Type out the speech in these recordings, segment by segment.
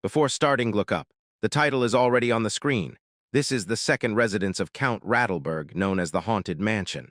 Before starting, look up. The title is already on the screen. This is the second residence of Count Rattleberg, known as the Haunted Mansion.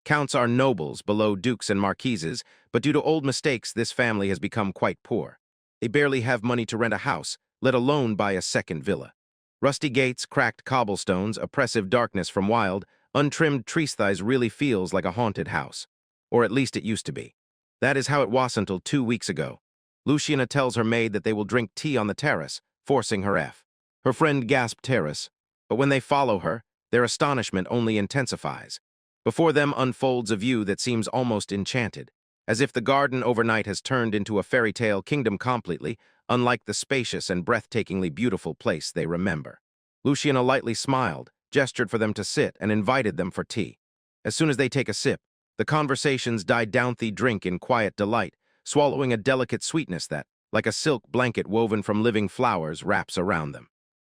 Counts are nobles below dukes and marquises, but due to old mistakes, this family has become quite poor. They barely have money to rent a house, let alone buy a second villa. Rusty gates, cracked cobblestones, oppressive darkness from wild, untrimmed tree thighs really feels like a haunted house. Or at least it used to be. That is how it was until 2 weeks ago. Luciana tells her maid that they will drink tea on the terrace, forcing her F. Her friend gasps terrace, but when they follow her, their astonishment only intensifies. Before them unfolds a view that seems almost enchanted, as if the garden overnight has turned into a fairy tale kingdom completely, unlike the spacious and breathtakingly beautiful place they remember. Luciana lightly smiled, gestured for them to sit, and invited them for tea. As soon as they take a sip, the conversations die down the drink in quiet delight, swallowing a delicate sweetness that, like a silk blanket woven from living flowers, wraps around them.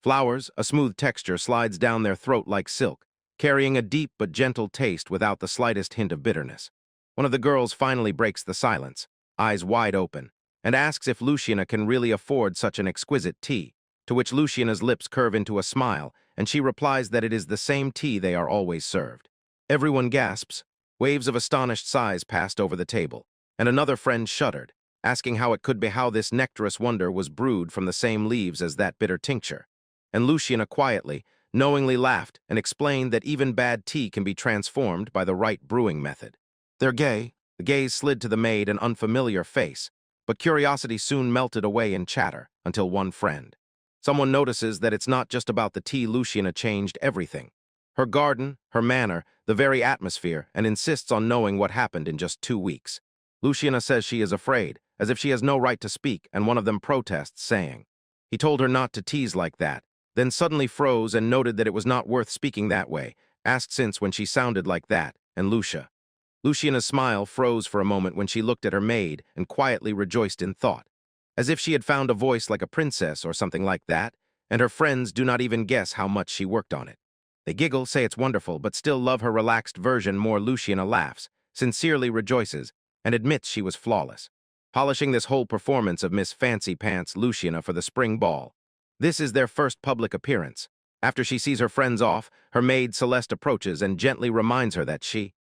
Flowers, a smooth texture, slides down their throat like silk, carrying a deep but gentle taste without the slightest hint of bitterness. One of the girls finally breaks the silence, eyes wide open, and asks if Luciana can really afford such an exquisite tea, to which Luciana's lips curve into a smile, and she replies that it is the same tea they are always served. Everyone gasps. Waves of astonished sighs passed over the table, and another friend shuddered, asking how it could be how this nectarous wonder was brewed from the same leaves as that bitter tincture. And Luciana quietly, knowingly laughed and explained that even bad tea can be transformed by the right brewing method. They're gay. The gaze slid to the maid, an unfamiliar face, but curiosity soon melted away in chatter until one friend. Someone notices that it's not just about the tea. Luciana changed everything. Her garden, her manor, the very atmosphere, and insists on knowing what happened in just 2 weeks. Luciana says she is afraid, as if she has no right to speak, and one of them protests, saying, "He told her not to tease like that," then suddenly froze and noted that it was not worth speaking that way, asked since when she sounded like that, and Luciana's smile froze for a moment when she looked at her maid and quietly rejoiced in thought, as if she had found a voice like a princess or something like that, and her friends do not even guess how much she worked on it. They giggle, say it's wonderful, but still love her relaxed version more. Luciana laughs, sincerely rejoices, and admits she was flawless, polishing this whole performance of Miss Fancy Pants Luciana for the spring ball. This is their first public appearance. After she sees her friends off, her maid Celeste approaches and gently reminds her that she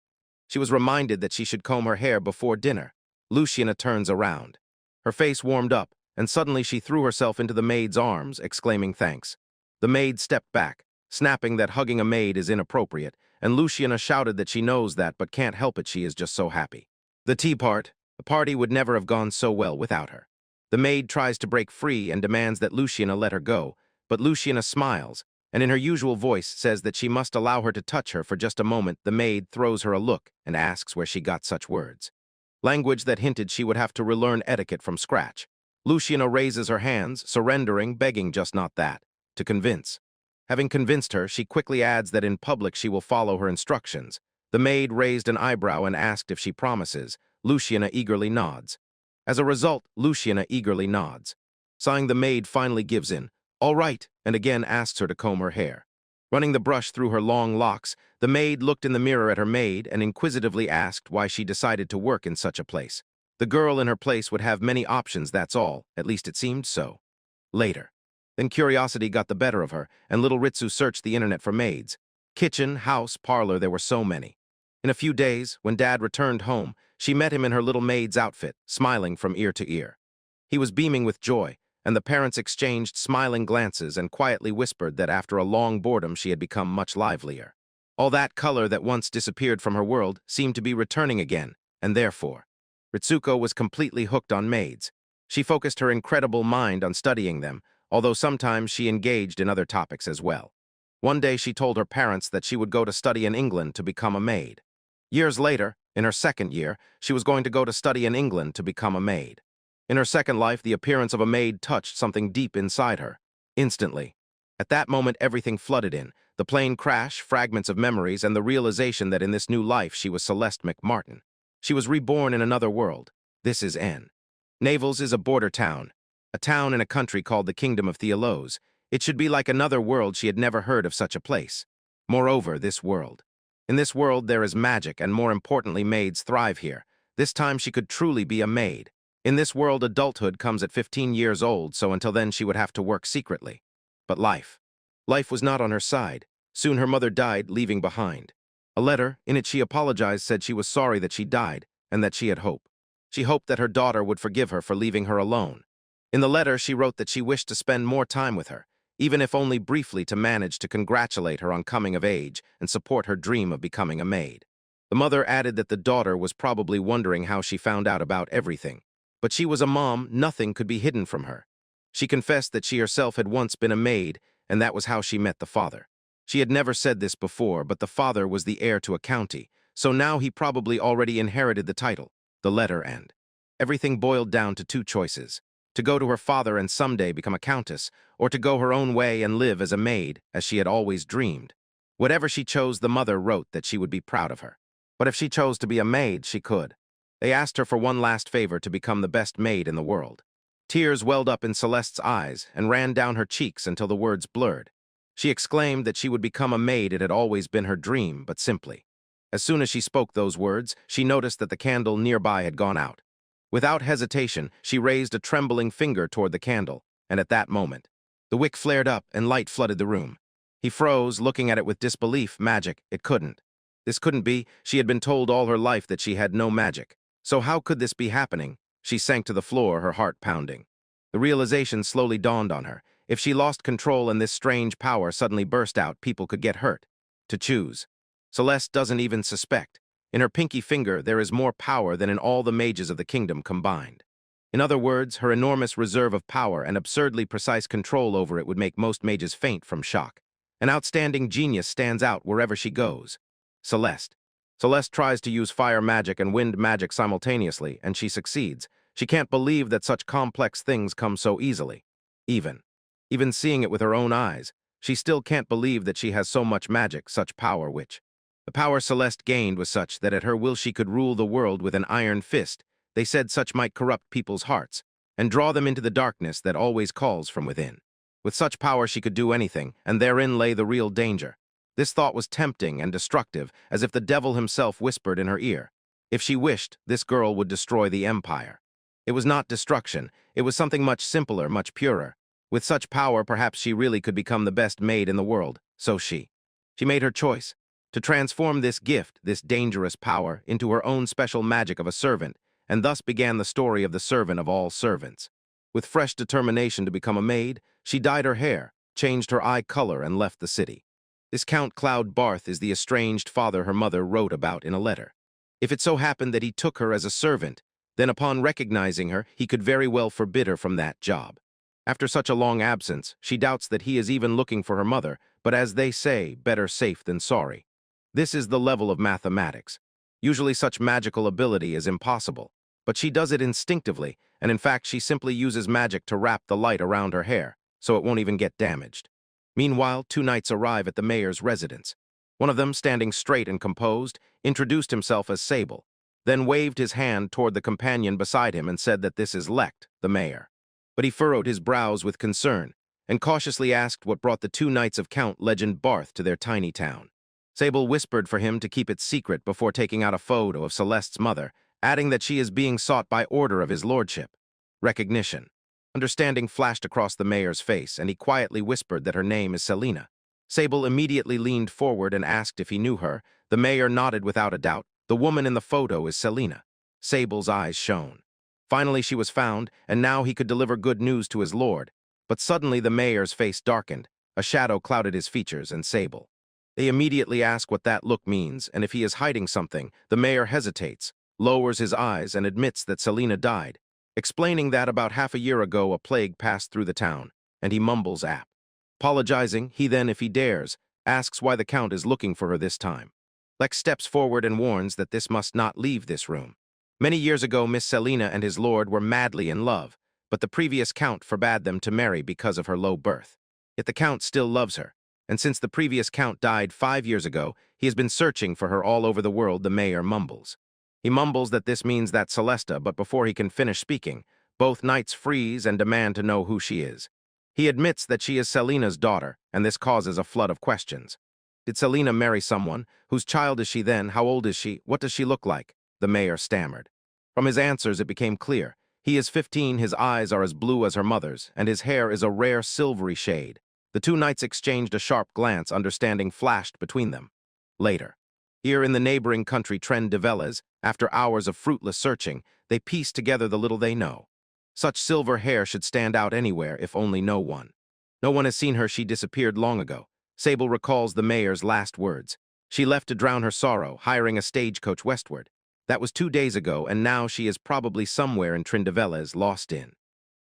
was reminded that she should comb her hair before dinner. Luciana turns around. Her face warmed up, and suddenly she threw herself into the maid's arms, exclaiming thanks. The maid stepped back, snapping that hugging a maid is inappropriate, and Luciana shouted that she knows that but can't help it, she is just so happy. The party would never have gone so well without her. The maid tries to break free and demands that Luciana let her go, but Luciana smiles, and in her usual voice says that she must allow her to touch her for just a moment. The maid throws her a look and asks where she got such words. Language that hinted she would have to relearn etiquette from scratch. Luciana raises her hands, surrendering, begging just not that, to convince. Having convinced her, she quickly adds that in public she will follow her instructions. The maid raised an eyebrow and asked if she promises. Luciana eagerly nods. As a result, Luciana eagerly nods. Sighing, the maid finally gives in. All right, and again asks her to comb her hair. Running the brush through her long locks, the maid looked in the mirror at her maid and inquisitively asked why she decided to work in such a place. The girl in her place would have many options, that's all, at least it seemed so. Later. Then curiosity got the better of her, and little Ritsu searched the internet for maids. Kitchen, house, parlor, there were so many. In a few days, when Dad returned home, she met him in her little maid's outfit, smiling from ear to ear. He was beaming with joy, and the parents exchanged smiling glances and quietly whispered that after a long boredom she had become much livelier. All that color that once disappeared from her world seemed to be returning again, and therefore, Ritsuko was completely hooked on maids. She focused her incredible mind on studying them, although sometimes she engaged in other topics as well. One day she told her parents that she would go to study in England to become a maid. Years later, in her second year, she was going to go to study in England to become a maid. In her second life, the appearance of a maid touched something deep inside her. Instantly. At that moment, everything flooded in. The plane crash, fragments of memories, and the realization that in this new life she was Celeste McMartin. She was reborn in another world. This is N. Navels is a border town. A town in a country called the Kingdom of Theolos. It should be like another world. She had never heard of such a place. Moreover, this world. In this world there is magic, and more importantly, maids thrive here. This time she could truly be a maid. In this world, adulthood comes at 15 years old, so until then she would have to work secretly. But life was not on her side. Soon her mother died, leaving behind a letter. In it she apologized, said she was sorry that she died, and that she had hope. She hoped that her daughter would forgive her for leaving her alone. In the letter, she wrote that she wished to spend more time with her, even if only briefly, to manage to congratulate her on coming of age and support her dream of becoming a maid. The mother added that the daughter was probably wondering how she found out about everything. But she was a mom, nothing could be hidden from her. She confessed that she herself had once been a maid, and that was how she met the father. She had never said this before, but the father was the heir to a county, so now he probably already inherited the title, the letter, and everything boiled down to two choices: to go to her father and someday become a countess, or to go her own way and live as a maid, as she had always dreamed. Whatever she chose, the mother wrote that she would be proud of her. But if she chose to be a maid, she could. They asked her for one last favor: to become the best maid in the world. Tears welled up in Celeste's eyes and ran down her cheeks until the words blurred. She exclaimed that she would become a maid. It had always been her dream, but simply. As soon as she spoke those words, she noticed that the candle nearby had gone out. Without hesitation, she raised a trembling finger toward the candle, and at that moment, the wick flared up and light flooded the room. He froze, looking at it with disbelief. Magic, it couldn't. This couldn't be. She had been told all her life that she had no magic. So how could this be happening? She sank to the floor, her heart pounding. The realization slowly dawned on her. If she lost control and this strange power suddenly burst out, people could get hurt. To choose. Celeste doesn't even suspect. In her pinky finger, there is more power than in all the mages of the kingdom combined. In other words, her enormous reserve of power and absurdly precise control over it would make most mages faint from shock. An outstanding genius stands out wherever she goes. Celeste. Celeste tries to use fire magic and wind magic simultaneously, and she succeeds. She can't believe that such complex things come so easily. Even seeing it with her own eyes, she still can't believe that she has so much magic, such power, which the power Celeste gained was such that at her will she could rule the world with an iron fist. They said such might corrupt people's hearts and draw them into the darkness that always calls from within. With such power she could do anything, and therein lay the real danger. This thought was tempting and destructive, as if the devil himself whispered in her ear. If she wished, this girl would destroy the empire. It was not destruction, it was something much simpler, much purer. With such power, perhaps she really could become the best maid in the world, so she made her choice. To transform this gift, this dangerous power, into her own special magic of a servant, and thus began the story of the servant of all servants. With fresh determination to become a maid, she dyed her hair, changed her eye color, and left the city. This Count Cloud Barth is the estranged father her mother wrote about in a letter. If it so happened that he took her as a servant, then upon recognizing her, he could very well forbid her from that job. After such a long absence, she doubts that he is even looking for her mother, but as they say, better safe than sorry. This is the level of mathematics. Usually such magical ability is impossible, but she does it instinctively, and in fact she simply uses magic to wrap the light around her hair, so it won't even get damaged. Meanwhile, two knights arrive at the mayor's residence. One of them, standing straight and composed, introduced himself as Sable, then waved his hand toward the companion beside him and said that this is Lecht, the mayor. But he furrowed his brows with concern and cautiously asked what brought the two knights of Count Legend Barth to their tiny town. Sable whispered for him to keep it secret before taking out a photo of Celeste's mother, adding that she is being sought by order of his lordship. Recognition. Understanding flashed across the mayor's face, and he quietly whispered that her name is Selina. Sable immediately leaned forward and asked if he knew her. The mayor nodded without a doubt. The woman in the photo is Selina. Sable's eyes shone. Finally she was found, and now he could deliver good news to his lord. But suddenly the mayor's face darkened. A shadow clouded his features and Sable. They immediately ask what that look means, and if he is hiding something. The mayor hesitates, lowers his eyes, and admits that Selina died, explaining that about half a year ago a plague passed through the town, and he mumbles "ap." Apologizing, he then, if he dares, asks why the Count is looking for her this time. Lex steps forward and warns that this must not leave this room. Many years ago, Miss Selina and his lord were madly in love, but the previous Count forbade them to marry because of her low birth. Yet the Count still loves her, and since the previous Count died 5 years ago, he has been searching for her all over the world, the mayor mumbles. He mumbles that this means that Celeste, but before he can finish speaking, both knights freeze and demand to know who she is. He admits that she is Selina's daughter, and this causes a flood of questions. Did Selina marry someone? Whose child is she then? How old is she? What does she look like? The mayor stammered. From his answers it became clear. He is 15, his eyes are as blue as her mother's, and his hair is a rare silvery shade. The two knights exchanged a sharp glance, understanding flashed between them. Later. Here in the neighboring country Tren de Veles, after hours of fruitless searching, they piece together the little they know. Such silver hair should stand out anywhere, if only no one. No one has seen her, she disappeared long ago. Sable recalls the mayor's last words. She left to drown her sorrow, hiring a stagecoach westward. That was 2 days ago, and now she is probably somewhere in Tren de Veles, lost in.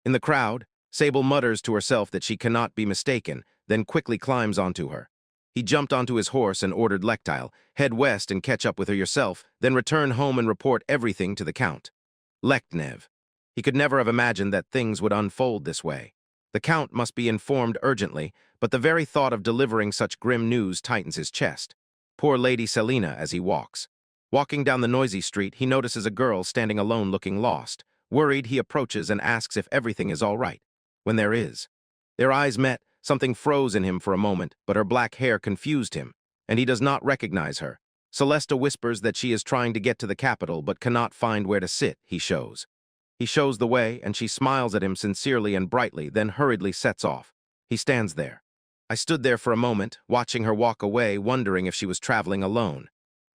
In the crowd, Sable mutters to herself that she cannot be mistaken, then quickly climbs onto her. He jumped onto his horse and ordered Lectile, head west and catch up with her yourself, then return home and report everything to the Count. Lechtnev. He could never have imagined that things would unfold this way. The Count must be informed urgently, but the very thought of delivering such grim news tightens his chest. Poor Lady Selina as he walks. Walking down the noisy street, he notices a girl standing alone looking lost. Worried, he approaches and asks if everything is all right. When there is. Their eyes met, something froze in him for a moment, but her black hair confused him, and he does not recognize her. Celeste whispers that she is trying to get to the capital but cannot find where to sit, he shows. He shows the way, and she smiles at him sincerely and brightly, then hurriedly sets off. He stands there. I stood there for a moment, watching her walk away, wondering if she was traveling alone.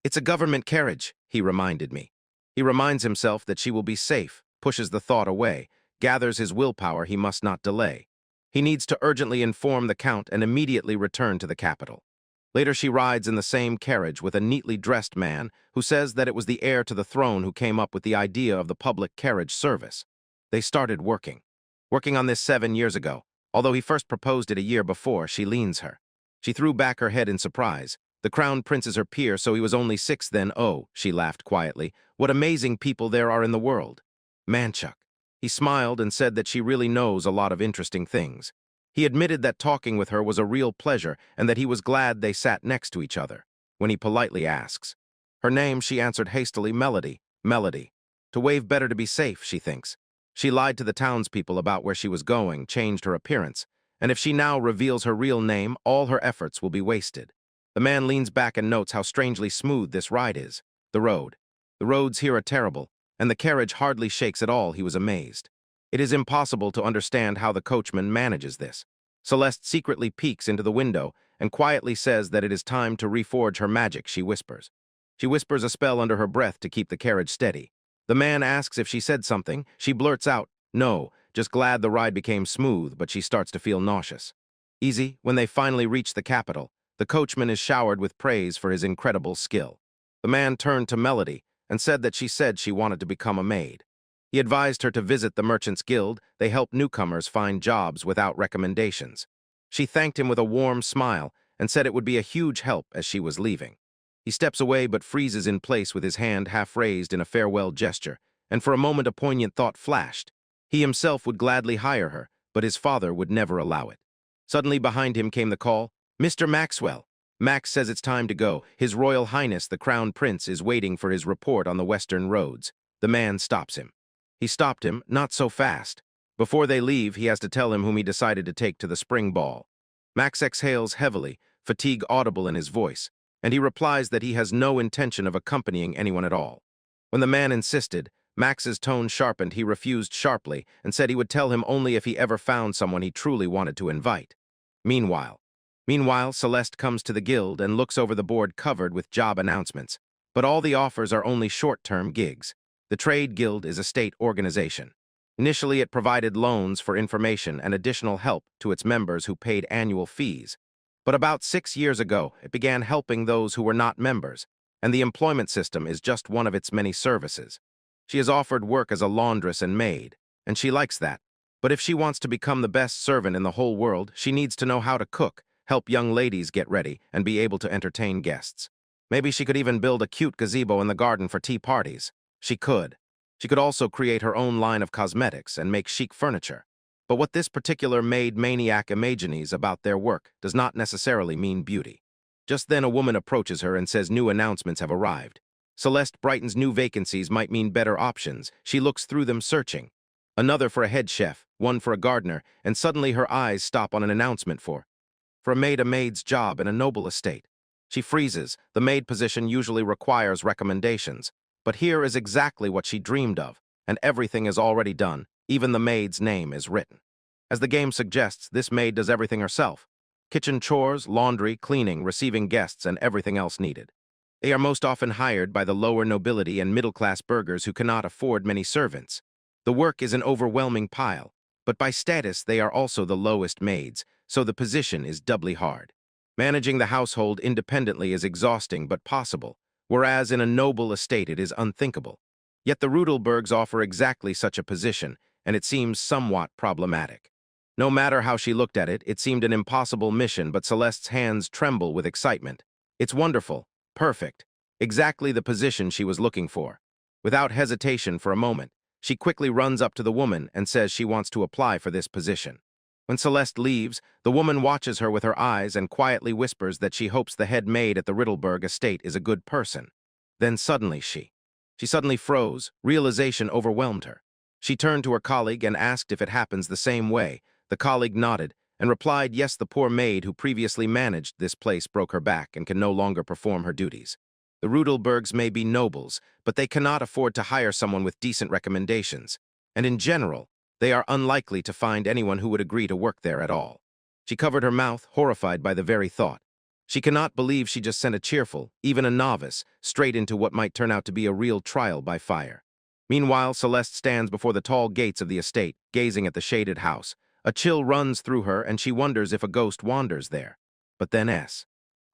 It's a government carriage, he reminded me. He reminds himself that she will be safe, pushes the thought away, gathers his willpower he must not delay. He needs to urgently inform the Count and immediately return to the capital. Later she rides in the same carriage with a neatly dressed man who says that it was the heir to the throne who came up with the idea of the public carriage service. They started working on this 7 years ago. Although he first proposed it a year before, she leans her. She threw back her head in surprise. The crown prince is her peer, so he was only 6 then. Oh, she laughed quietly. What amazing people there are in the world. Manchuk. He smiled and said that she really knows a lot of interesting things. He admitted that talking with her was a real pleasure and that he was glad they sat next to each other. When he politely asks her name, she answered hastily, Melody. Melody. To wave better to be safe, she thinks. She lied to the townspeople about where she was going, changed her appearance, and if she now reveals her real name, all her efforts will be wasted. The man leans back and notes how strangely smooth this ride is. The roads here are terrible, and the carriage hardly shakes at all. He was amazed. It is impossible to understand how the coachman manages this. Celeste secretly peeks into the window and quietly says that it is time to reforge her magic, she whispers. She whispers a spell under her breath to keep the carriage steady. The man asks if she said something. She blurts out, no, just glad the ride became smooth, but she starts to feel nauseous. Easy, when they finally reach the capital, the coachman is showered with praise for his incredible skill. The man turned to Melody and said that she wanted to become a maid. He advised her to visit the Merchants Guild. They help newcomers find jobs without recommendations. She thanked him with a warm smile and said it would be a huge help as she was leaving. He steps away but freezes in place with his hand half raised in a farewell gesture, and for a moment a poignant thought flashed. He himself would gladly hire her, but his father would never allow it. Suddenly behind him came the call, Mr. Maxwell. Max says it's time to go. His Royal Highness, the Crown Prince, is waiting for his report on the western roads. The man stops him. He stopped him, not so fast. Before they leave, he has to tell him whom he decided to take to the spring ball. Max exhales heavily, fatigue audible in his voice, and he replies that he has no intention of accompanying anyone at all. When the man insisted, Max's tone sharpened. He refused sharply and said he would tell him only if he ever found someone he truly wanted to invite. Meanwhile, Celeste comes to the guild and looks over the board covered with job announcements. But all the offers are only short-term gigs. The Trade Guild is a state organization. Initially, it provided loans for information and additional help to its members who paid annual fees. But about 6 years ago, it began helping those who were not members, and the employment system is just one of its many services. She is offered work as a laundress and maid, and she likes that. But if she wants to become the best servant in the whole world, she needs to know how to cook, help young ladies get ready, and be able to entertain guests. Maybe she could even build a cute gazebo in the garden for tea parties. She could. She could also create her own line of cosmetics and make chic furniture. But what this particular maid maniac imagines about their work does not necessarily mean beauty. Just then a woman approaches her and says new announcements have arrived. Celeste brightens new vacancies might mean better options. She looks through them searching. Another for a head chef, one for a gardener, and suddenly her eyes stop on an announcement for a maid's job in a noble estate. She freezes. The maid position usually requires recommendations. But here is exactly what she dreamed of, and everything is already done. Even the maid's name is written. As the game suggests, this maid does everything herself. Kitchen chores, laundry, cleaning, receiving guests, and everything else needed. They are most often hired by the lower nobility and middle-class burghers who cannot afford many servants. The work is an overwhelming pile, but by status they are also the lowest maids, so the position is doubly hard. Managing the household independently is exhausting but possible, whereas in a noble estate it is unthinkable. Yet the Rudelbergs offer exactly such a position, and it seems somewhat problematic. No matter how she looked at it, it seemed an impossible mission, but Celeste's hands tremble with excitement. It's wonderful, perfect, exactly the position she was looking for. Without hesitation for a moment, she quickly runs up to the woman and says she wants to apply for this position. When Celeste leaves, the woman watches her with her eyes and quietly whispers that she hopes the head maid at the Rudelberg estate is a good person. Then suddenly she suddenly froze. Realization overwhelmed her. She turned to her colleague and asked if it happens the same way. The colleague nodded and replied, yes, the poor maid who previously managed this place broke her back and can no longer perform her duties. The Rudelbergs may be nobles, but they cannot afford to hire someone with decent recommendations, and in general, they are unlikely to find anyone who would agree to work there at all. She covered her mouth, horrified by the very thought. She cannot believe she just sent a cheerful, even a novice, straight into what might turn out to be a real trial by fire. Meanwhile, Celeste stands before the tall gates of the estate, gazing at the shaded house. A chill runs through her, and she wonders if a ghost wanders there. But then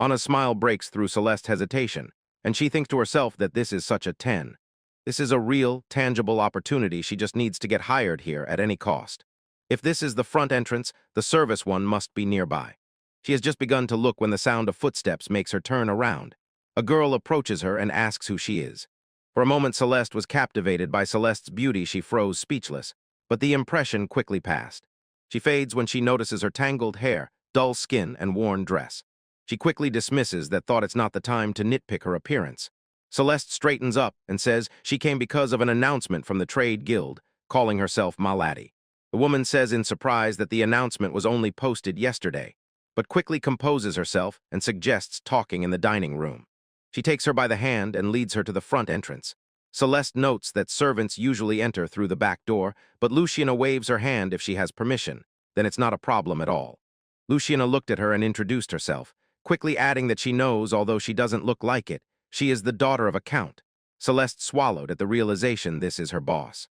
On a smile breaks through Celeste's hesitation, and she thinks to herself that this is such a 10. This is a real, tangible opportunity. She just needs to get hired here at any cost. If this is the front entrance, the service one must be nearby. She has just begun to look when the sound of footsteps makes her turn around. A girl approaches her and asks who she is. For a moment, Celeste was captivated by Celeste's beauty. She froze speechless, but the impression quickly passed. She fades when she notices her tangled hair, dull skin, and worn dress. She quickly dismisses that thought. It's not the time to nitpick her appearance. Celeste straightens up and says she came because of an announcement from the trade guild, calling herself Malady. The woman says in surprise that the announcement was only posted yesterday, but quickly composes herself and suggests talking in the dining room. She takes her by the hand and leads her to the front entrance. Celeste notes that servants usually enter through the back door, but Luciana waves her hand if she has permission. Then it's not a problem at all. Luciana looked at her and introduced herself, quickly adding that she knows, although she doesn't look like it, she is the daughter of a count. Celeste swallowed at the realization this is her boss.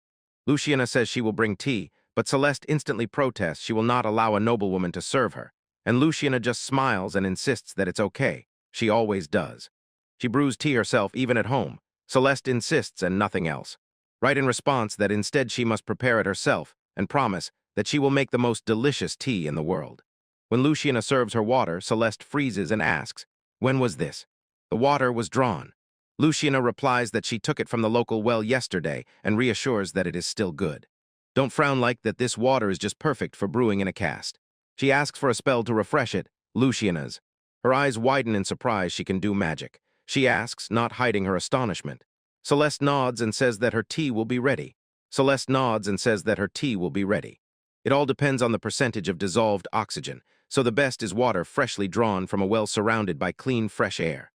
Luciana says she will bring tea, but Celeste instantly protests she will not allow a noblewoman to serve her, and Luciana just smiles and insists that it's okay. She always does. She brews tea herself even at home. Celeste insists and nothing else. Right in response that instead she must prepare it herself and promise that she will make the most delicious tea in the world. When Luciana serves her water, Celeste freezes and asks, when was this? The water was drawn. Luciana replies that she took it from the local well yesterday and reassures that it is still good. Don't frown like that. This water is just perfect for brewing in a cask. She asks for a spell to refresh it. Luciana's. Her eyes widen in surprise. She can do magic. She asks, not hiding her astonishment. Celeste nods and says that her tea will be ready. Celeste nods and says that her tea will be ready. It all depends on the percentage of dissolved oxygen, so the best is water freshly drawn from a well surrounded by clean, fresh air.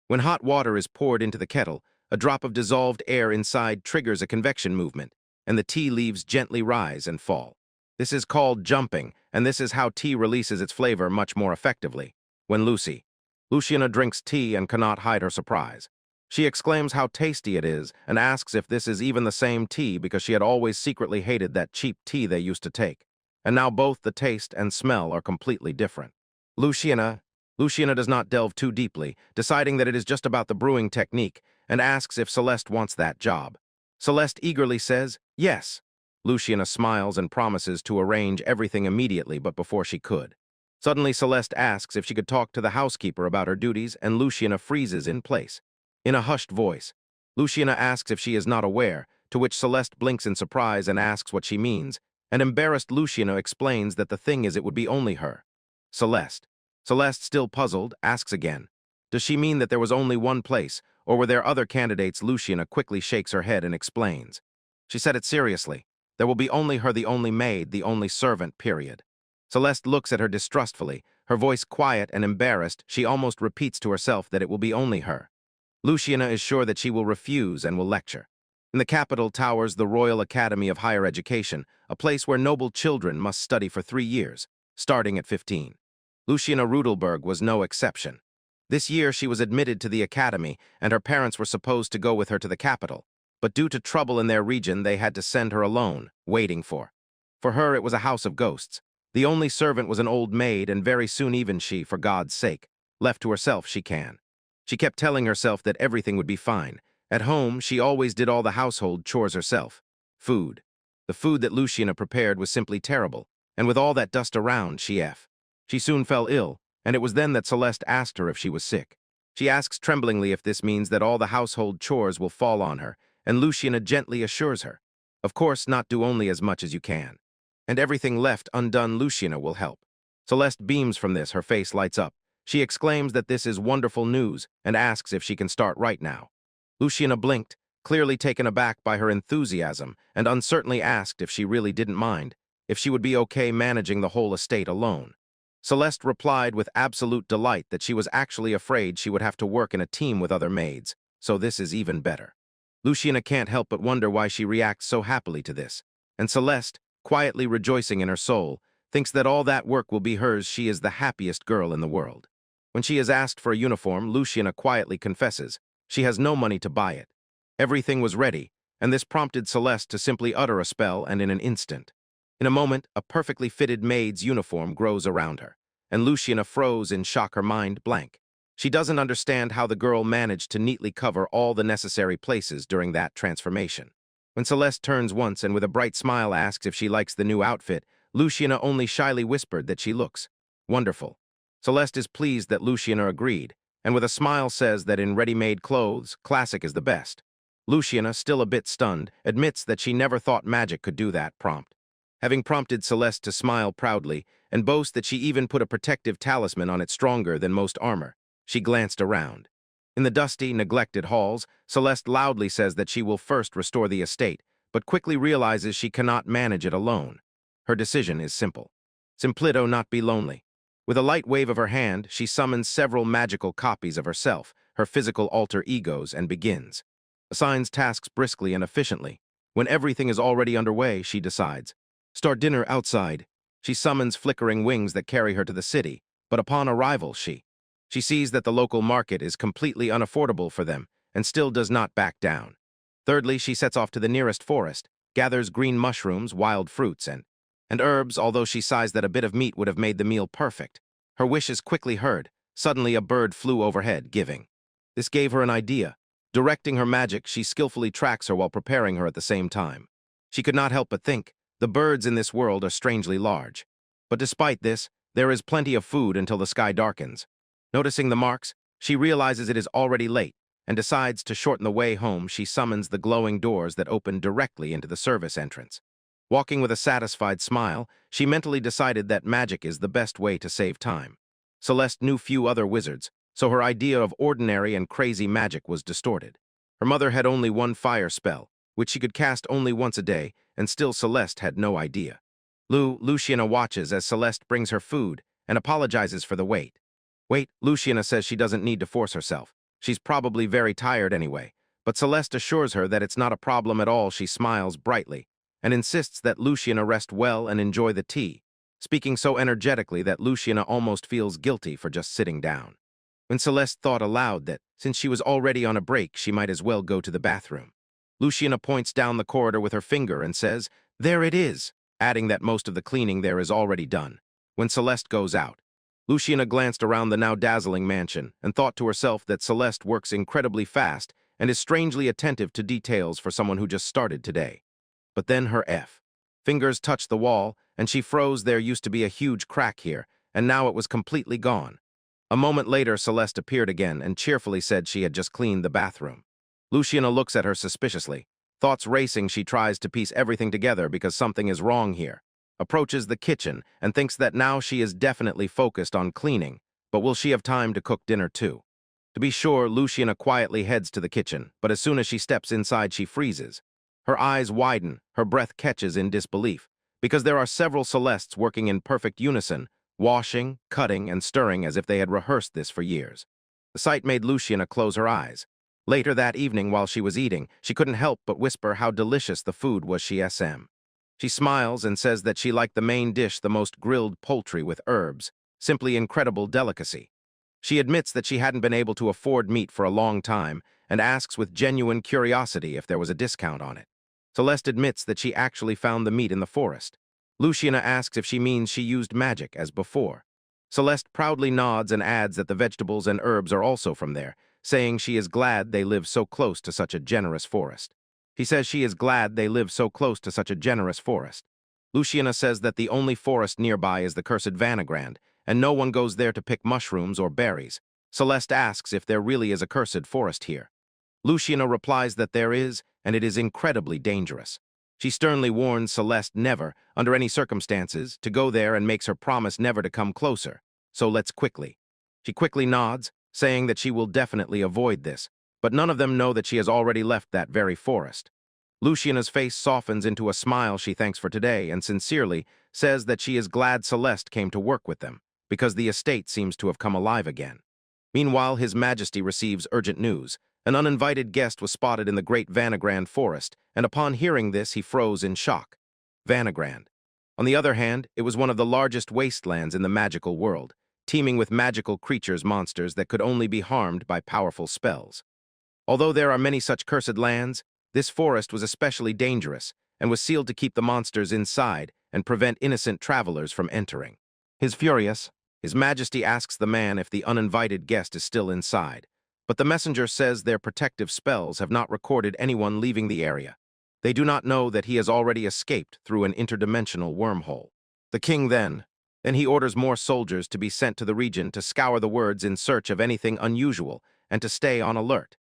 When hot water is poured into the kettle, a drop of dissolved air inside triggers a convection movement, and the tea leaves gently rise and fall. This is called jumping, and this is how tea releases its flavor much more effectively. When Luciana drinks tea and cannot hide her surprise. She exclaims how tasty it is and asks if this is even the same tea because she had always secretly hated that cheap tea they used to take. And now both the taste and smell are completely different. Luciana does not delve too deeply, deciding that it is just about the brewing technique, and asks if Celeste wants that job. Celeste eagerly says, yes. Luciana smiles and promises to arrange everything immediately, but before she could. Suddenly Celeste asks if she could talk to the housekeeper about her duties, and Luciana freezes in place. In a hushed voice, Luciana asks if she is not aware, to which Celeste blinks in surprise and asks what she means, and embarrassed Luciana explains that the thing is it would be only her. Celeste, still puzzled, asks again, does she mean that there was only one place, or were there other candidates? Luciana quickly shakes her head and explains. She said it seriously. There will be only her, the only maid, the only servant, period. Celeste looks at her distrustfully, her voice quiet and embarrassed. She almost repeats to herself that it will be only her. Luciana is sure that she will refuse and will lecture. In the capital towers the Royal Academy of Higher Education, a place where noble children must study for 3 years, starting at 15. Luciana Rudelberg was no exception. This year she was admitted to the academy, and her parents were supposed to go with her to the capital. But due to trouble in their region, they had to send her alone, waiting for. For her, it was a house of ghosts. The only servant was an old maid, and very soon even she, for God's sake, left to herself she can. She kept telling herself that everything would be fine. At home, she always did all the household chores herself. Food. The food that Luciana prepared was simply terrible, and with all that dust around, She soon fell ill, and it was then that Celeste asked her if she was sick. She asks tremblingly if this means that all the household chores will fall on her, and Luciana gently assures her, of course not do only as much as you can. And everything left undone Luciana will help. Celeste beams from this, her face lights up. She exclaims that this is wonderful news and asks if she can start right now. Luciana blinked, clearly taken aback by her enthusiasm, and uncertainly asked if she really didn't mind, if she would be okay managing the whole estate alone. Celeste replied with absolute delight that she was actually afraid she would have to work in a team with other maids, so this is even better. Luciana can't help but wonder why she reacts so happily to this, and Celeste, quietly rejoicing in her soul, thinks that all that work will be hers. She is the happiest girl in the world. When she is asked for a uniform, Luciana quietly confesses she has no money to buy it. Everything was ready, and this prompted Celeste to simply utter a spell, and in an instant. In a moment, a perfectly fitted maid's uniform grows around her, and Luciana froze in shock, her mind blank. She doesn't understand how the girl managed to neatly cover all the necessary places during that transformation. When Celeste turns once and with a bright smile asks if she likes the new outfit, Luciana only shyly whispered that she looks wonderful. Celeste is pleased that Luciana agreed, and with a smile says that in ready-made clothes, classic is the best. Luciana, still a bit stunned, admits that she never thought magic could do that prompt. Having prompted Celeste to smile proudly and boast that she even put a protective talisman on it stronger than most armor, she glanced around. In the dusty, neglected halls, Celeste loudly says that she will first restore the estate, but quickly realizes she cannot manage it alone. Her decision is simple. Simplito not be lonely. With a light wave of her hand, she summons several magical copies of herself, her physical alter egos, and begins. Assigns tasks briskly and efficiently. When everything is already underway, she decides. Start dinner outside. She summons flickering wings that carry her to the city, but upon arrival, she sees that the local market is completely unaffordable for them and still does not back down. Thirdly, she sets off to the nearest forest, gathers green mushrooms, wild fruits, and herbs, although she sighs that a bit of meat would have made the meal perfect. Her wish is quickly heard. Suddenly a bird flew overhead, giving. This gave her an idea. Directing her magic, she skillfully tracks her while preparing her at the same time. She could not help but think, the birds in this world are strangely large. But despite this, there is plenty of food until the sky darkens. Noticing the marks, she realizes it is already late, and decides to shorten the way home. She summons the glowing doors that open directly into the service entrance. Walking with a satisfied smile, she mentally decided that magic is the best way to save time. Celeste knew few other wizards, so her idea of ordinary and crazy magic was distorted. Her mother had only one fire spell, which she could cast only once a day, and still Celeste had no idea. Luciana watches as Celeste brings her food and apologizes for the wait. Luciana says she doesn't need to force herself. She's probably very tired anyway, but Celeste assures her that it's not a problem at all. She smiles brightly and insists that Luciana rest well and enjoy the tea, speaking so energetically that Luciana almost feels guilty for just sitting down. When Celeste thought aloud that, since she was already on a break, she might as well go to the bathroom. Luciana points down the corridor with her finger and says, "There it is," adding that most of the cleaning there is already done. When Celeste goes out, Luciana glanced around the now dazzling mansion and thought to herself that Celeste works incredibly fast and is strangely attentive to details for someone who just started today. But then her fingers touched the wall, and she froze. There used to be a huge crack here, and now it was completely gone. A moment later, Celeste appeared again and cheerfully said she had just cleaned the bathroom. Luciana looks at her suspiciously. Thoughts racing, she tries to piece everything together because something is wrong here. Approaches the kitchen and thinks that now she is definitely focused on cleaning, but will she have time to cook dinner too? To be sure, Luciana quietly heads to the kitchen, but as soon as she steps inside, she freezes. Her eyes widen, her breath catches in disbelief, because there are several Celestes working in perfect unison, washing, cutting, and stirring as if they had rehearsed this for years. The sight made Luciana close her eyes. Later that evening, while she was eating, she couldn't help but whisper how delicious the food was. She smiles and says that she liked the main dish, the most grilled poultry with herbs, simply incredible delicacy. She admits that she hadn't been able to afford meat for a long time and asks with genuine curiosity if there was a discount on it. Celeste admits that she actually found the meat in the forest. Luciana asks if she means she used magic as before. Celeste proudly nods and adds that the vegetables and herbs are also from there, saying she is glad they live so close to such a generous forest. He says she is glad they live so close to such a generous forest. Luciana says that the only forest nearby is the cursed Vanagrand, and no one goes there to pick mushrooms or berries. Celeste asks if there really is a cursed forest here. Luciana replies that there is, and it is incredibly dangerous. She sternly warns Celeste never, under any circumstances, to go there and makes her promise never to come closer. So let's quickly. She quickly nods, saying that she will definitely avoid this, but none of them know that she has already left that very forest. Luciana's face softens into a smile. She thanks for today and sincerely says that she is glad Celeste came to work with them, because the estate seems to have come alive again. Meanwhile, His Majesty receives urgent news. An uninvited guest was spotted in the great Vanagrand forest, and upon hearing this, he froze in shock. Vanagrand. On the other hand, it was one of the largest wastelands in the magical world, teeming with magical monsters that could only be harmed by powerful spells. Although there are many such cursed lands, this forest was especially dangerous and was sealed to keep the monsters inside and prevent innocent travelers from entering. Furious, His Majesty asks the man if the uninvited guest is still inside, but the messenger says their protective spells have not recorded anyone leaving the area. They do not know that he has already escaped through an interdimensional wormhole. The king then he orders more soldiers to be sent to the region to scour the words in search of anything unusual and to stay on alert.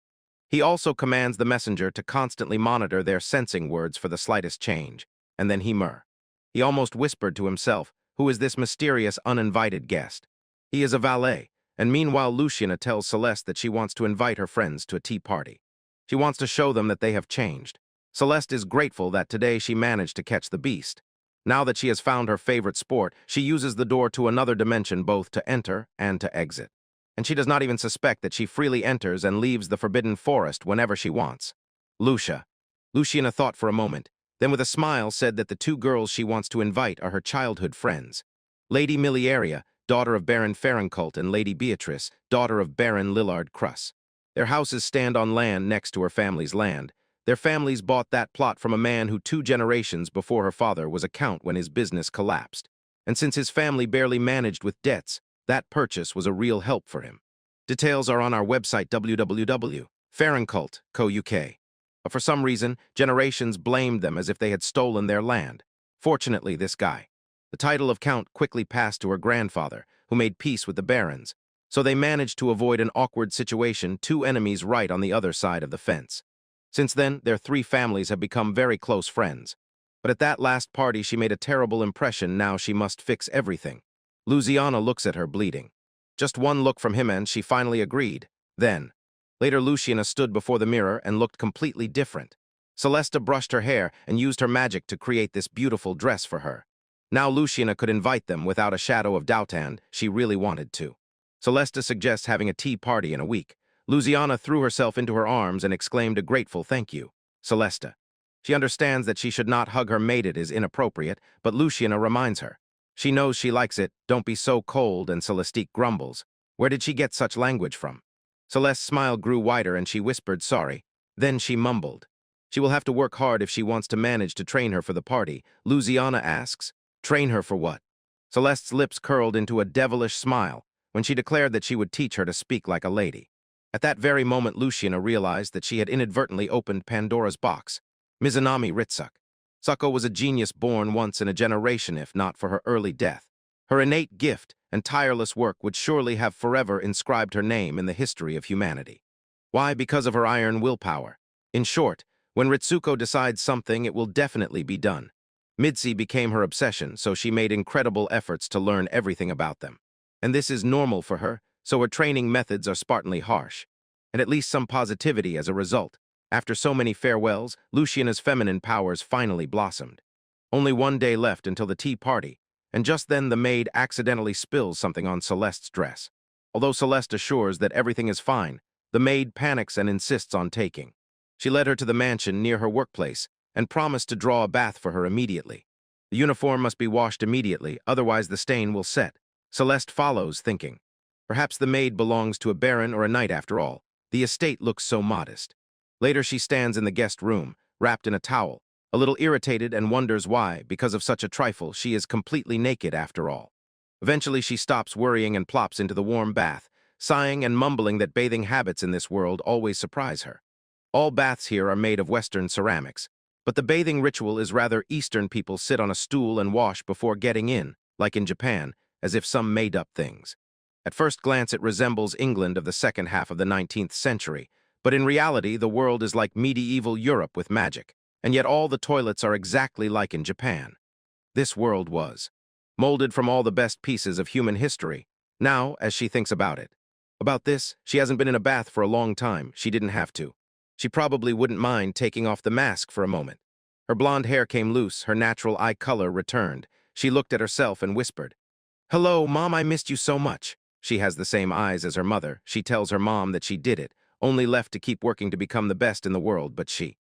He also commands the messenger to constantly monitor their sensing words for the slightest change, and then he almost whispered to himself, who is this mysterious uninvited guest? He is a valet, and meanwhile Luciana tells Celeste that she wants to invite her friends to a tea party. She wants to show them that they have changed. Celeste is grateful that today she managed to catch the beast. Now that she has found her favorite sport, she uses the door to another dimension both to enter and to exit. And she does not even suspect that she freely enters and leaves the forbidden forest whenever she wants. Luciana thought for a moment, then with a smile said that the two girls she wants to invite are her childhood friends. Lady Miliaria, daughter of Baron Fahrenkult, and Lady Beatrice, daughter of Baron Lillard Cruss. Their houses stand on land next to her family's land. Their families bought that plot from a man who 2 generations before her father was a count when his business collapsed. And since his family barely managed with debts, that purchase was a real help for him. Details are on our website www.fahrenkult.co.uk. But for some reason, generations blamed them as if they had stolen their land. Fortunately, this guy. The title of Count quickly passed to her grandfather, who made peace with the barons. So they managed to avoid an awkward situation, 2 enemies right on the other side of the fence. Since then, their 3 families have become very close friends. But at that last party, she made a terrible impression. Now she must fix everything. Luciana looks at her, bleeding. Just one look from him and she finally agreed. Later Luciana stood before the mirror and looked completely different. Celeste brushed her hair and used her magic to create this beautiful dress for her. Now Luciana could invite them without a shadow of doubt, and she really wanted to. Celeste suggests having a tea party in a week. Luciana threw herself into her arms and exclaimed a grateful thank you. Celeste. She understands that she should not hug her maid, it is inappropriate, but Luciana reminds her. She knows she likes it, don't be so cold, and Celeste grumbles. Where did she get such language from? Celeste's smile grew wider and she whispered sorry. Then she mumbled. She will have to work hard if she wants to manage to train her for the party. Luciana asks, train her for what? Celeste's lips curled into a devilish smile when she declared that she would teach her to speak like a lady. At that very moment, Luciana realized that she had inadvertently opened Pandora's box. Mizunami Ritsuko. Suko was a genius born once in a generation if not for her early death. Her innate gift and tireless work would surely have forever inscribed her name in the history of humanity. Why? Because of her iron willpower. In short, when Ritsuko decides something, it will definitely be done. Midsi became her obsession, so she made incredible efforts to learn everything about them. And this is normal for her, so her training methods are Spartanly harsh. And at least some positivity as a result. After so many farewells, Luciana's feminine powers finally blossomed. Only one day left until the tea party, and just then the maid accidentally spills something on Celeste's dress. Although Celeste assures that everything is fine, The maid panics and insists on taking. She led her to the mansion near her workplace and promised to draw a bath for her immediately. The uniform must be washed immediately, otherwise the stain will set. Celeste follows, thinking, perhaps the maid belongs to a baron or a knight after all. The estate looks so modest. Later she stands in the guest room, wrapped in a towel, a little irritated, and wonders why, because of such a trifle, she is completely naked after all. Eventually she stops worrying and plops into the warm bath, sighing and mumbling that bathing habits in this world always surprise her. All baths here are made of Western ceramics, but the bathing ritual is rather Eastern. People sit on a stool and wash before getting in, like in Japan, as if some made-up things. At first glance it resembles England of the second half of the 19th century, but in reality the world is like medieval Europe with magic, and yet all the toilets are exactly like in Japan. This world was molded from all the best pieces of human history. Now, as she thinks about it. About this, she hasn't been in a bath for a long time. She didn't have to. She probably wouldn't mind taking off the mask for a moment. Her blonde hair came loose, her natural eye color returned. She looked at herself and whispered, "Hello, Mom, I missed you so much." She has the same eyes as her mother. She tells her mom that she did it, only left to keep working to become the best in the world, but she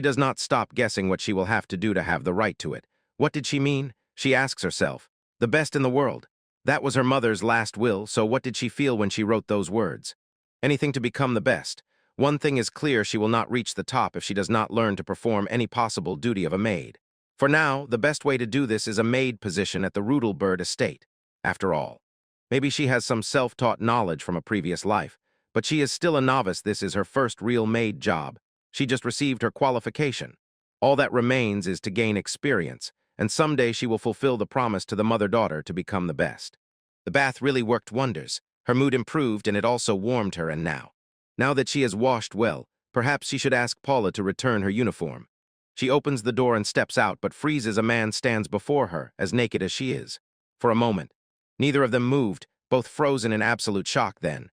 does not stop guessing what she will have to do to have the right to it. What did she mean? She asks herself. The best in the world. That was her mother's last will, so what did she feel when she wrote those words? Anything to become the best. One thing is clear, she will not reach the top if she does not learn to perform any possible duty of a maid. For now, the best way to do this is a maid position at the Rudelbird estate. After all, maybe she has some self-taught knowledge from a previous life, but she is still a novice. This is her first real maid job. She just received her qualification. All that remains is to gain experience, and someday she will fulfill the promise to the mother-daughter to become the best. The bath really worked wonders. Her mood improved, and it also warmed her, and now that she has washed well, perhaps she should ask Paula to return her uniform. She opens the door and steps out, but freezes. A man stands before her, as naked as she is. For a moment, neither of them moved, both frozen in absolute shock then.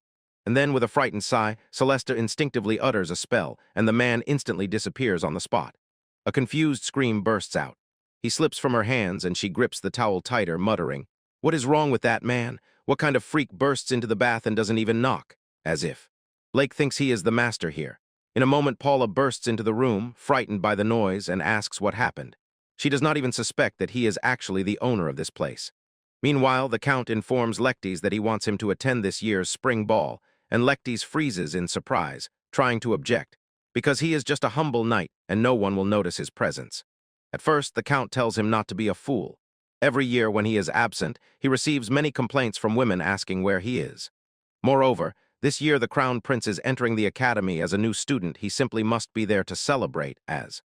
And then, with a frightened sigh, Celeste instinctively utters a spell, and the man instantly disappears on the spot. A confused scream bursts out. He slips from her hands, and she grips the towel tighter, muttering, "What is wrong with that man? What kind of freak bursts into the bath and doesn't even knock?" As if Blake thinks he is the master here. In a moment, Paula bursts into the room, frightened by the noise, and asks what happened. She does not even suspect that he is actually the owner of this place. Meanwhile, the Count informs Lectes that he wants him to attend this year's spring ball, and Lectes freezes in surprise, trying to object, because he is just a humble knight and no one will notice his presence. At first, the Count tells him not to be a fool. Every year when he is absent, he receives many complaints from women asking where he is. Moreover, this year the Crown Prince is entering the academy as a new student. He simply must be there to celebrate, as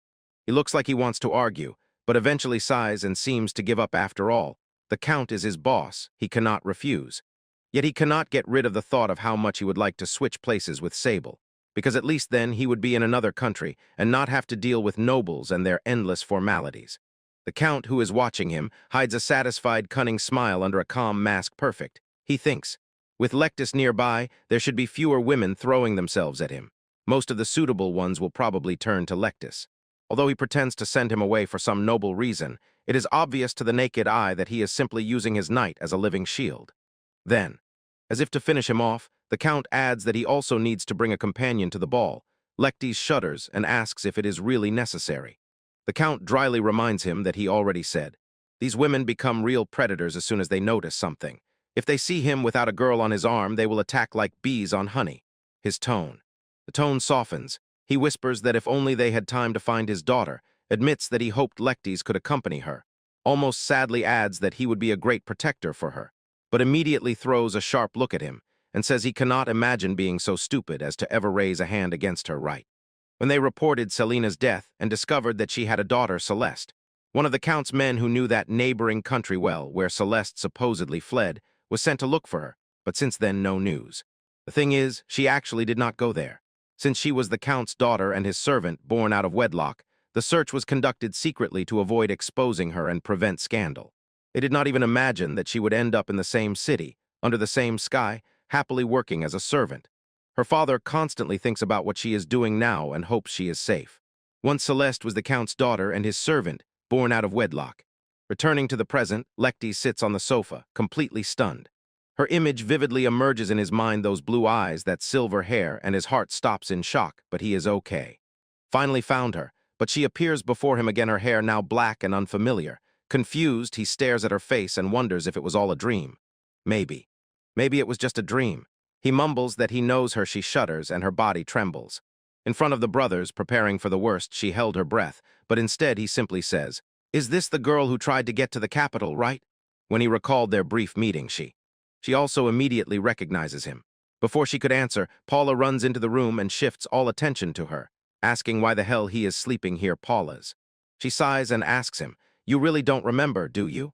he looks like he wants to argue, but eventually sighs and seems to give up after all. The Count is his boss. He cannot refuse. Yet he cannot get rid of the thought of how much he would like to switch places with Sable, because at least then he would be in another country and not have to deal with nobles and their endless formalities. The Count, who is watching him, hides a satisfied, cunning smile under a calm mask. Perfect, he thinks. With Lectes nearby, there should be fewer women throwing themselves at him. Most of the suitable ones will probably turn to Lectes. Although he pretends to send him away for some noble reason, it is obvious to the naked eye that he is simply using his knight as a living shield. Then, as if to finish him off, the Count adds that he also needs to bring a companion to the ball. Lectes shudders and asks if it is really necessary. The Count dryly reminds him that he already said, "These women become real predators as soon as they notice something. If they see him without a girl on his arm, they will attack like bees on honey." The tone softens. He whispers that if only they had time to find his daughter, admits that he hoped Lectes could accompany her, almost sadly adds that he would be a great protector for her, but immediately throws a sharp look at him and says he cannot imagine being so stupid as to ever raise a hand against her right. When they reported Selina's death and discovered that she had a daughter, Celeste, one of the Count's men who knew that neighboring country well, where Celeste supposedly fled, was sent to look for her, but since then no news. The thing is, she actually did not go there. Since she was the Count's daughter and his servant, born out of wedlock, the search was conducted secretly to avoid exposing her and prevent scandal. They did not even imagine that she would end up in the same city, under the same sky, happily working as a servant. Her father constantly thinks about what she is doing now and hopes she is safe. Once Celeste was the Count's daughter and his servant, born out of wedlock. Returning to the present, Lectes sits on the sofa, completely stunned. Her image vividly emerges in his mind, those blue eyes, that silver hair, and his heart stops in shock, but he is okay. Finally found her, but she appears before him again, her hair now black and unfamiliar. Confused, he stares at her face and wonders if it was all a dream. Maybe. Maybe it was just a dream. He mumbles that he knows her. She shudders, and her body trembles. In front of the brothers, preparing for the worst, she held her breath, but instead he simply says, "Is this the girl who tried to get to the capital, right?" When he recalled their brief meeting, she also immediately recognizes him. Before she could answer, Paula runs into the room and shifts all attention to her, asking why the hell he is sleeping here. She sighs and asks him, "You really don't remember, do you?"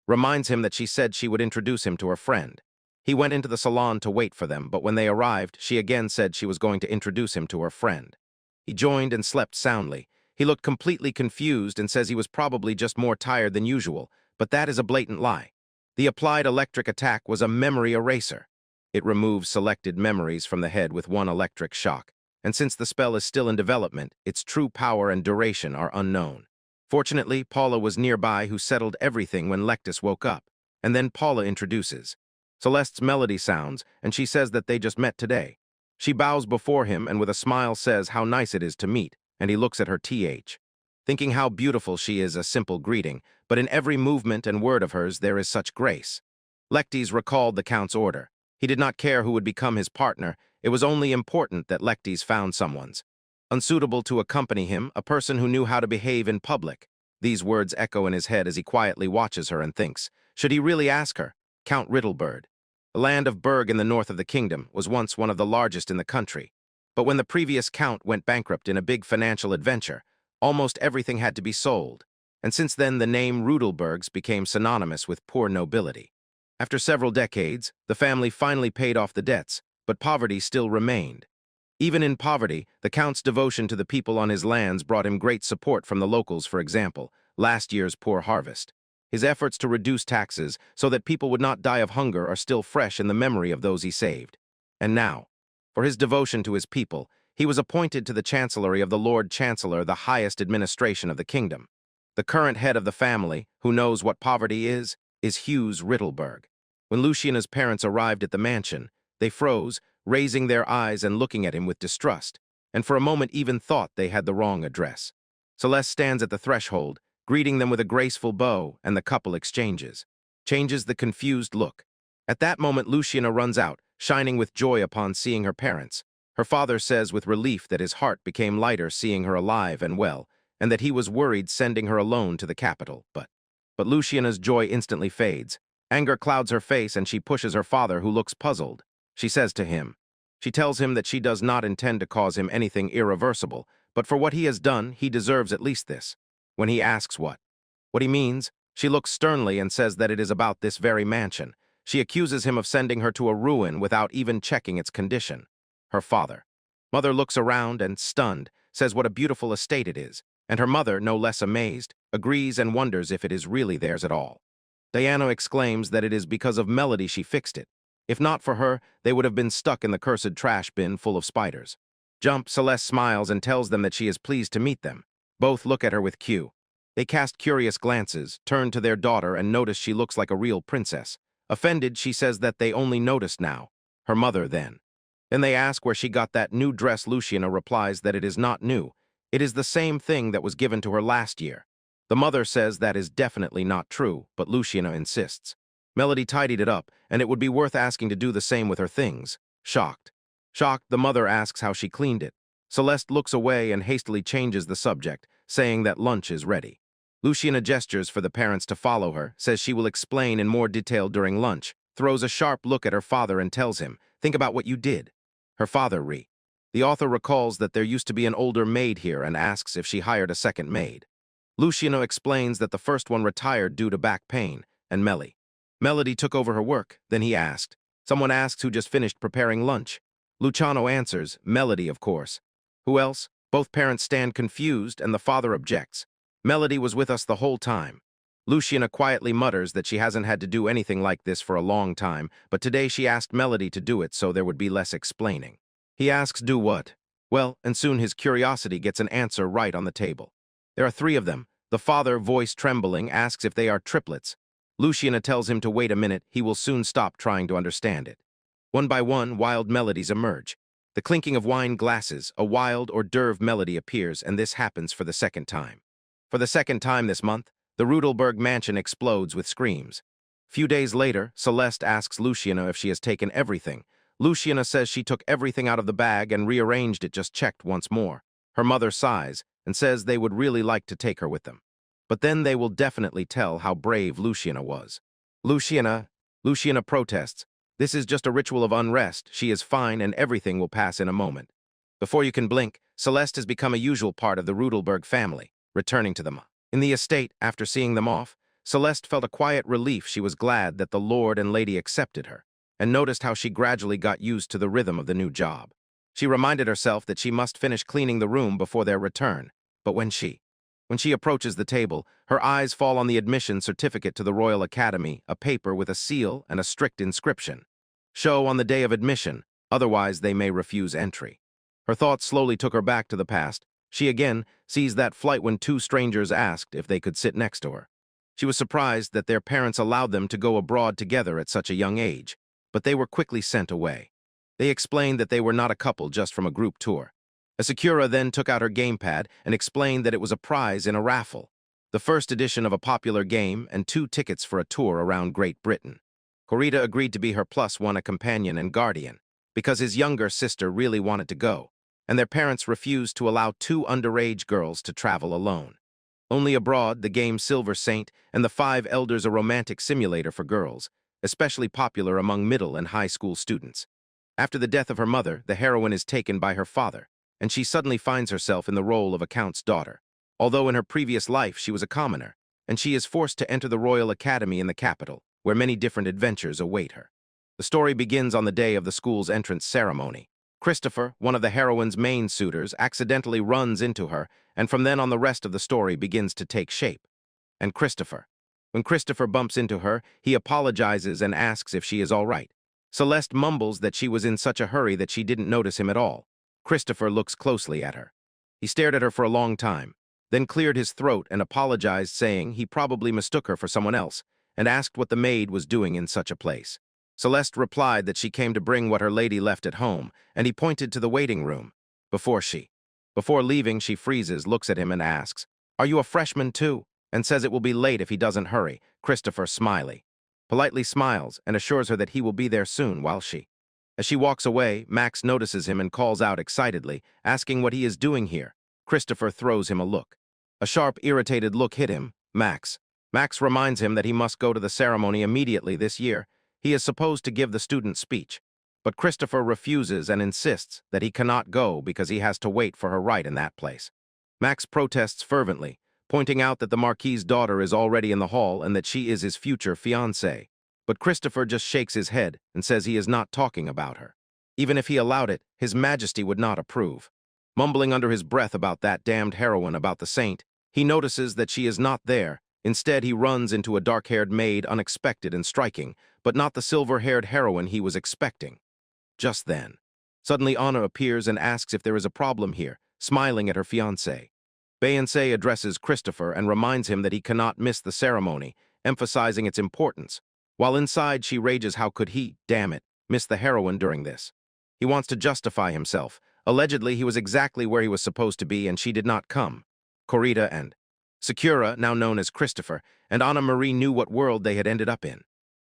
Reminds him that she said she would introduce him to her friend. He went into the salon to wait for them, but when they arrived, she again said she was going to introduce him to her friend. He joined and slept soundly. He looked completely confused and says he was probably just more tired than usual, but that is a blatant lie. The applied electric attack was a memory eraser. It removes selected memories from the head with one electric shock, and since the spell is still in development, its true power and duration are unknown. Fortunately, Paula was nearby, who settled everything when Lectus woke up, and then Paula introduces. Celeste's melody sounds, and she says that they just met today. She bows before him and with a smile says how nice it is to meet, and he looks at her thinking how beautiful she is, a simple greeting, but in every movement and word of hers there is such grace. Lectes recalled the Count's order. He did not care who would become his partner. It was only important that Lectes found someone's unsuitable to accompany him, a person who knew how to behave in public. These words echo in his head as he quietly watches her and thinks, should he really ask her? Count Riddlebird. The land of Berg in the north of the kingdom was once one of the largest in the country. But when the previous count went bankrupt in a big financial adventure, almost everything had to be sold. And since then, the name Rudelbergs became synonymous with poor nobility. After several decades, the family finally paid off the debts, but poverty still remained. Even in poverty, the Count's devotion to the people on his lands brought him great support from the locals. For example, last year's poor harvest. His efforts to reduce taxes so that people would not die of hunger are still fresh in the memory of those he saved. And now, for his devotion to his people, he was appointed to the chancellery of the Lord Chancellor, the highest administration of the kingdom. The current head of the family, who knows what poverty is Hughes Riddleberg. When Luciana's parents arrived at the mansion, they froze, raising their eyes and looking at him with distrust, and for a moment even thought they had the wrong address. Celeste stands at the threshold, greeting them with a graceful bow, and the couple changes the confused look. At that moment, Luciana runs out, shining with joy upon seeing her parents. Her father says with relief that his heart became lighter seeing her alive and well, and that he was worried sending her alone to the capital. But Luciana's joy instantly fades. Anger clouds her face, and she pushes her father, who looks puzzled. She tells him that she does not intend to cause him anything irreversible, but for what he has done, he deserves at least this. When he asks what he means, she looks sternly and says that it is about this very mansion. She accuses him of sending her to a ruin without even checking its condition. Her mother looks around and, stunned, says what a beautiful estate it is, and her mother, no less amazed, agrees and wonders if it is really theirs at all. Diana exclaims that it is because of Melody she fixed it. If not for her, they would have been stuck in the cursed trash bin full of spiders. Celeste smiles and tells them that she is pleased to meet them. Both look at her with Q. They cast curious glances, turn to their daughter, and notice she looks like a real princess. Offended, she says that they only noticed now. Her mother then. Then they ask where she got that new dress. Luciana replies that it is not new. It is the same thing that was given to her last year. The mother says that is definitely not true, but Luciana insists. Melody tidied it up, and it would be worth asking to do the same with her things. Shocked, the mother asks how she cleaned it. Celeste looks away and hastily changes the subject, saying that lunch is ready. Luciana gestures for the parents to follow her, says she will explain in more detail during lunch, throws a sharp look at her father and tells him, "Think about what you did." Her father The author recalls that there used to be an older maid here and asks if she hired a second maid. Luciana explains that the first one retired due to back pain, and Melody took over her work. Then he asked. Someone asks who just finished preparing lunch. Luciano answers, Melody, of course. Who else? Both parents stand confused, and the father objects. Melody was with us the whole time. Luciana quietly mutters that she hasn't had to do anything like this for a long time, but today she asked Melody to do it so there would be less explaining. He asks, do what? Well, and soon his curiosity gets an answer right on the table. There are 3 of them. The father, voice trembling, asks if they are triplets. Luciana tells him to wait a minute, he will soon stop trying to understand it. One by one, wild melodies emerge. The clinking of wine glasses, a wild hors d'oeuvre melody appears, and this happens for the second time. For the second time this month, the Rudelberg mansion explodes with screams. Few days later, Celeste asks Luciana if she has taken everything. Luciana says she took everything out of the bag and rearranged it, just checked once more. Her mother sighs and says they would really like to take her with them. But then they will definitely tell how brave Luciana was. Luciana protests. This is just a ritual of unrest. She is fine and everything will pass in a moment. Before you can blink, Celeste has become a usual part of the Rudelberg family, returning to them. In the estate, after seeing them off, Celeste felt a quiet relief. She was glad that the Lord and Lady accepted her, and noticed how she gradually got used to the rhythm of the new job. She reminded herself that she must finish cleaning the room before their return, but when she approaches the table, her eyes fall on the admission certificate to the Royal Academy, a paper with a seal and a strict inscription. Show on the day of admission, otherwise they may refuse entry. Her thoughts slowly took her back to the past. She again sees that flight when two strangers asked if they could sit next to her. She was surprised that their parents allowed them to go abroad together at such a young age, but they were quickly sent away. They explained that they were not a couple just from a group tour. Asakura then took out her gamepad and explained that it was a prize in a raffle, the first edition of a popular game and 2 tickets for a tour around Great Britain. Kurita agreed to be her +1, a companion and guardian, because his younger sister really wanted to go, and their parents refused to allow 2 underage girls to travel alone. Only Abroad, the game Silver Saint, and the 5 Elders, a romantic simulator for girls, especially popular among middle and high school students. After the death of her mother, the heroine is taken by her father, and she suddenly finds herself in the role of a count's daughter. Although in her previous life she was a commoner, and she is forced to enter the Royal Academy in the capital, where many different adventures await her. The story begins on the day of the school's entrance ceremony. Christopher, one of the heroine's main suitors, accidentally runs into her, and from then on the rest of the story begins to take shape. And when Christopher bumps into her, he apologizes and asks if she is all right. Celeste mumbles that she was in such a hurry that she didn't notice him at all. Christopher looks closely at her. He stared at her for a long time, then cleared his throat and apologized, saying he probably mistook her for someone else, and asked what the maid was doing in such a place. Celeste replied that she came to bring what her lady left at home, and he pointed to the waiting room. Before leaving, she freezes, looks at him and asks, "Are you a freshman too?" and says it will be late if he doesn't hurry. Christopher politely smiles and assures her that he will be there soon. As she walks away, Max notices him and calls out excitedly, asking what he is doing here. Christopher throws him a look. A sharp, irritated look hit him. Max reminds him that he must go to the ceremony immediately this year. He is supposed to give the student speech, but Christopher refuses and insists that he cannot go because he has to wait for her right in that place. Max protests fervently, pointing out that the Marquis's daughter is already in the hall and that she is his future fiancée. But Christopher just shakes his head and says he is not talking about her. Even if he allowed it, His Majesty would not approve. Mumbling under his breath about that damned heroine, about the saint, he notices that she is not there. Instead, he runs into a dark-haired maid, unexpected and striking, but not the silver-haired heroine he was expecting. Just then, suddenly Anna appears and asks if there is a problem here, smiling at her fiancé. Beyoncé addresses Christopher and reminds him that he cannot miss the ceremony, emphasizing its importance. While inside, she rages, how could he, damn it, miss the heroine during this? He wants to justify himself. Allegedly, he was exactly where he was supposed to be and she did not come. Kurita and Sakura, now known as Christopher, and Anna Marie knew what world they had ended up in.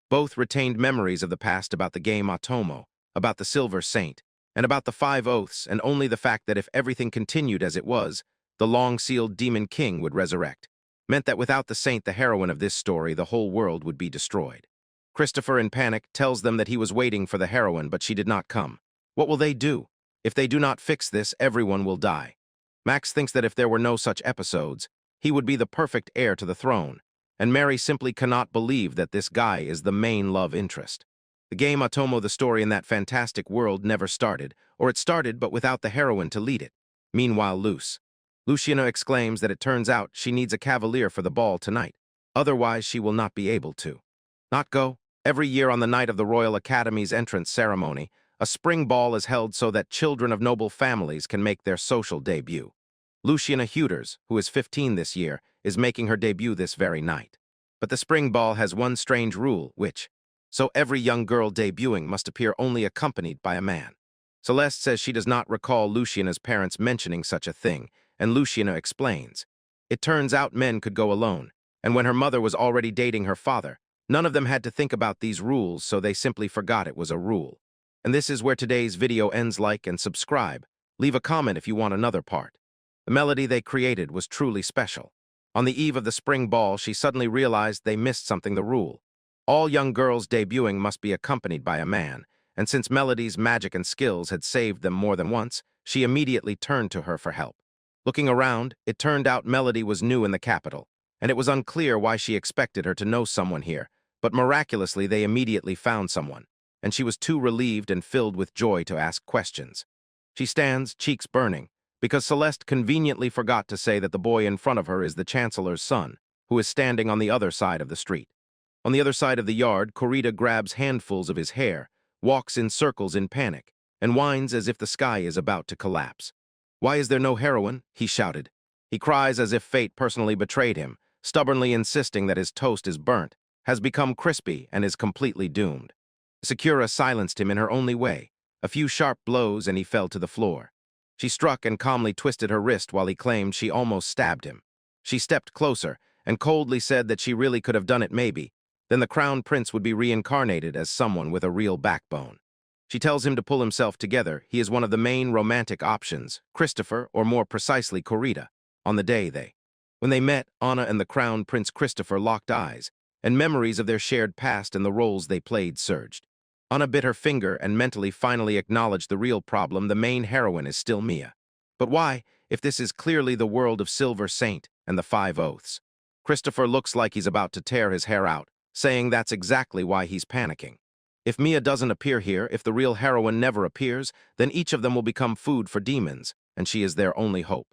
Both retained memories of the past about the game Atomo, about the Silver Saint, and about the 5 Oaths, and only the fact that if everything continued as it was, the long-sealed Demon King would resurrect, meant that without the saint, the heroine of this story, the whole world would be destroyed. Christopher, in panic, tells them that he was waiting for the heroine, but she did not come. What will they do? If they do not fix this, everyone will die. Max thinks that if there were no such episodes, he would be the perfect heir to the throne, and Mary simply cannot believe that this guy is the main love interest. The game Atomo, the story in that fantastic world, never started, or it started but without the heroine to lead it. Meanwhile, Luciana exclaims that it turns out she needs a cavalier for the ball tonight. Otherwise, she will not be able to. Not go. Every year on the night of the Royal Academy's entrance ceremony, a spring ball is held so that children of noble families can make their social debut. Luciana Huters, who is 15 this year, is making her debut this very night. But the spring ball has one strange rule, so every young girl debuting must appear only accompanied by a man. Celeste says she does not recall Luciana's parents mentioning such a thing, and Luciana explains. It turns out men could go alone, and when her mother was already dating her father, none of them had to think about these rules, so they simply forgot it was a rule. And this is where today's video ends. Like and subscribe. Leave a comment if you want another part. The melody they created was truly special. On the eve of the spring ball, she suddenly realized they missed something: the rule. All young girls debuting must be accompanied by a man, and since Melody's magic and skills had saved them more than once, she immediately turned to her for help. Looking around, it turned out Melody was new in the capital, and it was unclear why she expected her to know someone here, but miraculously they immediately found someone, and she was too relieved and filled with joy to ask questions. She stands, cheeks burning, because Celeste conveniently forgot to say that the boy in front of her is the Chancellor's son, who is standing on the other side of the street. On the other side of the yard, Kurita grabs handfuls of his hair, walks in circles in panic, and whines as if the sky is about to collapse. "Why is there no heroine?" he shouted. He cries as if fate personally betrayed him, stubbornly insisting that his toast is burnt, has become crispy, and is completely doomed. Sakura silenced him in her only way, a few sharp blows, and he fell to the floor. She struck and calmly twisted her wrist while he claimed she almost stabbed him. She stepped closer and coldly said that she really could have done it maybe. Then the crown prince would be reincarnated as someone with a real backbone. She tells him to pull himself together. He is one of the main romantic options, Christopher, or more precisely Kurita. On the day when they met, Anna and the crown prince Christopher locked eyes, and memories of their shared past and the roles they played surged. Anna bit her finger and mentally finally acknowledged the real problem: the main heroine is still Mia. But why, if this is clearly the world of Silver Saint and the Five Oaths? Christopher looks like he's about to tear his hair out, saying that's exactly why he's panicking. If Mia doesn't appear here, if the real heroine never appears, then each of them will become food for demons, and she is their only hope.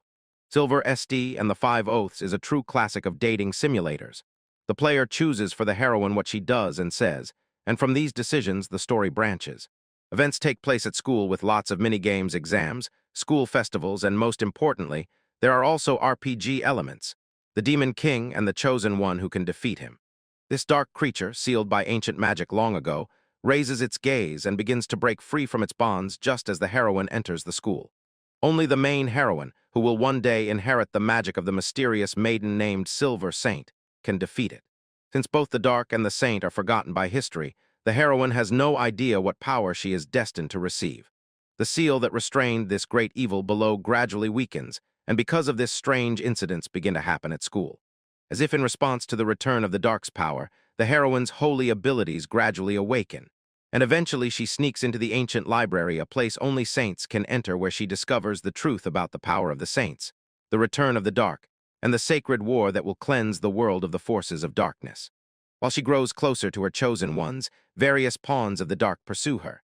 Silver SD and the Five Oaths is a true classic of dating simulators. The player chooses for the heroine what she does and says, and from these decisions the story branches. Events take place at school with lots of mini-games, exams, school festivals, and most importantly, there are also RPG elements. The Demon King and the Chosen One who can defeat him. This dark creature, sealed by ancient magic long ago, raises its gaze and begins to break free from its bonds just as the heroine enters the school. Only the main heroine, who will one day inherit the magic of the mysterious maiden named Silver Saint, can defeat it. Since both the Dark and the Saint are forgotten by history, the heroine has no idea what power she is destined to receive. The seal that restrained this great evil below gradually weakens, and because of this strange incidents begin to happen at school. As if in response to the return of the Dark's power, the heroine's holy abilities gradually awaken, and eventually she sneaks into the ancient library, a place only saints can enter, where she discovers the truth about the power of the saints, the return of the Dark, and the sacred war that will cleanse the world of the forces of darkness. While she grows closer to her chosen ones, various pawns of the Dark pursue her.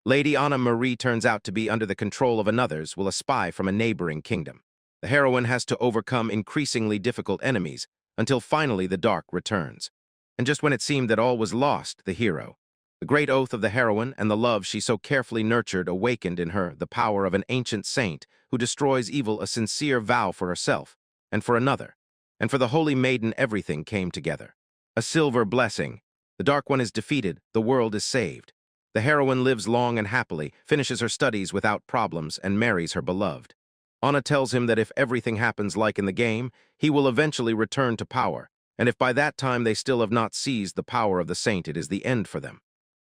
Lady Anna Marie turns out to be under the control of another's, a spy from a neighboring kingdom. The heroine has to overcome increasingly difficult enemies, until finally the Dark returns. And just when it seemed that all was lost, the hero, the great oath of the heroine and the love she so carefully nurtured, awakened in her the power of an ancient saint who destroys evil, a sincere vow for herself, and for another, and for the holy maiden. Everything came together. A silver blessing. The Dark One is defeated, the world is saved. The heroine lives long and happily, finishes her studies without problems, and marries her beloved. Anna tells him that if everything happens like in the game, he will eventually return to power, and if by that time they still have not seized the power of the saint, it is the end for them.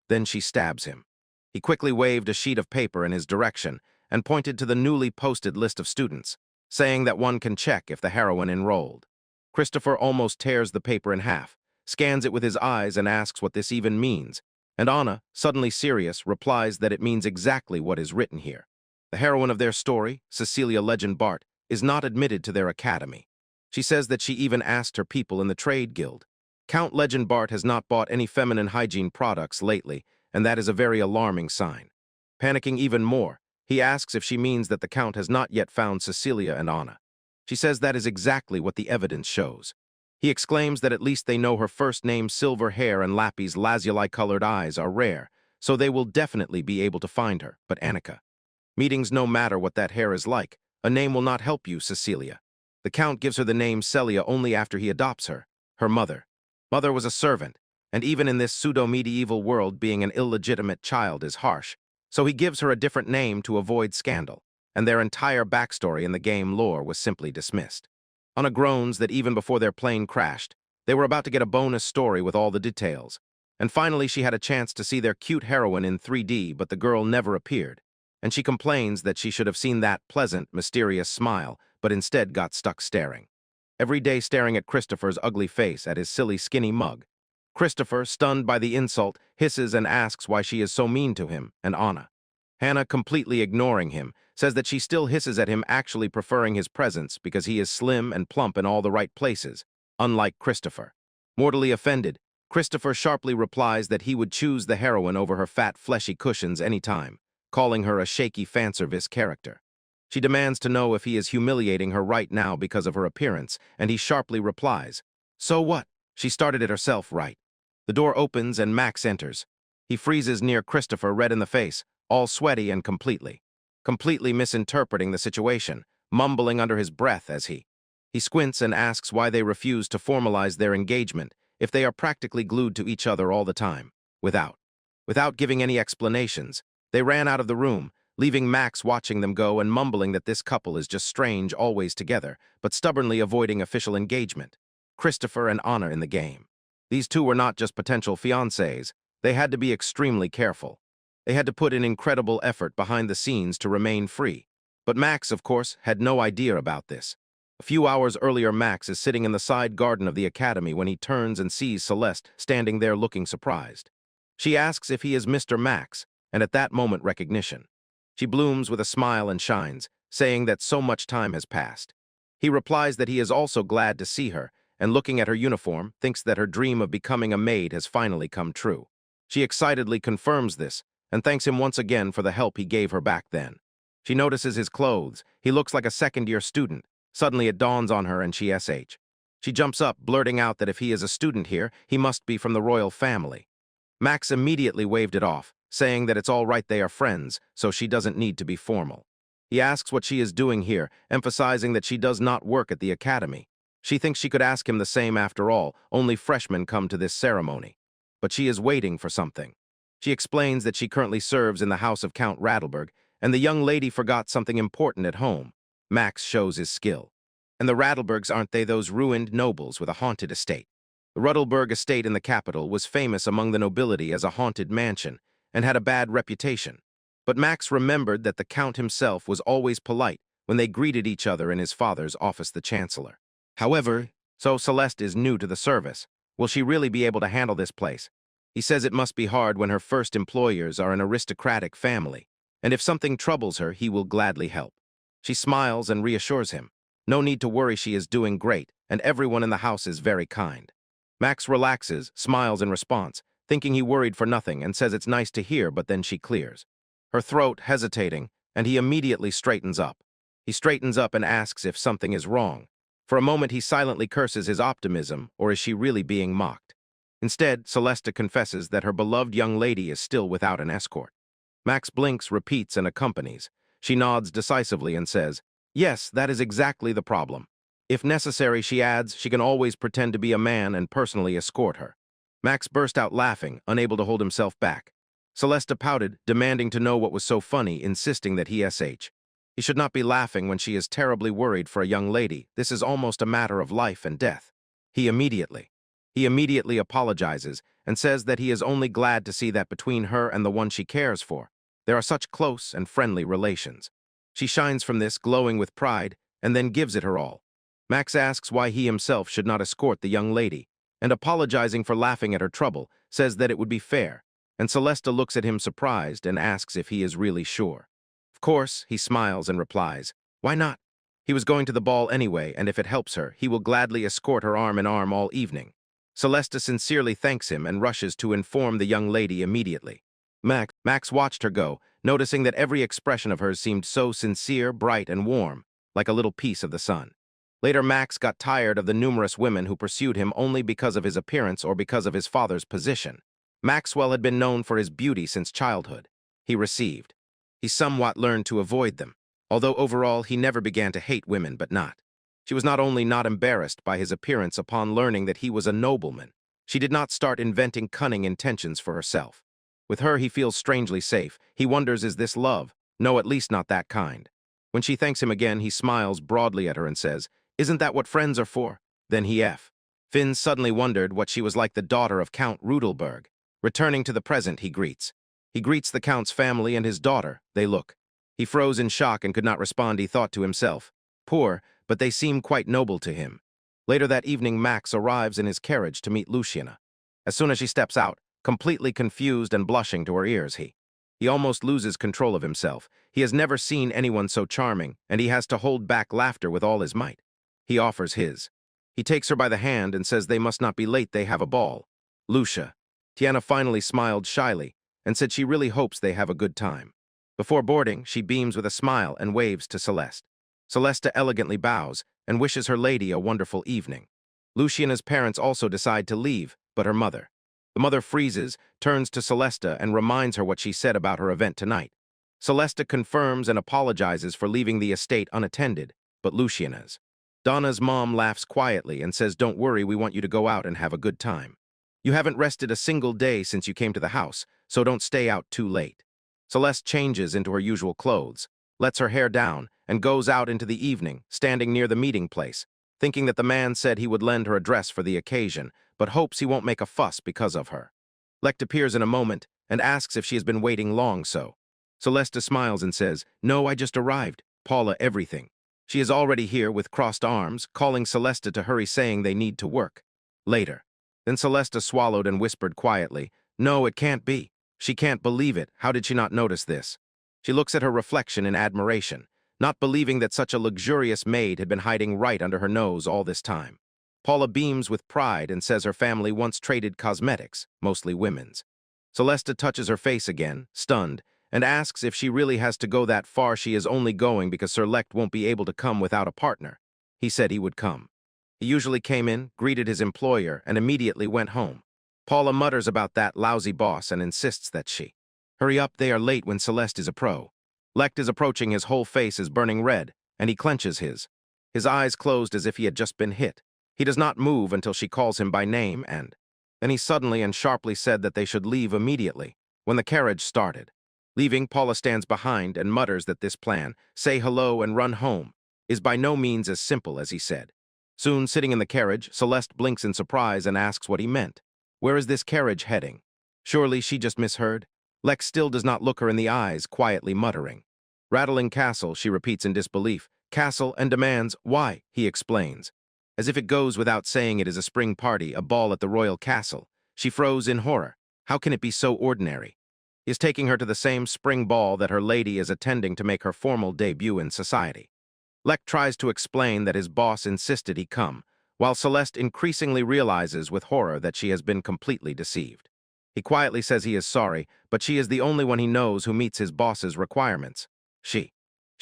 Then she stabs him. He quickly waved a sheet of paper in his direction and pointed to the newly posted list of students, saying that one can check if the heroine enrolled. Christopher almost tears the paper in half, scans it with his eyes, and asks what this even means, and Anna, suddenly serious, replies that it means exactly what is written here. The heroine of their story, Cecilia Legend Bart, is not admitted to their academy. She says that she even asked her people in the trade guild. Count Legend Bart has not bought any feminine hygiene products lately, and that is a very alarming sign. Panicking even more, he asks if she means that the Count has not yet found Cecilia and Anna. She says that is exactly what the evidence shows. He exclaims that at least they know her first name, silver hair, and Lappy's lazuli-colored eyes are rare, so they will definitely be able to find her, but Annika. Meetings, no matter what that hair is like, a name will not help you, Cecilia. The Count gives her the name Celia only after he adopts her, her mother. Mother was a servant, and even in this pseudo-medieval world being an illegitimate child is harsh, so he gives her a different name to avoid scandal, and their entire backstory in the game lore was simply dismissed. Anna groans that even before their plane crashed, they were about to get a bonus story with all the details, and finally she had a chance to see their cute heroine in 3D, but the girl never appeared, and she complains that she should have seen that pleasant, mysterious smile, but instead got stuck staring. Every day staring at Christopher's ugly face at his silly skinny mug. Christopher, stunned by the insult, hisses and asks why she is so mean to him, and Anna, Hannah, completely ignoring him, says that she still hisses at him, actually preferring his presence because he is slim and plump in all the right places, unlike Christopher. Mortally offended, Christopher sharply replies that he would choose the heroine over her fat, fleshy cushions any time, calling her a shaky fanservice character. She demands to know if he is humiliating her right now because of her appearance, and he sharply replies, "So what? She started it herself, right?" The door opens and Max enters. He freezes near Christopher, red in the face, all sweaty and completely misinterpreting the situation, mumbling under his breath as he squints and asks why they refuse to formalize their engagement if they are practically glued to each other all the time. Without giving any explanations, they ran out of the room, leaving Max watching them go and mumbling that this couple is just strange, always together, but stubbornly avoiding official engagement. Christopher and Anna in the game. These two were not just potential fiancés. They had to be extremely careful. They had to put in incredible effort behind the scenes to remain free. But Max, of course, had no idea about this. A few hours earlier, Max is sitting in the side garden of the academy when he turns and sees Celeste standing there looking surprised. She asks if he is Mr. Max, and at that moment recognition. She blooms with a smile and shines, saying that so much time has passed. He replies that he is also glad to see her, and looking at her uniform, thinks that her dream of becoming a maid has finally come true. She excitedly confirms this, and thanks him once again for the help he gave her back then. She notices his clothes. He looks like a second-year student. Suddenly it dawns on her and she sh. She jumps up, blurting out that if he is a student here, he must be from the royal family. Max immediately waved it off, saying that it's all right, they are friends, so she doesn't need to be formal. He asks what she is doing here, emphasizing that she does not work at the academy. She thinks she could ask him the same after all, only freshmen come to this ceremony. But she is waiting for something. She explains that she currently serves in the house of Count Rattleberg, and the young lady forgot something important at home. Max shows his skill. And the Rattlebergs, aren't they those ruined nobles with a haunted estate? The Rattleberg estate in the capital was famous among the nobility as a haunted mansion, and had a bad reputation. But Max remembered that the Count himself was always polite when they greeted each other in his father's office, the Chancellor. However, so Celeste is new to the service. Will she really be able to handle this place? He says it must be hard when her first employers are an aristocratic family, and if something troubles her, he will gladly help. She smiles and reassures him. No need to worry, she is doing great, and everyone in the house is very kind. Max relaxes, smiles in response, thinking he worried for nothing, and says it's nice to hear, but then she clears her throat, hesitating, and he immediately straightens up. He straightens up and asks if something is wrong. For a moment he silently curses his optimism, or is she really being mocked? Instead, Celeste confesses that her beloved young lady is still without an escort. Max blinks, repeats, and accompanies. She nods decisively and says, "Yes, that is exactly the problem. If necessary," she adds, "she can always pretend to be a man and personally escort her." Max burst out laughing, unable to hold himself back. Celeste pouted, demanding to know what was so funny, insisting that he sh. He should not be laughing when she is terribly worried for a young lady. This is almost a matter of life and death. He immediately apologizes and says that he is only glad to see that between her and the one she cares for, there are such close and friendly relations. She shines from this, glowing with pride, and then gives it her all. Max asks why he himself should not escort the young lady, and apologizing for laughing at her trouble, says that it would be fair, and Celeste looks at him surprised and asks if he is really sure. Of course, he smiles and replies, "Why not? He was going to the ball anyway, and if it helps her, he will gladly escort her arm in arm all evening." Celeste sincerely thanks him and rushes to inform the young lady immediately. Max watched her go, noticing that every expression of hers seemed so sincere, bright, and warm, like a little piece of the sun. Later, Max got tired of the numerous women who pursued him only because of his appearance or because of his father's position. Maxwell had been known for his beauty since childhood. He somewhat learned to avoid them, although overall he never began to hate women, but not. She was not only not embarrassed by his appearance upon learning that he was a nobleman, She did not start inventing cunning intentions for herself. With her, he feels strangely safe. He wonders, is this love? No, at least not that kind. When she thanks him again, he smiles broadly at her and says, "Isn't that what friends are for?" Then Finn suddenly wondered what she was like, the daughter of Count Rudelberg. Returning to the present, he greets. He greets the Count's family and his daughter. They look. He froze in shock and could not respond. He thought to himself, poor, but they seem quite noble to him. Later that evening, Max arrives in his carriage to meet Luciana. As soon as she steps out, completely confused and blushing to her ears, he almost loses control of himself. He has never seen anyone so charming, and he has to hold back laughter with all his might. He offers his. He takes her by the hand and says they must not be late, they have a ball. Lucia. Tiana finally smiled shyly and said she really hopes they have a good time. Before boarding, she beams with a smile and waves to Celeste. Celeste elegantly bows and wishes her lady a wonderful evening. Luciana's parents also decide to leave, but her mother. The mother freezes, turns to Celeste and reminds her what she said about her event tonight. Celeste confirms and apologizes for leaving the estate unattended, but Luciana's. Donna's mom laughs quietly and says, "Don't worry, we want you to go out and have a good time. You haven't rested a single day since you came to the house, so don't stay out too late." Celeste changes into her usual clothes, lets her hair down, and goes out into the evening, standing near the meeting place, thinking that the man said he would lend her a dress for the occasion, but hopes he won't make a fuss because of her. Lect appears in a moment and asks if she has been waiting long so. Celeste smiles and says, "No, I just arrived. Paula, everything." She is already here with crossed arms, calling Celeste to hurry, saying they need to work. Later. Then Celeste swallowed and whispered quietly, "No, it can't be. She can't believe it. How did she not notice this?" She looks at her reflection in admiration, not believing that such a luxurious maid had been hiding right under her nose all this time. Paula beams with pride and says her family once traded cosmetics, mostly women's. Celeste touches her face again, stunned, and asks if she really has to go that far. She is only going because Sir Lect won't be able to come without a partner. He said he would come. He usually came in, greeted his employer, and immediately went home. Paula mutters about that lousy boss and insists that she hurry up, they are late when Celeste is a pro. Lect is approaching, his whole face is burning red, and he clenches his eyes closed as if he had just been hit. He does not move until she calls him by name, and then he suddenly and sharply said that they should leave immediately, when the carriage started. Leaving, Paula stands behind and mutters that this plan, say hello and run home, is by no means as simple as he said. Soon, sitting in the carriage, Celeste blinks in surprise and asks what he meant. Where is this carriage heading? Surely she just misheard? Lex still does not look her in the eyes, quietly muttering. Rattling castle, she repeats in disbelief. Castle, and demands, why, he explains. As if it goes without saying it is a spring party, a ball at the royal castle. She froze in horror. How can it be so ordinary? He is taking her to the same spring ball that her lady is attending to make her formal debut in society. Lect tries to explain that his boss insisted he come, while Celeste increasingly realizes with horror that she has been completely deceived. He quietly says he is sorry, but she is the only one he knows who meets his boss's requirements. She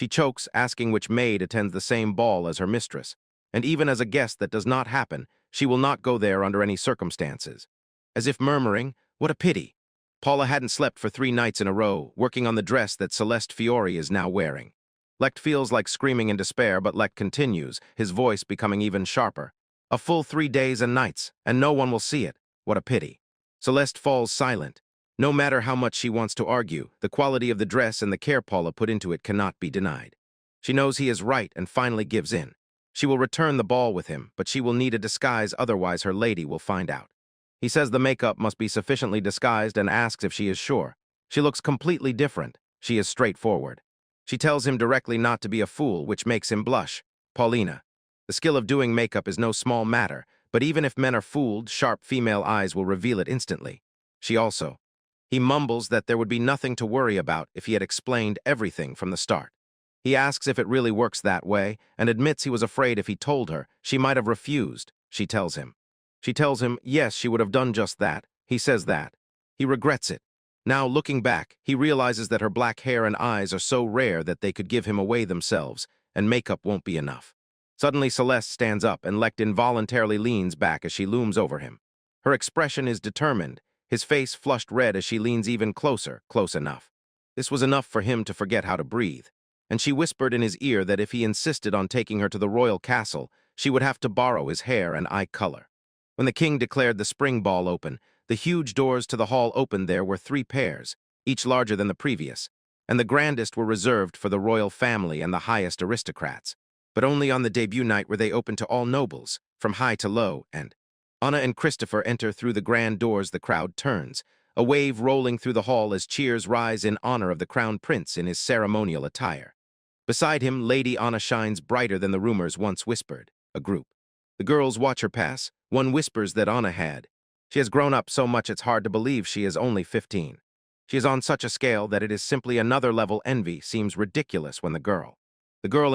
chokes, asking which maid attends the same ball as her mistress, and even as a guest that does not happen, she will not go there under any circumstances. As if murmuring, what a pity. Paula hadn't slept for 3 nights in a row, working on the dress that Celeste Fiore is now wearing. Lect feels like screaming in despair, but Lect continues, his voice becoming even sharper. A full 3 days and nights, and no one will see it. What a pity. Celeste falls silent. No matter how much she wants to argue, the quality of the dress and the care Paula put into it cannot be denied. She knows he is right and finally gives in. She will return the ball with him, but she will need a disguise, otherwise her lady will find out. He says the makeup must be sufficiently disguised and asks if she is sure. She looks completely different. She is straightforward. She tells him directly not to be a fool, which makes him blush. Paulina. The skill of doing makeup is no small matter, but even if men are fooled, sharp female eyes will reveal it instantly. She also. He mumbles that there would be nothing to worry about if he had explained everything from the start. He asks if it really works that way, and admits he was afraid if he told her, she might have refused. She tells him. She tells him, yes, she would have done just that. He says that. He regrets it. Now, looking back, he realizes that her black hair and eyes are so rare that they could give him away themselves, and makeup won't be enough. Suddenly, Celeste stands up, and Lect involuntarily leans back as she looms over him. Her expression is determined, his face flushed red as she leans even closer, close enough. This was enough for him to forget how to breathe, and she whispered in his ear that if he insisted on taking her to the royal castle, she would have to borrow his hair and eye color. When the king declared the spring ball open, the huge doors to the hall opened. There were 3 pairs, each larger than the previous, and the grandest were reserved for the royal family and the highest aristocrats. But only on the debut night were they open to all nobles, from high to low, and Anna and Christopher enter through the grand doors. The crowd turns, a wave rolling through the hall as cheers rise in honor of the crown prince in his ceremonial attire. Beside him, Lady Anna shines brighter than the rumors once whispered, a group. The girls watch her pass. One whispers that Anna had. She has grown up so much it's hard to believe she is only 15. She is on such a scale that it is simply another level. Envy seems ridiculous when the girl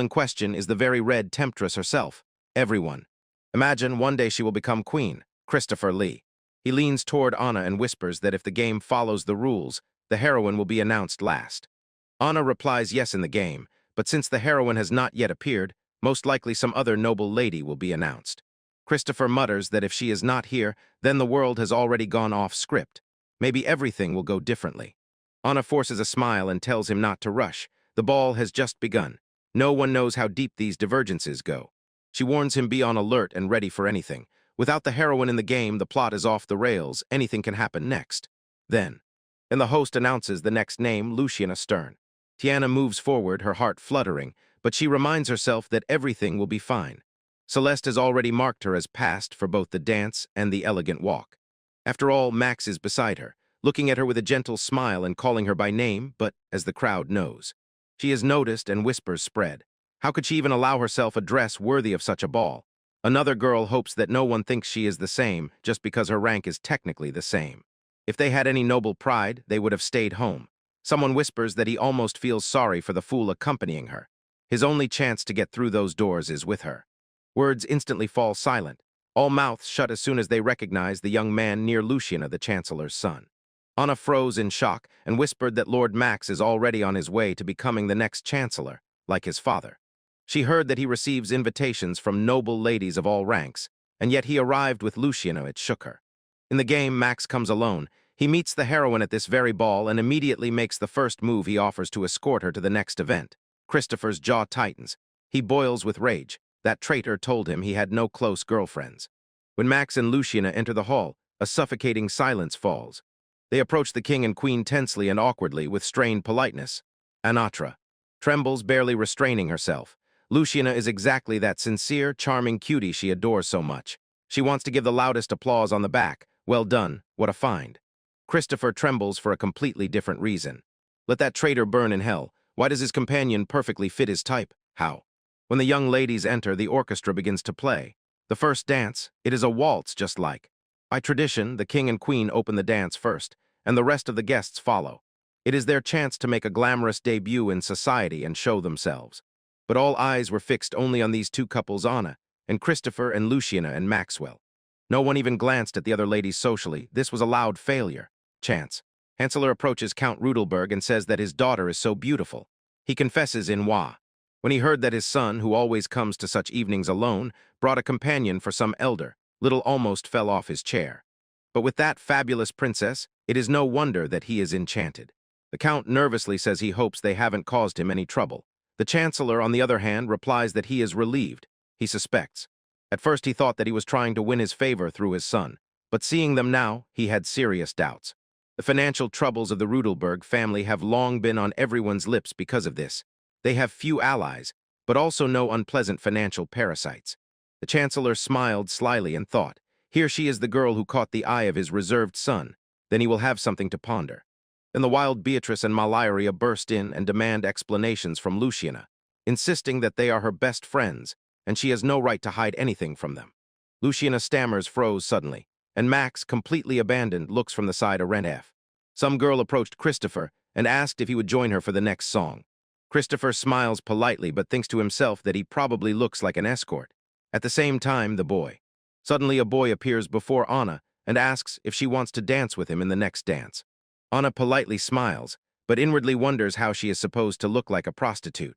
in question is the very red temptress herself. Everyone. Imagine one day she will become queen. Christopher Lee. He leans toward Anna and whispers that if the game follows the rules, the heroine will be announced last. Anna replies yes in the game, but since the heroine has not yet appeared, most likely some other noble lady will be announced. Christopher mutters that if she is not here, then the world has already gone off script. Maybe everything will go differently. Anna forces a smile and tells him not to rush. The ball has just begun. No one knows how deep these divergences go. She warns him be on alert and ready for anything. Without the heroine in the game, the plot is off the rails. Anything can happen next. Then the host announces the next name, Luciana Stern. Tiana moves forward, her heart fluttering, but she reminds herself that everything will be fine. Celeste has already marked her as passed for both the dance and the elegant walk. After all, Max is beside her, looking at her with a gentle smile and calling her by name, but, as the crowd knows, she is noticed and whispers spread. How could she even allow herself a dress worthy of such a ball? Another girl hopes that no one thinks she is the same just because her rank is technically the same. If they had any noble pride, they would have stayed home. Someone whispers that he almost feels sorry for the fool accompanying her. His only chance to get through those doors is with her. Words instantly fall silent. All mouths shut as soon as they recognize the young man near Luciana, the Chancellor's son. Anna froze in shock and whispered that Lord Max is already on his way to becoming the next Chancellor, like his father. She heard that he receives invitations from noble ladies of all ranks, and yet he arrived with Luciana. It shook her. In the game, Max comes alone. He meets the heroine at this very ball and immediately makes the first move. He offers to escort her to the next event. Christopher's jaw tightens. He boils with rage. That traitor told him he had no close girlfriends. When Max and Luciana enter the hall, a suffocating silence falls. They approach the king and queen tensely and awkwardly with strained politeness. Anatra trembles, barely restraining herself. Luciana is exactly that sincere, charming cutie she adores so much. She wants to give the loudest applause on the back. Well done, what a find. Christopher trembles for a completely different reason. Let that traitor burn in hell. Why does his companion perfectly fit his type? How? When the young ladies enter, the orchestra begins to play. The first dance, it is a waltz just like. By tradition, the king and queen open the dance first, and the rest of the guests follow. It is their chance to make a glamorous debut in society and show themselves. But all eyes were fixed only on these two couples, Anna, and Christopher, and Luciana and Maxwell. No one even glanced at the other ladies socially. This was a loud failure. Chance. Hansler approaches Count Rudelberg and says that his daughter is so beautiful. He confesses in Wa. When he heard that his son, who always comes to such evenings alone, brought a companion for some elder, Little almost fell off his chair. But with that fabulous princess, it is no wonder that he is enchanted. The Count nervously says he hopes they haven't caused him any trouble. The Chancellor, on the other hand, replies that he is relieved. He suspects. At first he thought that he was trying to win his favor through his son, but seeing them now, he had serious doubts. The financial troubles of the Rudelberg family have long been on everyone's lips because of this. They have few allies, but also no unpleasant financial parasites. The Chancellor smiled slyly and thought, here she is the girl who caught the eye of his reserved son, then he will have something to ponder. Then the wild Beatrice and Malaria burst in and demand explanations from Luciana, insisting that they are her best friends, and she has no right to hide anything from them. Luciana stammers froze suddenly, and Max, completely abandoned, looks from the side of Rentf. Some girl approached Christopher and asked if he would join her for the next song. Christopher smiles politely but thinks to himself that he probably looks like an escort. At the same time, Suddenly a boy appears before Anna and asks if she wants to dance with him in the next dance. Anna politely smiles, but inwardly wonders how she is supposed to look like a prostitute.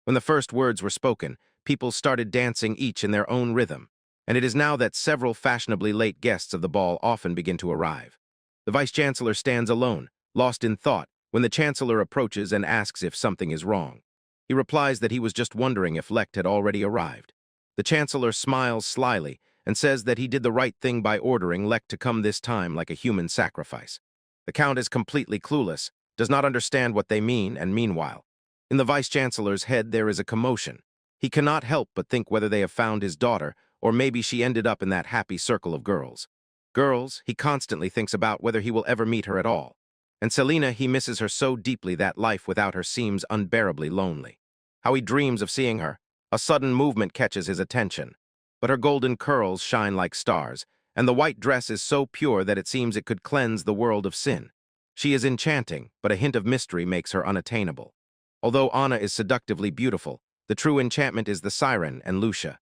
When the first words were spoken, people started dancing each in their own rhythm, and it is now that several fashionably late guests of the ball often begin to arrive. The Vice-Chancellor stands alone, lost in thought, when the Chancellor approaches and asks if something is wrong. He replies that he was just wondering if Lecht had already arrived. The Chancellor smiles slyly and says that he did the right thing by ordering Lek to come this time like a human sacrifice. The Count is completely clueless, does not understand what they mean, and meanwhile, in the Vice-Chancellor's head there is a commotion. He cannot help but think whether they have found his daughter, or maybe she ended up in that happy circle of girls. Girls, he constantly thinks about whether he will ever meet her at all. And Selena, he misses her so deeply that life without her seems unbearably lonely. How he dreams of seeing her. A sudden movement catches his attention. But her golden curls shine like stars, and the white dress is so pure that it seems it could cleanse the world of sin. She is enchanting, but a hint of mystery makes her unattainable. Although Anna is seductively beautiful, the true enchantment is the siren and Lucia.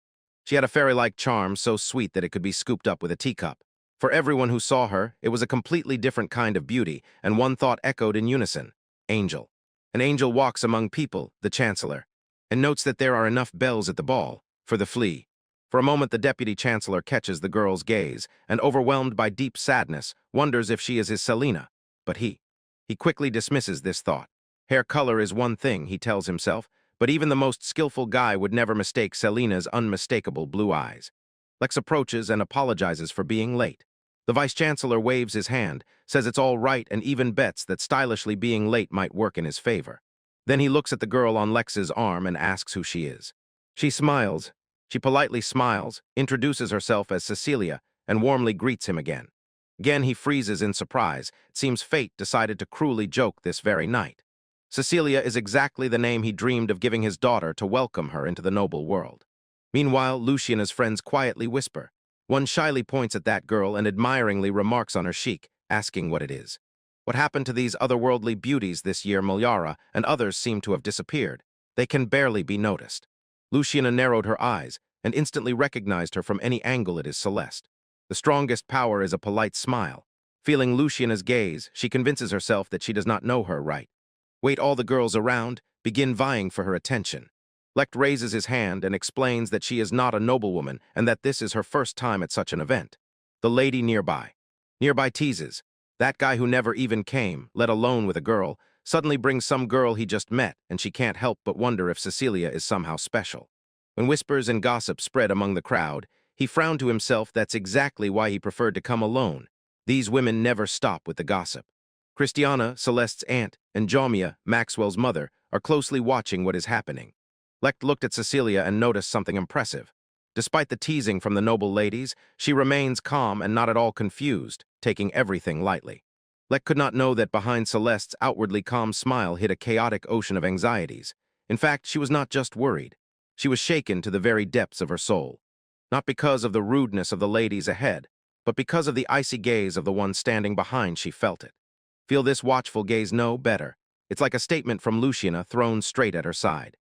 She had a fairy-like charm so sweet that it could be scooped up with a teacup. For everyone who saw her, it was a completely different kind of beauty, and one thought echoed in unison. Angel. An angel walks among people, the Chancellor, and notes that there are enough bells at the ball for the flea. For a moment the Deputy Chancellor catches the girl's gaze, and overwhelmed by deep sadness, wonders if she is his Selena. But he quickly dismisses this thought. Hair color is one thing, he tells himself, but even the most skillful guy would never mistake Selena's unmistakable blue eyes. Lex approaches and apologizes for being late. The Vice-Chancellor waves his hand, says it's all right, and even bets that stylishly being late might work in his favor. Then he looks at the girl on Lex's arm and asks who she is. She smiles. She politely smiles, introduces herself as Cecilia, and warmly greets him again. Again he freezes in surprise. It seems fate decided to cruelly joke this very night. Cecilia is exactly the name he dreamed of giving his daughter to welcome her into the noble world. Meanwhile, Luciana's friends quietly whisper. One shyly points at that girl and admiringly remarks on her chic, asking what it is. What happened to these otherworldly beauties this year, Mulyara, and others seem to have disappeared. They can barely be noticed. Luciana narrowed her eyes and instantly recognized her from any angle. It is Celeste. The strongest power is a polite smile. Feeling Luciana's gaze, she convinces herself that she does not know her right. Wait, all the girls around begin vying for her attention. Lecht raises his hand and explains that she is not a noblewoman and that this is her first time at such an event. The lady nearby teases. That guy who never even came, let alone with a girl, suddenly brings some girl he just met, and she can't help but wonder if Cecilia is somehow special. When whispers and gossip spread among the crowd, he frowned to himself. That's exactly why he preferred to come alone. These women never stop with the gossip. Christiana, Celeste's aunt, and Jomia, Maxwell's mother, are closely watching what is happening. Lecht looked at Cecilia and noticed something impressive. Despite the teasing from the noble ladies, she remains calm and not at all confused, taking everything lightly. Lecht could not know that behind Celeste's outwardly calm smile hid a chaotic ocean of anxieties. In fact, she was not just worried. She was shaken to the very depths of her soul. Not because of the rudeness of the ladies ahead, but because of the icy gaze of the one standing behind. She felt it. Feel this watchful gaze? No, better. It's like a statement from Luciana thrown straight at her side.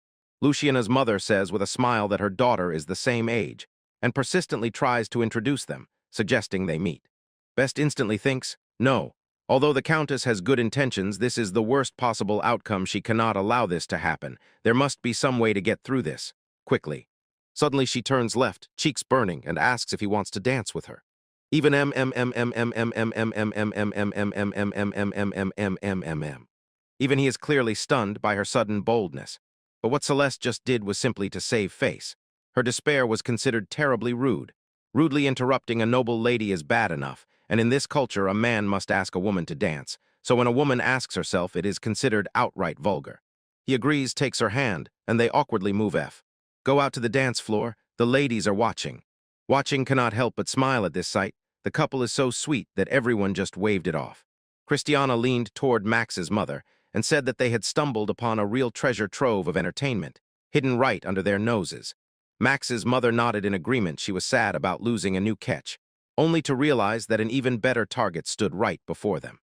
Luciana's mother says with a smile that her daughter is the same age, and persistently tries to introduce them, suggesting they meet. Best instantly thinks, no. Although the Countess has good intentions, this is the worst possible outcome. She cannot allow this to happen. There must be some way to get through this. Quickly. Suddenly she turns left, cheeks burning, and asks if he wants to dance with her. Even Even he is clearly stunned by her sudden boldness. But what Celeste just did was simply to save face. Her despair was considered terribly rude. Rudely interrupting a noble lady is bad enough, and in this culture a man must ask a woman to dance, so when a woman asks herself it is considered outright vulgar. He agrees, takes her hand, and they awkwardly move go out to the dance floor. The ladies are watching. Watching cannot help but smile at this sight. The couple is so sweet that everyone just waved it off. Christiana leaned toward Max's mother and said that they had stumbled upon a real treasure trove of entertainment, hidden right under their noses. Max's mother nodded in agreement. She was sad about losing a new catch, only to realize that an even better target stood right before them.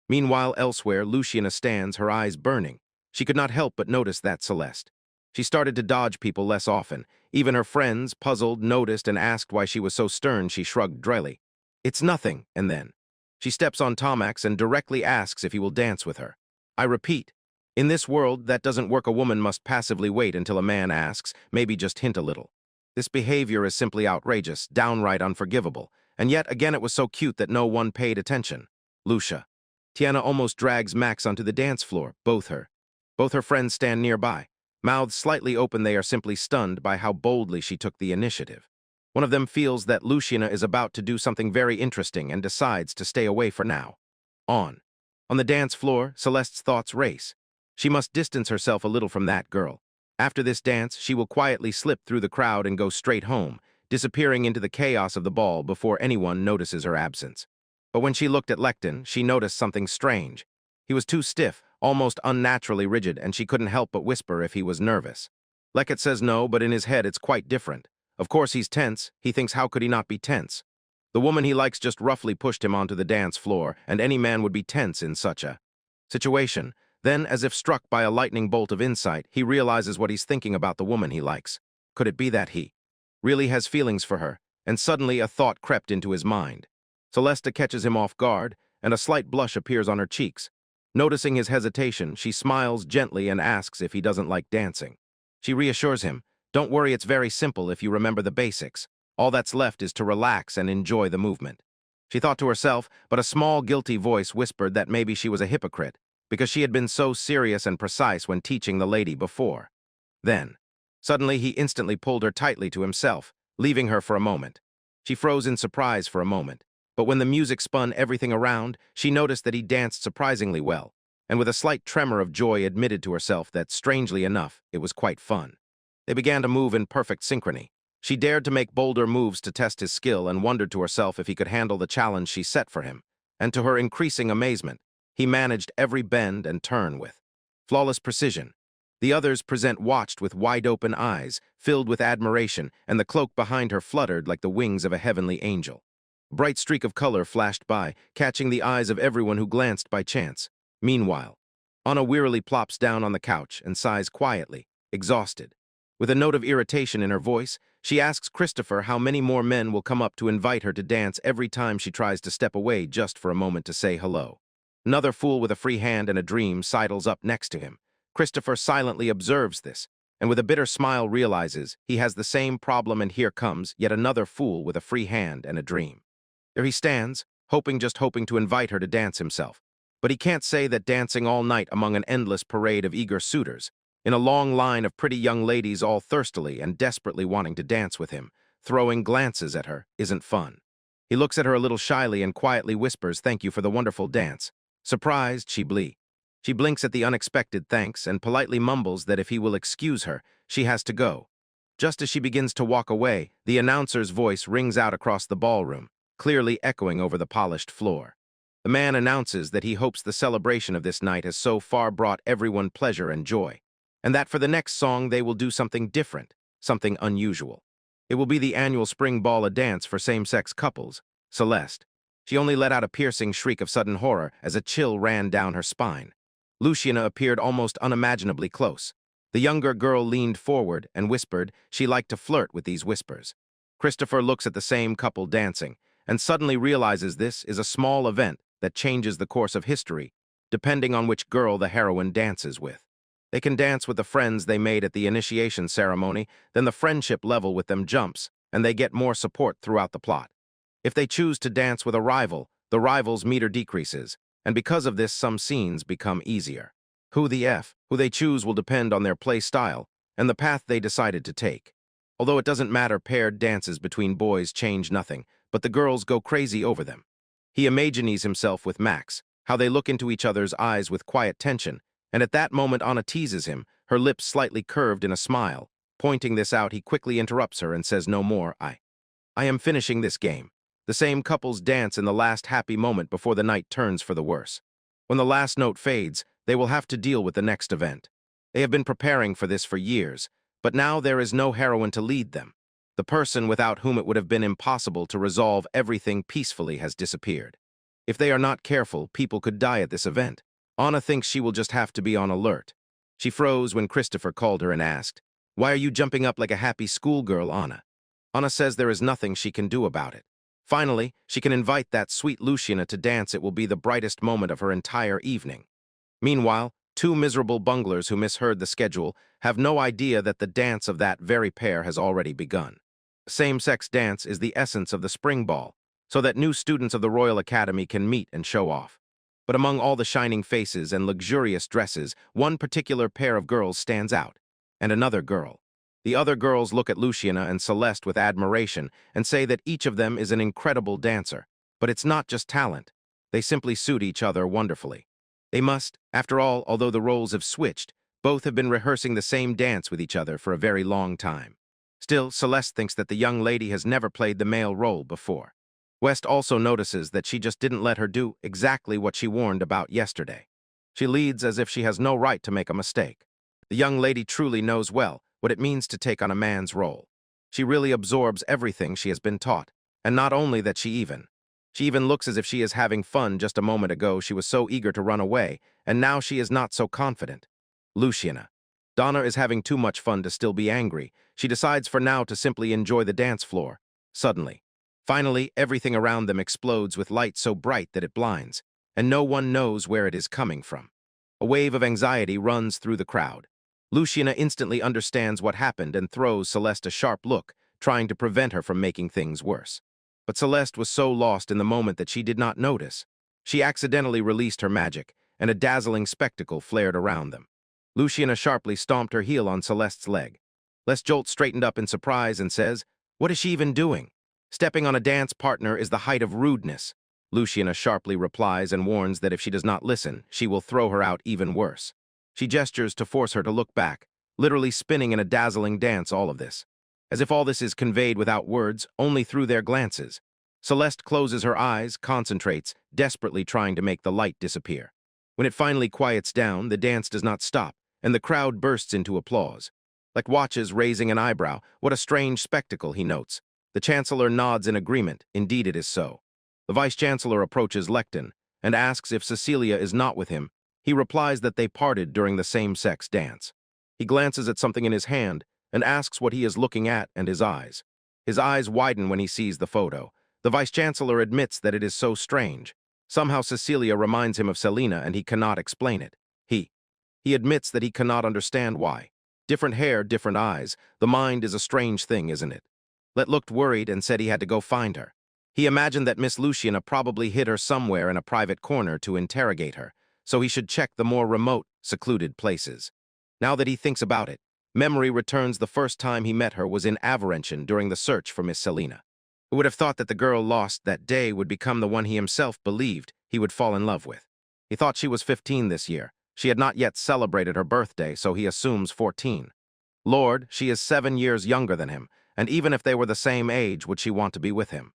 Meanwhile, elsewhere, Luciana stands, her eyes burning. She could not help but notice that Celeste. She started to dodge people less often. Even her friends, puzzled, noticed and asked why she was so stern. She shrugged dryly. It's nothing, and then she steps on Tomax and directly asks if he will dance with her. I repeat, in this world, that doesn't work. A woman must passively wait until a man asks, maybe just hint a little. This behavior is simply outrageous, downright unforgivable, and yet again it was so cute that no one paid attention. Lucia. Tiana almost drags Max onto the dance floor, both her friends stand nearby. Mouths slightly open, they are simply stunned by how boldly she took the initiative. One of them feels that Luciana is about to do something very interesting and decides to stay away for now. On. On the dance floor, Celeste's thoughts race. She must distance herself a little from that girl. After this dance, she will quietly slip through the crowd and go straight home, disappearing into the chaos of the ball before anyone notices her absence. But when she looked at Lecton, she noticed something strange. He was too stiff, almost unnaturally rigid, and she couldn't help but whisper if he was nervous. Leckett says no, but in his head it's quite different. Of course he's tense. He thinks how could he not be tense? The woman he likes just roughly pushed him onto the dance floor, and any man would be tense in such a situation. Then, as if struck by a lightning bolt of insight, he realizes what he's thinking about the woman he likes. Could it be that he really has feelings for her? And suddenly a thought crept into his mind. Celeste catches him off guard, and a slight blush appears on her cheeks. Noticing his hesitation, she smiles gently and asks if he doesn't like dancing. She reassures him, "Don't worry, it's very simple if you remember the basics. All that's left is to relax and enjoy the movement." She thought to herself, but a small guilty voice whispered that maybe she was a hypocrite, because she had been so serious and precise when teaching the lady before. Then, suddenly he instantly pulled her tightly to himself, leaving her for a moment. She froze in surprise for a moment, but when the music spun everything around, she noticed that he danced surprisingly well, and with a slight tremor of joy admitted to herself that, strangely enough, it was quite fun. They began to move in perfect synchrony. She dared to make bolder moves to test his skill and wondered to herself if he could handle the challenge she set for him, and to her increasing amazement, he managed every bend and turn with flawless precision. The others present watched with wide-open eyes, filled with admiration, and the cloak behind her fluttered like the wings of a heavenly angel. A bright streak of color flashed by, catching the eyes of everyone who glanced by chance. Meanwhile, Anna wearily plops down on the couch and sighs quietly, exhausted. With a note of irritation in her voice, she asks Christopher how many more men will come up to invite her to dance every time she tries to step away just for a moment to say hello. Another fool with a free hand and a dream sidles up next to him. Christopher silently observes this, and with a bitter smile realizes he has the same problem, and here comes yet another fool with a free hand and a dream. There he stands, hoping to invite her to dance himself. But he can't say that dancing all night among an endless parade of eager suitors, in a long line of pretty young ladies all thirstily and desperately wanting to dance with him, throwing glances at her, isn't fun. He looks at her a little shyly and quietly whispers, "Thank you for the wonderful dance." Surprised, she blinks at the unexpected thanks and politely mumbles that if he will excuse her, she has to go. Just as she begins to walk away, the announcer's voice rings out across the ballroom, clearly echoing over the polished floor. The man announces that he hopes the celebration of this night has so far brought everyone pleasure and joy, and that for the next song they will do something different, something unusual. It will be the annual spring ball, a dance for same-sex couples. Celeste. She only let out a piercing shriek of sudden horror as a chill ran down her spine. Luciana appeared almost unimaginably close. The younger girl leaned forward and whispered she liked to flirt with these whispers. Christopher looks at the same couple dancing and suddenly realizes this is a small event that changes the course of history, depending on which girl the heroine dances with. They can dance with the friends they made at the initiation ceremony, then the friendship level with them jumps, and they get more support throughout the plot. If they choose to dance with a rival, the rival's meter decreases, and because of this some scenes become easier. Who they choose will depend on their play style and the path they decided to take. Although it doesn't matter, paired dances between boys change nothing, but the girls go crazy over them. He imagines himself with Max, how they look into each other's eyes with quiet tension, and at that moment Anna teases him, her lips slightly curved in a smile. Pointing this out, he quickly interrupts her and says, "No more, I am finishing this game." The same couples dance in the last happy moment before the night turns for the worse. When the last note fades, they will have to deal with the next event. They have been preparing for this for years, but now there is no heroine to lead them. The person without whom it would have been impossible to resolve everything peacefully has disappeared. If they are not careful, people could die at this event. Anna thinks she will just have to be on alert. She froze when Christopher called her and asked, "Why are you jumping up like a happy schoolgirl, Anna?" Anna says there is nothing she can do about it. Finally, she can invite that sweet Luciana to dance. It will be the brightest moment of her entire evening. Meanwhile, two miserable bunglers who misheard the schedule have no idea that the dance of that very pair has already begun. Same-sex dance is the essence of the spring ball, so that new students of the Royal Academy can meet and show off. But among all the shining faces and luxurious dresses, one particular pair of girls stands out, and another girl. The other girls look at Luciana and Celeste with admiration and say that each of them is an incredible dancer. But it's not just talent. They simply suit each other wonderfully. They must, after all, although the roles have switched, both have been rehearsing the same dance with each other for a very long time. Still, Celeste thinks that the young lady has never played the male role before. West also notices that she just didn't let her do exactly what she warned about yesterday. She leads as if she has no right to make a mistake. The young lady truly knows well what it means to take on a man's role. She really absorbs everything she has been taught, and not only that she even looks as if she is having fun. Just a moment ago she was so eager to run away, and now she is not so confident. Luciana. Donna is having too much fun to still be angry. She decides for now to simply enjoy the dance floor. Suddenly. Finally, everything around them explodes with light so bright that it blinds, and no one knows where it is coming from. A wave of anxiety runs through the crowd. Luciana instantly understands what happened and throws Celeste a sharp look, trying to prevent her from making things worse. But Celeste was so lost in the moment that she did not notice. She accidentally released her magic, and a dazzling spectacle flared around them. Luciana sharply stomped her heel on Celeste's leg. Les Jolt straightened up in surprise and says, "What is she even doing? Stepping on a dance partner is the height of rudeness." Luciana sharply replies and warns that if she does not listen, she will throw her out even worse. She gestures to force her to look back, literally spinning in a dazzling dance all of this. As if all this is conveyed without words, only through their glances. Celeste closes her eyes, concentrates, desperately trying to make the light disappear. When it finally quiets down, the dance does not stop, and the crowd bursts into applause. Like watches raising an eyebrow, "What a strange spectacle," he notes. The Chancellor nods in agreement. Indeed it is so. The Vice-Chancellor approaches Lecton and asks if Cecilia is not with him. He replies that they parted during the same-sex dance. He glances at something in his hand and asks what he is looking at and his eyes. His eyes widen when he sees the photo. The Vice-Chancellor admits that it is so strange. Somehow Cecilia reminds him of Selena and he cannot explain it. He admits that he cannot understand why. Different hair, different eyes. The mind is a strange thing, isn't it? Let looked worried and said he had to go find her. He imagined that Miss Luciana probably hid her somewhere in a private corner to interrogate her, so he should check the more remote, secluded places. Now that he thinks about it, memory returns. The first time he met her was in Avarention during the search for Miss Selena. Who would have thought that the girl lost that day would become the one he himself believed he would fall in love with? He thought she was 15 this year. She had not yet celebrated her birthday, so he assumes 14. Lord, she is 7 years younger than him, and even if they were the same age, would she want to be with him?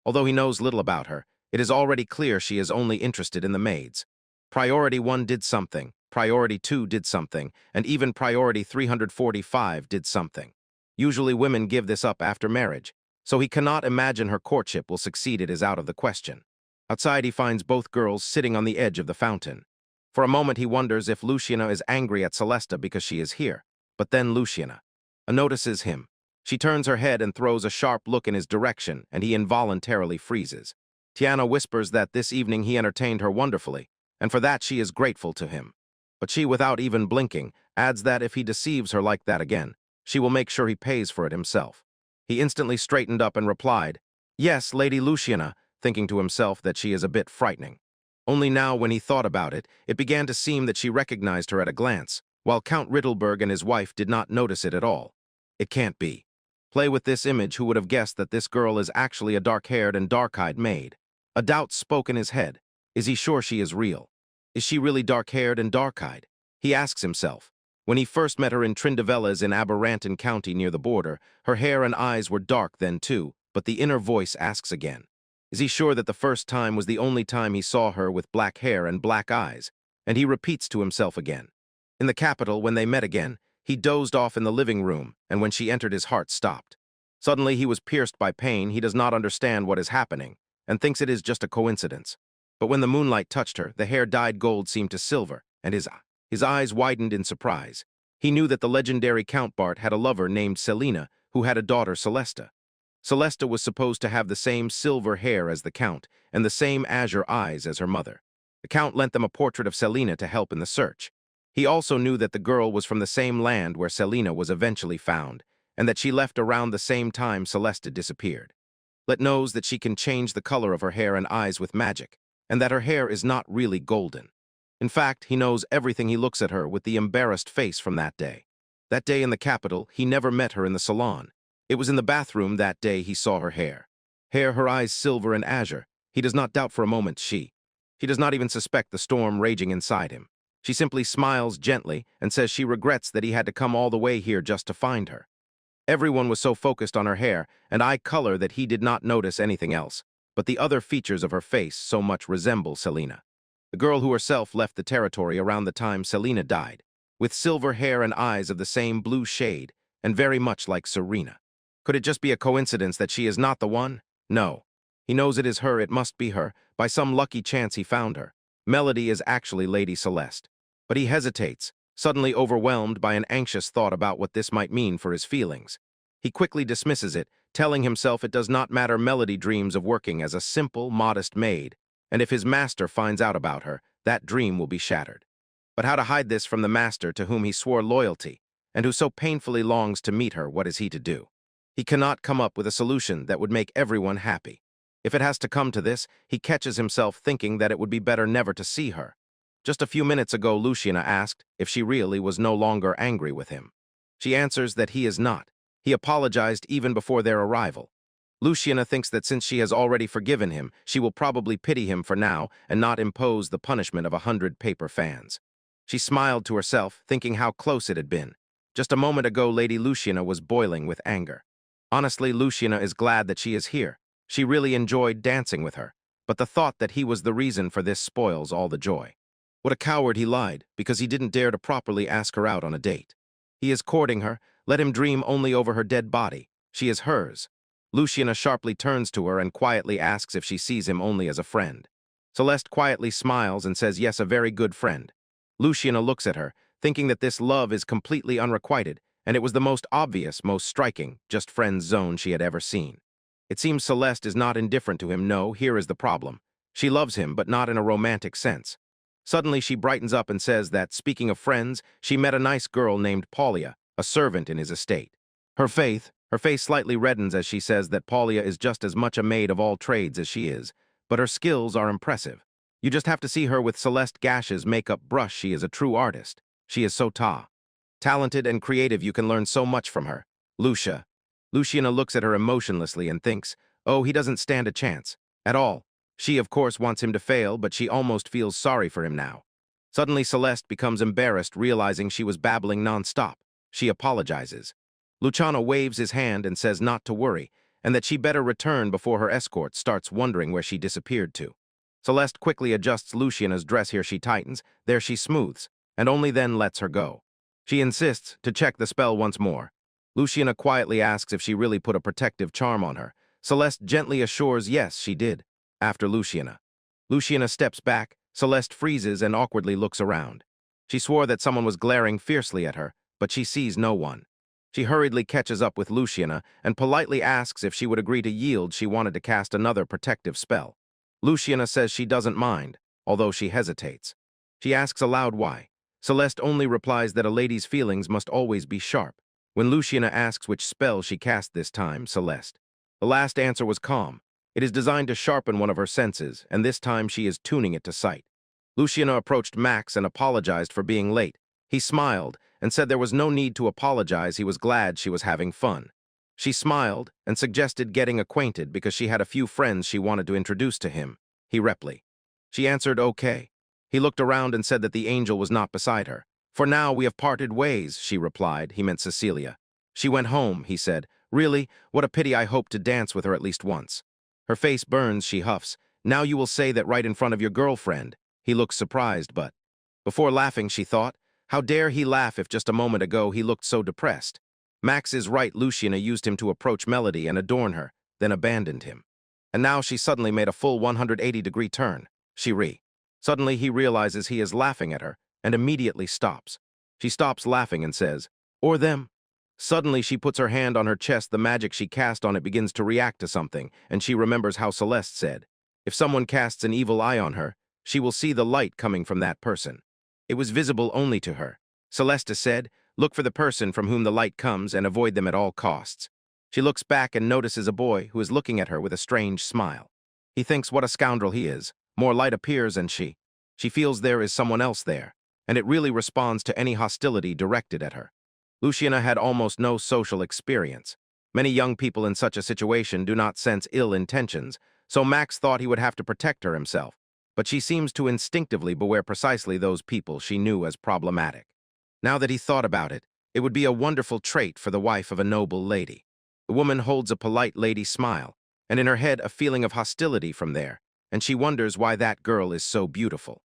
Although he knows little about her, it is already clear she is only interested in the maids. Priority 1 did something, Priority 2 did something, and even Priority 345 did something. Usually women give this up after marriage, so he cannot imagine her courtship will succeed. It is out of the question. Outside he finds both girls sitting on the edge of the fountain. For a moment he wonders if Luciana is angry at Celeste because she is here. But then Luciana notices him. She turns her head and throws a sharp look in his direction, and he involuntarily freezes. Tiana whispers that this evening he entertained her wonderfully, and for that she is grateful to him. But she, without even blinking, adds that if he deceives her like that again, she will make sure he pays for it himself. He instantly straightened up and replied, "Yes, Lady Luciana," thinking to himself that she is a bit frightening. Only now, when he thought about it, it began to seem that she recognized her at a glance, while Count Rittelberg and his wife did not notice it at all. It can't be. Play with this image. Who would have guessed that this girl is actually a dark-haired and dark-eyed maid? A doubt spoke in his head. Is he sure she is real? Is she really dark-haired and dark-eyed? He asks himself. When he first met her in Trindavellas in Aberranton County near the border, her hair and eyes were dark then too, but the inner voice asks again. Is he sure that the first time was the only time he saw her with black hair and black eyes? And he repeats to himself again. In the capital, when they met again, he dozed off in the living room, and when she entered his heart stopped. Suddenly he was pierced by pain. He does not understand what is happening, and thinks it is just a coincidence. But when the moonlight touched her, the hair dyed gold seemed to silver, and his eyes widened in surprise. He knew that the legendary Count Bart had a lover named Selena, who had a daughter Celeste. Celeste was supposed to have the same silver hair as the Count, and the same azure eyes as her mother. The Count lent them a portrait of Selena to help in the search. He also knew that the girl was from the same land where Selena was eventually found, and that she left around the same time Celeste disappeared. Let knows that she can change the color of her hair and eyes with magic, and that her hair is not really golden. In fact, he knows everything. He looks at her with the embarrassed face from that day. That day in the capital, he never met her in the salon. It was in the bathroom that day he saw her hair. Hair, her eyes silver and azure. He does not doubt for a moment she does not even suspect the storm raging inside him. She simply smiles gently and says she regrets that he had to come all the way here just to find her. Everyone was so focused on her hair and eye color that he did not notice anything else, but the other features of her face so much resemble Selena. The girl who herself left the territory around the time Selena died, with silver hair and eyes of the same blue shade, and very much like Serena. Could it just be a coincidence that she is not the one? No. He knows it is her, it must be her. By some lucky chance he found her. Melody is actually Lady Celeste. But he hesitates, suddenly overwhelmed by an anxious thought about what this might mean for his feelings. He quickly dismisses it, telling himself it does not matter. Melody dreams of working as a simple, modest maid, and if his master finds out about her, that dream will be shattered. But how to hide this from the master to whom he swore loyalty, and who so painfully longs to meet her? What is he to do? He cannot come up with a solution that would make everyone happy. If it has to come to this, he catches himself thinking that it would be better never to see her. Just a few minutes ago, Luciana asked if she really was no longer angry with him. She answers that he is not. He apologized even before their arrival. Luciana thinks that since she has already forgiven him, she will probably pity him for now and not impose the punishment of 100 paper fans. She smiled to herself, thinking how close it had been. Just a moment ago, Lady Luciana was boiling with anger. Honestly, Luciana is glad that she is here. She really enjoyed dancing with her, but the thought that he was the reason for this spoils all the joy. What a coward, he lied, because he didn't dare to properly ask her out on a date. He is courting her, let him dream only over her dead body. She is hers. Luciana sharply turns to her and quietly asks if she sees him only as a friend. Celeste quietly smiles and says yes, a very good friend. Luciana looks at her, thinking that this love is completely unrequited, and it was the most obvious, most striking, just friends zone she had ever seen. It seems Celeste is not indifferent to him. No, here is the problem. She loves him, but not in a romantic sense. Suddenly she brightens up and says that, speaking of friends, she met a nice girl named Paulia, a servant in his estate. Her face slightly reddens as she says that Paulia is just as much a maid of all trades as she is, but her skills are impressive. You just have to see her with Celeste Gash's makeup brush. She is a true artist. She is so talented and creative. You can learn so much from her. Luciana looks at her emotionlessly and thinks, oh, he doesn't stand a chance. At all. She, of course, wants him to fail, but she almost feels sorry for him now. Suddenly, Celeste becomes embarrassed, realizing she was babbling non-stop. She apologizes. Luciana waves his hand and says not to worry, and that she better return before her escort starts wondering where she disappeared to. Celeste quickly adjusts Luciana's dress. Here she tightens, there she smooths, and only then lets her go. She insists to check the spell once more. Luciana quietly asks if she really put a protective charm on her. Celeste gently assures yes, she did. After Luciana steps back, Celeste freezes and awkwardly looks around. She swore that someone was glaring fiercely at her, but she sees no one. She hurriedly catches up with Luciana and politely asks if she would agree to yield. She wanted to cast another protective spell. Luciana says she doesn't mind, although she hesitates. She asks aloud why. Celeste only replies that a lady's feelings must always be sharp. When Luciana asks which spell she cast this time, Celeste. The last answer was calm. It is designed to sharpen one of her senses, and this time she is tuning it to sight. Luciana approached Max and apologized for being late. He smiled and said there was no need to apologize. He was glad she was having fun. She smiled and suggested getting acquainted because she had a few friends she wanted to introduce to him. He reply. She answered okay. He looked around and said that the angel was not beside her. For now we have parted ways, she replied. He meant Cecilia. She went home, he said. Really, what a pity. I hope to dance with her at least once. Her face burns, she huffs. Now you will say that right in front of your girlfriend. He looks surprised, but... Before laughing, she thought, how dare he laugh if just a moment ago he looked so depressed. Max is right. Luciana used him to approach Melody and adorn her, then abandoned him. And now she suddenly made a full 180-degree turn. Suddenly he realizes he is laughing at her, and immediately stops. She stops laughing and says, or them. Suddenly she puts her hand on her chest. The magic she cast on it begins to react to something, and she remembers how Celeste said, if someone casts an evil eye on her, she will see the light coming from that person. It was visible only to her. Celeste said, look for the person from whom the light comes and avoid them at all costs. She looks back and notices a boy who is looking at her with a strange smile. He thinks what a scoundrel he is. More light appears and she feels there is someone else there, and it really responds to any hostility directed at her. Luciana had almost no social experience. Many young people in such a situation do not sense ill intentions, so Max thought he would have to protect her himself, but she seems to instinctively beware precisely those people she knew as problematic. Now that he thought about it, it would be a wonderful trait for the wife of a noble lady. The woman holds a polite lady smile, and in her head a feeling of hostility from there, and she wonders why that girl is so beautiful.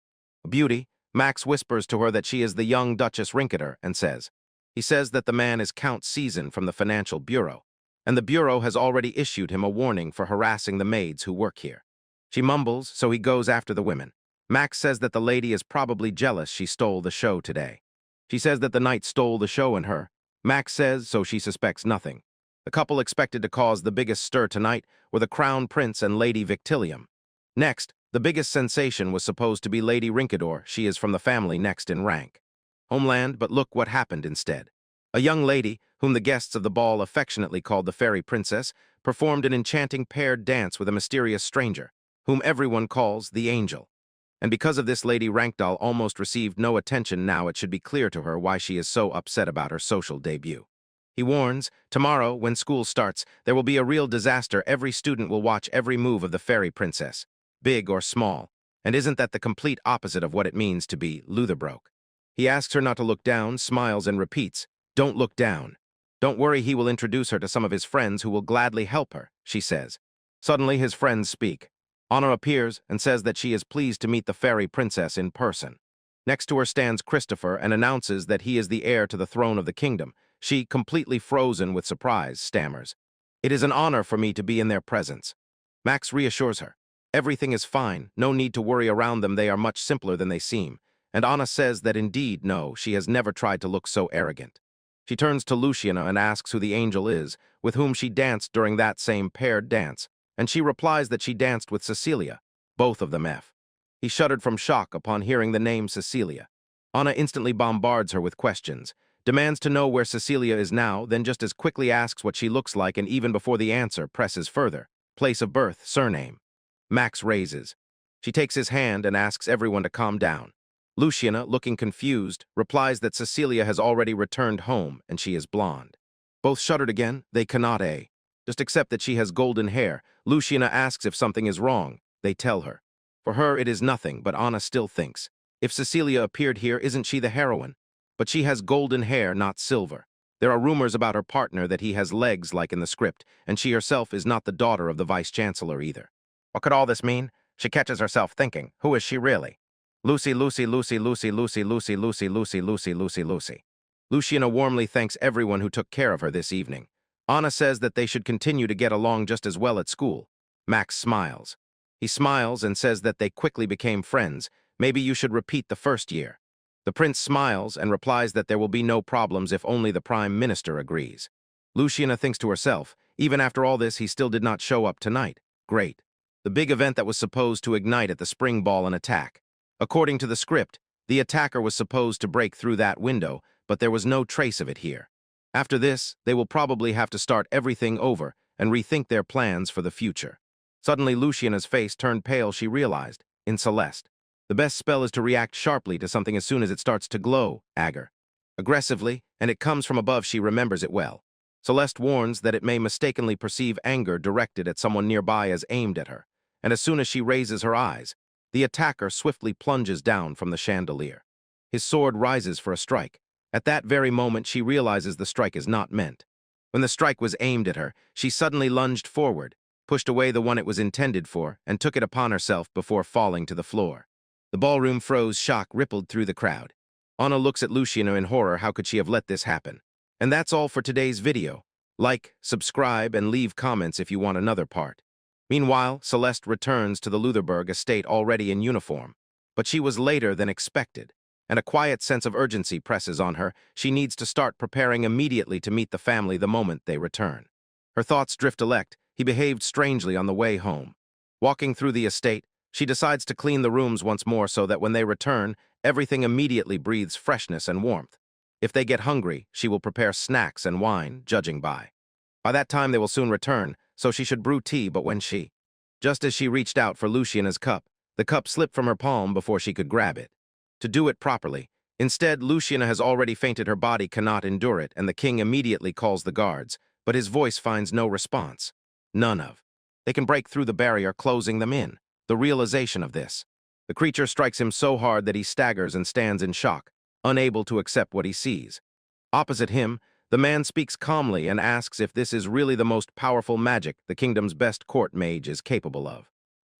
Beauty, Max whispers to her that she is the young Duchess Rinketer and he says that the man is Count Season from the Financial Bureau, and the Bureau has already issued him a warning for harassing the maids who work here. She mumbles, so he goes after the women. Max says that the lady is probably jealous she stole the show today. She says that the knight stole the show in her. Max says, so she suspects nothing. The couple expected to cause the biggest stir tonight were the Crown Prince and Lady Victilium. Next, the biggest sensation was supposed to be Lady Rinketer. She is from the family next in rank. Homeland, but look what happened instead. A young lady, whom the guests of the ball affectionately called the Fairy Princess, performed an enchanting paired dance with a mysterious stranger, whom everyone calls the Angel. And because of this, Lady Rankdahl almost received no attention. Now it should be clear to her why she is so upset about her social debut. He warns, tomorrow, when school starts, there will be a real disaster. Every student will watch every move of the Fairy Princess, big or small. And isn't that the complete opposite of what it means to be Lutherbroke? He asks her not to look down, smiles, and repeats, "Don't look down." Don't worry, he will introduce her to some of his friends who will gladly help her, she says. Suddenly, his friends speak. Anna appears and says that she is pleased to meet the Fairy Princess in person. Next to her stands Christopher and announces that he is the heir to the throne of the kingdom. She, completely frozen with surprise, stammers, "It is an honor for me to be in their presence." Max reassures her. Everything is fine, no need to worry around them, they are much simpler than they seem. And Anna says that indeed, no, she has never tried to look so arrogant. She turns to Luciana and asks who the angel is, with whom she danced during that same paired dance, and she replies that she danced with Cecilia, both of them F. He shuddered from shock upon hearing the name Cecilia. Anna instantly bombards her with questions, demands to know where Cecilia is now, then just as quickly asks what she looks like, and even before the answer, presses further. Place of birth, surname. Max raises. She takes his hand and asks everyone to calm down. Luciana, looking confused, replies that Cecilia has already returned home and she is blonde. Both shuddered again. They cannot just accept that she has golden hair. Luciana asks if something is wrong. They tell her. For her, it is nothing, but Anna still thinks, if Cecilia appeared here, isn't she the heroine? But she has golden hair, not silver. There are rumors about her partner that he has legs like in the script, and she herself is not the daughter of the vice-chancellor either. What could all this mean? She catches herself thinking, who is she really? Lucy, Lucy, Lucy, Lucy, Lucy, Lucy, Lucy, Lucy, Lucy, Lucy, Lucy. Luciana warmly thanks everyone who took care of her this evening. Anna says that they should continue to get along just as well at school. Max smiles. He smiles and says that they quickly became friends. Maybe you should repeat the first year. The prince smiles and replies that there will be no problems if only the prime minister agrees. Luciana thinks to herself, even after all this, he still did not show up tonight. Great. The big event that was supposed to ignite at the spring ball and attack. According to the script, the attacker was supposed to break through that window, but there was no trace of it here. After this, they will probably have to start everything over and rethink their plans for the future. Suddenly, Luciana's face turned pale. She realized, in Celeste, the best spell is to react sharply to something as soon as it starts to glow, aggressively, and it comes from above. She remembers it well. Celeste warns that it may mistakenly perceive anger directed at someone nearby as aimed at her, and as soon as she raises her eyes, the attacker swiftly plunges down from the chandelier. His sword rises for a strike. At that very moment, she realizes the strike is not meant. When the strike was aimed at her, she suddenly lunged forward, pushed away the one it was intended for, and took it upon herself before falling to the floor. The ballroom froze. Shock rippled through the crowd. Anna looks at Luciana in horror. How could she have let this happen? And that's all for today's video. Like, subscribe, and leave comments if you want another part. Meanwhile, Celeste returns to the Lutherberg estate already in uniform. But she was later than expected, and a quiet sense of urgency presses on her. She needs to start preparing immediately to meet the family the moment they return. Her thoughts drift. He behaved strangely on the way home. Walking through the estate, she decides to clean the rooms once more so that when they return, everything immediately breathes freshness and warmth. If they get hungry, she will prepare snacks and wine, judging by. By that time, they will soon return, so she should brew tea. But when just as she reached out for Luciana's cup, the cup slipped from her palm before she could grab it. To do it properly, Instead, Luciana has already fainted, her body cannot endure it, and the king immediately calls the guards, but his voice finds no response. None of. They can break through the barrier, closing them in. The realization of this. The creature strikes him so hard that he staggers and stands in shock, unable to accept what he sees. Opposite him, the man speaks calmly and asks if this is really the most powerful magic the kingdom's best court mage is capable of.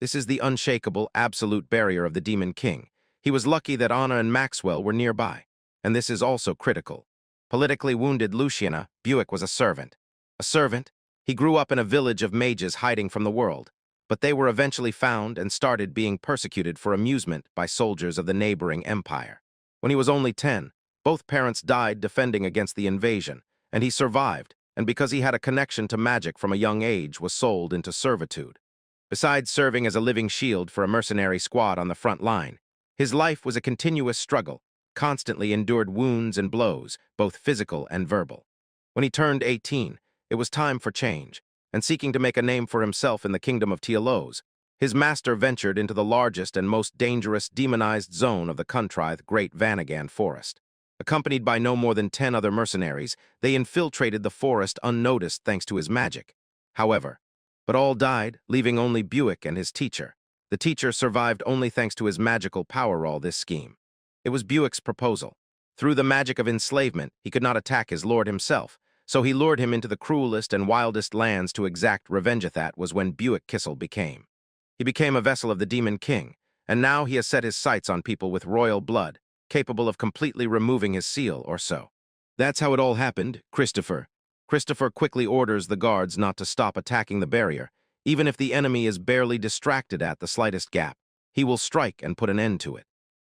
This is the unshakable, absolute barrier of the Demon King. He was lucky that Anna and Maxwell were nearby. And this is also critical. Politically wounded Luciana, Buick was a servant. A servant? He grew up in a village of mages hiding from the world. But they were eventually found and started being persecuted for amusement by soldiers of the neighboring empire. When he was only 10, both parents died defending against the invasion, and he survived, and because he had a connection to magic from a young age, was sold into servitude. Besides serving as a living shield for a mercenary squad on the front line, his life was a continuous struggle, constantly endured wounds and blows, both physical and verbal. When he turned 18, it was time for change, and seeking to make a name for himself in the kingdom of Telos, his master ventured into the largest and most dangerous demonized zone of the country, the Great Vanagan Forest. Accompanied by no more than 10 other mercenaries, they infiltrated the forest unnoticed thanks to his magic. However, but all died, leaving only Buick and his teacher. The teacher survived only thanks to his magical power. All this scheme. It was Buick's proposal. Through the magic of enslavement, he could not attack his lord himself, so he lured him into the cruelest and wildest lands to exact revenge. That was when Buick Kissel became. He became a vessel of the Demon King, and now he has set his sights on people with royal blood, capable of completely removing his seal or so. That's how it all happened, Christopher. Christopher quickly orders the guards not to stop attacking the barrier. Even if the enemy is barely distracted at the slightest gap, he will strike and put an end to it.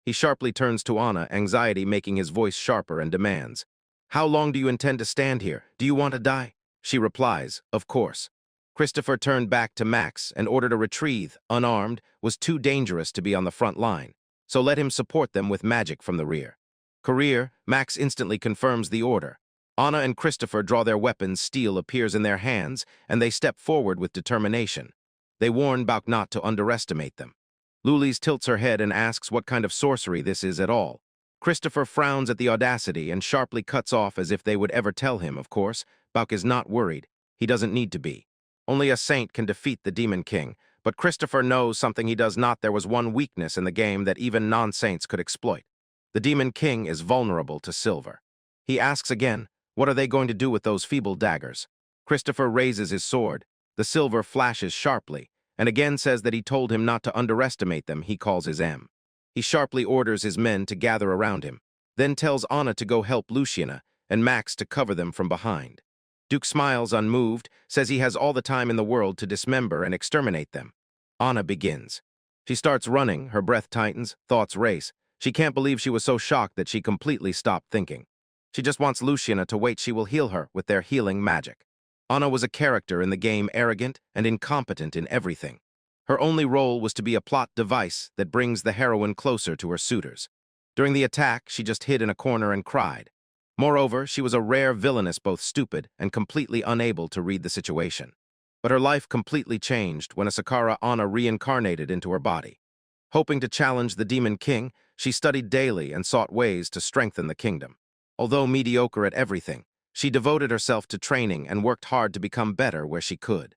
He sharply turns to Anna, anxiety making his voice sharper, and demands, "How long do you intend to stand here? Do you want to die?" She replies, "Of course." Christopher turned back to Max and ordered a retreat, unarmed, was too dangerous to be on the front line, so let him support them with magic from the rear. Career, Max instantly confirms the order. Anna and Christopher draw their weapons, steel appears in their hands, and they step forward with determination. They warn Bauk not to underestimate them. Lulis tilts her head and asks what kind of sorcery this is at all. Christopher frowns at the audacity and sharply cuts off as if they would ever tell him, of course. Bauk is not worried. He doesn't need to be. Only a saint can defeat the Demon King, but Christopher knows something he does not. There was one weakness in the game that even non-saints could exploit. The Demon King is vulnerable to silver. He asks again, what are they going to do with those feeble daggers? Christopher raises his sword. The silver flashes sharply, and again says that he told him not to underestimate them. He calls his M. He sharply orders his men to gather around him, then tells Anna to go help Luciana and Max to cover them from behind. Duke smiles unmoved, says he has all the time in the world to dismember and exterminate them. Anna begins. She starts running, her breath tightens, thoughts race. She can't believe she was so shocked that she completely stopped thinking. She just wants Luciana to wait. She will heal her with their healing magic. Anna was a character in the game, arrogant and incompetent in everything. Her only role was to be a plot device that brings the heroine closer to her suitors. During the attack, she just hid in a corner and cried. Moreover, she was a rare villainess, both stupid and completely unable to read the situation. But her life completely changed when a Sakara Anna reincarnated into her body. Hoping to challenge the Demon King, she studied daily and sought ways to strengthen the kingdom. Although mediocre at everything, she devoted herself to training and worked hard to become better where she could.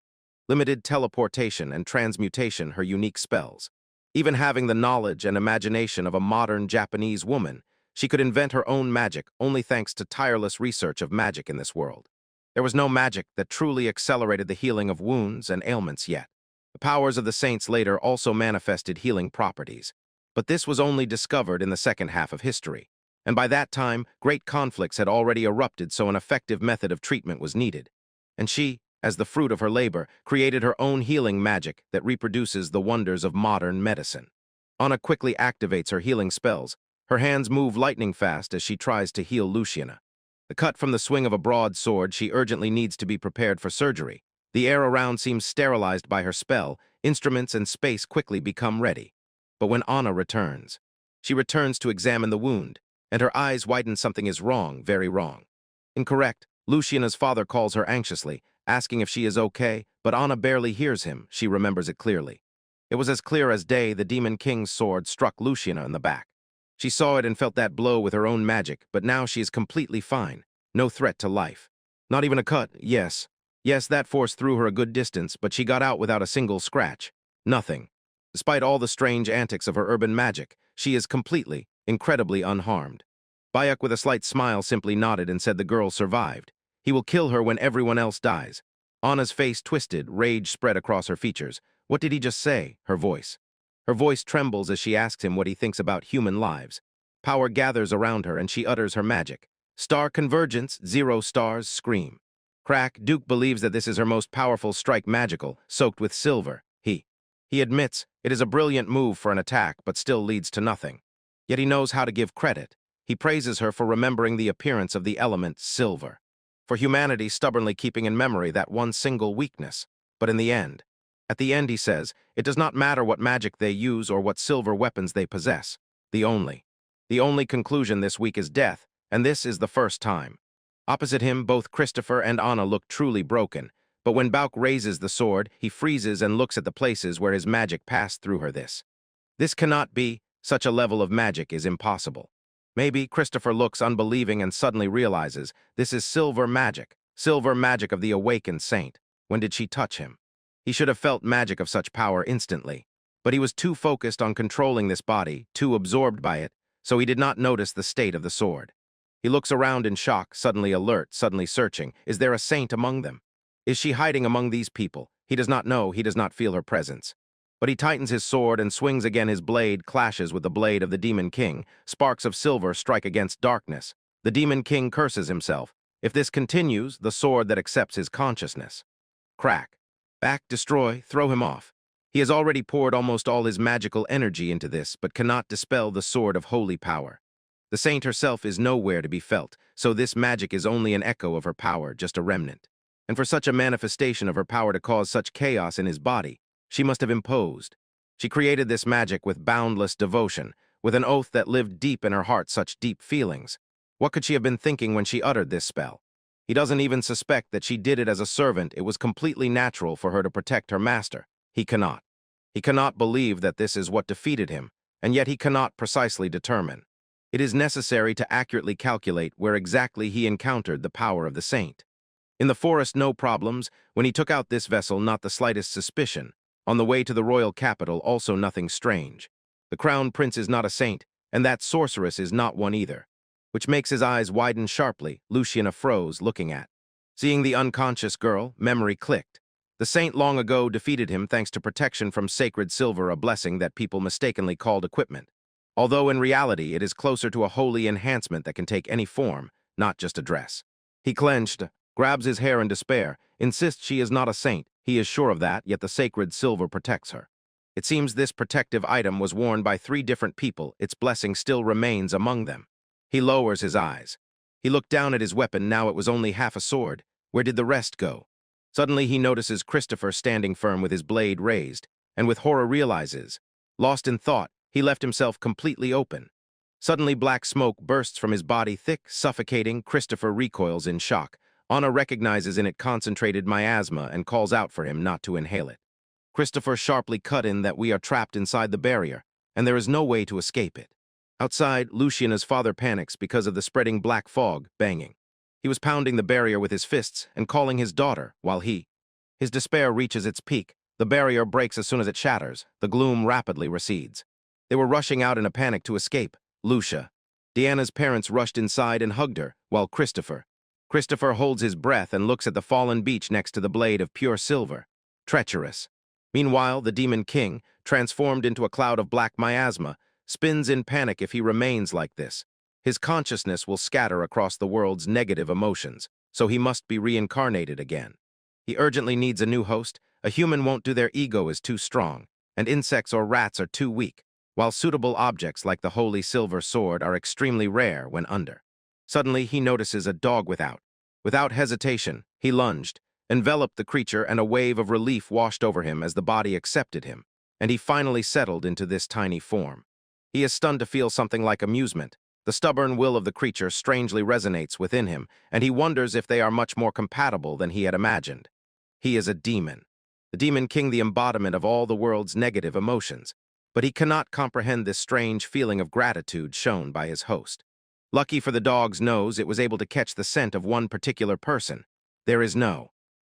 Limited teleportation and transmutation, her unique spells. Even having the knowledge and imagination of a modern Japanese woman, she could invent her own magic only thanks to tireless research of magic in this world. There was no magic that truly accelerated the healing of wounds and ailments yet. The powers of the saints later also manifested healing properties, but this was only discovered in the second half of history. And by that time, great conflicts had already erupted, so an effective method of treatment was needed. And she, as the fruit of her labor, created her own healing magic that reproduces the wonders of modern medicine. Anna quickly activates her healing spells. Her hands move lightning fast as she tries to heal Luciana. The cut from the swing of a broad sword, she urgently needs to be prepared for surgery. The air around seems sterilized by her spell. Instruments and space quickly become ready. But when Anna returns, she returns to examine the wound, and her eyes widen. Something is wrong, very wrong. Incorrect. Luciana's father calls her anxiously, asking if she is okay, but Anna barely hears him. She remembers it clearly. It was as clear as day. The Demon King's sword struck Luciana in the back. She saw it and felt that blow with her own magic, but now she is completely fine. No threat to life. Not even a cut, yes. Yes, that force threw her a good distance, but she got out without a single scratch. Nothing. Despite all the strange antics of her urban magic, she is completely, incredibly unharmed. Bayek with a slight smile simply nodded and said the girl survived. He will kill her when everyone else dies. Anna's face twisted, rage spread across her features. What did he just say? Her voice. Her voice trembles as she asks him what he thinks about human lives. Power gathers around her and she utters her magic. Star convergence, 0 stars, scream. Crack, Duke believes that this is her most powerful strike magical, soaked with silver. He admits it is a brilliant move for an attack, but still leads to nothing. Yet he knows how to give credit. He praises her for remembering the appearance of the element silver. For humanity stubbornly keeping in memory that one single weakness. But at the end he says, it does not matter what magic they use or what silver weapons they possess. The only conclusion this week is death, and this is the first time. Opposite him, both Christopher and Anna look truly broken, but when Bauk raises the sword, he freezes and looks at the places where his magic passed through her. This cannot be. Such a level of magic is impossible. Maybe Christopher looks unbelieving and suddenly realizes this is silver magic of the awakened saint. When did she touch him? He should have felt magic of such power instantly, but he was too focused on controlling this body, too absorbed by it, so he did not notice the state of the sword. He looks around in shock, suddenly alert, suddenly searching. Is there a saint among them? Is she hiding among these people? He does not know, he does not feel her presence. But he tightens his sword and swings again. His blade clashes with the blade of the Demon King. Sparks of silver strike against darkness. The Demon King curses himself. If this continues, the sword that accepts his consciousness. Crack. Back, destroy, throw him off. He has already poured almost all his magical energy into this, but cannot dispel the sword of holy power. The saint herself is nowhere to be felt, so this magic is only an echo of her power, just a remnant. And for such a manifestation of her power to cause such chaos in his body, she must have imposed. She created this magic with boundless devotion, with an oath that lived deep in her heart, such deep feelings. What could she have been thinking when she uttered this spell? He doesn't even suspect that she did it as a servant. It was completely natural for her to protect her master. He cannot. He cannot believe that this is what defeated him, and yet he cannot precisely determine. It is necessary to accurately calculate where exactly he encountered the power of the saint. In the forest, no problems. When he took out this vessel, not the slightest suspicion. On the way to the royal capital, also nothing strange. The crown prince is not a saint, and that sorceress is not one either. Which makes his eyes widen sharply. Luciana froze, looking at. Seeing the unconscious girl, memory clicked. The saint long ago defeated him thanks to protection from sacred silver, a blessing that people mistakenly called equipment. Although in reality it is closer to a holy enhancement that can take any form, not just a dress. He clenched, grabs his hair in despair, insists she is not a saint. He is sure of that, yet the sacred silver protects her. It seems this protective item was worn by 3 different people. Its blessing still remains among them. He lowers his eyes. He looked down at his weapon. Now it was only half a sword. Where did the rest go? Suddenly he notices Christopher standing firm with his blade raised, and with horror realizes. Lost in thought, he left himself completely open. Suddenly black smoke bursts from his body, thick, suffocating. Christopher recoils in shock. Anna recognizes in it concentrated miasma and calls out for him not to inhale it. Christopher sharply cut in that we are trapped inside the barrier, and there is no way to escape it. Outside, Luciana's father panics because of the spreading black fog, banging. He was pounding the barrier with his fists and calling his daughter, while his despair reaches its peak. The barrier breaks as soon as it shatters. The gloom rapidly recedes. They were rushing out in a panic to escape. Deanna's parents rushed inside and hugged her, while Christopher holds his breath and looks at the fallen beach next to the blade of pure silver. Treacherous. Meanwhile, the Demon King, transformed into a cloud of black miasma, spins in panic. If he remains like this, his consciousness will scatter across the world's negative emotions, so he must be reincarnated again. He urgently needs a new host. A human won't do, their ego is too strong, and insects or rats are too weak, while suitable objects like the holy silver sword are extremely rare when under. Suddenly, he notices a dog without. Without hesitation, he lunged, enveloped the creature, and a wave of relief washed over him as the body accepted him, and he finally settled into this tiny form. He is stunned to feel something like amusement. The stubborn will of the creature strangely resonates within him, and he wonders if they are much more compatible than he had imagined. He is a demon. The Demon King, the embodiment of all the world's negative emotions. but he cannot comprehend this strange feeling of gratitude shown by his host. Lucky for the dog's nose, it was able to catch the scent of one particular person. There is no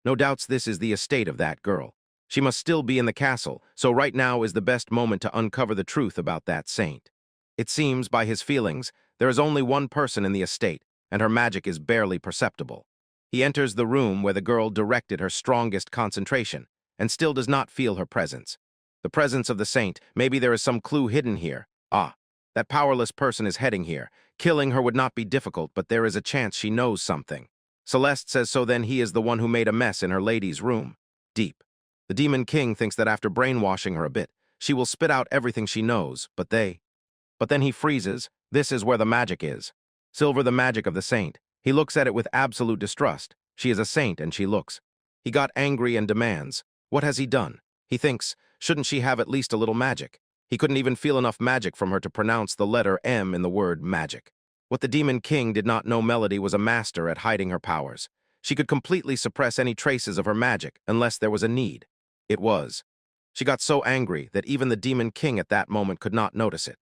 doubts this is the estate of that girl. She must still be in the castle, so right now is the best moment to uncover the truth about that saint. It seems, by his feelings, there is only one person in the estate, and her magic is barely perceptible. He enters the room where the girl directed her strongest concentration, and still does not feel her presence. The presence of the saint, maybe there is some clue hidden here. Ah, that powerless person is heading here. Killing her would not be difficult, but there is a chance she knows something. Celeste says so then he is the one who made a mess in her lady's room. Deep. The Demon King thinks that after brainwashing her a bit, she will spit out everything she knows, but then he freezes. This is where the magic is. Silver, the magic of the saint. He looks at it with absolute distrust. She is a saint and she looks. He got angry and demands. What has he done? He thinks, shouldn't she have at least a little magic? He couldn't even feel enough magic from her to pronounce the letter M in the word magic. What the Demon King did not know, Melody was a master at hiding her powers. She could completely suppress any traces of her magic unless there was a need. It was. She got so angry that even the Demon King at that moment could not notice it.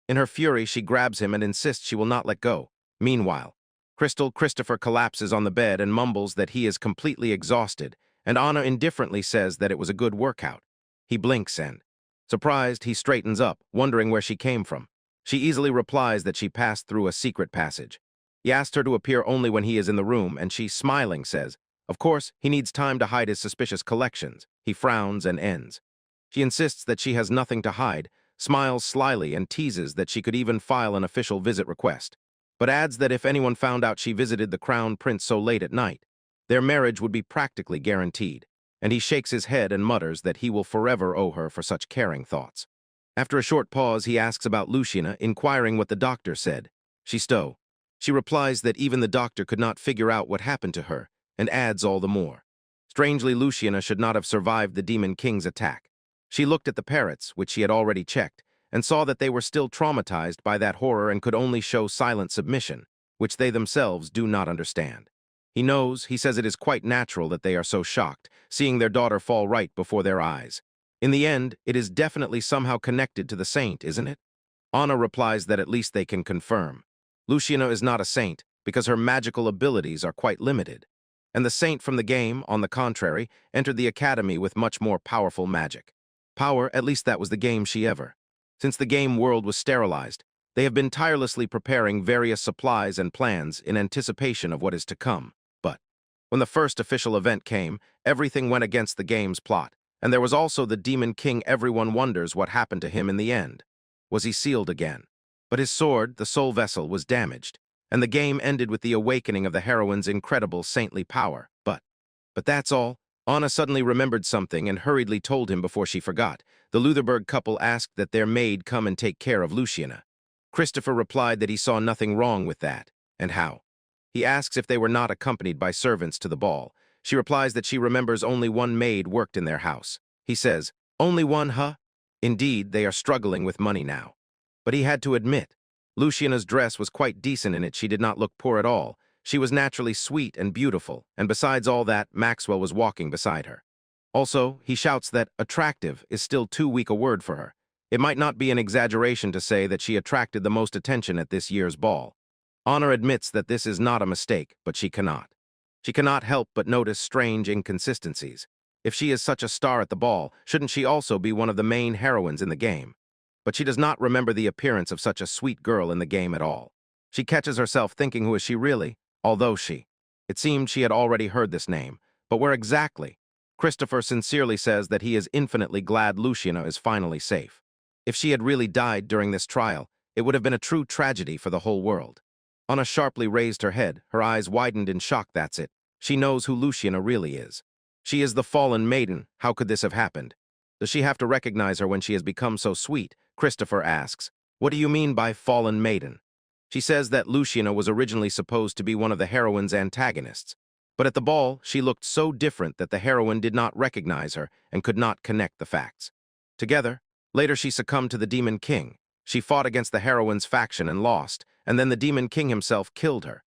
In her fury, she grabs him and insists she will not let go. Meanwhile, Christopher collapses on the bed and mumbles that he is completely exhausted, and Anna indifferently says that it was a good workout. He blinks and, surprised, he straightens up, wondering where she came from. She easily replies that she passed through a secret passage. He asked her to appear only when he is in the room, and she, smiling, says, of course, he needs time to hide his suspicious collections. He frowns and ends. She insists that she has nothing to hide, smiles slyly, and teases that she could even file an official visit request, but adds that if anyone found out she visited the Crown Prince so late at night, their marriage would be practically guaranteed, and he shakes his head and mutters that he will forever owe her for such caring thoughts. After a short pause, he asks about Luciana, inquiring what the doctor said. She replies that even the doctor could not figure out what happened to her, and adds all the more. Strangely, Luciana should not have survived the Demon King's attack. She looked at the parrots, which she had already checked, and saw that they were still traumatized by that horror and could only show silent submission, which they themselves do not understand. He says it is quite natural that they are so shocked, seeing their daughter fall right before their eyes. In the end, it is definitely somehow connected to the saint, isn't it? Anna replies that at least they can confirm. Luciana is not a saint, because her magical abilities are quite limited. And the saint from the game, on the contrary, entered the academy with much more powerful magic. Power, at least that was the game she ever. Since the game world was sterilized, they have been tirelessly preparing various supplies and plans in anticipation of what is to come. But when the first official event came, everything went against the game's plot. And there was also the Demon King. Everyone wonders what happened to him in the end. Was he sealed again? But his sword, the soul vessel, was damaged, and the game ended with the awakening of the heroine's incredible saintly power. But that's all. Anna suddenly remembered something and hurriedly told him before she forgot. The Lutherberg couple asked that their maid come and take care of Luciana. Christopher replied that he saw nothing wrong with that, and how. He asks if they were not accompanied by servants to the ball. She replies that she remembers only one maid worked in their house. He says, only one, huh? Indeed, they are struggling with money now. But he had to admit, Luciana's dress was quite decent in it. She did not look poor at all. She was naturally sweet and beautiful, and besides all that, Maxwell was walking beside her. Also, he shouts that attractive is still too weak a word for her. It might not be an exaggeration to say that she attracted the most attention at this year's ball. Anna admits that this is not a mistake, but she cannot. She cannot help but notice strange inconsistencies. If she is such a star at the ball, shouldn't she also be one of the main heroines in the game? But she does not remember the appearance of such a sweet girl in the game at all. She catches herself thinking, who is she really? It seemed she had already heard this name, but where exactly? Christopher sincerely says that he is infinitely glad Luciana is finally safe. If she had really died during this trial, it would have been a true tragedy for the whole world. Anna sharply raised her head, her eyes widened in shock. That's it. She knows who Luciana really is. She is the fallen maiden. How could this have happened? Does she have to recognize her when she has become so sweet? Christopher asks. What do you mean by fallen maiden? She says that Luciana was originally supposed to be one of the heroine's antagonists, but at the ball, she looked so different that the heroine did not recognize her and could not connect the facts. Together, later she succumbed to the Demon King. She fought against the heroine's faction and lost, and then the Demon King himself killed her.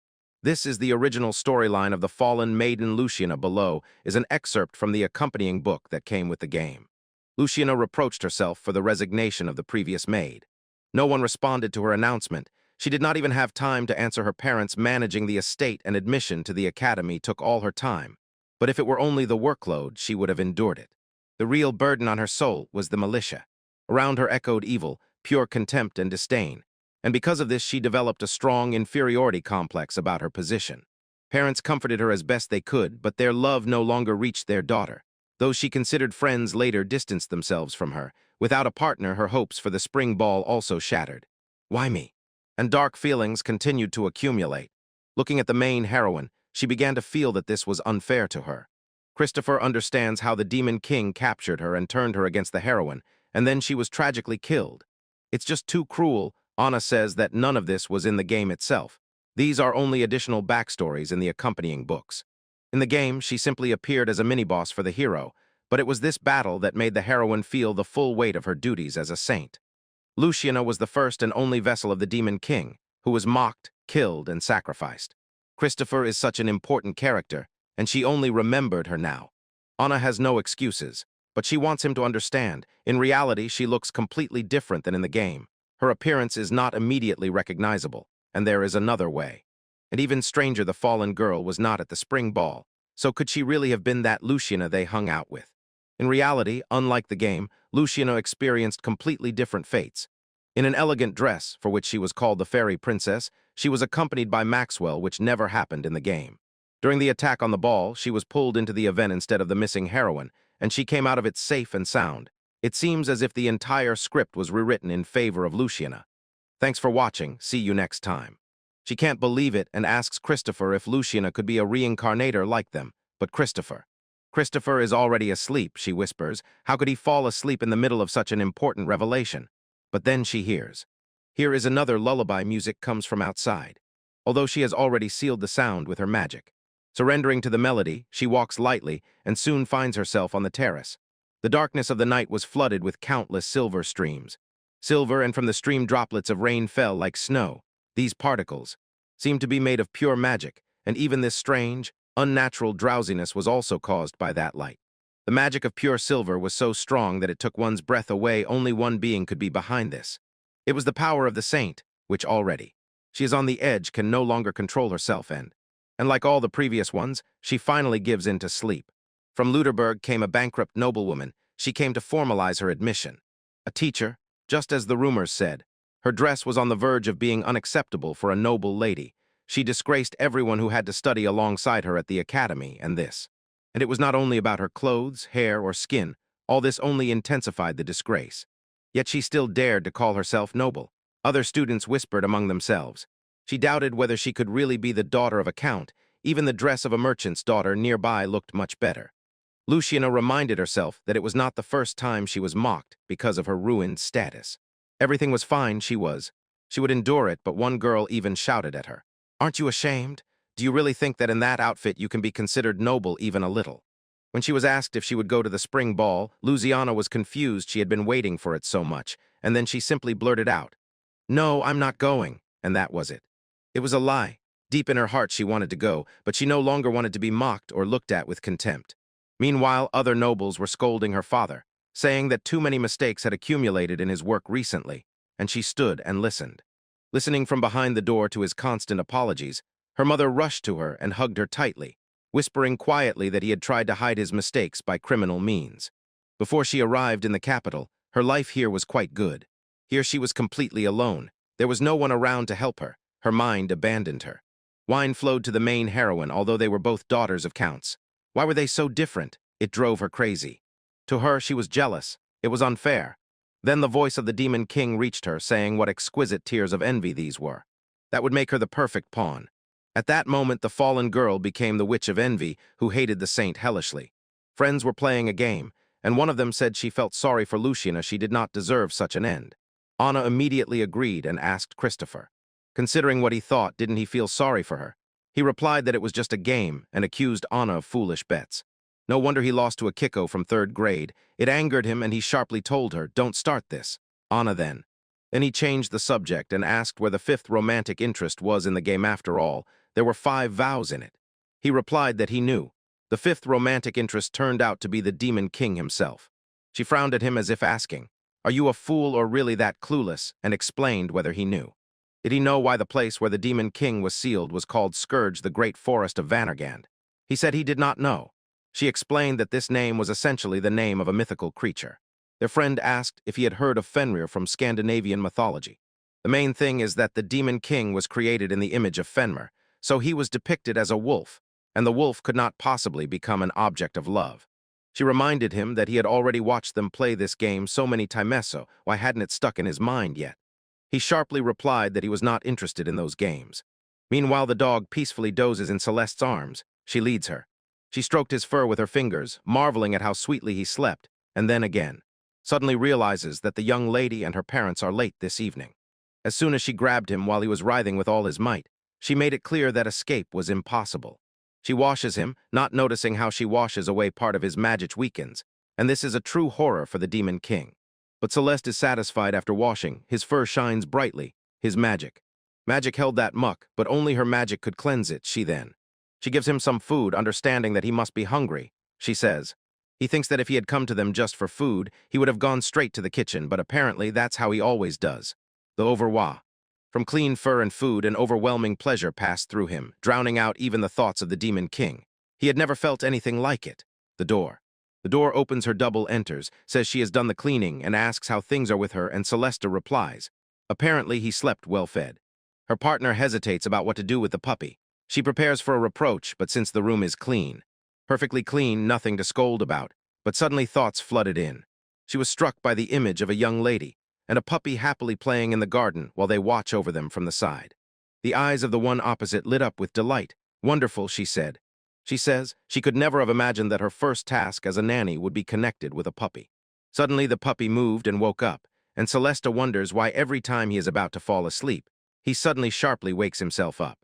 This is the original storyline of the fallen maiden. Luciana below is an excerpt from the accompanying book that came with the game. Luciana reproached herself for the resignation of the previous maid. No one responded to her announcement. She did not even have time to answer her parents. Managing the estate and admission to the academy took all her time. But if it were only the workload, she would have endured it. The real burden on her soul was the militia. Around her echoed evil, pure contempt and disdain. And because of this, she developed a strong inferiority complex about her position. Parents comforted her as best they could, but their love no longer reached their daughter. Those she considered friends later distanced themselves from her. Without a partner, her hopes for the spring ball also shattered. Why me? And dark feelings continued to accumulate. Looking at the main heroine, she began to feel that this was unfair to her. Christopher understands how the Demon King captured her and turned her against the heroine, and then she was tragically killed. It's just too cruel. Anna says that none of this was in the game itself. These are only additional backstories in the accompanying books. In the game, she simply appeared as a mini-boss for the hero, but it was this battle that made the heroine feel the full weight of her duties as a saint. Luciana was the first and only vessel of the Demon King, who was mocked, killed, and sacrificed. Christopher is such an important character, and she only remembered her now. Anna has no excuses, but she wants him to understand. In reality, she looks completely different than in the game. Her appearance is not immediately recognizable, and there is another way. And even stranger, the fallen girl was not at the spring ball, so could she really have been that Luciana they hung out with? In reality, unlike the game, Luciana experienced completely different fates. In an elegant dress, for which she was called the Fairy Princess, she was accompanied by Maxwell, which never happened in the game. During the attack on the ball, she was pulled into the event instead of the missing heroine, and she came out of it safe and sound. It seems as if the entire script was rewritten in favor of Luciana. Thanks for watching. See you next time. She can't believe it and asks Christopher if Luciana could be a reincarnator like them, but Christopher is already asleep, she whispers. How could he fall asleep in the middle of such an important revelation? But then she hears. Here is another lullaby. Music comes from outside, although she has already sealed the sound with her magic. Surrendering to the melody, she walks lightly and soon finds herself on the terrace. The darkness of the night was flooded with countless silver streams. Silver, and from the stream droplets of rain fell like snow. These particles seemed to be made of pure magic, and even this strange, unnatural drowsiness was also caused by that light. The magic of pure silver was so strong that it took one's breath away. Only one being could be behind this. It was the power of the saint, which already she is on the edge, can no longer control herself, and like all the previous ones, she finally gives in to sleep. From Luderberg came a bankrupt noblewoman. She came to formalize her admission. A teacher, just as the rumors said. Her dress was on the verge of being unacceptable for a noble lady. She disgraced everyone who had to study alongside her at the academy, and it was not only about her clothes, hair, or skin. All this only intensified the disgrace. Yet she still dared to call herself noble. Other students whispered among themselves. She doubted whether she could really be the daughter of a count. Even the dress of a merchant's daughter nearby looked much better. Luciana reminded herself that it was not the first time she was mocked because of her ruined status. Everything was fine, she would endure it, but one girl even shouted at her. Aren't you ashamed? Do you really think that in that outfit you can be considered noble even a little? When she was asked if she would go to the spring ball, Luciana was confused. She had been waiting for it so much, and then she simply blurted out, "No, I'm not going," and that was it. It was a lie. Deep in her heart she wanted to go, but she no longer wanted to be mocked or looked at with contempt. Meanwhile, other nobles were scolding her father, saying that too many mistakes had accumulated in his work recently, and she stood and listened. Listening from behind the door to his constant apologies, her mother rushed to her and hugged her tightly, whispering quietly that he had tried to hide his mistakes by criminal means. Before she arrived in the capital, her life here was quite good. Here she was completely alone. There was no one around to help her. Her mind abandoned her. Wine flowed to the main heroine, although they were both daughters of counts. Why were they so different? It drove her crazy. To her, she was jealous. It was unfair. Then the voice of the Demon King reached her, saying what exquisite tears of envy these were. That would make her the perfect pawn. At that moment, the fallen girl became the Witch of Envy, who hated the saint hellishly. Friends were playing a game, and one of them said she felt sorry for Luciana. She did not deserve such an end. Anna immediately agreed and asked Christopher. Considering what he thought, didn't he feel sorry for her? He replied that it was just a game and accused Anna of foolish bets. No wonder he lost to a Kiko from 3rd grade. It angered him and he sharply told her, "Don't start this." Anna then. Then he changed the subject and asked where the 5th romantic interest was in the game. After all, there were 5 vows in it. He replied that he knew. The 5th romantic interest turned out to be the Demon King himself. She frowned at him as if asking, "Are you a fool or really that clueless?" and explained whether he knew. Did he know why the place where the Demon King was sealed was called Scourge, the Great Forest of Vanargand? He said he did not know. She explained that this name was essentially the name of a mythical creature. Their friend asked if he had heard of Fenrir from Scandinavian mythology. The main thing is that the Demon King was created in the image of Fenrir, so he was depicted as a wolf, and the wolf could not possibly become an object of love. She reminded him that he had already watched them play this game so many times, so why hadn't it stuck in his mind yet? He sharply replied that he was not interested in those games. Meanwhile, the dog peacefully dozes in Celeste's arms. She leads her. She stroked his fur with her fingers, marveling at how sweetly he slept, and then again. Suddenly realizes that the young lady and her parents are late this evening. As soon as she grabbed him while he was writhing with all his might, she made it clear that escape was impossible. She washes him, not noticing how she washes away part of his magic weakens, and this is a true horror for the Demon King. But Celeste is satisfied after washing. His fur shines brightly. His magic. Magic held that muck, but only her magic could cleanse it, she gives him some food, understanding that he must be hungry, she says. He thinks that if he had come to them just for food, he would have gone straight to the kitchen, but apparently that's how he always does. The overwa. From clean fur and food, an overwhelming pleasure passed through him, drowning out even the thoughts of the Demon King. He had never felt anything like it. The door. The door opens, her double enters, says she has done the cleaning, and asks how things are with her, and Celeste replies. Apparently he slept well fed. Her partner hesitates about what to do with the puppy. She prepares for a reproach, but since the room is clean, perfectly clean, nothing to scold about, but suddenly thoughts flooded in. She was struck by the image of a young lady and a puppy happily playing in the garden while they watch over them from the side. The eyes of the one opposite lit up with delight. Wonderful, she said. She says she could never have imagined that her first task as a nanny would be connected with a puppy. Suddenly the puppy moved and woke up, and Celeste wonders why every time he is about to fall asleep, he suddenly sharply wakes himself up.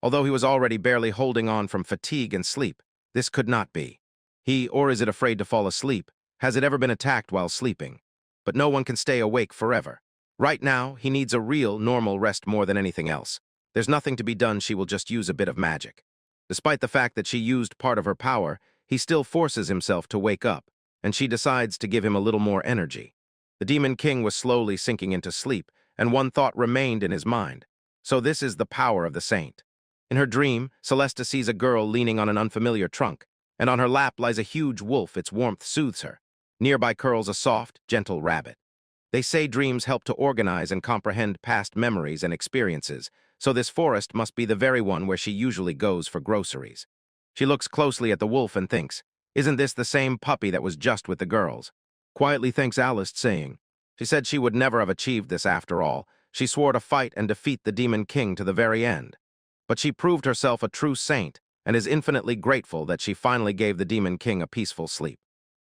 Although he was already barely holding on from fatigue and sleep, this could not be. He, or is it afraid to fall asleep? Has it ever been attacked while sleeping? But no one can stay awake forever. Right now, he needs a real, normal rest more than anything else. There's nothing to be done, she will just use a bit of magic. Despite the fact that she used part of her power, he still forces himself to wake up, and she decides to give him a little more energy. The Demon King was slowly sinking into sleep, and one thought remained in his mind. So this is the power of the saint. In her dream, Celeste sees a girl leaning on an unfamiliar trunk, and on her lap lies a huge wolf. Its warmth soothes her. Nearby curls a soft, gentle rabbit. They say dreams help to organize and comprehend past memories and experiences, so this forest must be the very one where she usually goes for groceries. She looks closely at the wolf and thinks, isn't this the same puppy that was just with the girls? Quietly thanks Alice, saying, she said she would never have achieved this after all. She swore to fight and defeat the Demon King to the very end. But she proved herself a true saint and is infinitely grateful that she finally gave the Demon King a peaceful sleep.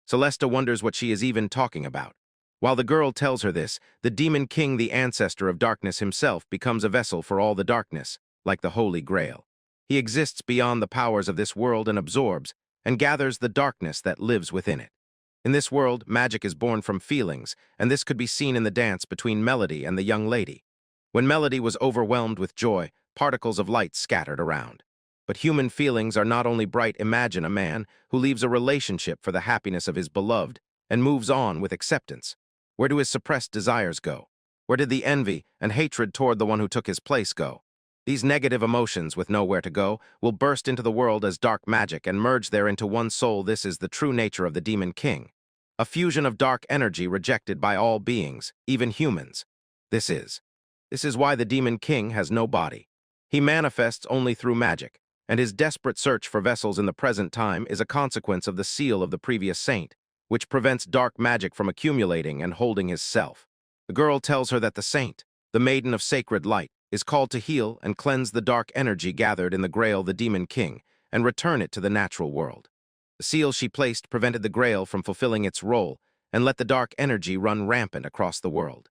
Celeste wonders what she is even talking about. While the girl tells her this, the Demon King, the ancestor of darkness himself, becomes a vessel for all the darkness, like the Holy Grail. He exists beyond the powers of this world and absorbs and gathers the darkness that lives within it. In this world, magic is born from feelings, and this could be seen in the dance between Melody and the young lady. When Melody was overwhelmed with joy, particles of light scattered around. But human feelings are not only bright. Imagine a man who leaves a relationship for the happiness of his beloved and moves on with acceptance. Where do his suppressed desires go? Where did the envy and hatred toward the one who took his place go? These negative emotions, with nowhere to go, will burst into the world as dark magic and merge there into one soul. This is the true nature of the Demon King. A fusion of dark energy rejected by all beings, even humans. This is why the Demon King has no body. He manifests only through magic, and his desperate search for vessels in the present time is a consequence of the seal of the previous saint, which prevents dark magic from accumulating and holding his self. The girl tells her that the saint, the maiden of sacred light, is called to heal and cleanse the dark energy gathered in the Grail, the Demon King, and return it to the natural world. The seal she placed prevented the Grail from fulfilling its role and let the dark energy run rampant across the world.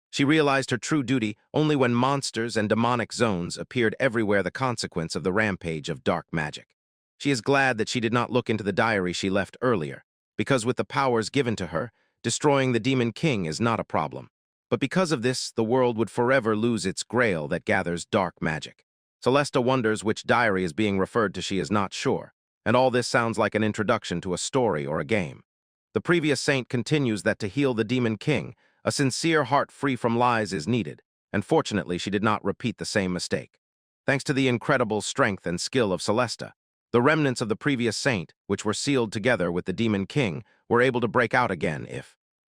She realized her true duty only when monsters and demonic zones appeared everywhere, the consequence of the rampage of dark magic. She is glad that she did not look into the diary she left earlier, because with the powers given to her, destroying the Demon King is not a problem. But because of this, the world would forever lose its Grail that gathers dark magic. Celeste wonders which diary is being referred to. She is not sure, and all this sounds like an introduction to a story or a game. The previous saint continues that to heal the Demon King, a sincere heart free from lies is needed, and fortunately she did not repeat the same mistake. Thanks to the incredible strength and skill of Celeste, the remnants of the previous saint, which were sealed together with the Demon King, were able to break out again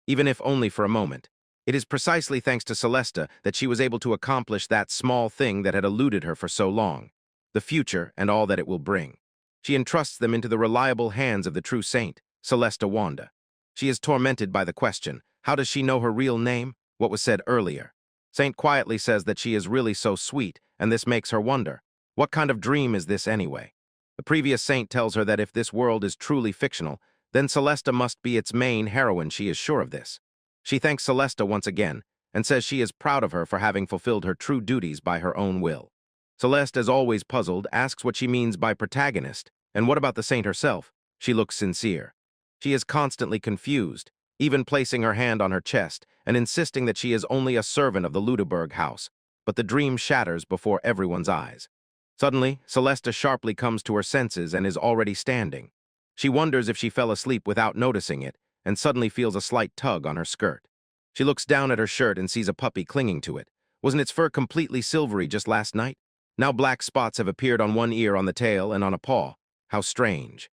even if only for a moment. It is precisely thanks to Celeste that she was able to accomplish that small thing that had eluded her for so long, the future and all that it will bring. She entrusts them into the reliable hands of the true saint, Celeste Wanda. She is tormented by the question, how does she know her real name? What was said earlier. Saint quietly says that she is really so sweet, and this makes her wonder, what kind of dream is this anyway? The previous saint tells her that if this world is truly fictional, then Celeste must be its main heroine. She is sure of this. She thanks Celeste once again, and says she is proud of her for having fulfilled her true duties by her own will. Celeste, as always puzzled, asks what she means by protagonist, and what about the saint herself? She looks sincere. She is constantly confused, even placing her hand on her chest and insisting that she is only a servant of the Ludeberg house, but the dream shatters before everyone's eyes. Suddenly, Celeste sharply comes to her senses and is already standing. She wonders if she fell asleep without noticing it, and suddenly feels a slight tug on her skirt. She looks down at her shirt and sees a puppy clinging to it. Wasn't its fur completely silvery just last night? Now black spots have appeared on one ear, on the tail, and on a paw. How strange.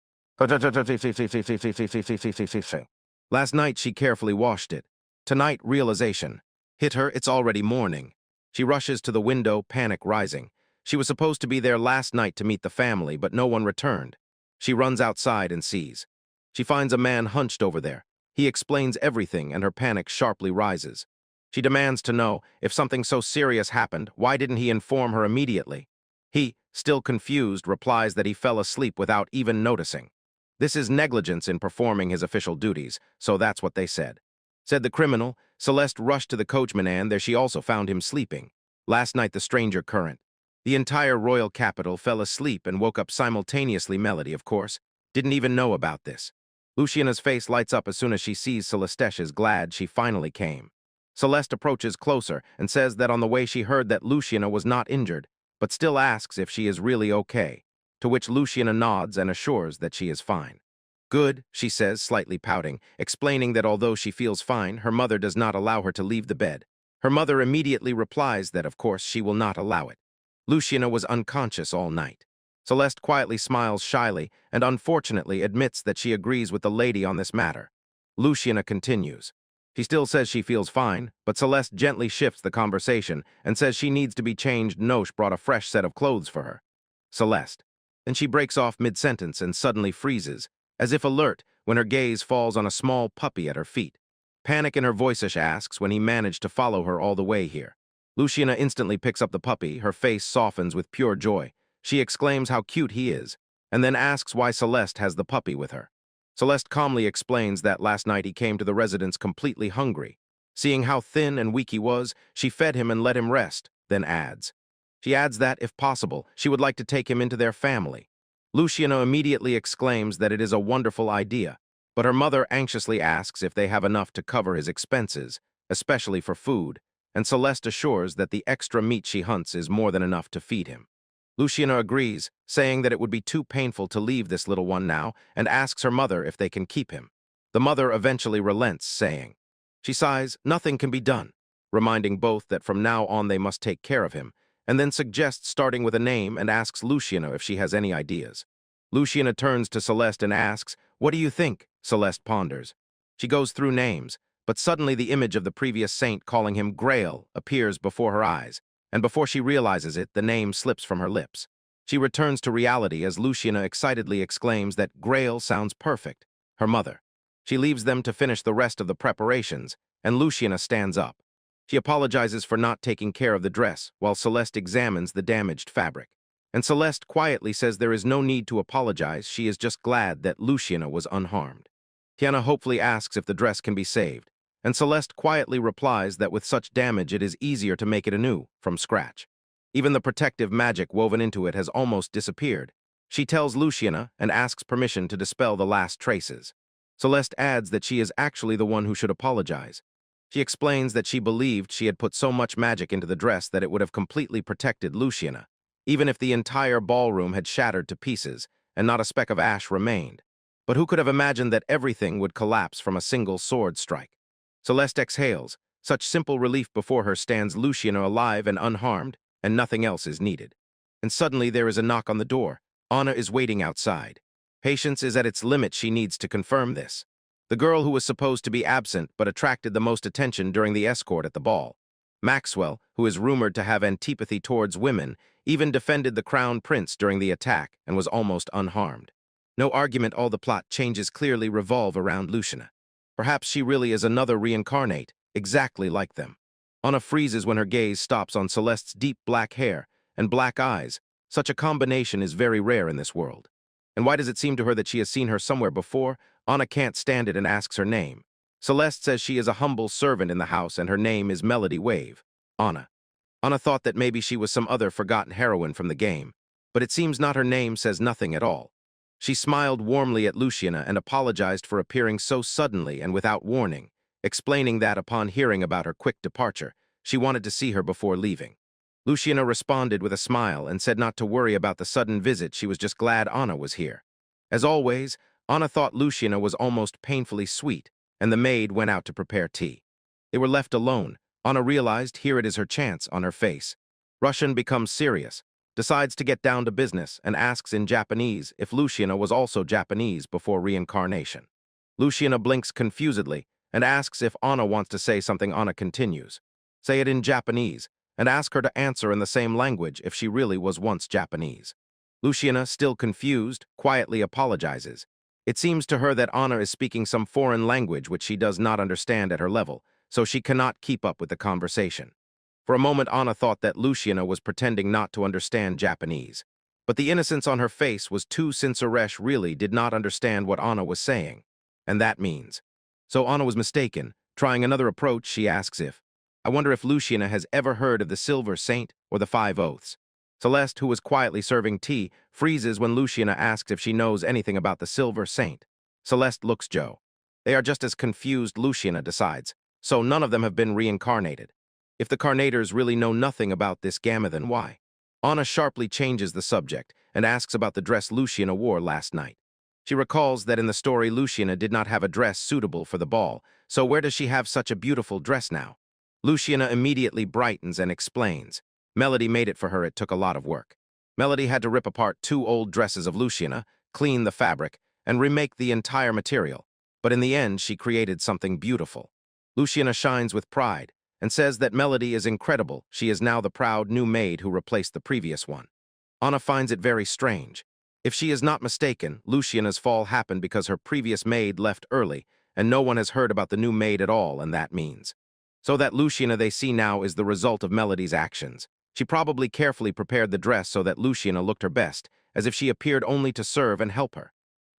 Last night she carefully washed it. Tonight, realization hit her. It's already morning. She rushes to the window, panic rising. She was supposed to be there last night to meet the family, but no one returned. She runs outside and sees. She finds a man hunched over there. He explains everything, and her panic sharply rises. She demands to know, if something so serious happened, why didn't he inform her immediately? He, still confused, replies that he fell asleep without even noticing. This is negligence in performing his official duties, so that's what they said. Said the criminal. Celeste rushed to the coachman, and there she also found him sleeping. Last night the stranger current. The entire royal capital fell asleep and woke up simultaneously. Melody, of course, didn't even know about this. Luciana's face lights up as soon as she sees Celeste is glad she finally came. Celeste approaches closer and says that on the way she heard that Luciana was not injured, but still asks if she is really okay, to which Luciana nods and assures that she is fine. Good, she says, slightly pouting, explaining that although she feels fine, her mother does not allow her to leave the bed. Her mother immediately replies that of course she will not allow it. Luciana was unconscious all night. Celeste quietly smiles shyly and unfortunately admits that she agrees with the lady on this matter. Luciana continues. She still says she feels fine, but Celeste gently shifts the conversation and says she needs to be changed. Noche brought a fresh set of clothes for her. Celeste. Then she breaks off mid-sentence and suddenly freezes, as if alert when her gaze falls on a small puppy at her feet. Panic in her voice asks when he managed to follow her all the way here. Luciana instantly picks up the puppy, her face softens with pure joy. She exclaims how cute he is, and then asks why Celeste has the puppy with her. Celeste calmly explains that last night he came to the residence completely hungry. Seeing how thin and weak he was, she fed him and let him rest, then adds. She adds that, if possible, she would like to take him into their family. Luciana immediately exclaims that it is a wonderful idea, but her mother anxiously asks if they have enough to cover his expenses, especially for food, and Celeste assures that the extra meat she hunts is more than enough to feed him. Luciana agrees, saying that it would be too painful to leave this little one now, and asks her mother if they can keep him. The mother eventually relents, saying, she sighs, nothing can be done, reminding both that from now on they must take care of him, and then suggests starting with a name and asks Luciana if she has any ideas. Luciana turns to Celeste and asks, what do you think? Celeste ponders. She goes through names, but suddenly the image of the previous saint calling him Grail appears before her eyes, and before she realizes it, the name slips from her lips. She returns to reality as Luciana excitedly exclaims that Grail sounds perfect, her mother. She leaves them to finish the rest of the preparations, and Luciana stands up. She apologizes for not taking care of the dress, while Celeste examines the damaged fabric. And Celeste quietly says there is no need to apologize, she is just glad that Luciana was unharmed. Tiana hopefully asks if the dress can be saved, and Celeste quietly replies that with such damage it is easier to make it anew, from scratch. Even the protective magic woven into it has almost disappeared. She tells Luciana and asks permission to dispel the last traces. Celeste adds that she is actually the one who should apologize. She explains that she believed she had put so much magic into the dress that it would have completely protected Luciana, even if the entire ballroom had shattered to pieces and not a speck of ash remained. But who could have imagined that everything would collapse from a single sword strike? Celeste exhales. Such simple relief before her stands Luciana alive and unharmed, and nothing else is needed. And suddenly there is a knock on the door. Anna is waiting outside. Patience is at its limit. She needs to confirm this. The girl who was supposed to be absent but attracted the most attention during the escort at the ball. Maxwell, who is rumored to have antipathy towards women, even defended the crown prince during the attack and was almost unharmed. No argument, all the plot changes clearly revolve around Luciana. Perhaps she really is another reincarnate, exactly like them. Anna freezes when her gaze stops on Celeste's deep black hair and black eyes. Such a combination is very rare in this world. And why does it seem to her that she has seen her somewhere before? Anna can't stand it and asks her name. Celeste says she is a humble servant in the house and her name is Melody Wave. Anna thought that maybe she was some other forgotten heroine from the game, but it seems not. Her name says nothing at all. She smiled warmly at Luciana and apologized for appearing so suddenly and without warning, explaining that upon hearing about her quick departure, she wanted to see her before leaving. Luciana responded with a smile and said not to worry about the sudden visit, she was just glad Anna was here. As always, Anna thought Luciana was almost painfully sweet, and the maid went out to prepare tea. They were left alone. Anna realized here it is her chance on her face. Russian becomes serious, decides to get down to business, and asks in Japanese if Luciana was also Japanese before reincarnation. Luciana blinks confusedly and asks if Anna wants to say something. Anna continues. Say it in Japanese, and ask her to answer in the same language if she really was once Japanese. Luciana, still confused, quietly apologizes. It seems to her that Anna is speaking some foreign language which she does not understand at her level, so she cannot keep up with the conversation. For a moment Anna thought that Luciana was pretending not to understand Japanese. But the innocence on her face was too sincere. Really did not understand what Anna was saying. And that means. So Anna was mistaken. Trying another approach, she asks if, I wonder if Luciana has ever heard of the Silver Saint or the Five Oaths. Celeste, who was quietly serving tea, freezes when Luciana asks if she knows anything about the Silver Saint. Celeste looks Joe. They are just as confused, Luciana decides. So none of them have been reincarnated. If the Carnators really know nothing about this gamma, then why? Anna sharply changes the subject and asks about the dress Luciana wore last night. She recalls that in the story Luciana did not have a dress suitable for the ball, so where does she have such a beautiful dress now? Luciana immediately brightens and explains. Melody made it for her. It took a lot of work. Melody had to rip apart 2 old dresses of Luciana, clean the fabric, and remake the entire material. But in the end, she created something beautiful. Luciana shines with pride and says that Melody is incredible. She is now the proud new maid who replaced the previous one. Anna finds it very strange. If she is not mistaken, Luciana's fall happened because her previous maid left early, and no one has heard about the new maid at all, and that means. So that Luciana they see now is the result of Melody's actions. She probably carefully prepared the dress so that Luciana looked her best, as if she appeared only to serve and help her.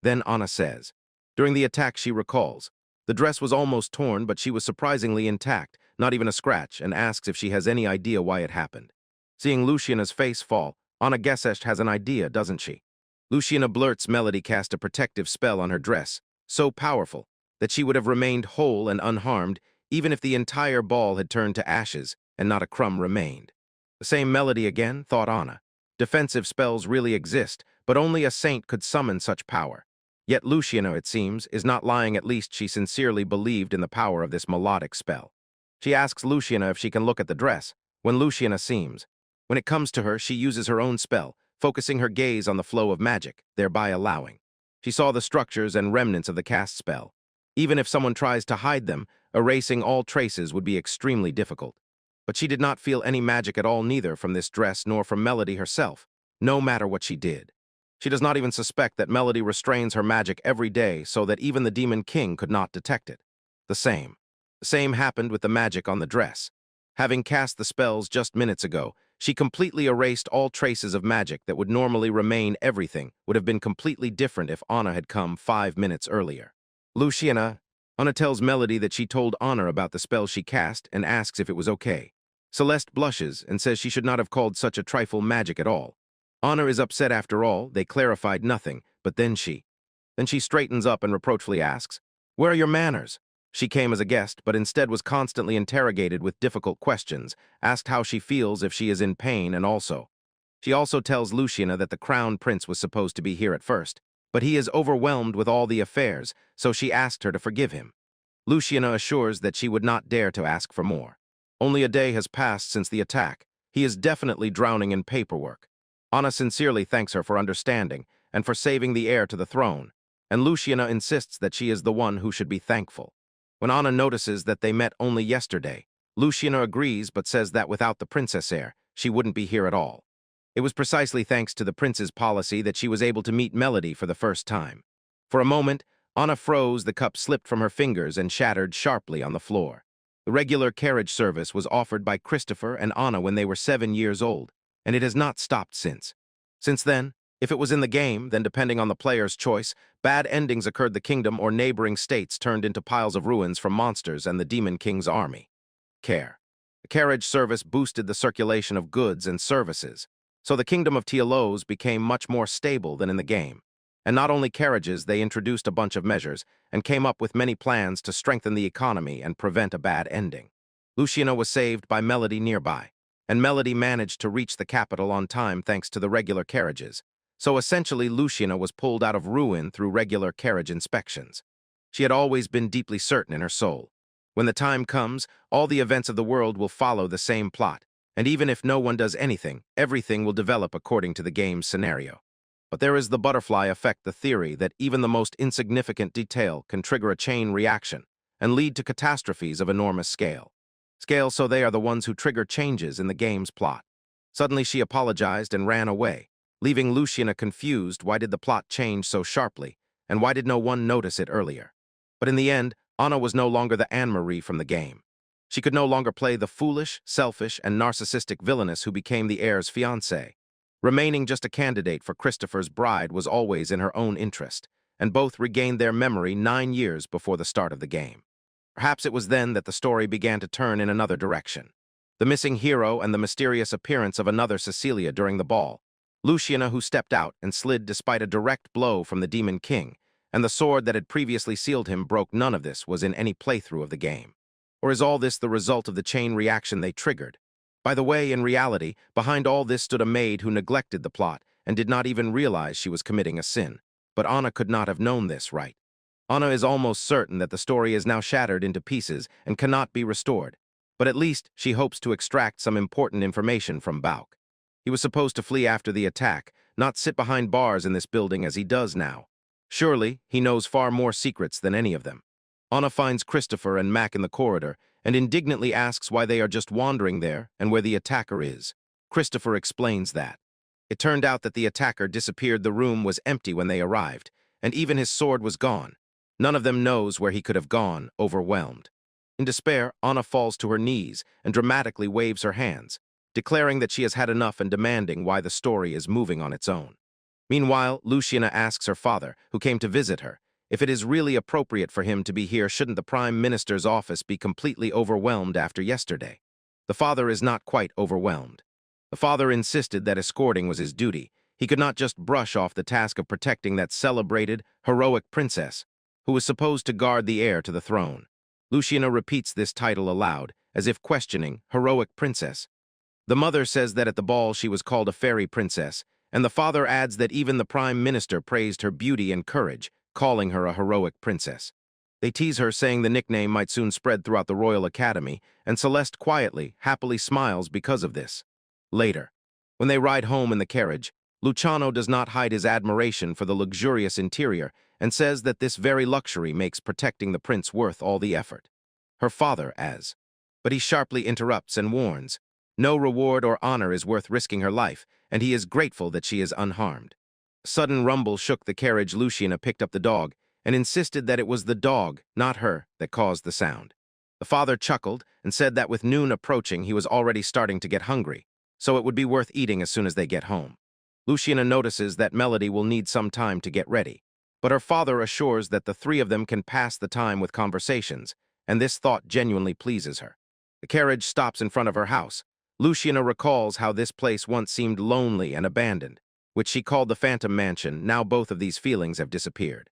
Then Anna says. During the attack she recalls. The dress was almost torn, but she was surprisingly intact, not even a scratch, and asks if she has any idea why it happened. Seeing Luciana's face fall, Anna guesses has an idea, doesn't she? Luciana blurts Melody cast a protective spell on her dress, so powerful that she would have remained whole and unharmed even if the entire ball had turned to ashes and not a crumb remained. The same Melody again, thought Anna. Defensive spells really exist, but only a saint could summon such power. Yet Luciana, it seems, is not lying. At least she sincerely believed in the power of this melodic spell. She asks Luciana if she can look at the dress, when Luciana seems. When it comes to her, she uses her own spell, focusing her gaze on the flow of magic, thereby allowing. She saw the structures and remnants of the cast spell. Even if someone tries to hide them, erasing all traces would be extremely difficult. But she did not feel any magic at all, neither from this dress nor from Melody herself, no matter what she did. She does not even suspect that Melody restrains her magic every day so that even the Demon King could not detect it. The same happened with the magic on the dress. Having cast the spells just minutes ago, she completely erased all traces of magic that would normally remain. Everything would have been completely different if Anna had come 5 minutes earlier. Anna tells Melody that she told Anna about the spell she cast and asks if it was okay. Celeste blushes and says she should not have called such a trifle magic at all. Anna is upset after all. They clarified nothing, but then she straightens up and reproachfully asks, "Where are your manners?" She came as a guest, but instead was constantly interrogated with difficult questions, asked how she feels, if she is in pain, and she also tells Luciana that the crown prince was supposed to be here at first, but he is overwhelmed with all the affairs, so she asked her to forgive him. Luciana assures that she would not dare to ask for more. Only a day has passed since the attack. He is definitely drowning in paperwork. Anna sincerely thanks her for understanding and for saving the heir to the throne, and Luciana insists that she is the one who should be thankful. When Anna notices that they met only yesterday, Luciana agrees but says that without the princess heir, she wouldn't be here at all. It was precisely thanks to the prince's policy that she was able to meet Melody for the first time. For a moment, Anna froze, the cup slipped from her fingers and shattered sharply on the floor. The regular carriage service was offered by Christopher and Anna when they were 7 years old, and it has not stopped since. Since then, if it was in the game, then depending on the player's choice, bad endings occurred. The kingdom or neighboring states turned into piles of ruins from monsters and the Demon King's army. Care. The carriage service boosted the circulation of goods and services, so the kingdom of Telos became much more stable than in the game. And not only carriages, they introduced a bunch of measures and came up with many plans to strengthen the economy and prevent a bad ending. Luciana was saved by Melody nearby, and Melody managed to reach the capital on time thanks to the regular carriages. So essentially, Luciana was pulled out of ruin through regular carriage inspections. She had always been deeply certain in her soul. When the time comes, all the events of the world will follow the same plot, and even if no one does anything, everything will develop according to the game's scenario. But there is the butterfly effect, the theory that even the most insignificant detail can trigger a chain reaction and lead to catastrophes of enormous scale. So they are the ones who trigger changes in the game's plot. Suddenly she apologized and ran away, leaving Luciana confused. Why did the plot change so sharply, and why did no one notice it earlier? But in the end, Anna was no longer the Anne-Marie from the game. She could no longer play the foolish, selfish, and narcissistic villainess who became the heir's fiancée. Remaining just a candidate for Christopher's bride was always in her own interest, and both regained their memory 9 years before the start of the game. Perhaps it was then that the story began to turn in another direction. The missing hero and the mysterious appearance of another Cecilia during the ball, Luciana who stepped out and slid despite a direct blow from the Demon King, and the sword that had previously sealed him broke. None of this was in any playthrough of the game. Or is all this the result of the chain reaction they triggered? By the way, in reality, behind all this stood a maid who neglected the plot and did not even realize she was committing a sin. But Anna could not have known this, right? Anna is almost certain that the story is now shattered into pieces and cannot be restored. But at least she hopes to extract some important information from Bauk. He was supposed to flee after the attack, not sit behind bars in this building as he does now. Surely, he knows far more secrets than any of them. Anna finds Christopher and Mac in the corridor and indignantly asks why they are just wandering there and where the attacker is. Christopher explains that. It turned out that the attacker disappeared. The room was empty when they arrived, and even his sword was gone. None of them knows where he could have gone, overwhelmed. In despair, Anna falls to her knees and dramatically waves her hands, declaring that she has had enough and demanding why the story is moving on its own. Meanwhile, Luciana asks her father, who came to visit her, if it is really appropriate for him to be here. Shouldn't the Prime Minister's office be completely overwhelmed after yesterday? The father is not quite overwhelmed. The father insisted that escorting was his duty. He could not just brush off the task of protecting that celebrated, heroic princess, who was supposed to guard the heir to the throne. Luciana repeats this title aloud, as if questioning, heroic princess. The mother says that at the ball she was called a fairy princess, and the father adds that even the Prime Minister praised her beauty and courage, calling her a heroic princess. They tease her, saying the nickname might soon spread throughout the Royal Academy, and Celeste quietly, happily smiles because of this. Later, when they ride home in the carriage, Luciano does not hide his admiration for the luxurious interior and says that this very luxury makes protecting the prince worth all the effort. Her father but he sharply interrupts and warns, no reward or honor is worth risking her life, and he is grateful that she is unharmed. A sudden rumble shook the carriage. Luciana picked up the dog and insisted that it was the dog, not her, that caused the sound. The father chuckled and said that with noon approaching he was already starting to get hungry, so it would be worth eating as soon as they get home. Luciana notices that Melody will need some time to get ready, but her father assures that the three of them can pass the time with conversations, and this thought genuinely pleases her. The carriage stops in front of her house. Luciana recalls how this place once seemed lonely and abandoned, which she called the Phantom Mansion. Now both of these feelings have disappeared.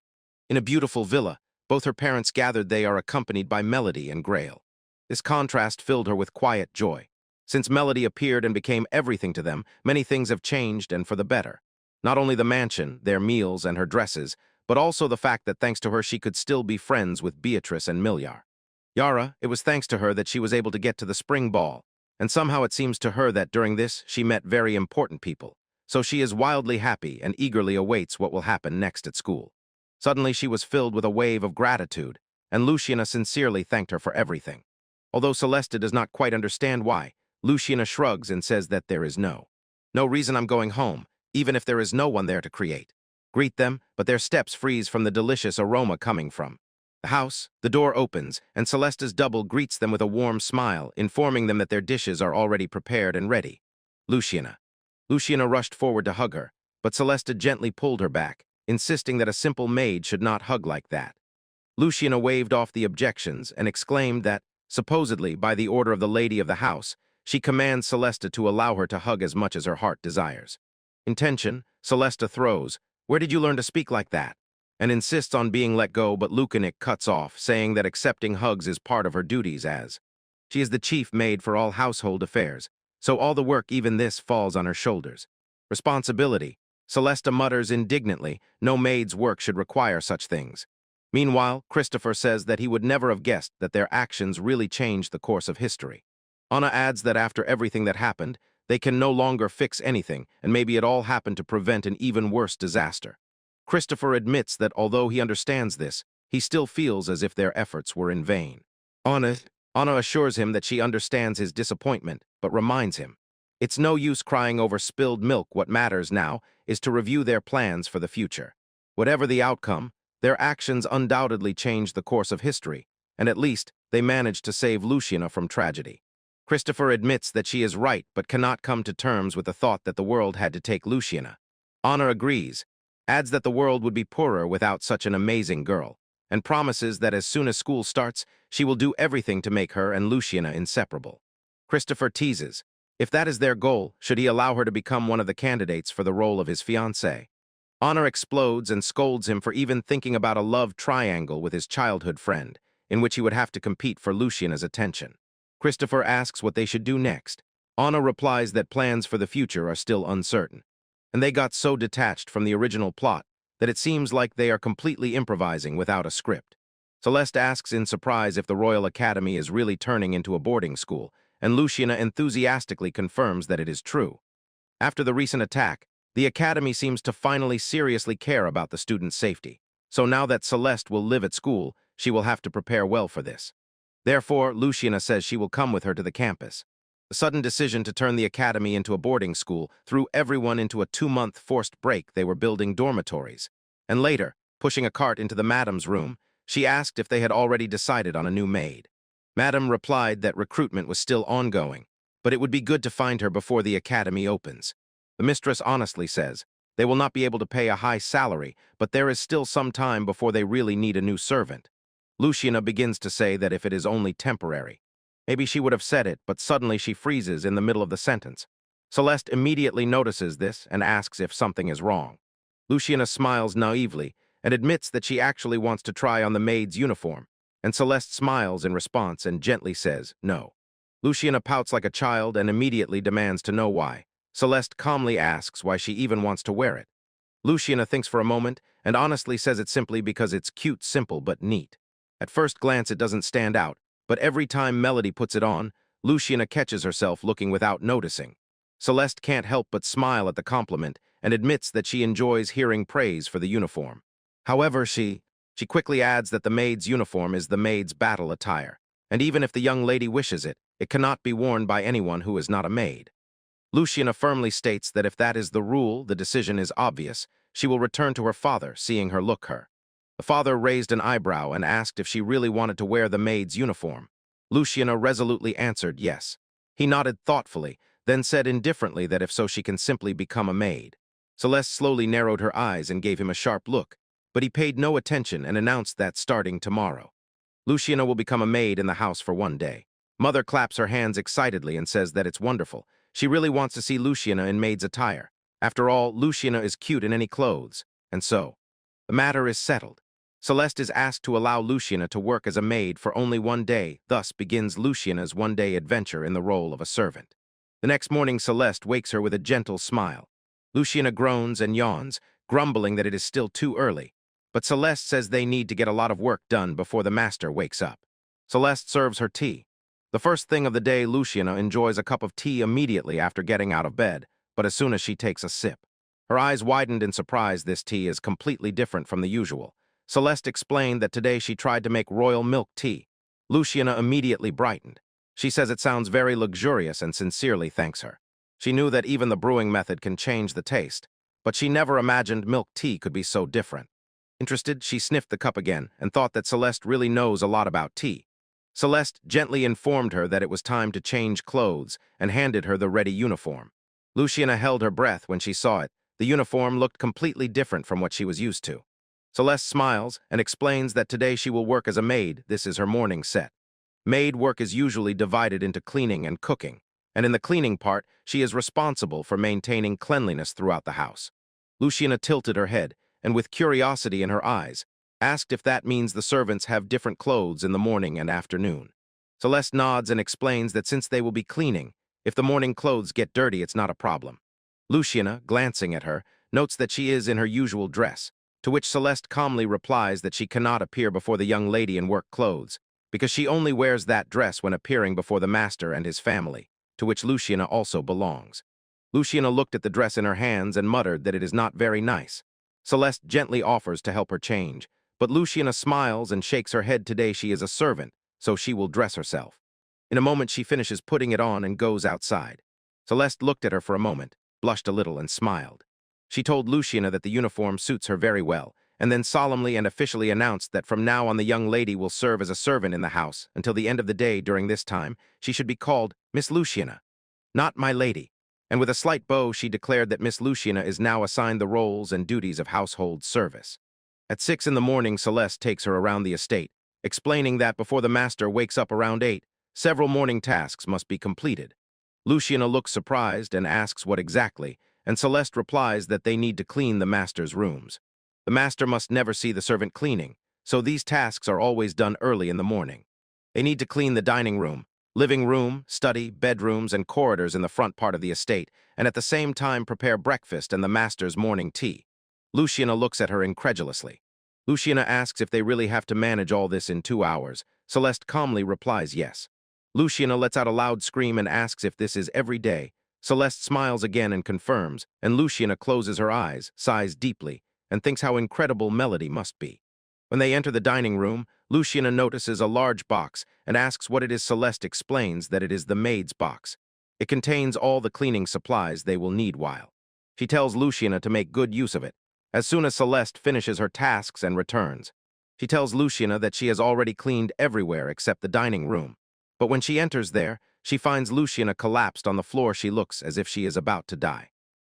In a beautiful villa, both her parents gathered. They are accompanied by Melody and Grail. This contrast filled her with quiet joy. Since Melody appeared and became everything to them, many things have changed and for the better. Not only the mansion, their meals, and her dresses, but also the fact that thanks to her she could still be friends with Beatrice and Milyar. Yara, it was thanks to her that she was able to get to the spring ball, and somehow it seems to her that during this she met very important people, so she is wildly happy and eagerly awaits what will happen next at school. Suddenly she was filled with a wave of gratitude, and Luciana sincerely thanked her for everything. Although Celeste does not quite understand why, Luciana shrugs and says that there is no reason I'm going home, even if there is no one there to greet them, but their steps freeze from the delicious aroma coming from the house. The door opens, and Celeste's double greets them with a warm smile, informing them that their dishes are already prepared and ready. Luciana rushed forward to hug her, but Celeste gently pulled her back, insisting that a simple maid should not hug like that. Luciana waved off the objections and exclaimed that, supposedly by the order of the lady of the house, she commands Celeste to allow her to hug as much as her heart desires. Intention, Celeste throws, "Where did you learn to speak like that?" and insists on being let go, but Lucanik cuts off, saying that accepting hugs is part of her duties as she is the chief maid for all household affairs, so all the work, even this, falls on her shoulders. Responsibility, Celeste mutters indignantly, no maid's work should require such things. Meanwhile, Christopher says that he would never have guessed that their actions really changed the course of history. Anna adds that after everything that happened, they can no longer fix anything, and maybe it all happened to prevent an even worse disaster. Christopher admits that although he understands this, he still feels as if their efforts were in vain. Anna assures him that she understands his disappointment, but reminds him, it's no use crying over spilled milk. What matters now is to review their plans for the future. Whatever the outcome, their actions undoubtedly changed the course of history, and at least they managed to save Luciana from tragedy. Christopher admits that she is right but cannot come to terms with the thought that the world had to take Luciana. Anna agrees, adds that the world would be poorer without such an amazing girl, and promises that as soon as school starts, she will do everything to make her and Luciana inseparable. Christopher teases, if that is their goal, should he allow her to become one of the candidates for the role of his fiancée? Anna explodes and scolds him for even thinking about a love triangle with his childhood friend, in which he would have to compete for Luciana's attention. Christopher asks what they should do next. Anna replies that plans for the future are still uncertain, and they got so detached from the original plot that it seems like they are completely improvising without a script. Celeste asks in surprise if the Royal Academy is really turning into a boarding school, and Luciana enthusiastically confirms that it is true. After the recent attack, the Academy seems to finally seriously care about the students' safety, so now that Celeste will live at school, she will have to prepare well for this. Therefore, Luciana says she will come with her to the campus. The sudden decision to turn the academy into a boarding school threw everyone into a 2-month forced break. They were building dormitories. And later, pushing a cart into the madam's room, she asked if they had already decided on a new maid. Madam replied that recruitment was still ongoing, but it would be good to find her before the academy opens. The mistress honestly says, they will not be able to pay a high salary, but there is still some time before they really need a new servant. Luciana begins to say that if it is only temporary. Maybe she would have said it, but suddenly she freezes in the middle of the sentence. Celeste immediately notices this and asks if something is wrong. Luciana smiles naively and admits that she actually wants to try on the maid's uniform, and Celeste smiles in response and gently says no. Luciana pouts like a child and immediately demands to know why. Celeste calmly asks why she even wants to wear it. Luciana thinks for a moment and honestly says it's simply because it's cute, simple, but neat. At first glance it doesn't stand out, but every time Melody puts it on, Luciana catches herself looking without noticing. Celeste can't help but smile at the compliment and admits that she enjoys hearing praise for the uniform. However, she quickly adds that the maid's uniform is the maid's battle attire, and even if the young lady wishes it, it cannot be worn by anyone who is not a maid. Luciana firmly states that if that is the rule, the decision is obvious. She will return to her father, seeing her look her. The father raised an eyebrow and asked if she really wanted to wear the maid's uniform. Luciana resolutely answered yes. He nodded thoughtfully, then said indifferently that if so she can simply become a maid. Celeste slowly narrowed her eyes and gave him a sharp look, but he paid no attention and announced that starting tomorrow, Luciana will become a maid in the house for one day. Mother claps her hands excitedly and says that it's wonderful. She really wants to see Luciana in maid's attire. After all, Luciana is cute in any clothes, and so the matter is settled. Celeste is asked to allow Luciana to work as a maid for only one day, thus begins Luciana's one-day adventure in the role of a servant. The next morning, Celeste wakes her with a gentle smile. Luciana groans and yawns, grumbling that it is still too early. But Celeste says they need to get a lot of work done before the master wakes up. Celeste serves her tea. The first thing of the day, Luciana enjoys a cup of tea immediately after getting out of bed, but as soon as she takes a sip. Her eyes widened in surprise. This tea is completely different from the usual. Celeste explained that today she tried to make royal milk tea. Luciana immediately brightened. She says it sounds very luxurious and sincerely thanks her. She knew that even the brewing method can change the taste, but she never imagined milk tea could be so different. Interested, she sniffed the cup again and thought that Celeste really knows a lot about tea. Celeste gently informed her that it was time to change clothes and handed her the ready uniform. Luciana held her breath when she saw it. The uniform looked completely different from what she was used to. Celeste smiles and explains that today she will work as a maid. This is her morning set. Maid work is usually divided into cleaning and cooking, and in the cleaning part, she is responsible for maintaining cleanliness throughout the house. Luciana tilted her head, and with curiosity in her eyes, asked if that means the servants have different clothes in the morning and afternoon. Celeste nods and explains that since they will be cleaning, if the morning clothes get dirty, it's not a problem. Luciana, glancing at her, notes that she is in her usual dress, to which Celeste calmly replies that she cannot appear before the young lady in work clothes, because she only wears that dress when appearing before the master and his family, to which Luciana also belongs. Luciana looked at the dress in her hands and muttered that it is not very nice. Celeste gently offers to help her change, but Luciana smiles and shakes her head. Today she is a servant, so she will dress herself. In a moment she finishes putting it on and goes outside. Celeste looked at her for a moment, blushed a little and smiled. She told Luciana that the uniform suits her very well, and then solemnly and officially announced that from now on the young lady will serve as a servant in the house until the end of the day. During this time, she should be called Miss Luciana, not my lady. And with a slight bow, she declared that Miss Luciana is now assigned the roles and duties of household service. At 6 in the morning, Celeste takes her around the estate, explaining that before the master wakes up around 8, several morning tasks must be completed. Luciana looks surprised and asks what exactly, and Celeste replies that they need to clean the master's rooms. The master must never see the servant cleaning, so these tasks are always done early in the morning. They need to clean the dining room, living room, study, bedrooms, and corridors in the front part of the estate, and at the same time prepare breakfast and the master's morning tea. Luciana looks at her incredulously. Luciana asks if they really have to manage all this in 2 hours. Celeste calmly replies yes. Luciana lets out a loud scream and asks if this is every day. Celeste smiles again and confirms, and Luciana closes her eyes, sighs deeply, and thinks how incredible Melody must be. When they enter the dining room, Luciana notices a large box and asks what it is. Celeste explains that it is the maid's box. It contains all the cleaning supplies they will need while. She tells Luciana to make good use of it, as soon as Celeste finishes her tasks and returns. She tells Luciana that she has already cleaned everywhere except the dining room. But when she enters there, she finds Luciana collapsed on the floor. She looks as if she is about to die.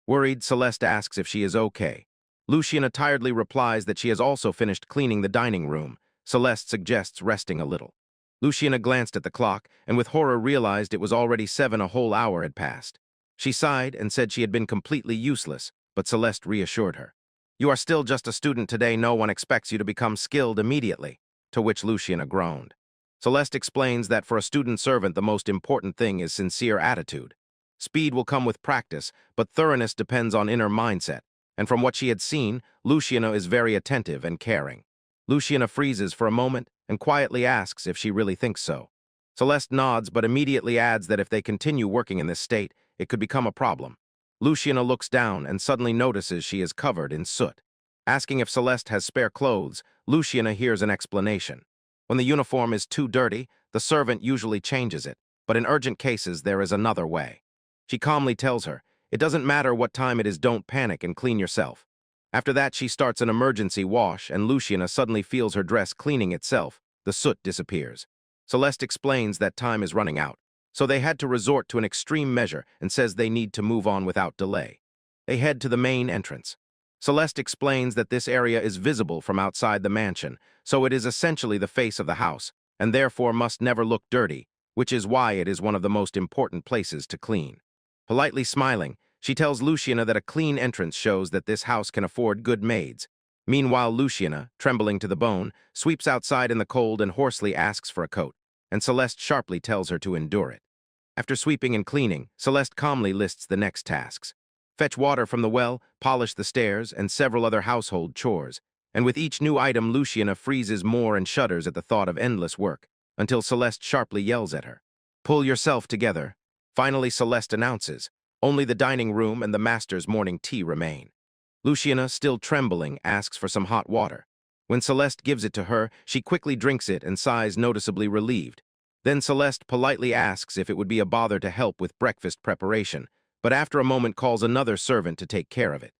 Worried, Celeste asks if she is okay. Luciana tiredly replies that she has also finished cleaning the dining room. Celeste suggests resting a little. Luciana glanced at the clock and with horror realized it was already 7. A whole hour had passed. She sighed and said she had been completely useless, but Celeste reassured her. You are still just a student today. No one expects you to become skilled immediately, to which Luciana groaned. Celeste explains that for a student servant, the most important thing is sincere attitude. Speed will come with practice, but thoroughness depends on inner mindset, and from what she had seen, Luciana is very attentive and caring. Luciana freezes for a moment and quietly asks if she really thinks so. Celeste nods but immediately adds that if they continue working in this state, it could become a problem. Luciana looks down and suddenly notices she is covered in soot. Asking if Celeste has spare clothes, Luciana hears an explanation. When the uniform is too dirty, the servant usually changes it, but in urgent cases there is another way. She calmly tells her, it doesn't matter what time it is, don't panic and clean yourself. After that she starts an emergency wash and Luciana suddenly feels her dress cleaning itself. The soot disappears. Celeste explains that time is running out, so they had to resort to an extreme measure and says they need to move on without delay. They head to the main entrance. Celeste explains that this area is visible from outside the mansion, so it is essentially the face of the house, and therefore must never look dirty, which is why it is one of the most important places to clean. Politely smiling, she tells Luciana that a clean entrance shows that this house can afford good maids. Meanwhile, Luciana, trembling to the bone, sweeps outside in the cold and hoarsely asks for a coat, and Celeste sharply tells her to endure it. After sweeping and cleaning, Celeste calmly lists the next tasks. fetch water from the well, polish the stairs, and several other household chores. And with each new item, Luciana freezes more and shudders at the thought of endless work, until Celeste sharply yells at her. "Pull yourself together." Finally, Celeste announces, "Only the dining room and the master's morning tea remain." Luciana, still trembling, asks for some hot water. When Celeste gives it to her, she quickly drinks it and sighs, noticeably relieved. Then Celeste politely asks if it would be a bother to help with breakfast preparation, but after a moment calls another servant to take care of it.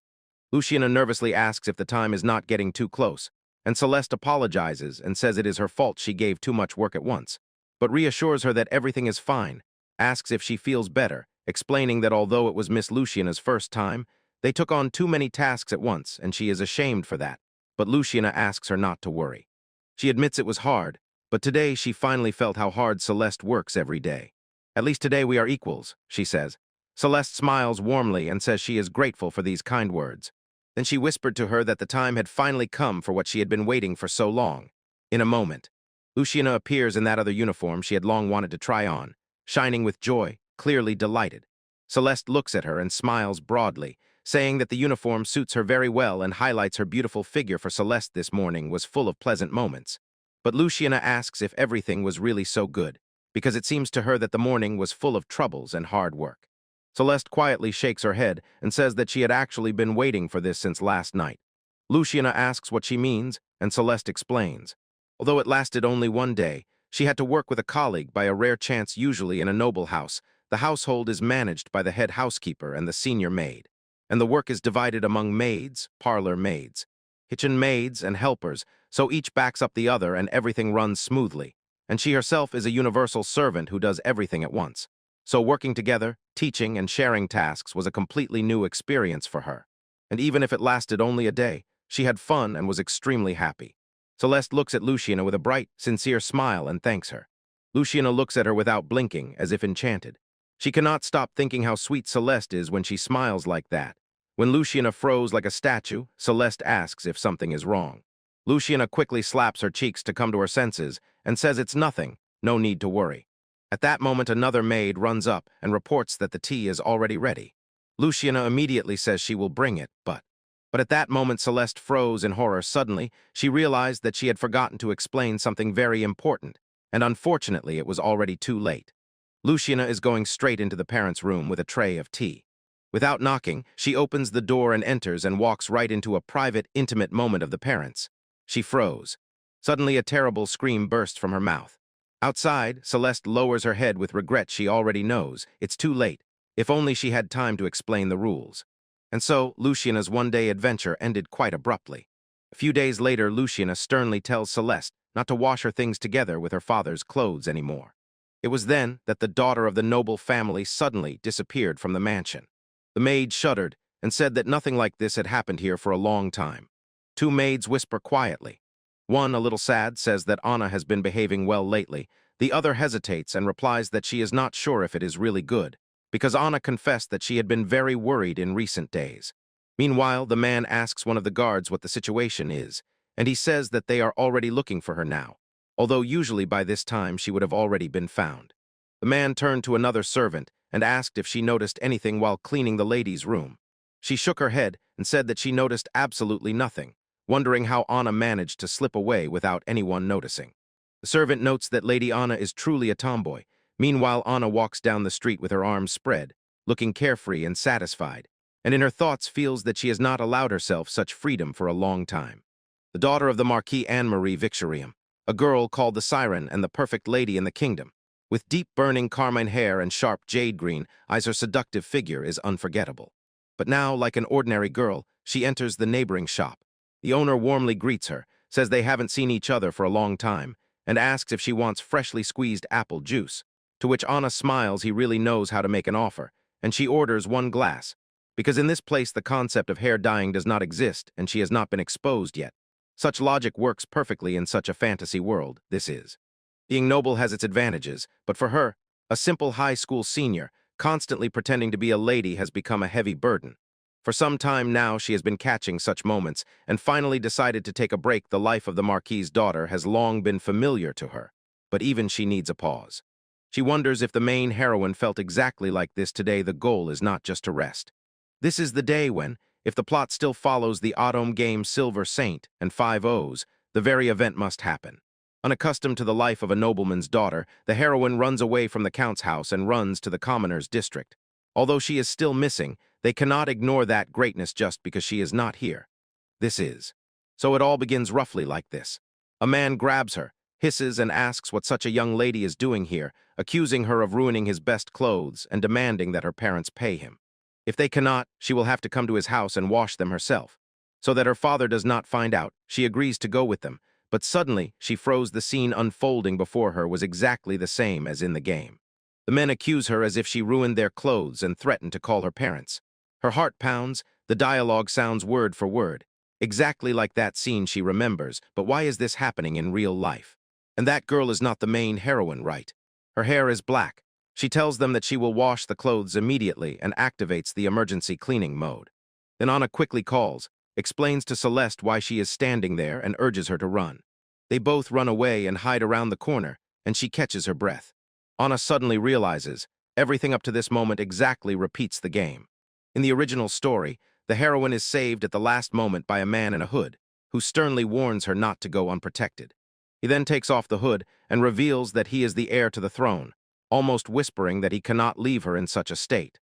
Luciana nervously asks if the time is not getting too close, and Celeste apologizes and says it is her fault she gave too much work at once, but reassures her that everything is fine, asks if she feels better, explaining that although it was Miss Luciana's first time, they took on too many tasks at once and she is ashamed for that, but Luciana asks her not to worry. She admits it was hard, but today she finally felt how hard Celeste works every day. "At least today we are equals," she says. Celeste smiles warmly and says she is grateful for these kind words. Then she whispered to her that the time had finally come for what she had been waiting for so long. In a moment, Luciana appears in that other uniform she had long wanted to try on, shining with joy, clearly delighted. Celeste looks at her and smiles broadly, saying that the uniform suits her very well and highlights her beautiful figure. For Celeste this morning was full of pleasant moments. But Luciana asks if everything was really so good, because it seems to her that the morning was full of troubles and hard work. Celeste quietly shakes her head and says that she had actually been waiting for this since last night. Luciana asks what she means, and Celeste explains. Although it lasted only one day, she had to work with a colleague by a rare chance. Usually in a noble house, the household is managed by the head housekeeper and the senior maid, and the work is divided among maids, parlor maids, kitchen maids, and helpers, so each backs up the other and everything runs smoothly, and she herself is a universal servant who does everything at once. So working together, teaching, and sharing tasks was a completely new experience for her. And even if it lasted only a day, she had fun and was extremely happy. Celeste looks at Luciana with a bright, sincere smile and thanks her. Luciana looks at her without blinking, as if enchanted. She cannot stop thinking how sweet Celeste is when she smiles like that. When Luciana froze like a statue, Celeste asks if something is wrong. Luciana quickly slaps her cheeks to come to her senses and says it's nothing, no need to worry. At that moment, another maid runs up and reports that the tea is already ready. Luciana immediately says she will bring it, but at that moment Celeste froze in horror. Suddenly, she realized that she had forgotten to explain something very important, and unfortunately it was already too late. Luciana is going straight into the parents' room with a tray of tea. Without knocking, she opens the door and enters and walks right into a private, intimate moment of the parents. She froze. Suddenly a terrible scream burst from her mouth. Outside, Celeste lowers her head with regret. She already knows. It's too late. If only she had time to explain the rules. And so, Luciana's one-day adventure ended quite abruptly. A few days later, Luciana sternly tells Celeste not to wash her things together with her father's clothes anymore. It was then that the daughter of the noble family suddenly disappeared from the mansion. The maid shuddered and said that nothing like this had happened here for a long time. Two maids whisper quietly. One, a little sad, says that Anna has been behaving well lately. The other hesitates and replies that she is not sure if it is really good, because Anna confessed that she had been very worried in recent days. Meanwhile, the man asks one of the guards what the situation is, and he says that they are already looking for her now, although usually by this time she would have already been found. The man turned to another servant and asked if she noticed anything while cleaning the lady's room. She shook her head and said that she noticed absolutely nothing, wondering how Anna managed to slip away without anyone noticing. The servant notes that Lady Anna is truly a tomboy. Meanwhile, Anna walks down the street with her arms spread, looking carefree and satisfied, and in her thoughts feels that she has not allowed herself such freedom for a long time. The daughter of the Marquis Anne-Marie Victorium, a girl called the Siren and the perfect lady in the kingdom, with deep burning carmine hair and sharp jade green eyes, her seductive figure is unforgettable. But now, like an ordinary girl, she enters the neighboring shop. The owner warmly greets her, says they haven't seen each other for a long time, and asks if she wants freshly squeezed apple juice, to which Anna smiles. He really knows how to make an offer, and she orders 1 glass, because in this place the concept of hair dyeing does not exist and she has not been exposed yet. Such logic works perfectly in such a fantasy world, this is. Being noble has its advantages, but for her, a simple high school senior, constantly pretending to be a lady has become a heavy burden. For some time now she has been catching such moments and finally decided to take a break. The life of the Marquis's daughter has long been familiar to her, but even she needs a pause. She wonders if the main heroine felt exactly like this today. The goal is not just to rest. This is the day when, if the plot still follows the autumn game Silver Saint and 5 O's, the very event must happen. Unaccustomed to the life of a nobleman's daughter, the heroine runs away from the count's house and runs to the commoner's district. Although she is still missing, they cannot ignore that greatness just because she is not here. This is. So it all begins roughly like this. A man grabs her, hisses and asks what such a young lady is doing here, accusing her of ruining his best clothes and demanding that her parents pay him. If they cannot, she will have to come to his house and wash them herself. So that her father does not find out, she agrees to go with them, but suddenly she froze. The scene unfolding before her was exactly the same as in the game. The men accuse her as if she ruined their clothes and threaten to call her parents. Her heart pounds, the dialogue sounds word for word. Exactly like that scene she remembers, but why is this happening in real life? And that girl is not the main heroine, right? Her hair is black. She tells them that she will wash the clothes immediately and activates the emergency cleaning mode. Then Anna quickly calls, explains to Celeste why she is standing there and urges her to run. They both run away and hide around the corner, and she catches her breath. Anna suddenly realizes everything up to this moment exactly repeats the game. In the original story, the heroine is saved at the last moment by a man in a hood, who sternly warns her not to go unprotected. He then takes off the hood and reveals that he is the heir to the throne, almost whispering that he cannot leave her in such a state.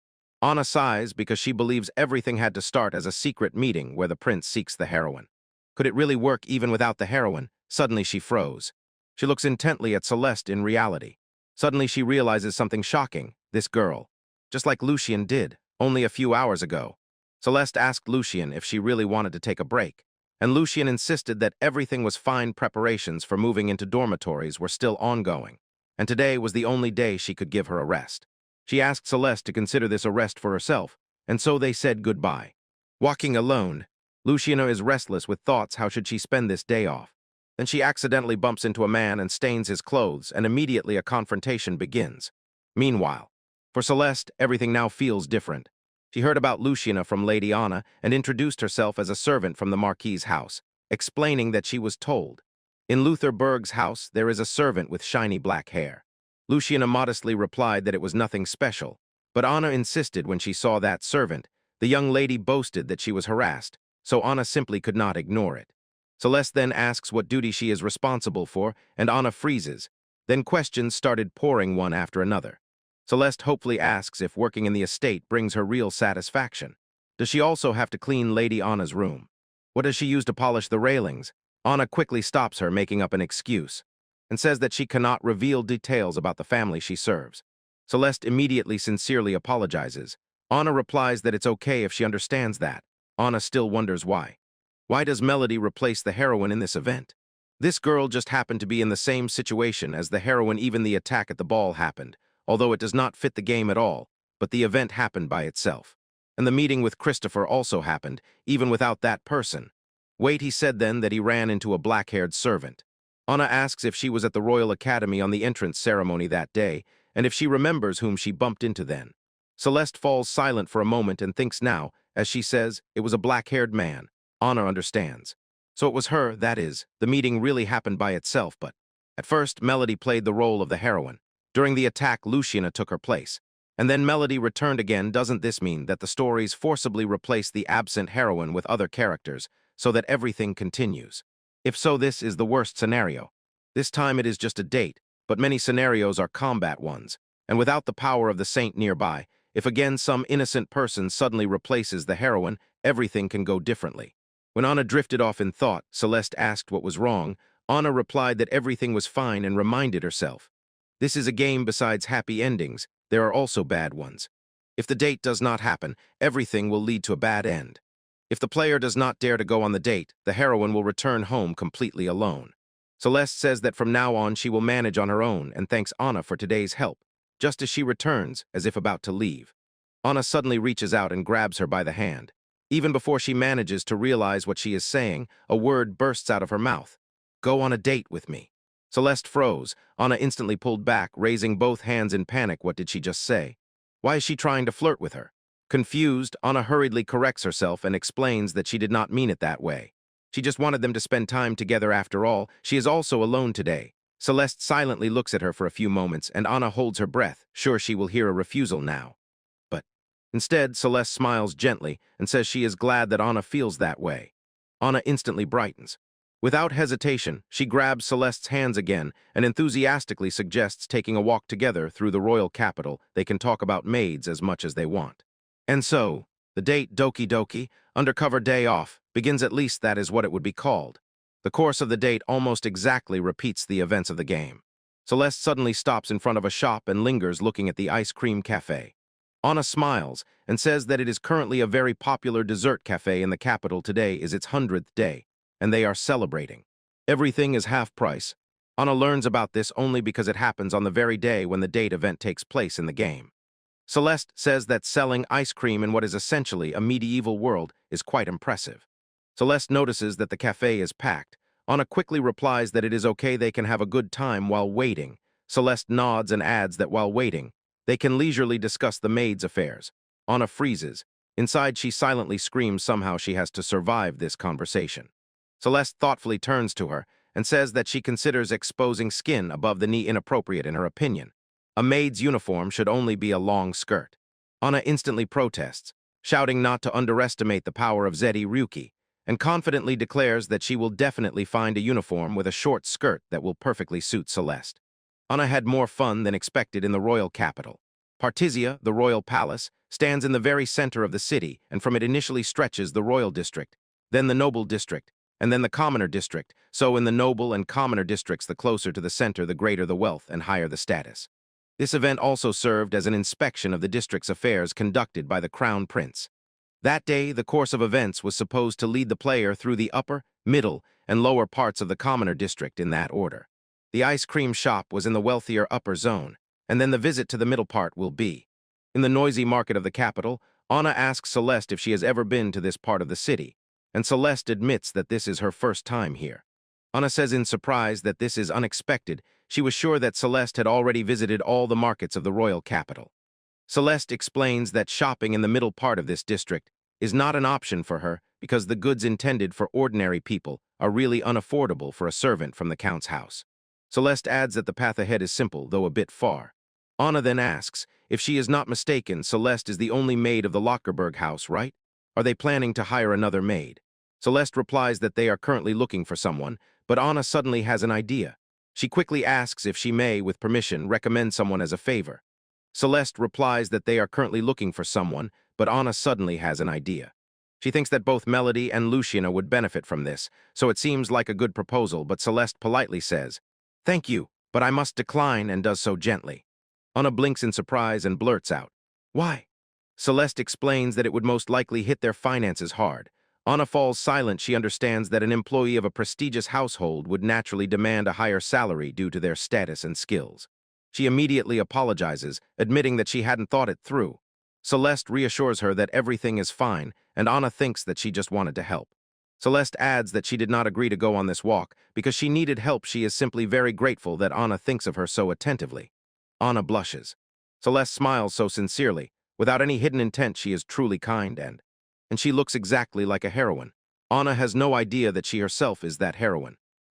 Anna sighs because she believes everything had to start as a secret meeting where the prince seeks the heroine. Could it really work even without the heroine? Suddenly she froze. She looks intently at Celeste in reality. Suddenly she realizes something shocking. This girl. Just like Lucian did, only a few hours ago. Celeste asked Lucian if she really wanted to take a break, and Lucian insisted that everything was fine. Preparations for moving into dormitories were still ongoing, and today was the only day she could give her a rest. She asked Celeste to consider this a rest for herself, and so they said goodbye. Walking alone, Luciana is restless with thoughts. How should she spend this day off? Then she accidentally bumps into a man and stains his clothes, and immediately a confrontation begins. Meanwhile, for Celeste, everything now feels different. She heard about Luciana from Lady Anna and introduced herself as a servant from the Marquis's house, explaining that she was told. In Luther Berg's house, there is a servant with shiny black hair. Luciana modestly replied that it was nothing special, but Anna insisted when she saw that servant. The young lady boasted that she was harassed, so Anna simply could not ignore it. Celeste then asks what duty she is responsible for, and Anna freezes. Then questions started pouring one after another. Celeste hopefully asks if working in the estate brings her real satisfaction. Does she also have to clean Lady Anna's room? What does she use to polish the railings? Anna quickly stops her, making up an excuse, and says that she cannot reveal details about the family she serves. Celeste immediately sincerely apologizes. Anna replies that it's okay if she understands that. Anna still wonders why. Why does Melody replace the heroine in this event? This girl just happened to be in the same situation as the heroine. Even the attack at the ball happened, although it does not fit the game at all, but the event happened by itself. And the meeting with Christopher also happened, even without that person. Wait, he said then that he ran into a black-haired servant. Anna asks if she was at the Royal Academy on the entrance ceremony that day, and if she remembers whom she bumped into then. Celeste falls silent for a moment and thinks now, as she says, it was a black-haired man. Anna understands. So it was her, that is, the meeting really happened by itself, but at first Melody played the role of the heroine. During the attack, Luciana took her place. And then Melody returned again. Doesn't this mean that the stories forcibly replace the absent heroine with other characters, so that everything continues? If so, this is the worst scenario. This time it is just a date, but many scenarios are combat ones. And without the power of the saint nearby, if again some innocent person suddenly replaces the heroine, everything can go differently. When Anna drifted off in thought, Celeste asked what was wrong. Anna replied that everything was fine and reminded herself. This is a game. Besides happy endings, there are also bad ones. If the date does not happen, everything will lead to a bad end. If the player does not dare to go on the date, the heroine will return home completely alone. Celeste says that from now on she will manage on her own and thanks Anna for today's help, just as she returns, as if about to leave. Anna suddenly reaches out and grabs her by the hand. Even before she manages to realize what she is saying, a word bursts out of her mouth. Go on a date with me. Celeste froze. Anna instantly pulled back, raising both hands in panic. What did she just say? Why is she trying to flirt with her? Confused, Anna hurriedly corrects herself and explains that she did not mean it that way. She just wanted them to spend time together after all. She is also alone today. Celeste silently looks at her for a few moments, and Anna holds her breath, sure she will hear a refusal now. But Instead, Celeste smiles gently and says she is glad that Anna feels that way. Anna instantly brightens. Without hesitation, she grabs Celeste's hands again and enthusiastically suggests taking a walk together through the royal capital. They can talk about maids as much as they want. And so, the date Doki Doki, Undercover Day Off, begins. At least that is what it would be called. The course of the date almost exactly repeats the events of the game. Celeste suddenly stops in front of a shop and lingers looking at the ice cream cafe. Anna smiles and says that it is currently a very popular dessert cafe in the capital. Today is its 100th day, and they are celebrating. Everything is half price. Anna learns about this only because it happens on the very day when the date event takes place in the game. Celeste says that selling ice cream in what is essentially a medieval world is quite impressive. Celeste notices that the cafe is packed. Anna quickly replies that it is okay, they can have a good time while waiting. Celeste nods and adds that while waiting, they can leisurely discuss the maid's affairs. Anna freezes. Inside, she silently screams somehow she has to survive this conversation. Celeste thoughtfully turns to her and says that she considers exposing skin above the knee inappropriate in her opinion. A maid's uniform should only be a long skirt. Anna instantly protests, shouting not to underestimate the power of Zedi Ryuki, and confidently declares that she will definitely find a uniform with a short skirt that will perfectly suit Celeste. Anna had more fun than expected in the royal capital. Partizia, the royal palace, stands in the very center of the city, and from it initially stretches the royal district, then the noble district, and then the commoner district. So in the noble and commoner districts, the closer to the center, the greater the wealth and higher the status. This event also served as an inspection of the district's affairs conducted by the crown prince. That day, the course of events was supposed to lead the player through the upper, middle, and lower parts of the commoner district in that order. The ice cream shop was in the wealthier upper zone, and then the visit to the middle part will be. In the noisy market of the capital, Anna asks Celeste if she has ever been to this part of the city, and Celeste admits that this is her first time here. Anna says in surprise that this is unexpected. She was sure that Celeste had already visited all the markets of the royal capital. Celeste explains that shopping in the middle part of this district is not an option for her because the goods intended for ordinary people are really unaffordable for a servant from the count's house. Celeste adds that the path ahead is simple, though a bit far. Anna then asks, if she is not mistaken, Celeste is the only maid of the Lockerberg house, right? Are they planning to hire another maid? Celeste replies that they are currently looking for someone, but Anna suddenly has an idea. She quickly asks if she may, with permission, recommend someone as a favor. Celeste replies that they are currently looking for someone, but Anna suddenly has an idea. She thinks that both Melody and Luciana would benefit from this, so it seems like a good proposal, but Celeste politely says, "Thank you, but I must decline," and does so gently. Anna blinks in surprise and blurts out, "Why?" Celeste explains that it would most likely hit their finances hard. Anna falls silent. She understands that an employee of a prestigious household would naturally demand a higher salary due to their status and skills. She immediately apologizes, admitting that she hadn't thought it through. Celeste reassures her that everything is fine, and Anna thinks that she just wanted to help. Celeste adds that she did not agree to go on this walk because she needed help. She is simply very grateful that Anna thinks of her so attentively. Anna blushes. Celeste smiles so sincerely. Without any hidden intent, she is truly kind and she looks exactly like a heroine. Anna has no idea that she herself is that heroine.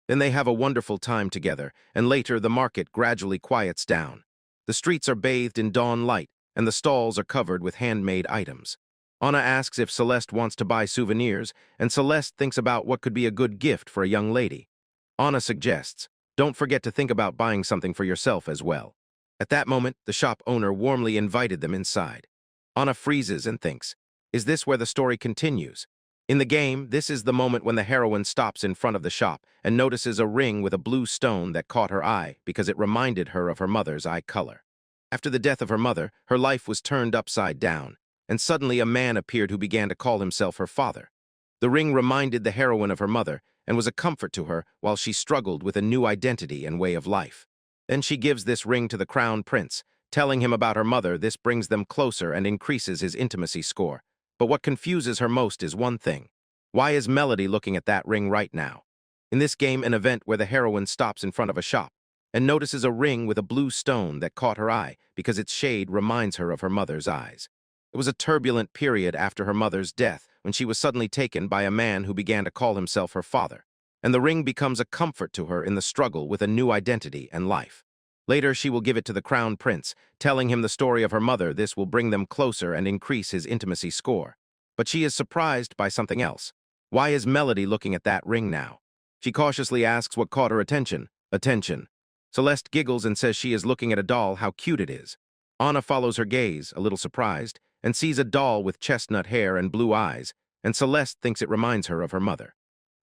Then they have a wonderful time together, and later the market gradually quiets down. The streets are bathed in dawn light, and the stalls are covered with handmade items. Anna asks if Celeste wants to buy souvenirs, and Celeste thinks about what could be a good gift for a young lady. Anna suggests, "Don't forget to think about buying something for yourself as well." At that moment, the shop owner warmly invited them inside. Anna freezes and thinks, is this where the story continues? In the game, this is the moment when the heroine stops in front of the shop and notices a ring with a blue stone that caught her eye because it reminded her of her mother's eye color. After the death of her mother, her life was turned upside down, and suddenly a man appeared who began to call himself her father. The ring reminded the heroine of her mother and was a comfort to her while she struggled with a new identity and way of life. Then she gives this ring to the crown prince, telling him about her mother. This brings them closer and increases his intimacy score. But what confuses her most is one thing. Why is Melody looking at that ring right now? In this game, an event where the heroine stops in front of a shop and notices a ring with a blue stone that caught her eye because its shade reminds her of her mother's eyes. It was a turbulent period after her mother's death when she was suddenly taken by a man who began to call himself her father, and the ring becomes a comfort to her in the struggle with a new identity and life. Later, she will give it to the crown prince, telling him the story of her mother. This will bring them closer and increase his intimacy score. But she is surprised by something else. Why is Melody looking at that ring now? She cautiously asks what caught her attention. Attention. Celeste giggles and says she is looking at a doll, how cute it is. Anna follows her gaze, a little surprised, and sees a doll with chestnut hair and blue eyes, and Celeste thinks it reminds her of her mother.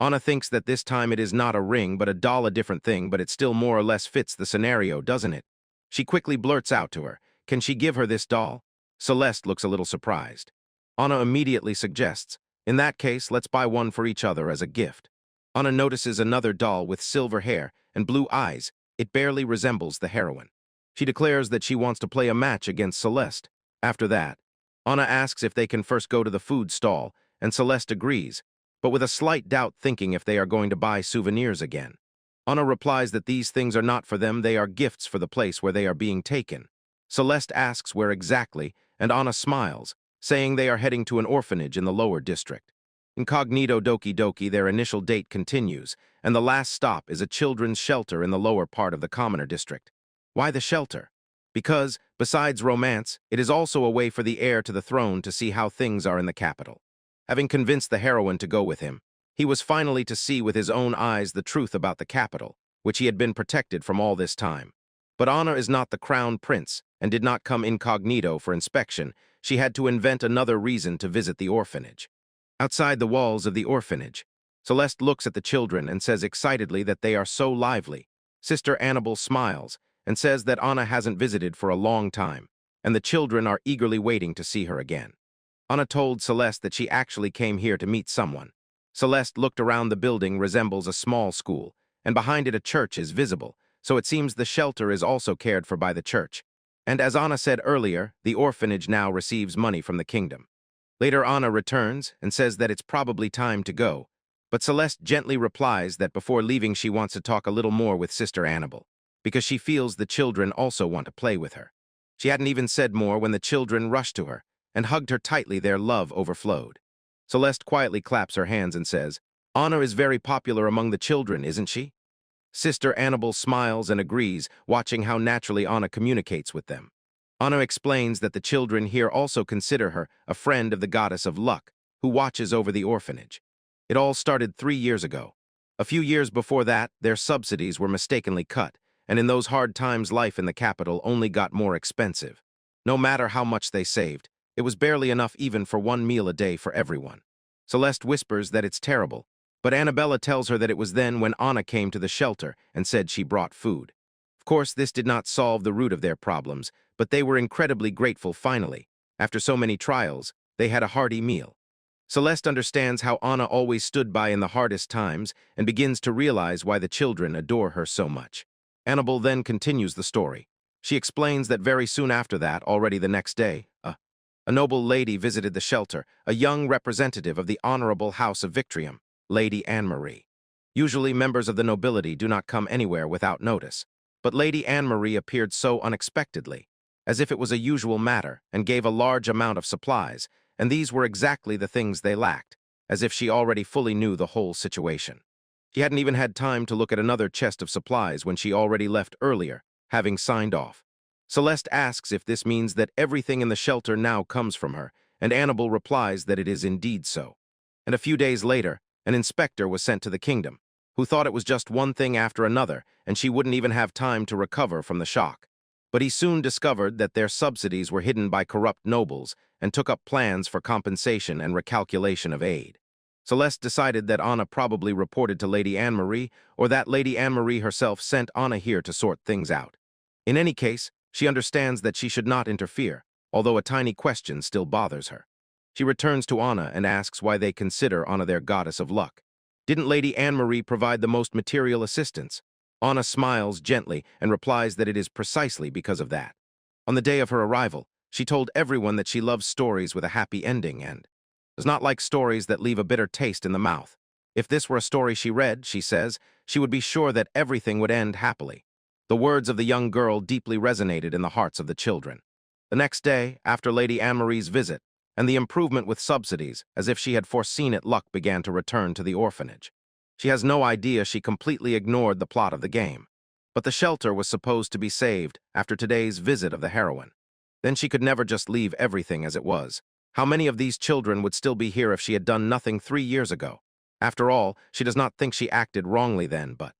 Anna thinks that this time it is not a ring, but a doll, a different thing, but it still more or less fits the scenario, doesn't it? She quickly blurts out to her, can she give her this doll? Celeste looks a little surprised. Anna immediately suggests, in that case, let's buy one for each other as a gift. Anna notices another doll with silver hair and blue eyes. It barely resembles the heroine. She declares that she wants to play a match against Celeste. After that, Anna asks if they can first go to the food stall, and Celeste agrees, but with a slight doubt, thinking if they are going to buy souvenirs again. Anna replies that these things are not for them, they are gifts for the place where they are being taken. Celeste asks where exactly, and Anna smiles, saying they are heading to an orphanage in the lower district. Incognito Doki Doki, their initial date continues, and the last stop is a children's shelter in the lower part of the commoner district. Why the shelter? Because, besides romance, it is also a way for the heir to the throne to see how things are in the capital. Having convinced the heroine to go with him, he was finally to see with his own eyes the truth about the capital, which he had been protected from all this time. But Anna is not the crown prince, and did not come incognito for inspection. She had to invent another reason to visit the orphanage. Outside the walls of the orphanage, Celeste looks at the children and says excitedly that they are so lively. Sister Annabelle smiles and says that Anna hasn't visited for a long time, and the children are eagerly waiting to see her again. Anna told Celeste that she actually came here to meet someone. Celeste looked around. The building resembles a small school, and behind it a church is visible, so it seems the shelter is also cared for by the church. And as Anna said earlier, the orphanage now receives money from the kingdom. Later, Anna returns and says that it's probably time to go, but Celeste gently replies that before leaving she wants to talk a little more with Sister Annabelle, because she feels the children also want to play with her. She hadn't even said more when the children rushed to her and hugged her tightly. Their love overflowed. Celeste quietly claps her hands and says, Anna is very popular among the children, isn't she? Sister Annabelle smiles and agrees, watching how naturally Anna communicates with them. Anna explains that the children here also consider her a friend of the goddess of luck, who watches over the orphanage. It all started 3 years ago. A few years before that, their subsidies were mistakenly cut, and in those hard times life in the capital only got more expensive. No matter how much they saved, it was barely enough even for one meal a day for everyone. Celeste whispers that it's terrible, but Annabella tells her that it was then when Anna came to the shelter and said she brought food. Of course, this did not solve the root of their problems, but they were incredibly grateful finally. After so many trials, they had a hearty meal. Celeste understands how Anna always stood by in the hardest times and begins to realize why the children adore her so much. Annabelle then continues the story. She explains that very soon after that, already the next day, a noble lady visited the shelter, a young representative of the Honorable House of Victrium, Lady Anne-Marie. Usually members of the nobility do not come anywhere without notice, but Lady Anne-Marie appeared so unexpectedly, as if it was a usual matter, and gave a large amount of supplies, and these were exactly the things they lacked, as if she already fully knew the whole situation. She hadn't even had time to look at another chest of supplies when she already left earlier, having signed off. Celeste asks if this means that everything in the shelter now comes from her, and Annabelle replies that it is indeed so. And a few days later, an inspector was sent to the kingdom, who thought it was just one thing after another, and she wouldn't even have time to recover from the shock. But he soon discovered that their subsidies were hidden by corrupt nobles and took up plans for compensation and recalculation of aid. Celeste decided that Anna probably reported to Lady Anne-Marie, or that Lady Anne-Marie herself sent Anna here to sort things out. In any case, she understands that she should not interfere, although a tiny question still bothers her. She returns to Anna and asks why they consider Anna their goddess of luck. Didn't Lady Anne-Marie provide the most material assistance? Anna smiles gently and replies that it is precisely because of that. On the day of her arrival, she told everyone that she loves stories with a happy ending and does not like stories that leave a bitter taste in the mouth. If this were a story she read, she says, she would be sure that everything would end happily. The words of the young girl deeply resonated in the hearts of the children. The next day, after Lady Anne-Marie's visit, and the improvement with subsidies, as if she had foreseen it, luck began to return to the orphanage. She has no idea she completely ignored the plot of the game. But the shelter was supposed to be saved after today's visit of the heroine. Then she could never just leave everything as it was. How many of these children would still be here if she had done nothing 3 years ago? After all, she does not think she acted wrongly then, but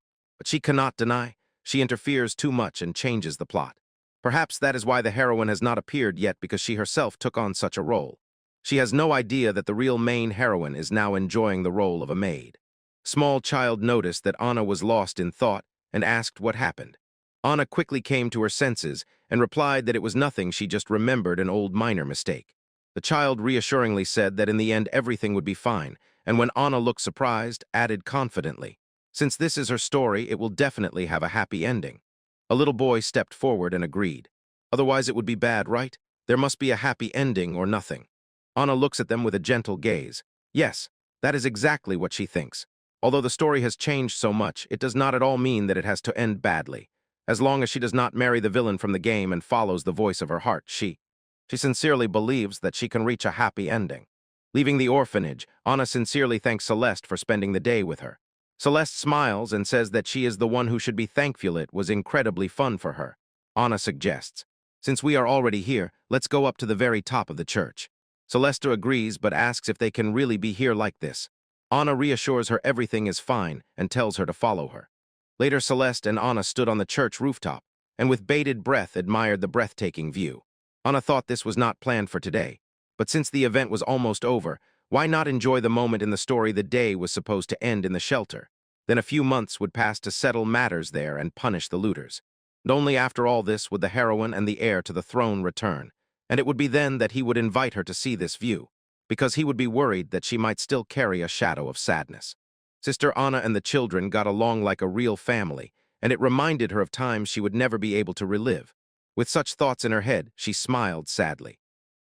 she cannot deny. She interferes too much and changes the plot. Perhaps that is why the heroine has not appeared yet, because she herself took on such a role. She has no idea that the real main heroine is now enjoying the role of a maid. Small child noticed that Anna was lost in thought and asked what happened. Anna quickly came to her senses and replied that it was nothing, she just remembered an old minor mistake. The child reassuringly said that in the end everything would be fine, and when Anna looked surprised, added confidently, "Since this is her story, it will definitely have a happy ending." A little boy stepped forward and agreed. "Otherwise it would be bad, right? There must be a happy ending or nothing." Anna looks at them with a gentle gaze. Yes, that is exactly what she thinks. Although the story has changed so much, it does not at all mean that it has to end badly. As long as she does not marry the villain from the game and follows the voice of her heart, she sincerely believes that she can reach a happy ending. Leaving the orphanage, Anna sincerely thanks Celeste for spending the day with her. Celeste smiles and says that she is the one who should be thankful. It was incredibly fun for her. Anna suggests, "Since we are already here, let's go up to the very top of the church." Celeste agrees but asks if they can really be here like this. Anna reassures her everything is fine and tells her to follow her. Later, Celeste and Anna stood on the church rooftop and with bated breath admired the breathtaking view. Anna thought this was not planned for today, but since the event was almost over, why not enjoy the moment in the story? The day was supposed to end in the shelter. Then a few months would pass to settle matters there and punish the looters. And only after all this would the heroine and the heir to the throne return, and it would be then that he would invite her to see this view, because he would be worried that she might still carry a shadow of sadness. Sister Anna and the children got along like a real family, and it reminded her of times she would never be able to relive. With such thoughts in her head, she smiled sadly.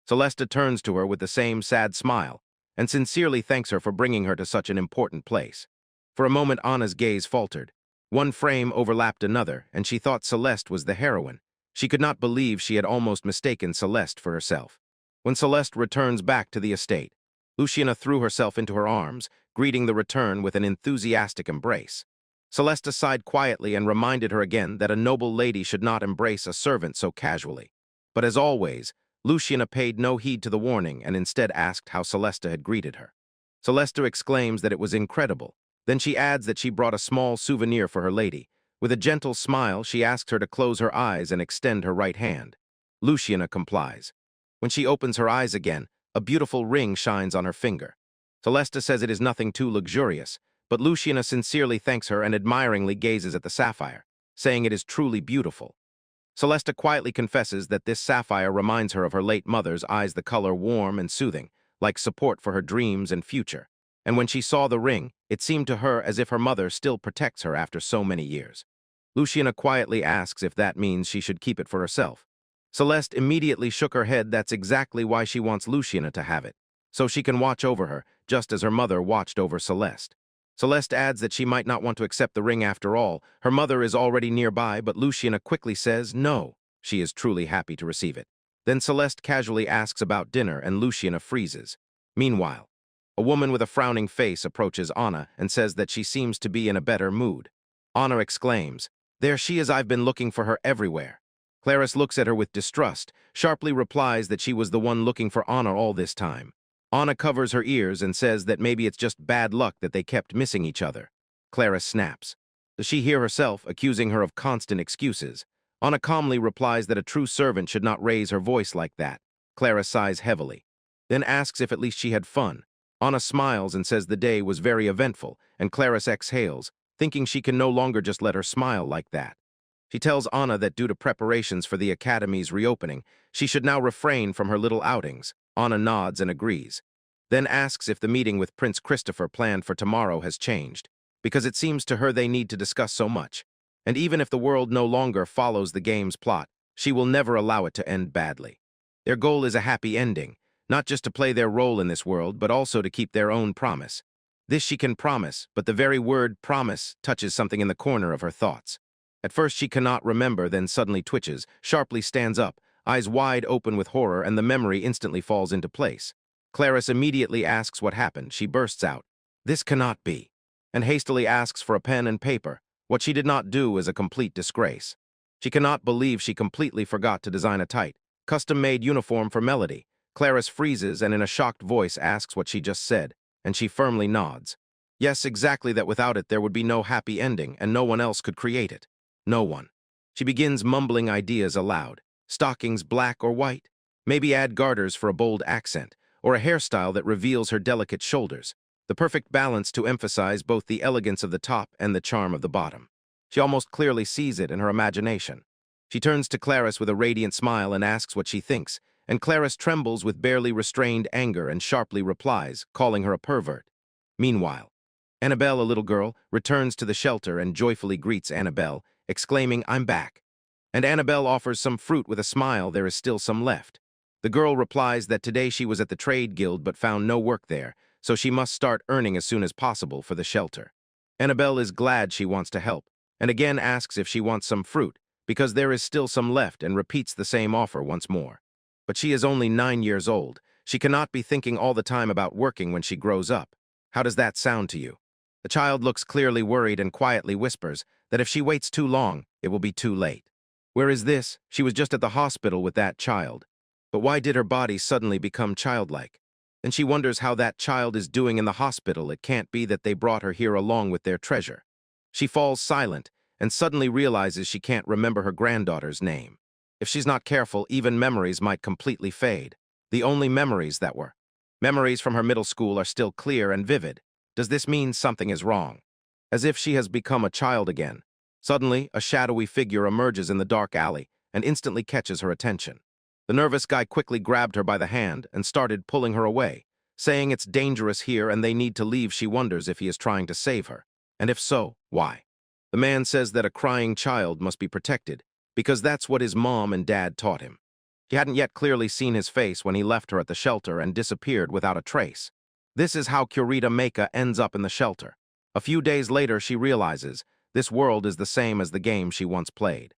Celeste turns to her with the same sad smile and sincerely thanks her for bringing her to such an important place. For a moment, Anna's gaze faltered. One frame overlapped another, and she thought Celeste was the heroine. She could not believe she had almost mistaken Celeste for herself. When Celeste returns back to the estate, Luciana threw herself into her arms, greeting the return with an enthusiastic embrace. Celeste sighed quietly and reminded her again that a noble lady should not embrace a servant so casually. But as always, Luciana paid no heed to the warning and instead asked how Celeste had greeted her. Celeste exclaims that it was incredible. Then she adds that she brought a small souvenir for her lady. With a gentle smile, she asked her to close her eyes and extend her right hand. Luciana complies. When she opens her eyes again, a beautiful ring shines on her finger. Celeste says it is nothing too luxurious, but Luciana sincerely thanks her and admiringly gazes at the sapphire, saying it is truly beautiful. Celeste quietly confesses that this sapphire reminds her of her late mother's eyes, the color warm and soothing, like support for her dreams and future. And when she saw the ring, it seemed to her as if her mother still protects her after so many years. Luciana quietly asks if that means she should keep it for herself. Celeste immediately shook her head. That's exactly why she wants Luciana to have it, so she can watch over her, just as her mother watched over Celeste. Celeste adds that she might not want to accept the ring after all. Her mother is already nearby, but Luciana quickly says no. She is truly happy to receive it. Then Celeste casually asks about dinner, and Luciana freezes. Meanwhile, a woman with a frowning face approaches Anna and says that she seems to be in a better mood. Anna exclaims, "There she is, I've been looking for her everywhere." Clarice looks at her with distrust, sharply replies that she was the one looking for Anna all this time. Anna covers her ears and says that maybe it's just bad luck that they kept missing each other. Clarice snaps. Does she hear herself, accusing her of constant excuses? Anna calmly replies that a true servant should not raise her voice like that. Clarice sighs heavily, then asks if at least she had fun. Anna smiles and says the day was very eventful, and Clarice exhales, thinking she can no longer just let her smile like that. She tells Anna that due to preparations for the academy's reopening, she should now refrain from her little outings. Anna nods and agrees, then asks if the meeting with Prince Christopher planned for tomorrow has changed, because it seems to her they need to discuss so much. And even if the world no longer follows the game's plot, she will never allow it to end badly. Their goal is a happy ending, not just to play their role in this world, but also to keep their own promise. This she can promise, but the very word promise touches something in the corner of her thoughts. At first she cannot remember, then suddenly twitches, sharply stands up, eyes wide open with horror, and the memory instantly falls into place. Clarice immediately asks what happened. She bursts out, "This cannot be," and hastily asks for a pen and paper. What she did not do is a complete disgrace. She cannot believe she completely forgot to design a tight, custom-made uniform for Melody. Clarice freezes and in a shocked voice asks what she just said, and she firmly nods. Yes, exactly, that without it there would be no happy ending and no one else could create it. No one. She begins mumbling ideas aloud. Stockings black or white? Maybe add garters for a bold accent, or a hairstyle that reveals her delicate shoulders. The perfect balance to emphasize both the elegance of the top and the charm of the bottom. She almost clearly sees it in her imagination. She turns to Clarice with a radiant smile and asks what she thinks, and Clarice trembles with barely restrained anger and sharply replies, calling her a pervert. Meanwhile, Annabelle, a little girl, returns to the shelter and joyfully greets Annabelle, exclaiming, "I'm back." And Annabelle offers some fruit with a smile. There is still some left. The girl replies that today she was at the trade guild but found no work there, so she must start earning as soon as possible for the shelter. Annabelle is glad she wants to help, and again asks if she wants some fruit, because there is still some left, and repeats the same offer once more. But she is only 9 years old. She cannot be thinking all the time about working when she grows up. How does that sound to you? The child looks clearly worried and quietly whispers that if she waits too long, it will be too late. Where is this? She was just at the hospital with that child. But why did her body suddenly become childlike? Then she wonders how that child is doing in the hospital. It can't be that they brought her here along with their treasure. She falls silent and suddenly realizes she can't remember her granddaughter's name. If she's not careful, even memories might completely fade. The only memories that were. Memories from her middle school are still clear and vivid. Does this mean something is wrong? As if she has become a child again. Suddenly, a shadowy figure emerges in the dark alley and instantly catches her attention. The nervous guy quickly grabbed her by the hand and started pulling her away, saying it's dangerous here and they need to leave. She wonders if he is trying to save her, and if so, why? The man says that a crying child must be protected, because that's what his mom and dad taught him. She hadn't yet clearly seen his face when he left her at the shelter and disappeared without a trace. This is how Kurita Meika ends up in the shelter. A few days later, she realizes this world is the same as the game she once played.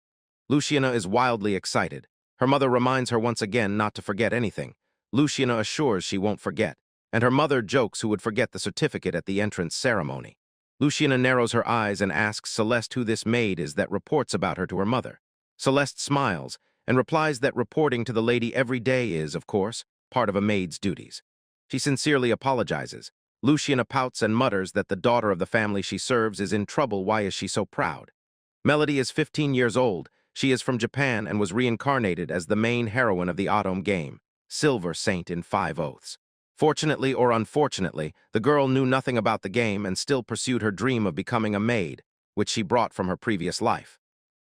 Luciana is wildly excited. Her mother reminds her once again not to forget anything. Luciana assures she won't forget, and her mother jokes who would forget the certificate at the entrance ceremony. Luciana narrows her eyes and asks Celeste who this maid is that reports about her to her mother. Celeste smiles and replies that reporting to the lady every day is, of course, part of a maid's duties. She sincerely apologizes. Luciana pouts and mutters that the daughter of the family she serves is in trouble. Why is she so proud? Melody is 15 years old. She is from Japan and was reincarnated as the main heroine of the autumn game, Silver Saint in 5 Oaths. Fortunately or unfortunately, the girl knew nothing about the game and still pursued her dream of becoming a maid, which she brought from her previous life.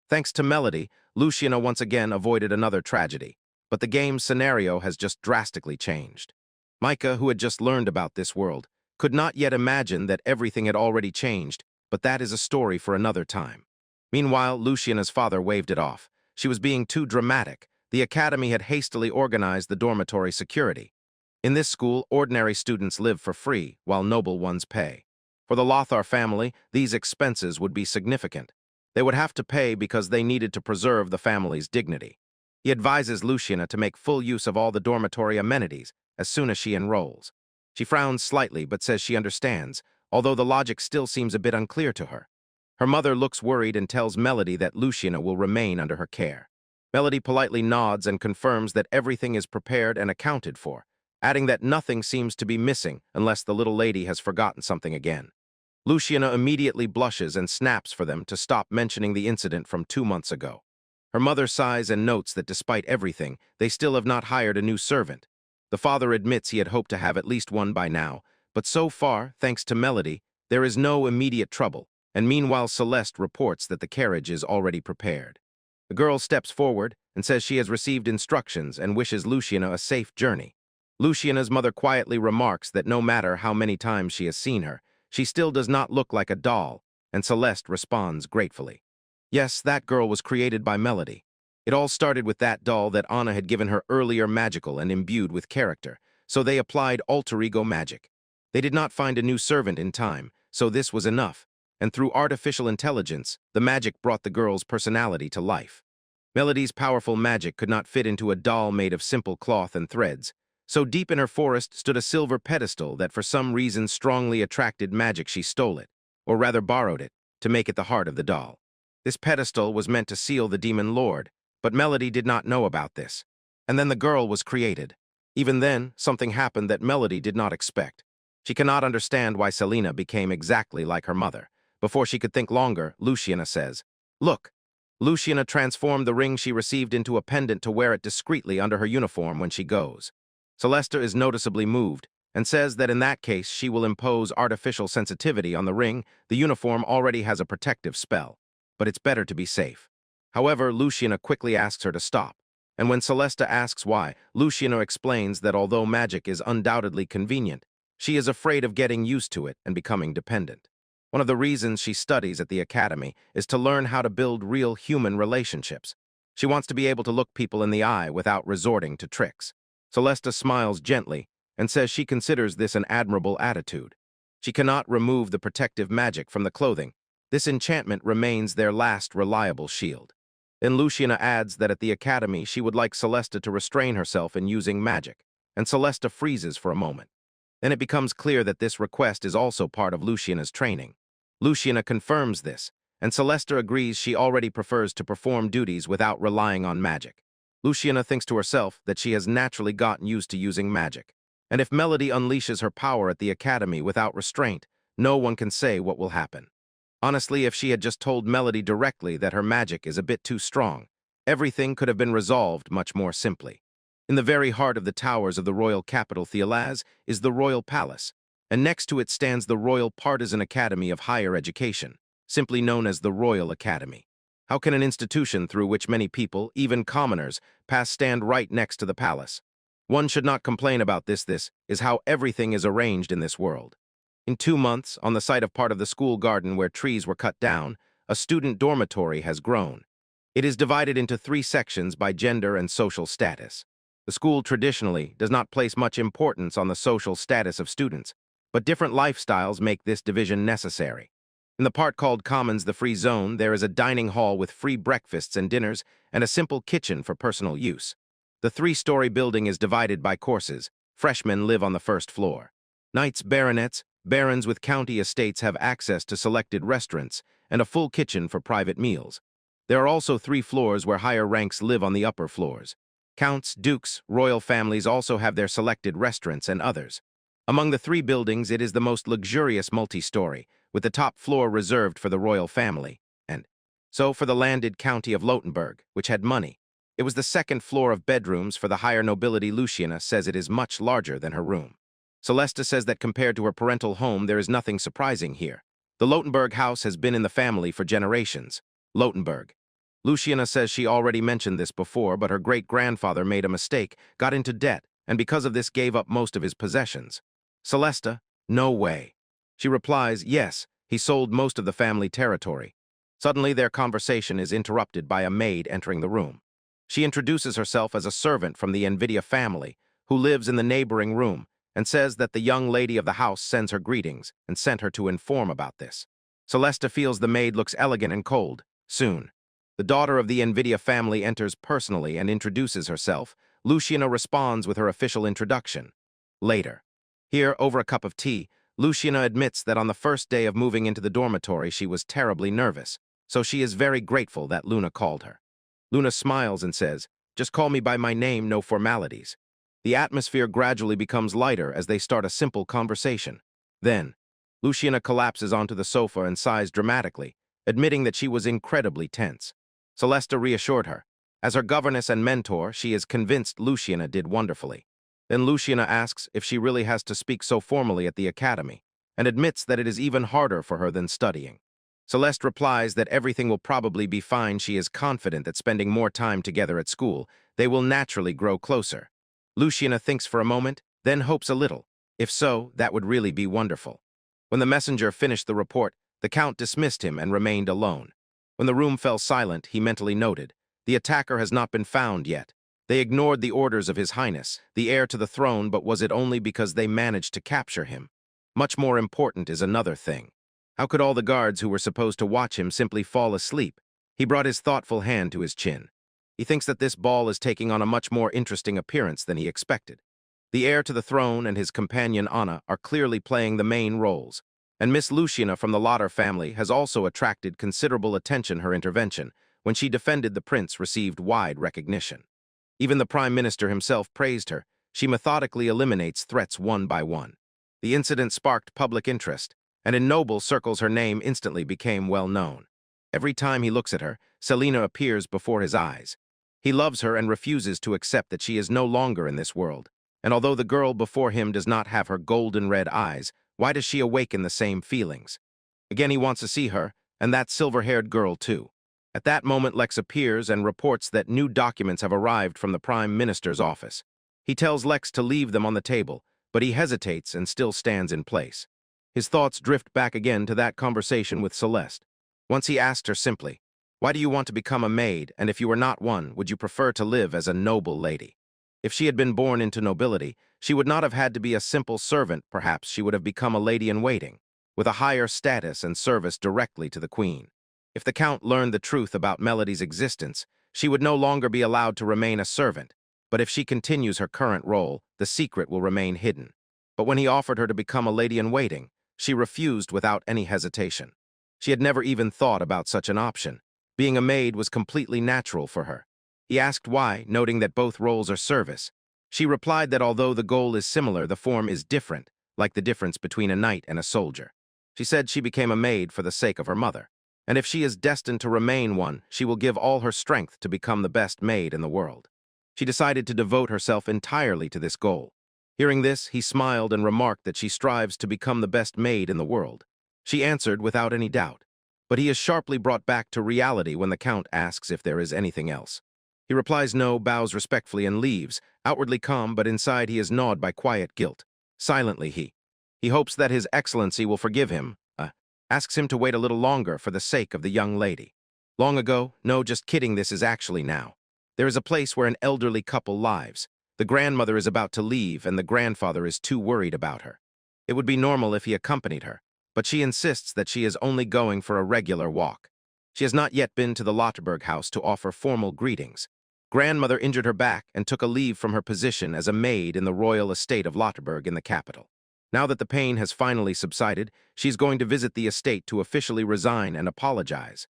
Thanks to Melody, Luciana once again avoided another tragedy, but the game's scenario has just drastically changed. Micah, who had just learned about this world, could not yet imagine that everything had already changed, but that is a story for another time. Meanwhile, Luciana's father waved it off. She was being too dramatic. The academy had hastily organized the dormitory security. In this school, ordinary students live for free, while noble ones pay. For the Lothar family, these expenses would be significant. They would have to pay because they needed to preserve the family's dignity. He advises Luciana to make full use of all the dormitory amenities as soon as she enrolls. She frowns slightly but says she understands, although the logic still seems a bit unclear to her. Her mother looks worried and tells Melody that Luciana will remain under her care. Melody politely nods and confirms that everything is prepared and accounted for, adding that nothing seems to be missing unless the little lady has forgotten something again. Luciana immediately blushes and snaps for them to stop mentioning the incident from 2 months ago. Her mother sighs and notes that despite everything, they still have not hired a new servant. The father admits he had hoped to have at least one by now, but so far, thanks to Melody, there is no immediate trouble, and meanwhile Celeste reports that the carriage is already prepared. The girl steps forward and says she has received instructions and wishes Luciana a safe journey. Luciana's mother quietly remarks that no matter how many times she has seen her, she still does not look like a doll, and Celeste responds gratefully. Yes, that girl was created by Melody. It all started with that doll that Anna had given her earlier, magical and imbued with character, so they applied alter ego magic. They did not find a new servant in time, so this was enough, and through artificial intelligence, the magic brought the girl's personality to life. Melody's powerful magic could not fit into a doll made of simple cloth and threads, so deep in her forest stood a silver pedestal that for some reason strongly attracted magic. She stole it, or rather borrowed it, to make it the heart of the doll. This pedestal was meant to seal the demon lord, but Melody did not know about this. And then the girl was created. Even then, something happened that Melody did not expect. She cannot understand why Selena became exactly like her mother. Before she could think longer, Luciana says, "Look." Luciana transformed the ring she received into a pendant to wear it discreetly under her uniform when she goes. Celeste is noticeably moved and says that in that case she will impose artificial sensitivity on the ring. The uniform already has a protective spell, but it's better to be safe. However, Luciana quickly asks her to stop, and when Celeste asks why, Luciana explains that although magic is undoubtedly convenient, she is afraid of getting used to it and becoming dependent. One of the reasons she studies at the academy is to learn how to build real human relationships. She wants to be able to look people in the eye without resorting to tricks. Celeste smiles gently and says she considers this an admirable attitude. She cannot remove the protective magic from the clothing. This enchantment remains their last reliable shield. Then Luciana adds that at the academy she would like Celeste to restrain herself in using magic, and Celeste freezes for a moment. Then it becomes clear that this request is also part of Luciana's training. Luciana confirms this, and Celeste agrees she already prefers to perform duties without relying on magic. Luciana thinks to herself that she has naturally gotten used to using magic, and if Melody unleashes her power at the academy without restraint, no one can say what will happen. Honestly, if she had just told Melody directly that her magic is a bit too strong, everything could have been resolved much more simply. In the very heart of the towers of the royal capital Thealaz is the Royal Palace, and next to it stands the Royal Partisan Academy of Higher Education, simply known as the Royal Academy. How can an institution through which many people, even commoners, pass stand right next to the palace? One should not complain about this. This is how everything is arranged in this world. In 2 months, on the site of part of the school garden where trees were cut down, a student dormitory has grown. It is divided into 3 sections by gender and social status. The school traditionally does not place much importance on the social status of students, but different lifestyles make this division necessary. In the part called Commons, the free zone, there is a dining hall with free breakfasts and dinners and a simple kitchen for personal use. The 3-story building is divided by courses. Freshmen live on the 1st floor. Knights, baronets, barons with county estates have access to selected restaurants and a full kitchen for private meals. There are also 3 floors where higher ranks live on the upper floors. Counts, dukes, royal families also have their selected restaurants and others. Among the 3 buildings, it is the most luxurious multi-story, with the top floor reserved for the royal family, and so for the landed county of Lotenberg, which had money. It was the 2nd floor of bedrooms for the higher nobility. Luciana says it is much larger than her room. Celeste says that compared to her parental home, there is nothing surprising here. The Lotenberg house has been in the family for generations. Lotenberg. Luciana says she already mentioned this before, but her great-grandfather made a mistake, got into debt, and because of this gave up most of his possessions. Celeste, no way. She replies, yes, he sold most of the family territory. Suddenly, their conversation is interrupted by a maid entering the room. She introduces herself as a servant from the Nvidia family, who lives in the neighboring room, and says that the young lady of the house sends her greetings and sent her to inform about this. Celeste feels the maid looks elegant and cold. Soon, the daughter of the Nvidia family enters personally and introduces herself. Luciana responds with her official introduction. Later. Here, over a cup of tea, Luciana admits that on the first day of moving into the dormitory she was terribly nervous, so she is very grateful that Luna called her. Luna smiles and says, "Just call me by my name, no formalities." The atmosphere gradually becomes lighter as they start a simple conversation. Then, Luciana collapses onto the sofa and sighs dramatically, admitting that she was incredibly tense. Celeste reassured her. As her governess and mentor, she is convinced Luciana did wonderfully. Then Luciana asks if she really has to speak so formally at the academy, and admits that it is even harder for her than studying. Celeste replies that everything will probably be fine. She is confident that spending more time together at school, they will naturally grow closer. Luciana thinks for a moment, then hopes a little. If so, that would really be wonderful. When the messenger finished the report, the Count dismissed him and remained alone. When the room fell silent, he mentally noted, the attacker has not been found yet. They ignored the orders of His Highness, the heir to the throne, but was it only because they managed to capture him? Much more important is another thing. How could all the guards who were supposed to watch him simply fall asleep? He brought his thoughtful hand to his chin. He thinks that this ball is taking on a much more interesting appearance than he expected. The heir to the throne and his companion Anna are clearly playing the main roles, And Miss Luciana from the Lotter family has also attracted considerable attention. Her intervention, when she defended the prince, received wide recognition. Even the Prime Minister himself praised her. She methodically eliminates threats one by one. The incident sparked public interest, and in noble circles her name instantly became well known. Every time he looks at her, Selena appears before his eyes. He loves her and refuses to accept that she is no longer in this world. And although the girl before him does not have her golden red eyes, why does she awaken the same feelings? Again he wants to see her, and that silver-haired girl too. At that moment Lex appears and reports that new documents have arrived from the Prime Minister's office. He tells Lex to leave them on the table, but he hesitates and still stands in place. His thoughts drift back again to that conversation with Celeste. Once he asked her simply, "Why do you want to become a maid, and if you were not one, would you prefer to live as a noble lady?" If she had been born into nobility, she would not have had to be a simple servant. Perhaps she would have become a lady-in-waiting, with a higher status and service directly to the queen. If the Count learned the truth about Melody's existence, she would no longer be allowed to remain a servant. But if she continues her current role, the secret will remain hidden. But when he offered her to become a lady-in-waiting, she refused without any hesitation. She had never even thought about such an option. Being a maid was completely natural for her. He asked why, noting that both roles are service. She replied that although the goal is similar, the form is different, like the difference between a knight and a soldier. She said she became a maid for the sake of her mother, and if she is destined to remain one, she will give all her strength to become the best maid in the world. She decided to devote herself entirely to this goal. Hearing this, he smiled and remarked that she strives to become the best maid in the world. She answered without any doubt, but he is sharply brought back to reality when the Count asks if there is anything else. He replies no, bows respectfully, and leaves, outwardly calm, but inside he is gnawed by quiet guilt. Silently he hopes that His Excellency will forgive him, asks him to wait a little longer for the sake of the young lady. Long ago, no, just kidding, this is actually now. There is a place where an elderly couple lives. The grandmother is about to leave, and the grandfather is too worried about her. It would be normal if he accompanied her, but she insists that she is only going for a regular walk. She has not yet been to the Lotterberg house to offer formal greetings. Grandmother injured her back and took a leave from her position as a maid in the royal estate of Lotterberg in the capital. Now that the pain has finally subsided, she's going to visit the estate to officially resign and apologize.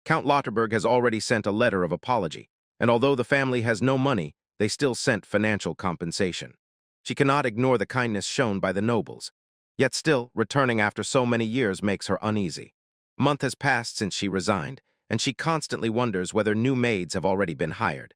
Count Lotterberg has already sent a letter of apology, and although the family has no money, they still sent financial compensation. She cannot ignore the kindness shown by the nobles. Yet still, returning after so many years makes her uneasy. A month has passed since she resigned, and she constantly wonders whether new maids have already been hired.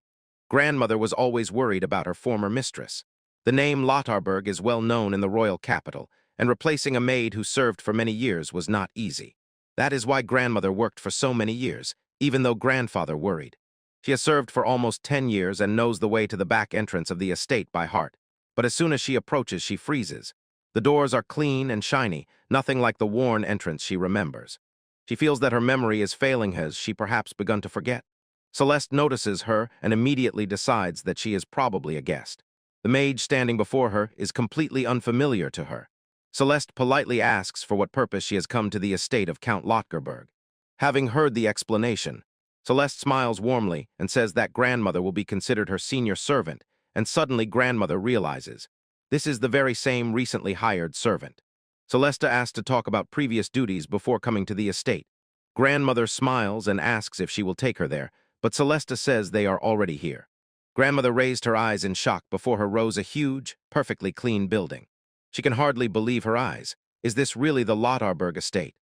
Grandmother was always worried about her former mistress. The name Lotterberg is well known in the royal capital, and replacing a maid who served for many years was not easy. That is why grandmother worked for so many years, even though grandfather worried. She has served for almost 10 years and knows the way to the back entrance of the estate by heart. But as soon as she approaches, she freezes. The doors are clean and shiny, nothing like the worn entrance she remembers. She feels that her memory is failing. Has she perhaps begun to forget? Celeste notices her and immediately decides that she is probably a guest. The maid standing before her is completely unfamiliar to her. Celeste politely asks for what purpose she has come to the estate of Count Lotterberg. Having heard the explanation, Celeste smiles warmly and says that grandmother will be considered her senior servant, and suddenly grandmother realizes this is the very same recently hired servant. Celeste asks to talk about previous duties before coming to the estate. Grandmother smiles and asks if she will take her there, but Celeste says they are already here. Grandmother raised her eyes in shock. Before her rose a huge, perfectly clean building. She can hardly believe her eyes. Is this really the Lotterberg estate?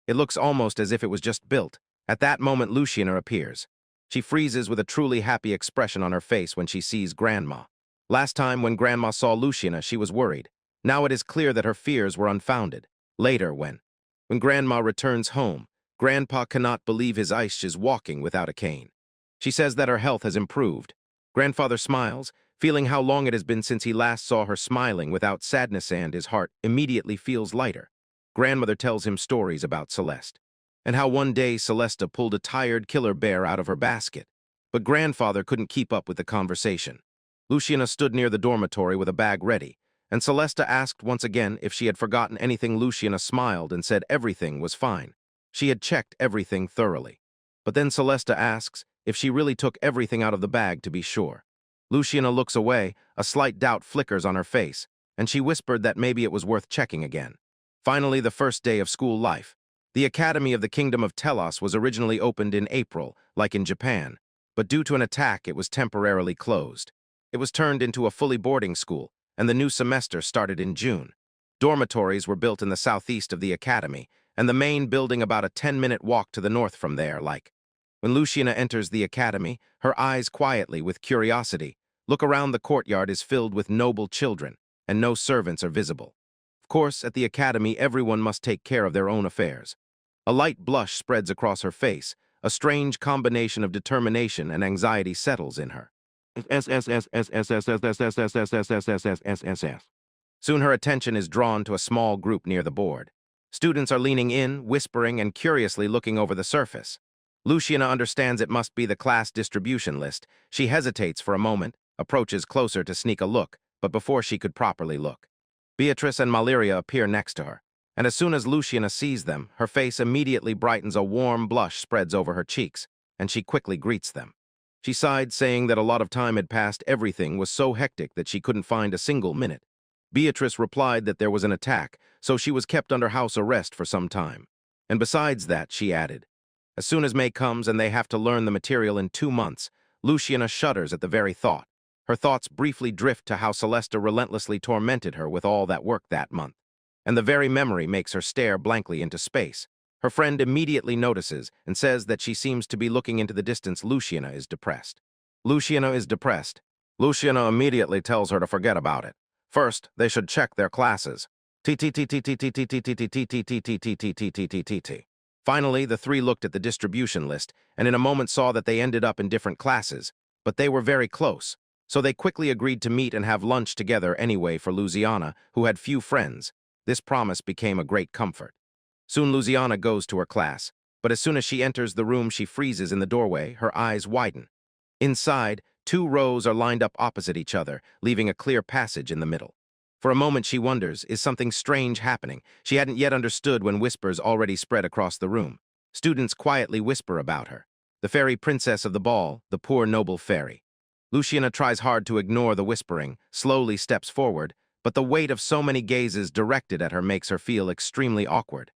It looks almost as if it was just built. At that moment, Luciana appears. She freezes with a truly happy expression on her face when she sees Grandma. Last time when Grandma saw Luciana, she was worried. Now it is clear that her fears were unfounded. Later, when Grandma returns home, Grandpa cannot believe his ice is walking without a cane. She says that her health has improved. Grandfather smiles, feeling how long it has been since he last saw her smiling without sadness, and his heart immediately feels lighter. Grandmother tells him stories about Celeste, and how one day Celeste pulled a tired killer bear out of her basket. But grandfather couldn't keep up with the conversation. Luciana stood near the dormitory with a bag ready, and Celeste asked once again if she had forgotten anything. Luciana smiled and said everything was fine. She had checked everything thoroughly. But then Celeste asks if she really took everything out of the bag to be sure. Luciana looks away, a slight doubt flickers on her face, and she whispered that maybe it was worth checking again. Finally, the first day of school life. The Academy of the Kingdom of Telos was originally opened in April, like in Japan, but due to an attack it was temporarily closed. It was turned into a fully boarding school, and the new semester started in June. Dormitories were built in the southeast of the academy, and the main building about a 10-minute walk to the north from there, like. When Luciana enters the academy, her eyes quietly with curiosity look around. The courtyard is filled with noble children, and no servants are visible. Of course, at the academy, everyone must take care of their own affairs. A light blush spreads across her face. A strange combination of determination and anxiety settles in her. Soon her attention is drawn to a small group near the board. Students are leaning in, whispering, and curiously looking over the surface. Luciana understands it must be the class distribution list. She hesitates for a moment, approaches closer to sneak a look, but before she could properly look, Beatrice and Maleria appear next to her, and as soon as Luciana sees them, her face immediately brightens. A warm blush spreads over her cheeks, and she quickly greets them. She sighed, saying that a lot of time had passed. Everything was so hectic that she couldn't find a single minute. Beatrice replied that there was an attack, so she was kept under house arrest for some time. And besides that, she added, as soon as May comes and they have to learn the material in 2 months, Luciana shudders at the very thought. Her thoughts briefly drift to how Celeste relentlessly tormented her with all that work that month, and the very memory makes her stare blankly into space. Her friend immediately notices and says that she seems to be looking into the distance. Luciana is depressed. Luciana immediately tells her to forget about it. First, they should check their classes. Finally, the three looked at the distribution list and in a moment saw that they ended up in different classes, but they were very close. So they quickly agreed to meet and have lunch together anyway. For Luciana, who had few friends, this promise became a great comfort. Soon Luciana goes to her class, but as soon as she enters the room she freezes in the doorway, her eyes widen. Inside, 2 rows are lined up opposite each other, leaving a clear passage in the middle. For a moment she wonders, is something strange happening? She hadn't yet understood when whispers already spread across the room. Students quietly whisper about her. The fairy princess of the ball, the poor noble fairy. Luciana tries hard to ignore the whispering, slowly steps forward, but the weight of so many gazes directed at her makes her feel extremely awkward.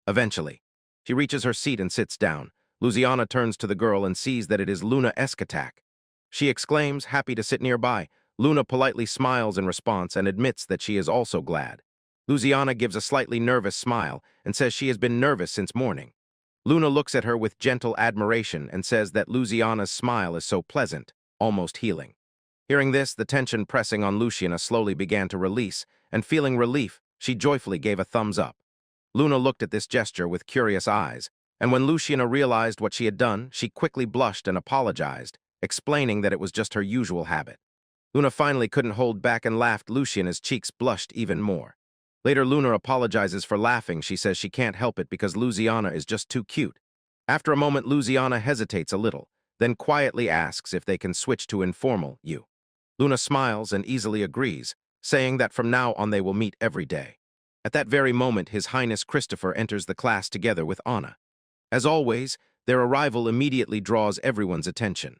Eventually, she reaches her seat and sits down. Luciana turns to the girl and sees that it is Luna Escatak. She exclaims, happy to sit nearby. Luna politely smiles in response and admits that she is also glad. Luciana gives a slightly nervous smile and says she has been nervous since morning. Luna looks at her with gentle admiration and says that Luciana's smile is so pleasant, almost healing. Hearing this, the tension pressing on Luciana slowly began to release, and feeling relief, she joyfully gave a thumbs up. Luna looked at this gesture with curious eyes, and when Luciana realized what she had done, she quickly blushed and apologized, explaining that it was just her usual habit. Luna finally couldn't hold back and laughed. Luciana's cheeks blushed even more. Later, Luna apologizes for laughing. She says she can't help it because Luciana is just too cute. After a moment, Luciana hesitates a little, then quietly asks if they can switch to informal you. Luna smiles and easily agrees, saying that from now on they will meet every day. At that very moment, His Highness Christopher enters the class together with Anna. As always, their arrival immediately draws everyone's attention.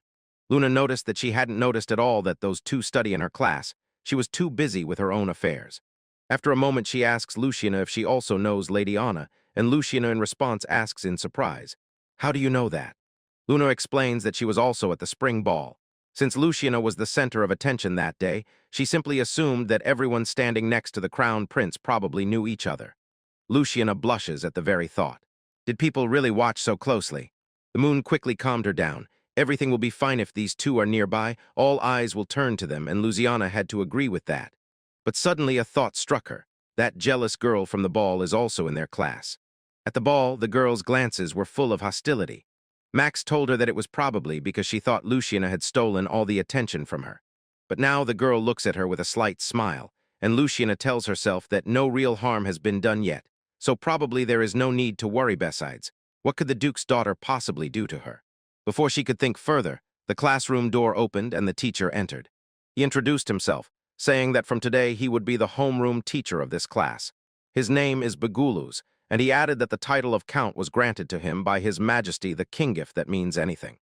Luna noticed that she hadn't noticed at all that those 2 study in her class. She was too busy with her own affairs. After a moment, she asks Luciana if she also knows Lady Anna, and Luciana in response asks in surprise, "How do you know that?" Luna explains that she was also at the spring ball. Since Luciana was the center of attention that day, she simply assumed that everyone standing next to the crown prince probably knew each other. Luciana blushes at the very thought. Did people really watch so closely? The moon quickly calmed her down. Everything will be fine if these 2 are nearby. All eyes will turn to them, and Luciana had to agree with that. But suddenly a thought struck her. That jealous girl from the ball is also in their class. At the ball, the girl's glances were full of hostility. Max told her that it was probably because she thought Luciana had stolen all the attention from her. But now the girl looks at her with a slight smile, and Luciana tells herself that no real harm has been done yet, so probably there is no need to worry. Besides, what could the Duke's daughter possibly do to her? Before she could think further, the classroom door opened and the teacher entered. He introduced himself, saying that from today he would be the homeroom teacher of this class. His name is Bagulus, and he added that the title of Count was granted to him by His Majesty the King, if that means anything.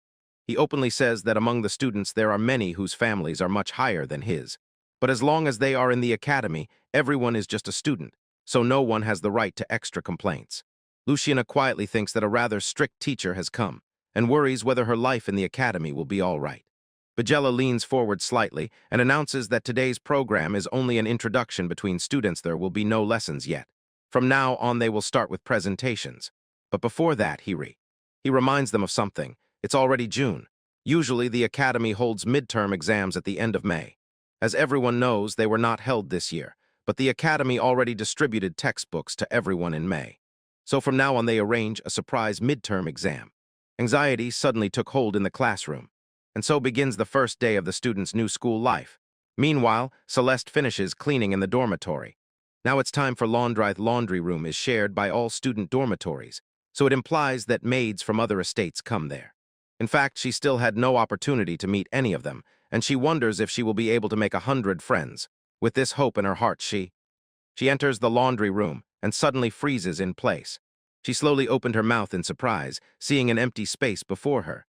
He openly says that among the students there are many whose families are much higher than his. But as long as they are in the academy, everyone is just a student. so no one has the right to extra complaints. Luciana quietly thinks that a rather strict teacher has come, and worries whether her life in the academy will be all right. Bajella leans forward slightly and announces that today's program is only an introduction between students. There will be no lessons yet. From now on, they will start with presentations. But before that, he reminds them of something. It's already June. Usually, the academy holds midterm exams at the end of May. As everyone knows, they were not held this year, but the academy already distributed textbooks to everyone in May. So from now on, they arrange a surprise midterm exam. Anxiety suddenly took hold in the classroom, and so begins the first day of the student's new school life. Meanwhile, Celeste finishes cleaning in the dormitory. Now it's time for laundry. The laundry room is shared by all student dormitories, so it implies that maids from other estates come there. In fact, she still had no opportunity to meet any of them, and she wonders if she will be able to make 100 friends. With this hope in her heart, she enters the laundry room and suddenly freezes in place. She slowly opened her mouth in surprise, seeing an empty space before her.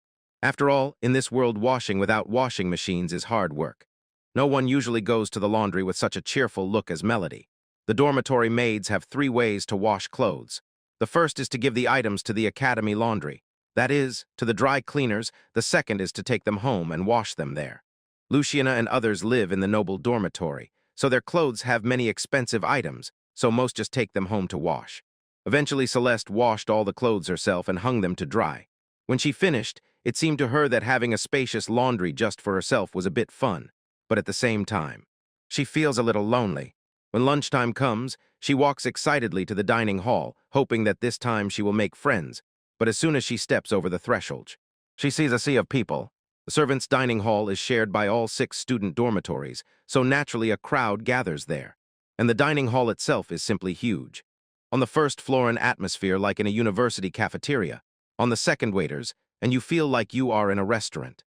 After all, in this world, washing without washing machines is hard work. No one usually goes to the laundry with such a cheerful look as Melody. The dormitory maids have 3 ways to wash clothes. The first is to give the items to the academy laundry. That is, to the dry cleaners. The second is to take them home and wash them there. Luciana and others live in the noble dormitory, so their clothes have many expensive items, so most just take them home to wash. Eventually, Celeste washed all the clothes herself and hung them to dry. When she finished, it seemed to her that having a spacious laundry just for herself was a bit fun, but at the same time, she feels a little lonely. When lunchtime comes, she walks excitedly to the dining hall, hoping that this time she will make friends, but as soon as she steps over the threshold, she sees a sea of people. The servants' dining hall is shared by all 6 student dormitories, so naturally a crowd gathers there, and the dining hall itself is simply huge. On the first floor, an atmosphere like in a university cafeteria. On the second, waiters, and you feel like you are in a restaurant.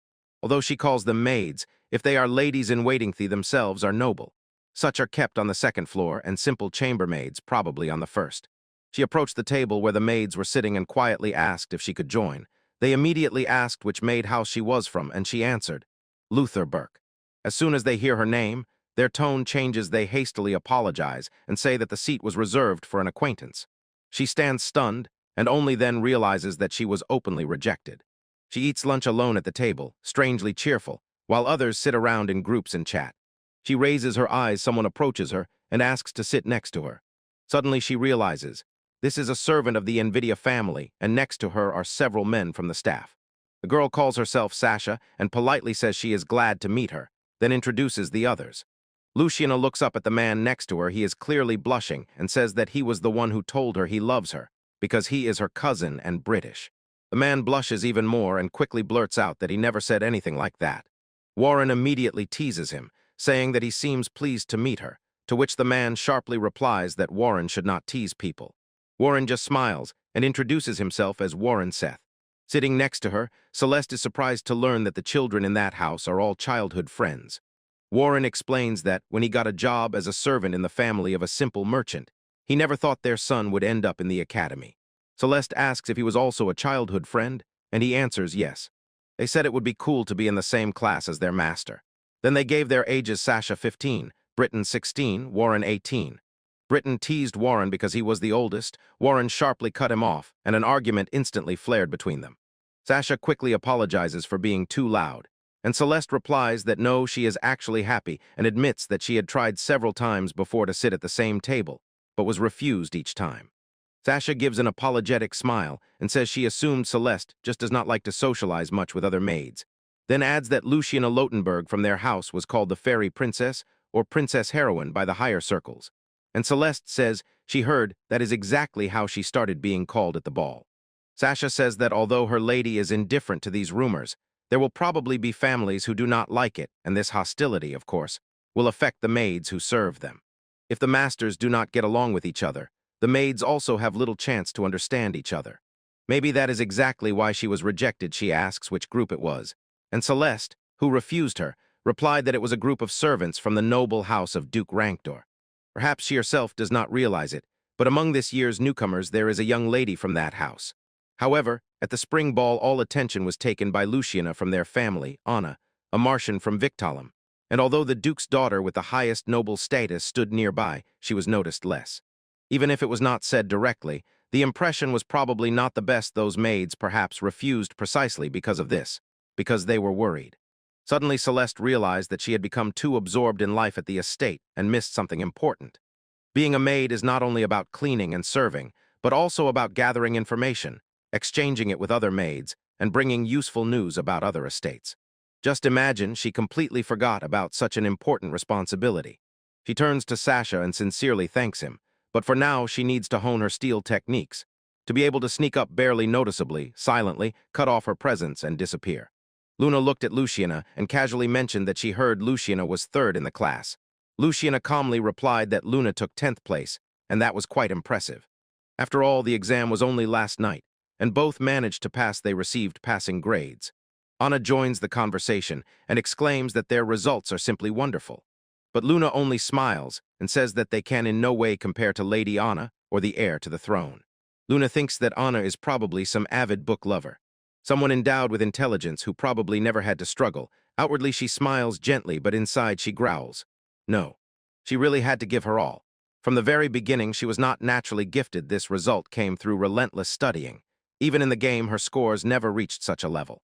Although she calls them maids, if they are ladies-in-waiting, they themselves are noble. Such are kept on the second floor, and simple chambermaids probably on the first. She approached the table where the maids were sitting and quietly asked if she could join. They immediately asked which maid house she was from, and she answered, Luther Burke. As soon as they hear her name, their tone changes. They hastily apologize and say that the seat was reserved for an acquaintance. She stands stunned and only then realizes that she was openly rejected. She eats lunch alone at the table, strangely cheerful, while others sit around in groups and chat. She raises her eyes. Someone approaches her and asks to sit next to her. Suddenly she realizes this is a servant of the Nvidia family, and next to her are several men from the staff. The girl calls herself Sasha and politely says she is glad to meet her, then introduces the others. Luciana looks up at the man next to her. He is clearly blushing and says that he was the one who told her he loves her, because he is her cousin and British. The man blushes even more and quickly blurts out that he never said anything like that. Warren immediately teases him, saying that he seems pleased to meet her, to which the man sharply replies that Warren should not tease people. Warren just smiles and introduces himself as Warren Seth. Sitting next to her, Celeste is surprised to learn that the children in that house are all childhood friends. Warren explains that when he got a job as a servant in the family of a simple merchant, he never thought their son would end up in the academy. Celeste asks if he was also a childhood friend, and he answers yes. They said it would be cool to be in the same class as their master. Then they gave their ages: Sasha 15, Britton 16, Warren 18. Britton teased Warren because he was the oldest. Warren sharply cut him off, and an argument instantly flared between them. Sasha quickly apologizes for being too loud, and Celeste replies that no, she is actually happy and admits that she had tried several times before to sit at the same table, but was refused each time. Sasha gives an apologetic smile and says she assumed Celeste just does not like to socialize much with other maids, then adds that Luciana Lotenberg from their house was called the Fairy Princess or Princess Heroine by the higher circles, and Celeste says she heard that is exactly how she started being called at the ball. Sasha says that although her lady is indifferent to these rumors, there will probably be families who do not like it, and this hostility, of course, will affect the maids who serve them. If the masters do not get along with each other, the maids also have little chance to understand each other. Maybe that is exactly why she was rejected. She asks which group it was, and Celeste, who refused her, replied that it was a group of servants from the noble house of Duke Ranctor. Perhaps she herself does not realize it, but among this year's newcomers there is a young lady from that house. However, at the spring ball all attention was taken by Luciana from their family, Anna, a Martian from Victalum, and although the Duke's daughter with the highest noble status stood nearby, she was noticed less. Even if it was not said directly, the impression was probably not the best. Those maids perhaps refused precisely because of this, because they were worried. Suddenly Celeste realized that she had become too absorbed in life at the estate and missed something important. Being a maid is not only about cleaning and serving, but also about gathering information, exchanging it with other maids, and bringing useful news about other estates. Just imagine she completely forgot about such an important responsibility. She turns to Sasha and sincerely thanks him, but for now she needs to hone her steal techniques, to be able to sneak up barely noticeably, silently, cut off her presence and disappear. Luna looked at Luciana and casually mentioned that she heard Luciana was third in the class. Luciana calmly replied that Luna took 10th place, and that was quite impressive. After all, the exam was only last night, and both managed to pass. They received passing grades. Anna joins the conversation and exclaims that their results are simply wonderful. But Luna only smiles and says that they can in no way compare to Lady Anna or the heir to the throne. Luna thinks that Anna is probably some avid book lover, someone endowed with intelligence who probably never had to struggle. Outwardly she smiles gently, but inside she growls. No, she really had to give her all. From the very beginning she was not naturally gifted. This result came through relentless studying. Even in the game her scores never reached such a level.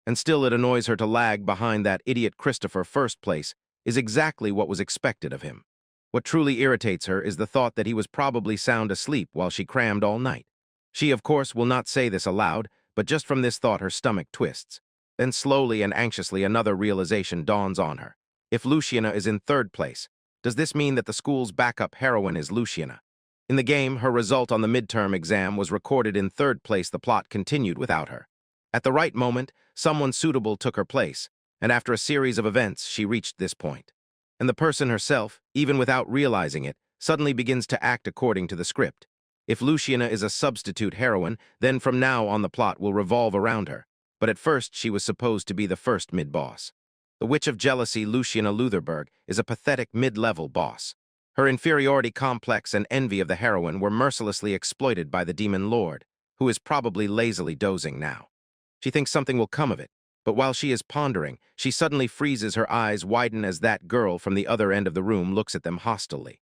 And still it annoys her to lag behind that idiot Christopher. First place is exactly what was expected of him. What truly irritates her is the thought that he was probably sound asleep while she crammed all night. She, of course, will not say this aloud, but just from this thought her stomach twists. Then slowly and anxiously another realization dawns on her. If Luciana is in third place, does this mean that the school's backup heroine is Luciana? In the game, her result on the midterm exam was recorded in third place. The plot continued without her. At the right moment, someone suitable took her place, and after a series of events, she reached this point. And the person herself, even without realizing it, suddenly begins to act according to the script. If Luciana is a substitute heroine, then from now on the plot will revolve around her. But at first, she was supposed to be the first mid-boss. The Witch of Jealousy, Luciana Lutherberg, is a pathetic mid-level boss. Her inferiority complex and envy of the heroine were mercilessly exploited by the Demon Lord, who is probably lazily dozing now. She thinks something will come of it, but while she is pondering, she suddenly freezes. Her eyes widen as that girl from the other end of the room looks at them hostilely.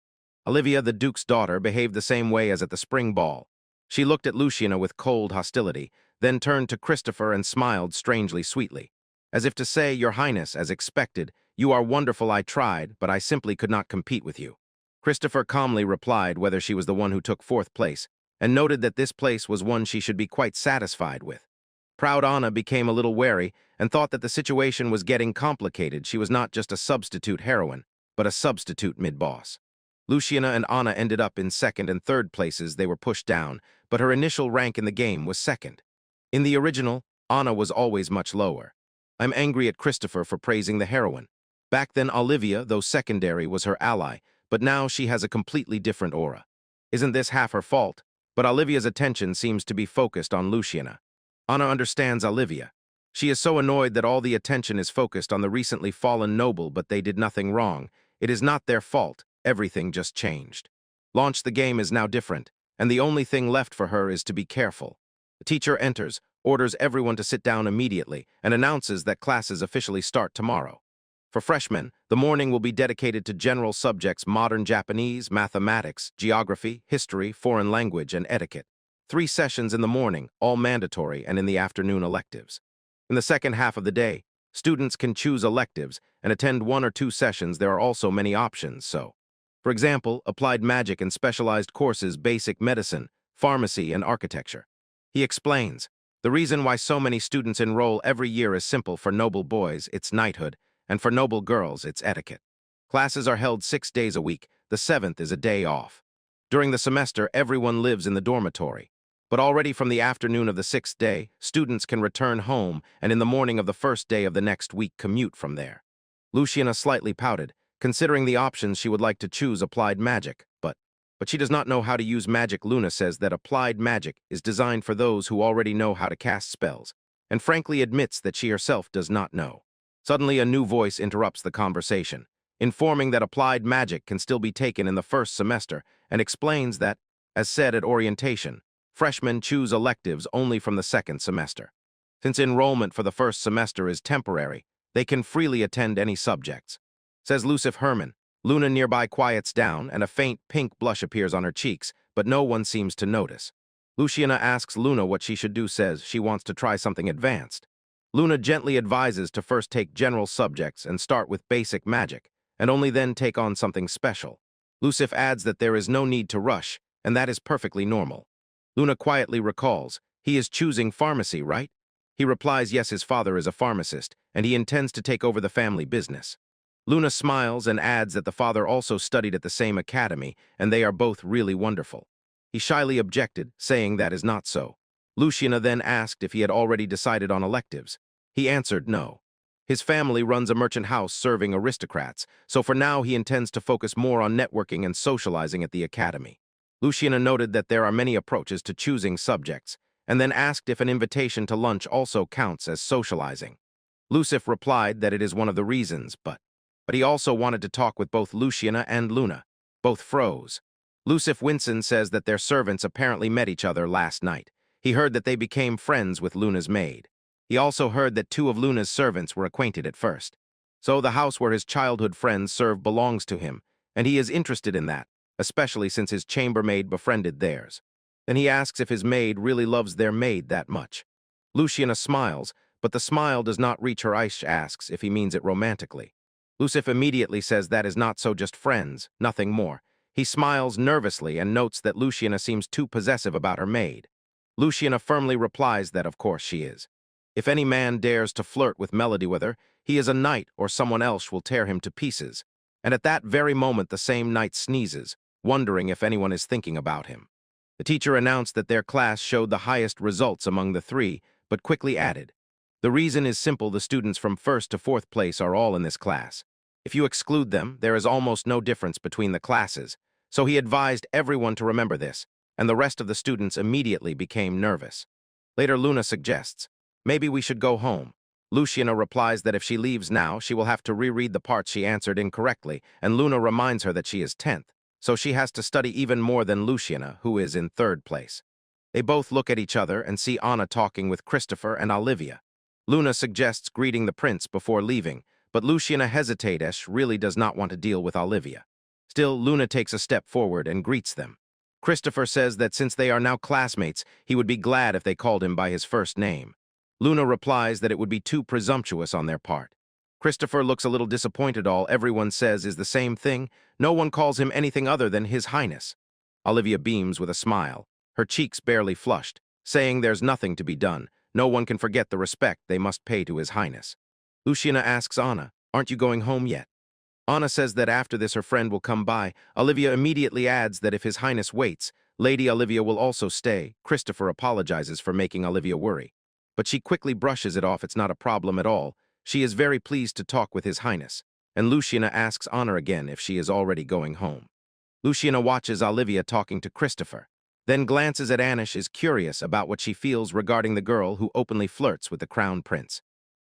Olivia, the Duke's daughter, behaved the same way as at the spring ball. She looked at Luciana with cold hostility, then turned to Christopher and smiled strangely sweetly, as if to say, "Your Highness, as expected, you are wonderful. I tried, but I simply could not compete with you." Christopher calmly replied whether she was the one who took fourth place, and noted that this place was one she should be quite satisfied with. Proud Anna became a little wary and thought that the situation was getting complicated. She was not just a substitute heroine, but a substitute mid-boss. Luciana and Anna ended up in second and third places. They were pushed down, but her initial rank in the game was second. In the original, Anna was always much lower. I'm angry at Christopher for praising the heroine. Back then, Olivia, though secondary, was her ally, but now she has a completely different aura. Isn't this half her fault? But Olivia's attention seems to be focused on Luciana. Anna understands Olivia. She is so annoyed that all the attention is focused on the recently fallen noble, but they did nothing wrong. It is not their fault. Everything just changed. Launch the game is now different, and the only thing left for her is to be careful. The teacher enters, orders everyone to sit down immediately, and announces that classes officially start tomorrow. For freshmen, the morning will be dedicated to general subjects: modern Japanese, mathematics, geography, history, foreign language, and etiquette. 3 sessions in the morning, all mandatory, and in the afternoon electives. In the second half of the day, students can choose electives and attend 1 or 2 sessions. There are also many options, for example, applied magic and specialized courses, basic medicine, pharmacy, and architecture. He explains, the reason why so many students enroll every year is simple. For noble boys, it's knighthood, and for noble girls, it's etiquette. Classes are held 6 days a week. The 7th is a day off. During the semester, everyone lives in the dormitory. But already from the afternoon of the 6th day, students can return home, and in the morning of the first day of the next week commute from there. Luciana slightly pouted, considering the options. She would like to choose applied magic, but she does not know how to use magic. Luna says that applied magic is designed for those who already know how to cast spells, and frankly admits that she herself does not know. Suddenly, a new voice interrupts the conversation, informing that applied magic can still be taken in the first semester, and explains that, as said at orientation, freshmen choose electives only from the second semester. Since enrollment for the first semester is temporary, they can freely attend any subjects. Says Lucifer Herman. Luna nearby quiets down, and a faint pink blush appears on her cheeks, but no one seems to notice. Luciana asks Luna what she should do, says she wants to try something advanced. Luna gently advises to first take general subjects and start with basic magic, and only then take on something special. Lucif adds that there is no need to rush, and that is perfectly normal. Luna quietly recalls, he is choosing pharmacy, right? He replies yes, his father is a pharmacist, and he intends to take over the family business. Luna smiles and adds that the father also studied at the same academy, and they are both really wonderful. He shyly objected, saying that is not so. Luciana then asked if he had already decided on electives. He answered no. His family runs a merchant house serving aristocrats, so for now he intends to focus more on networking and socializing at the academy. Luciana noted that there are many approaches to choosing subjects, and then asked if an invitation to lunch also counts as socializing. Lucif replied that it is one of the reasons, but he also wanted to talk with both Luciana and Luna. Both froze. Lucif Winson says that their servants apparently met each other last night. He heard that they became friends with Luna's maid. He also heard that 2 of Luna's servants were acquainted at first. So the house where his childhood friends serve belongs to him, and he is interested in that, especially since his chambermaid befriended theirs. Then he asks if his maid really loves their maid that much. Luciana smiles, but the smile does not reach her eyes. Asks if he means it romantically. Lucif immediately says that is not so, just friends, nothing more. He smiles nervously and notes that Luciana seems too possessive about her maid. Luciana firmly replies that of course she is. If any man dares to flirt with Melody with her, he is a knight or someone else will tear him to pieces. And at that very moment the same knight sneezes, wondering if anyone is thinking about him. The teacher announced that their class showed the highest results among the 3, but quickly added, the reason is simple, the students from 1st to 4th place are all in this class. If you exclude them, there is almost no difference between the classes, so he advised everyone to remember this, and the rest of the students immediately became nervous. Later Luna suggests, maybe we should go home. Luciana replies that if she leaves now, she will have to reread the parts she answered incorrectly, and Luna reminds her that she is 10th, so she has to study even more than Luciana, who is in 3rd place. They both look at each other and see Anna talking with Christopher and Olivia. Luna suggests greeting the prince before leaving, but Luciana hesitates as she really does not want to deal with Olivia. Still, Luna takes a step forward and greets them. Christopher says that since they are now classmates, he would be glad if they called him by his first name. Luna replies that it would be too presumptuous on their part. Christopher looks a little disappointed. All everyone says is the same thing. No one calls him anything other than His Highness. Olivia beams with a smile, her cheeks barely flushed, saying there's nothing to be done. No one can forget the respect they must pay to His Highness. Luciana asks Anna, aren't you going home yet? Anna says that after this her friend will come by. Olivia immediately adds that if His Highness waits, Lady Olivia will also stay. Christopher apologizes for making Olivia worry, but she quickly brushes it off. It's not a problem at all. She is very pleased to talk with His Highness, and Luciana asks Anna again if she is already going home. Luciana watches Olivia talking to Christopher, then glances at Anna. Is curious about what she feels regarding the girl who openly flirts with the crown prince.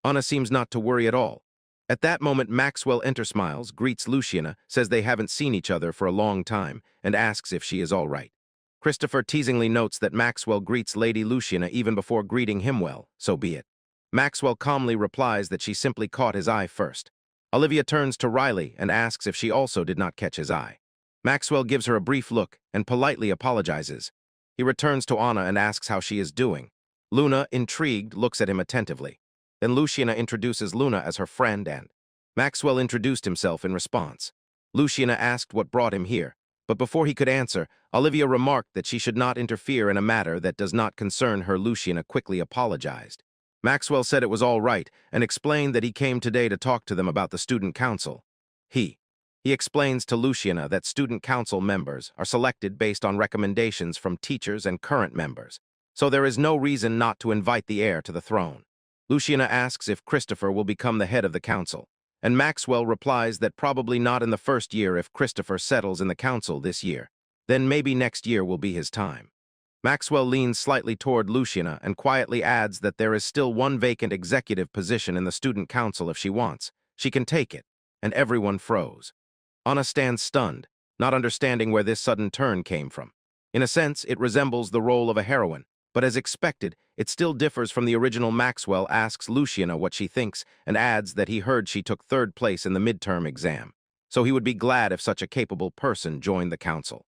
Anna seems not to worry at all. At that moment, Maxwell smiles, greets Luciana, says they haven't seen each other for a long time, and asks if she is all right. Christopher teasingly notes that Maxwell greets Lady Luciana even before greeting him. Well, so be it. Maxwell calmly replies that she simply caught his eye first. Olivia turns to Riley and asks if she also did not catch his eye. Maxwell gives her a brief look and politely apologizes. He returns to Anna and asks how she is doing. Luna, intrigued, looks at him attentively. Then Luciana introduces Luna as her friend and Maxwell introduced himself in response. Luciana asked what brought him here, but before he could answer, Olivia remarked that she should not interfere in a matter that does not concern her. Luciana quickly apologized. Maxwell said it was all right and explained that he came today to talk to them about the student council. He explains to Luciana that student council members are selected based on recommendations from teachers and current members, so there is no reason not to invite the heir to the throne. Luciana asks if Christopher will become the head of the council, and Maxwell replies that probably not in the first year if Christopher settles in the council this year. Then maybe next year will be his time. Maxwell leans slightly toward Luciana and quietly adds that there is still one vacant executive position in the student council. If she wants, she can take it, and everyone froze. Anna stands stunned, not understanding where this sudden turn came from. In a sense, it resembles the role of a heroine, but as expected, it still differs from the original. Maxwell asks Luciana what she thinks and adds that he heard she took 3rd place in the midterm exam, so he would be glad if such a capable person joined the council.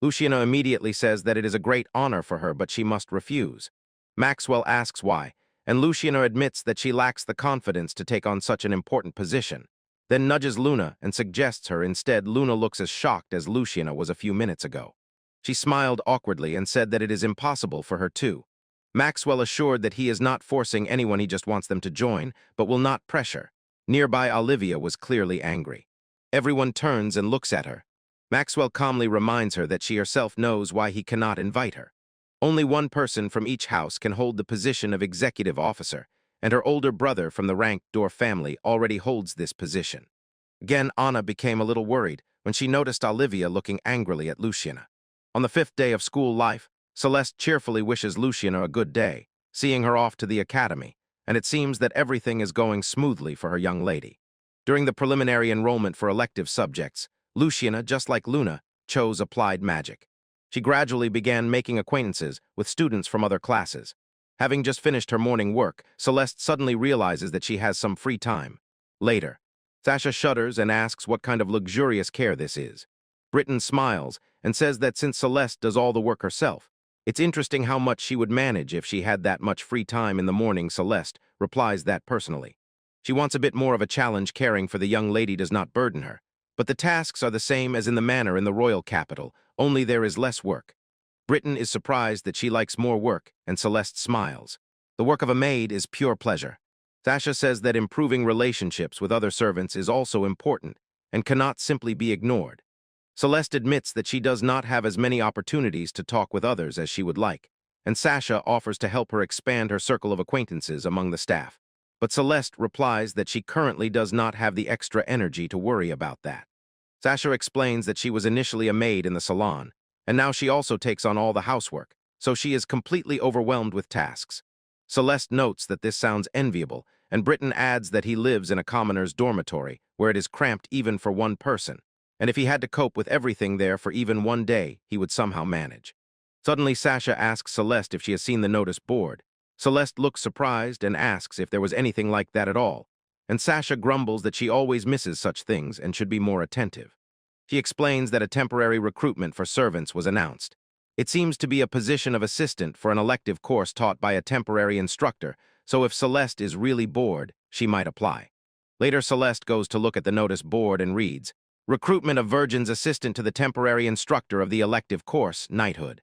Luciana immediately says that it is a great honor for her, but she must refuse. Maxwell asks why, and Luciana admits that she lacks the confidence to take on such an important position, then nudges Luna and suggests her instead. Luna looks as shocked as Luciana was a few minutes ago. She smiled awkwardly and said that it is impossible for her too. Maxwell assured that he is not forcing anyone, he just wants them to join, but will not pressure. Nearby Olivia was clearly angry. Everyone turns and looks at her. Maxwell calmly reminds her that she herself knows why he cannot invite her. Only one person from each house can hold the position of executive officer, and her older brother from the ranked Dorf family already holds this position. Again, Anna became a little worried when she noticed Olivia looking angrily at Luciana. On the 5th day of school life, Celeste cheerfully wishes Luciana a good day, seeing her off to the academy, and it seems that everything is going smoothly for her young lady. During the preliminary enrollment for elective subjects, Luciana, just like Luna, chose applied magic. She gradually began making acquaintances with students from other classes. Having just finished her morning work, Celeste suddenly realizes that she has some free time. Later, Sasha shudders and asks what kind of luxurious care this is. Britton smiles and says that since Celeste does all the work herself, it's interesting how much she would manage if she had that much free time in the morning. Celeste replies that personally. She wants a bit more of a challenge. Caring for the young lady does not burden her, but the tasks are the same as in the manor in the royal capital, only there is less work. Britton is surprised that she likes more work, and Celeste smiles. The work of a maid is pure pleasure. Sasha says that improving relationships with other servants is also important and cannot simply be ignored. Celeste admits that she does not have as many opportunities to talk with others as she would like, and Sasha offers to help her expand her circle of acquaintances among the staff. But Celeste replies that she currently does not have the extra energy to worry about that. Sasha explains that she was initially a maid in the salon, and now she also takes on all the housework, so she is completely overwhelmed with tasks. Celeste notes that this sounds enviable, and Britton adds that he lives in a commoner's dormitory, where it is cramped even for one person, and if he had to cope with everything there for even one day, he would somehow manage. Suddenly, Sasha asks Celeste if she has seen the notice board. Celeste looks surprised and asks if there was anything like that at all, and Sasha grumbles that she always misses such things and should be more attentive. She explains that a temporary recruitment for servants was announced. It seems to be a position of assistant for an elective course taught by a temporary instructor, so if Celeste is really bored, she might apply. Later, Celeste goes to look at the notice board and reads, "Recruitment of Virgin's assistant to the temporary instructor of the elective course, knighthood.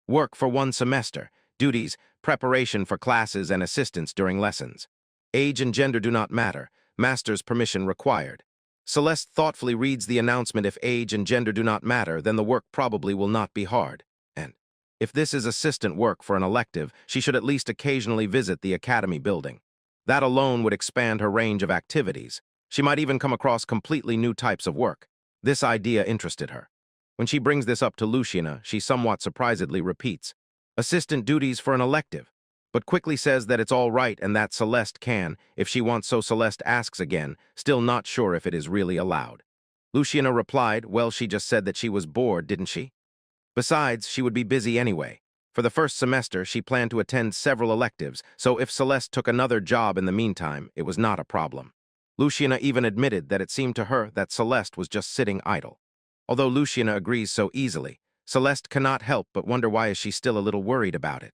Work for 1 semester. Duties, preparation for classes and assistance during lessons. Age and gender do not matter. Master's permission required." Celeste thoughtfully reads the announcement. If age and gender do not matter, then the work probably will not be hard. And if this is assistant work for an elective, she should at least occasionally visit the academy building. That alone would expand her range of activities. She might even come across completely new types of work. This idea interested her. When she brings this up to Luciana, she somewhat surprisedly repeats, "Assistant duties for an elective," but quickly says that it's all right and that Celeste can, if she wants. So Celeste asks again, still not sure if it is really allowed. Luciana replied, well, she just said that she was bored, didn't she? Besides, she would be busy anyway. For the first semester, she planned to attend several electives, so if Celeste took another job in the meantime, it was not a problem. Luciana even admitted that it seemed to her that Celeste was just sitting idle. Although Luciana agrees so easily, Celeste cannot help but wonder why is she still a little worried about it.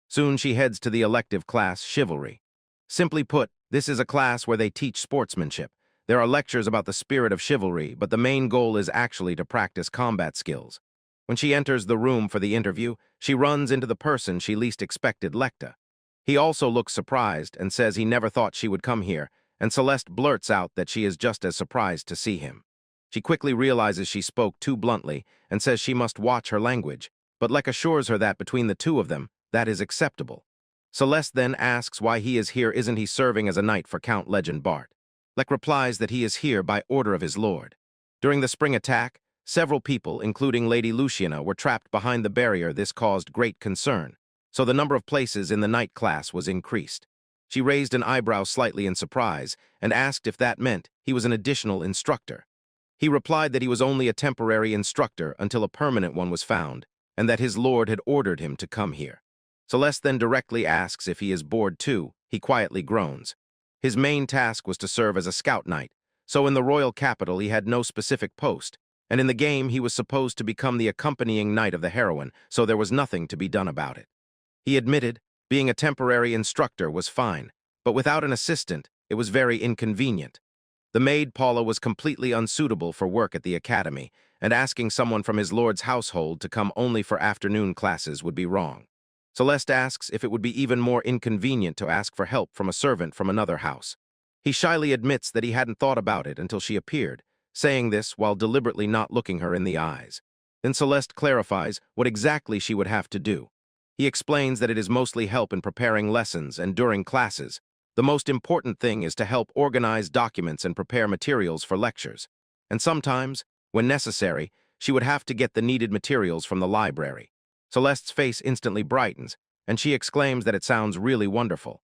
Soon she heads to the elective class, Chivalry. Simply put, this is a class where they teach sportsmanship. There are lectures about the spirit of chivalry, but the main goal is actually to practice combat skills. When she enters the room for the interview, she runs into the person she least expected, Lecta. He also looks surprised and says he never thought she would come here, and Celeste blurts out that she is just as surprised to see him. She quickly realizes she spoke too bluntly and says she must watch her language, but Lek assures her that between the two of them, that is acceptable. Celeste then asks why he is here. Isn't he serving as a knight for Count Legend Bart? Lek replies that he is here by order of his lord. During the spring attack, several people, including Lady Luciana, were trapped behind the barrier. This caused great concern, so the number of places in the knight class was increased. She raised an eyebrow slightly in surprise and asked if that meant he was an additional instructor. He replied that he was only a temporary instructor until a permanent one was found, and that his lord had ordered him to come here. Celeste then directly asks if he is bored too. He quietly groans. His main task was to serve as a scout knight, so in the royal capital he had no specific post, and in the game he was supposed to become the accompanying knight of the heroine, so there was nothing to be done about it. He admitted being a temporary instructor was fine, but without an assistant, it was very inconvenient. The maid Paula was completely unsuitable for work at the academy, and asking someone from his lord's household to come only for afternoon classes would be wrong. Celeste asks if it would be even more inconvenient to ask for help from a servant from another house. He shyly admits that he hadn't thought about it until she appeared, saying this while deliberately not looking her in the eyes. Then Celeste clarifies what exactly she would have to do. He explains that it is mostly help in preparing lessons and during classes. The most important thing is to help organize documents and prepare materials for lectures. And sometimes, when necessary, she would have to get the needed materials from the library. Celeste's face instantly brightens, and she exclaims that it sounds really wonderful.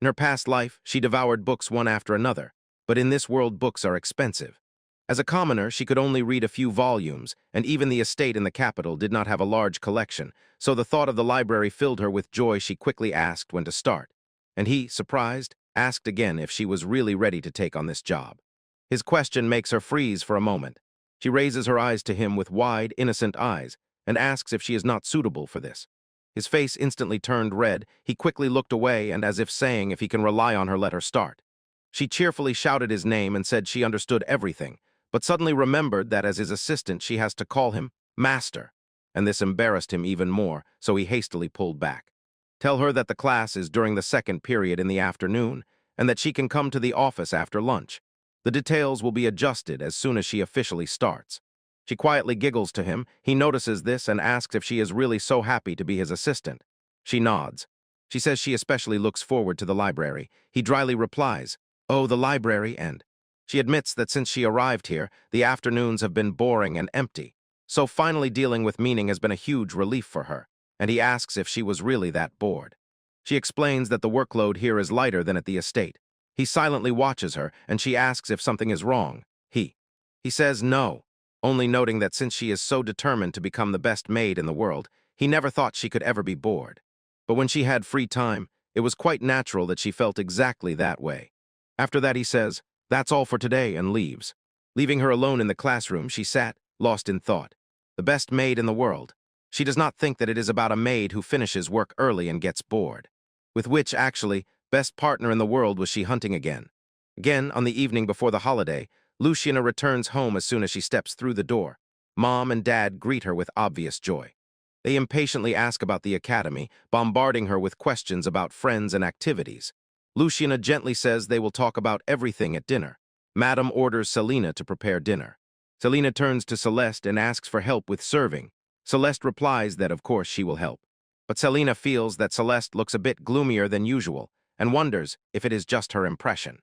In her past life, she devoured books one after another, but in this world books are expensive. As a commoner, she could only read a few volumes, and even the estate in the capital did not have a large collection, so the thought of the library filled her with joy. She quickly asked when to start, and he, surprised, asked again if she was really ready to take on this job. His question makes her freeze for a moment. She raises her eyes to him with wide, innocent eyes, and asks if she is not suitable for this. His face instantly turned red. He quickly looked away and, as if saying if he can rely on her, let her start. She cheerfully shouted his name and said she understood everything, but suddenly remembered that as his assistant she has to call him Master, and this embarrassed him even more, so he hastily pulled back. Tell her that the class is during the second period in the afternoon, and that she can come to the office after lunch. The details will be adjusted as soon as she officially starts. She quietly giggles to him. He notices this and asks if she is really so happy to be his assistant. She nods. She says she especially looks forward to the library. He dryly replies, "Oh, the library," and she admits that since she arrived here, the afternoons have been boring and empty. So finally dealing with meaning has been a huge relief for her, and he asks if she was really that bored. She explains that the workload here is lighter than at the estate. He silently watches her, and she asks if something is wrong. He says no, only noting that since she is so determined to become the best maid in the world, he never thought she could ever be bored. But when she had free time, it was quite natural that she felt exactly that way. After that he says, "That's all for today," and leaves. Leaving her alone in the classroom, she sat, lost in thought. The best maid in the world. She does not think that it is about a maid who finishes work early and gets bored. With which, actually, best partner in the world was she hunting again. Again, on the evening before the holiday, Luciana returns home as soon as she steps through the door. Mom and Dad greet her with obvious joy. They impatiently ask about the academy, bombarding her with questions about friends and activities. Luciana gently says they will talk about everything at dinner. Madam orders Selena to prepare dinner. Selena turns to Celeste and asks for help with serving. Celeste replies that of course she will help. But Selena feels that Celeste looks a bit gloomier than usual and wonders if it is just her impression.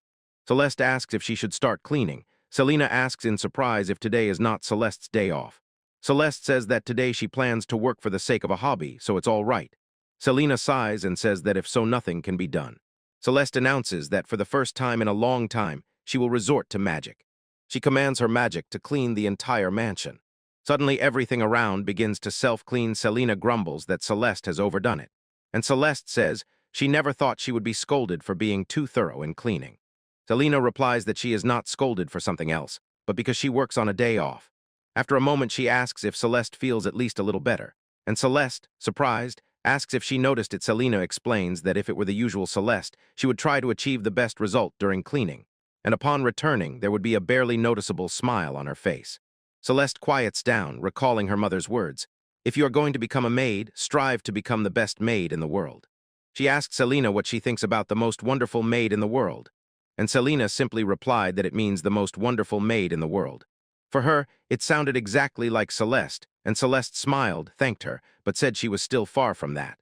Celeste asks if she should start cleaning. Selena asks in surprise if today is not Celeste's day off. Celeste says that today she plans to work for the sake of a hobby, so it's all right. Selena sighs and says that if so, nothing can be done. Celeste announces that for the first time in a long time, she will resort to magic. She commands her magic to clean the entire mansion. Suddenly, everything around begins to self-clean. Selena grumbles that Celeste has overdone it, and Celeste says she never thought she would be scolded for being too thorough in cleaning. Selena replies that she is not scolded for something else, but because she works on a day off. After a moment, she asks if Celeste feels at least a little better, and Celeste, surprised, asks if she noticed it. Selena explains that if it were the usual Celeste, she would try to achieve the best result during cleaning, and upon returning, there would be a barely noticeable smile on her face. Celeste quiets down, recalling her mother's words, "If you are going to become a maid, strive to become the best maid in the world." She asked Selena what she thinks about the most wonderful maid in the world, and Selena simply replied that it means the most wonderful maid in the world. For her, it sounded exactly like Celeste, and Celeste smiled, thanked her, but said she was still far from that.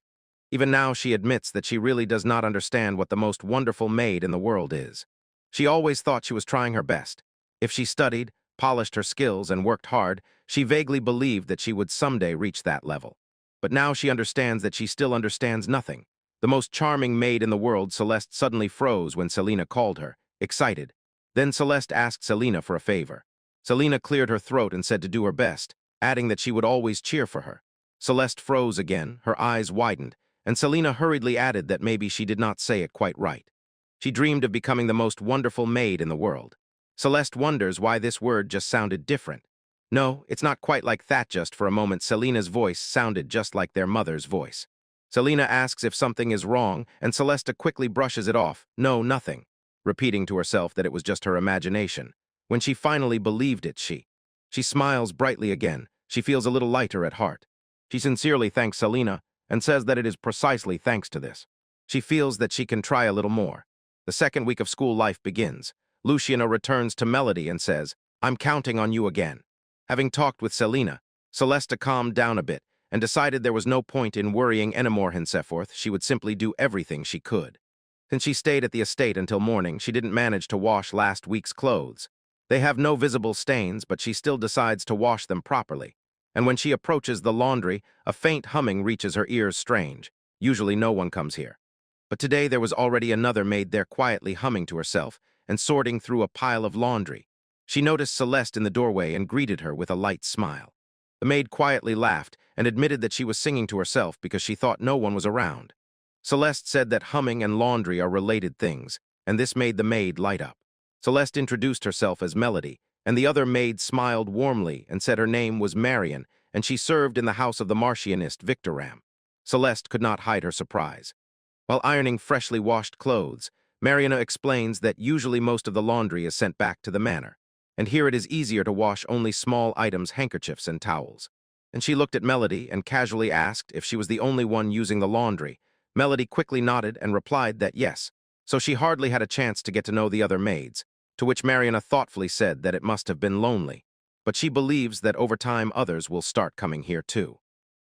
Even now she admits that she really does not understand what the most wonderful maid in the world is. She always thought she was trying her best. If she studied, polished her skills, and worked hard, she vaguely believed that she would someday reach that level. But now she understands that she still understands nothing. The most charming maid in the world. Celeste suddenly froze when Selena called her, excited. Then Celeste asked Selena for a favor. Selena cleared her throat and said to do her best, adding that she would always cheer for her. Celeste froze again, her eyes widened, and Selena hurriedly added that maybe she did not say it quite right. She dreamed of becoming the most wonderful maid in the world. Celeste wonders why this word just sounded different. No, it's not quite like that. Just for a moment, Selena's voice sounded just like their mother's voice. Selena asks if something is wrong, and Celeste quickly brushes it off. No, nothing, repeating to herself that it was just her imagination. When she finally believed it, she smiles brightly again. She feels a little lighter at heart. She sincerely thanks Selena and says that it is precisely thanks to this she feels that she can try a little more. The second week of school life begins. Luciana returns to Melody and says, "I'm counting on you again." Having talked with Selena, Celeste calmed down a bit and decided there was no point in worrying anymore. Henceforth, she would simply do everything she could. Since she stayed at the estate until morning, she didn't manage to wash last week's clothes. They have no visible stains, but she still decides to wash them properly. And when she approaches the laundry, a faint humming reaches her ears. Strange. Usually no one comes here. But today there was already another maid there quietly humming to herself and sorting through a pile of laundry. She noticed Celeste in the doorway and greeted her with a light smile. The maid quietly laughed and admitted that she was singing to herself because she thought no one was around. Celeste said that humming and laundry are related things, and this made the maid light up. Celeste introduced herself as Melody, and the other maid smiled warmly and said her name was Marion, and she served in the house of the Martianist Victoram. Celeste could not hide her surprise. While ironing freshly washed clothes, Mariana explains that usually most of the laundry is sent back to the manor, and here it is easier to wash only small items, handkerchiefs and towels. And she looked at Melody and casually asked if she was the only one using the laundry. Melody quickly nodded and replied that yes, so she hardly had a chance to get to know the other maids, to which Mariana thoughtfully said that it must have been lonely, but she believes that over time others will start coming here too.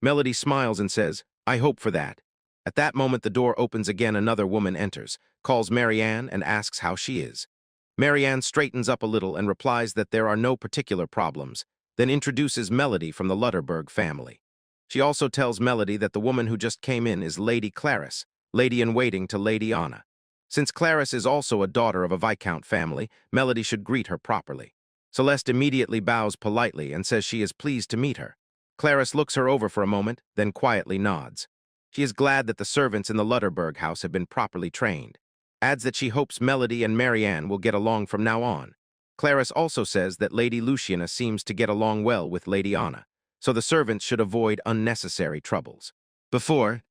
Melody smiles and says, "I hope for that." At that moment the door opens again. Another woman enters, calls Marianne and asks how she is. Marianne straightens up a little and replies that there are no particular problems, then introduces Melody from the Lutterberg family. She also tells Melody that the woman who just came in is Lady Clarice, lady-in-waiting to Lady Anna. Since Clarice is also a daughter of a Viscount family, Melody should greet her properly. Celeste immediately bows politely and says she is pleased to meet her. Clarice looks her over for a moment, then quietly nods. She is glad that the servants in the Lutterberg house have been properly trained. Adds that she hopes Melody and Marianne will get along from now on. Clarice also says that Lady Luciana seems to get along well with Lady Anna, so the servants should avoid unnecessary troubles. Before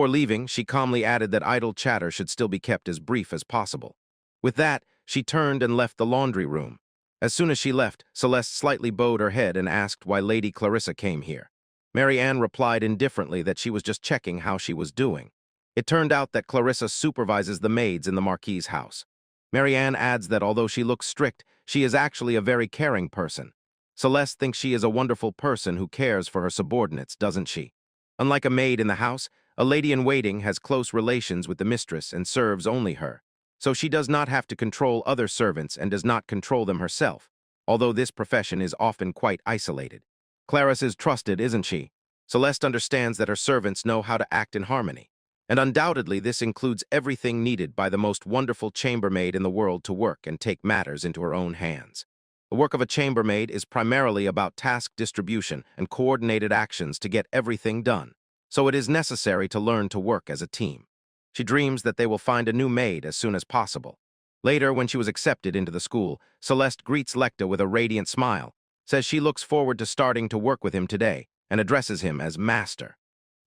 leaving, she calmly added that idle chatter should still be kept as brief as possible. With that, she turned and left the laundry room. As soon as she left, Celeste slightly bowed her head and asked why Lady Clarissa came here. Marianne replied indifferently that she was just checking how she was doing. It turned out that Clarissa supervises the maids in the Marquis's house. Marianne adds that although she looks strict, she is actually a very caring person. Celeste thinks she is a wonderful person who cares for her subordinates, doesn't she? Unlike a maid in the house, a lady-in-waiting has close relations with the mistress and serves only her, so she does not have to control other servants and does not control them herself, although this profession is often quite isolated. Clarice is trusted, isn't she? Celeste understands that her servants know how to act in harmony, and undoubtedly this includes everything needed by the most wonderful chambermaid in the world to work and take matters into her own hands. The work of a chambermaid is primarily about task distribution and coordinated actions to get everything done, so it is necessary to learn to work as a team. She dreams that they will find a new maid as soon as possible. Later, when she was accepted into the school, Celeste greets Lecta with a radiant smile, says she looks forward to starting to work with him today, and addresses him as Master.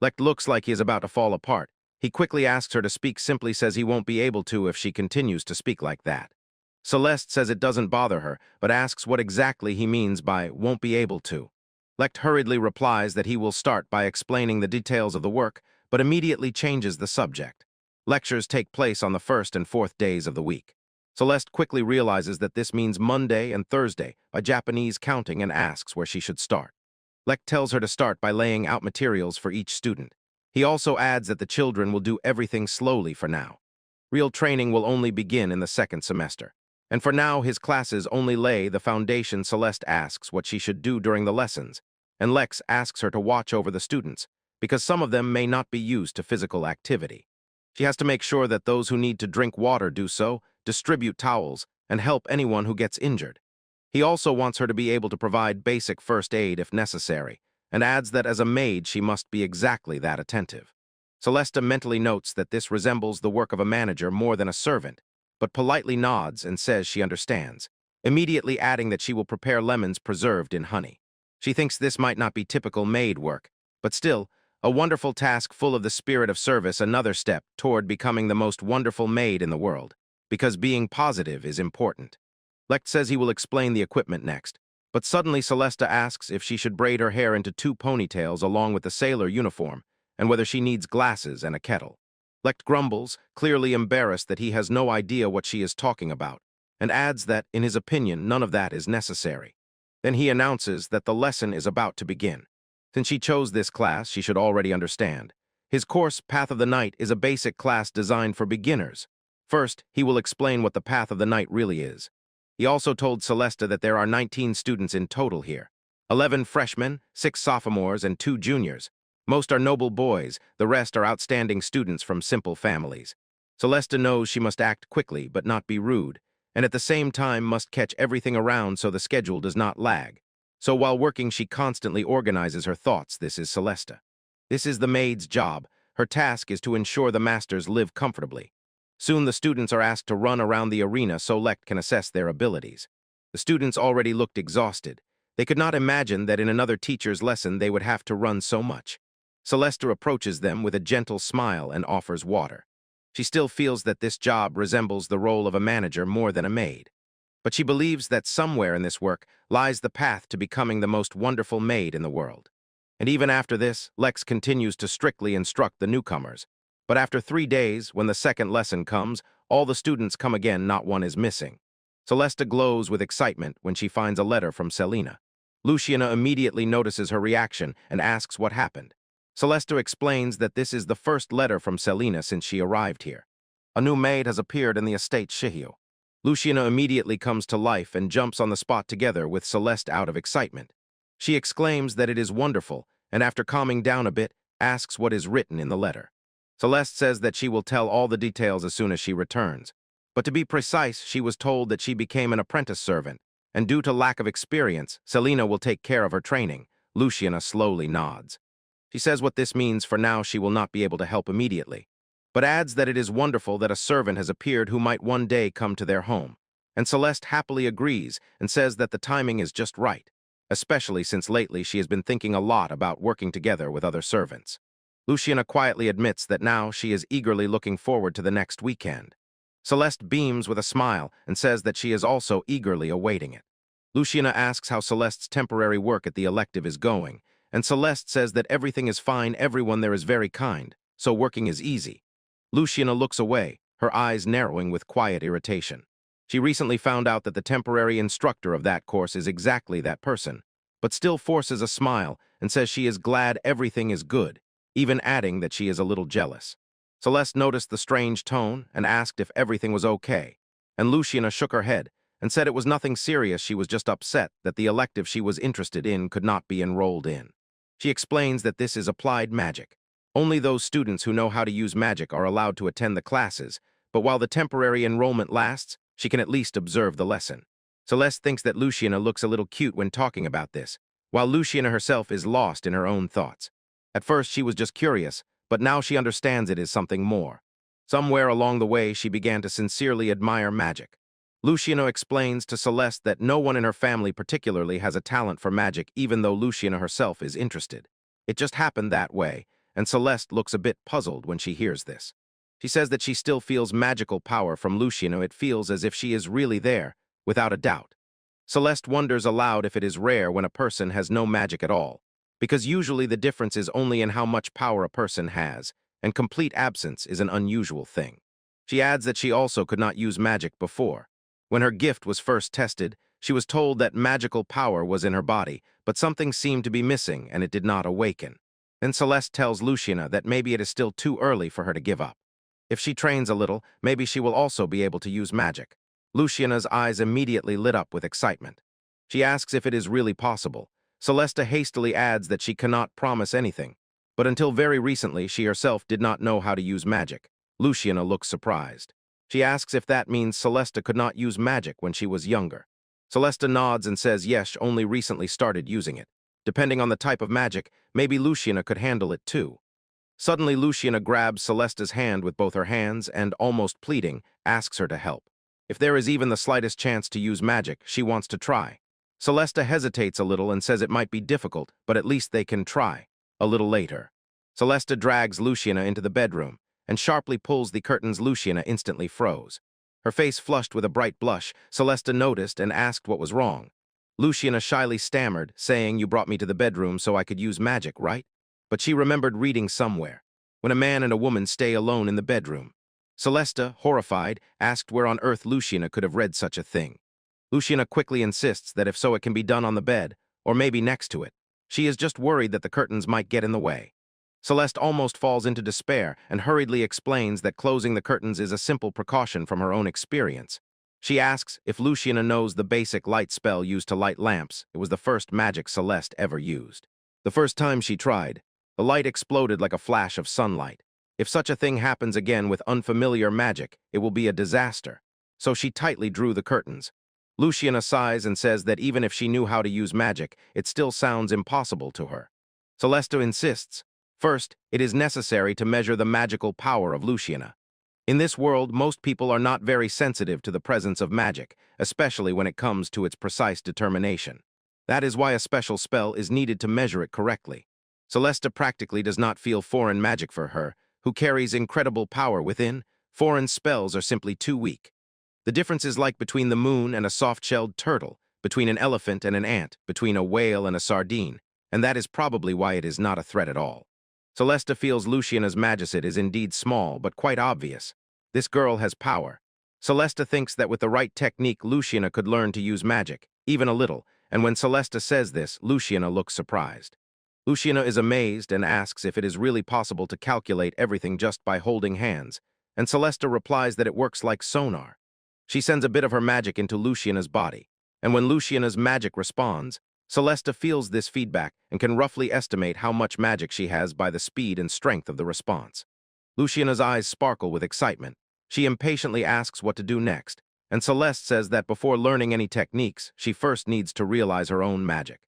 Lecta looks like he is about to fall apart. He quickly asks her to speak, simply says he won't be able to if she continues to speak like that. Celeste says it doesn't bother her, but asks what exactly he means by won't be able to. Lecta hurriedly replies that he will start by explaining the details of the work, but immediately changes the subject. Lectures take place on the first and fourth days of the week. Celeste quickly realizes that this means Monday and Thursday by Japanese counting and asks where she should start. Lecta tells her to start by laying out materials for each student. He also adds that the children will do everything slowly for now. Real training will only begin in the second semester. And for now, his classes only lay the foundation. Celeste asks what she should do during the lessons, and Lex asks her to watch over the students, because some of them may not be used to physical activity. She has to make sure that those who need to drink water do so, distribute towels, and help anyone who gets injured. He also wants her to be able to provide basic first aid if necessary, and adds that as a maid she must be exactly that attentive. Celeste mentally notes that this resembles the work of a manager more than a servant, but politely nods and says she understands, immediately adding that she will prepare lemons preserved in honey. She thinks this might not be typical maid work, but still, a wonderful task full of the spirit of service, another step toward becoming the most wonderful maid in the world, because being positive is important. Lecht says he will explain the equipment next, but suddenly Celeste asks if she should braid her hair into 2 ponytails along with the sailor uniform, and whether she needs glasses and a kettle. Lecht grumbles, clearly embarrassed that he has no idea what she is talking about, and adds that, in his opinion, none of that is necessary. Then he announces that the lesson is about to begin. Since she chose this class, she should already understand. His course, Path of the Night, is a basic class designed for beginners. First, he will explain what the Path of the Night really is. He also told Celeste that there are 19 students in total here. 11 freshmen, 6 sophomores, and 2 juniors. Most are noble boys, the rest are outstanding students from simple families. Celeste knows she must act quickly but not be rude, and at the same time must catch everything around so the schedule does not lag. So while working, she constantly organizes her thoughts. This is Celeste. This is the maid's job. Her task is to ensure the masters live comfortably. Soon the students are asked to run around the arena so Lecht can assess their abilities. The students already looked exhausted. They could not imagine that in another teacher's lesson they would have to run so much. Celeste approaches them with a gentle smile and offers water. She still feels that this job resembles the role of a manager more than a maid. But she believes that somewhere in this work lies the path to becoming the most wonderful maid in the world. And even after this, Lex continues to strictly instruct the newcomers. But after 3 days, when the second lesson comes, all the students come again, not one is missing. Celeste glows with excitement when she finds a letter from Selena. Luciana immediately notices her reaction and asks what happened. Celeste explains that this is the first letter from Selena since she arrived here. A new maid has appeared in the estate Shihio. Luciana immediately comes to life and jumps on the spot together with Celeste out of excitement. She exclaims that it is wonderful, and after calming down a bit, asks what is written in the letter. Celeste says that she will tell all the details as soon as she returns. But to be precise, she was told that she became an apprentice servant, and due to lack of experience, Selena will take care of her training. Luciana slowly nods. She says what this means. For now she will not be able to help immediately, but adds that it is wonderful that a servant has appeared who might one day come to their home. And Celeste happily agrees and says that the timing is just right, especially since lately she has been thinking a lot about working together with other servants. Luciana quietly admits that now she is eagerly looking forward to the next weekend. Celeste beams with a smile and says that she is also eagerly awaiting it. Luciana asks how Celeste's temporary work at the elective is going, and Celeste says that everything is fine, everyone there is very kind, so working is easy. Luciana looks away, her eyes narrowing with quiet irritation. She recently found out that the temporary instructor of that course is exactly that person, but still forces a smile and says she is glad everything is good, even adding that she is a little jealous. Celeste noticed the strange tone and asked if everything was okay, and Luciana shook her head and said it was nothing serious. She was just upset that the elective she was interested in could not be enrolled in. She explains that this is applied magic. Only those students who know how to use magic are allowed to attend the classes, but while the temporary enrollment lasts, she can at least observe the lesson. Celeste thinks that Luciana looks a little cute when talking about this, while Luciana herself is lost in her own thoughts. At first she was just curious, but now she understands it is something more. Somewhere along the way she began to sincerely admire magic. Luciana explains to Celeste that no one in her family particularly has a talent for magic, even though Luciana herself is interested. It just happened that way, and Celeste looks a bit puzzled when she hears this. She says that she still feels magical power from Luciana. It feels as if she is really there, without a doubt. Celeste wonders aloud if it is rare when a person has no magic at all, because usually the difference is only in how much power a person has, and complete absence is an unusual thing. She adds that she also could not use magic before. When her gift was first tested, she was told that magical power was in her body, but something seemed to be missing and it did not awaken. Then Celeste tells Luciana that maybe it is still too early for her to give up. If she trains a little, maybe she will also be able to use magic. Luciana's eyes immediately lit up with excitement. She asks if it is really possible. Celeste hastily adds that she cannot promise anything, but until very recently she herself did not know how to use magic. Luciana looks surprised. She asks if that means Celeste could not use magic when she was younger. Celeste nods and says yes, she only recently started using it. Depending on the type of magic, maybe Luciana could handle it too. Suddenly Luciana grabs Celeste's hand with both her hands and, almost pleading, asks her to help. If there is even the slightest chance to use magic, she wants to try. Celeste hesitates a little and says it might be difficult, but at least they can try. A little later, Celeste drags Luciana into the bedroom and sharply pulls the curtains. Luciana instantly froze. Her face flushed with a bright blush. Celeste noticed and asked what was wrong. Luciana shyly stammered, saying, "You brought me to the bedroom so I could use magic, right?" But she remembered reading somewhere, when a man and a woman stay alone in the bedroom. Celeste, horrified, asked where on earth Luciana could have read such a thing. Luciana quickly insists that if so it can be done on the bed, or maybe next to it. She is just worried that the curtains might get in the way. Celeste almost falls into despair and hurriedly explains that closing the curtains is a simple precaution from her own experience. She asks if Luciana knows the basic light spell used to light lamps. It was the first magic Celeste ever used. The first time she tried, the light exploded like a flash of sunlight. If such a thing happens again with unfamiliar magic, it will be a disaster. So she tightly drew the curtains. Luciana sighs and says that even if she knew how to use magic, it still sounds impossible to her. Celeste insists. First, it is necessary to measure the magical power of Luciana. In this world, most people are not very sensitive to the presence of magic, especially when it comes to its precise determination. That is why a special spell is needed to measure it correctly. Celeste practically does not feel foreign magic for her, who carries incredible power within. Foreign spells are simply too weak. The difference is like between the moon and a soft-shelled turtle, between an elephant and an ant, between a whale and a sardine, and that is probably why it is not a threat at all. Celeste feels Luciana's magicite is indeed small, but quite obvious. This girl has power. Celeste thinks that with the right technique, Luciana could learn to use magic, even a little, and when Celeste says this, Luciana looks surprised. Luciana is amazed and asks if it is really possible to calculate everything just by holding hands, and Celeste replies that it works like sonar. She sends a bit of her magic into Luciana's body, and when Luciana's magic responds, Celeste feels this feedback and can roughly estimate how much magic she has by the speed and strength of the response. Luciana's eyes sparkle with excitement. She impatiently asks what to do next, and Celeste says that before learning any techniques, she first needs to realize her own magic.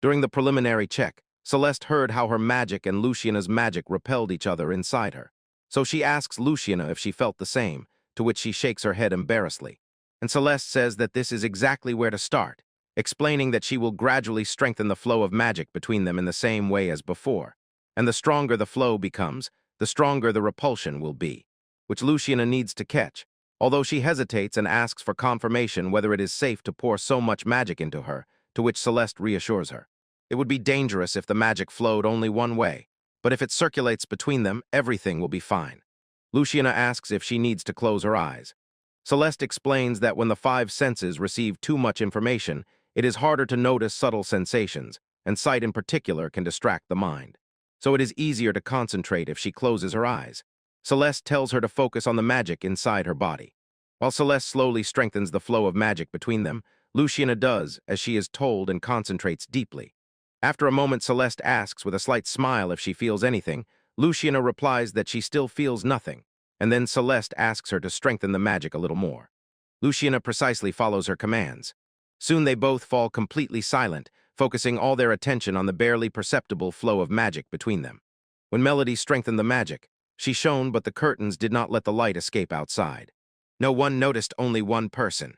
During the preliminary check, Celeste heard how her magic and Luciana's magic repelled each other inside her. So she asks Luciana if she felt the same, to which she shakes her head embarrassedly. And Celeste says that this is exactly where to start, explaining that she will gradually strengthen the flow of magic between them in the same way as before. And the stronger the flow becomes, the stronger the repulsion will be, which Luciana needs to catch, although she hesitates and asks for confirmation whether it is safe to pour so much magic into her, to which Celeste reassures her. It would be dangerous if the magic flowed only one way, but if it circulates between them, everything will be fine. Luciana asks if she needs to close her eyes. Celeste explains that when the five senses receive too much information, it is harder to notice subtle sensations, and sight in particular can distract the mind. So it is easier to concentrate if she closes her eyes. Celeste tells her to focus on the magic inside her body. While Celeste slowly strengthens the flow of magic between them, Luciana does as she is told and concentrates deeply. After a moment, Celeste asks with a slight smile if she feels anything. Luciana replies that she still feels nothing, and then Celeste asks her to strengthen the magic a little more. Luciana precisely follows her commands. Soon they both fall completely silent, focusing all their attention on the barely perceptible flow of magic between them. When Melody strengthened the magic, she shone, but the curtains did not let the light escape outside. No one noticed, only one person.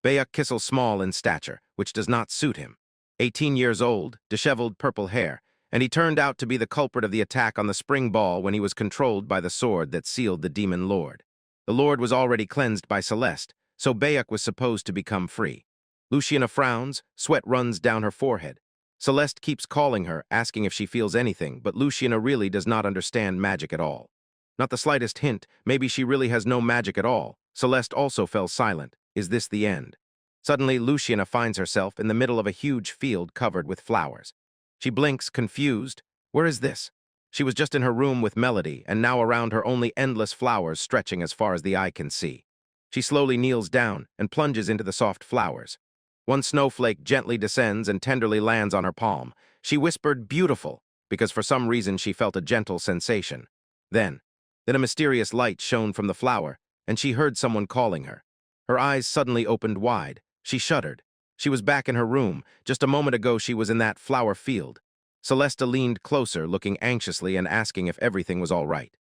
Bayuk Kissel, small in stature, which does not suit him. 18 years old, disheveled purple hair, and he turned out to be the culprit of the attack on the spring ball when he was controlled by the sword that sealed the demon lord. The lord was already cleansed by Celeste, so Bayuk was supposed to become free. Luciana frowns, sweat runs down her forehead. Celeste keeps calling her, asking if she feels anything, but Luciana really does not understand magic at all. Not the slightest hint, maybe she really has no magic at all. Celeste also fell silent. Is this the end? Suddenly, Luciana finds herself in the middle of a huge field covered with flowers. She blinks, confused. Where is this? She was just in her room with Melody, and now around her only endless flowers stretching as far as the eye can see. She slowly kneels down and plunges into the soft flowers. One snowflake gently descends and tenderly lands on her palm. She whispered, "Beautiful," because for some reason she felt a gentle sensation. Then a mysterious light shone from the flower, and she heard someone calling her. Her eyes suddenly opened wide. She shuddered. She was back in her room. Just a moment ago she was in that flower field. Celeste leaned closer, looking anxiously and asking if everything was all right.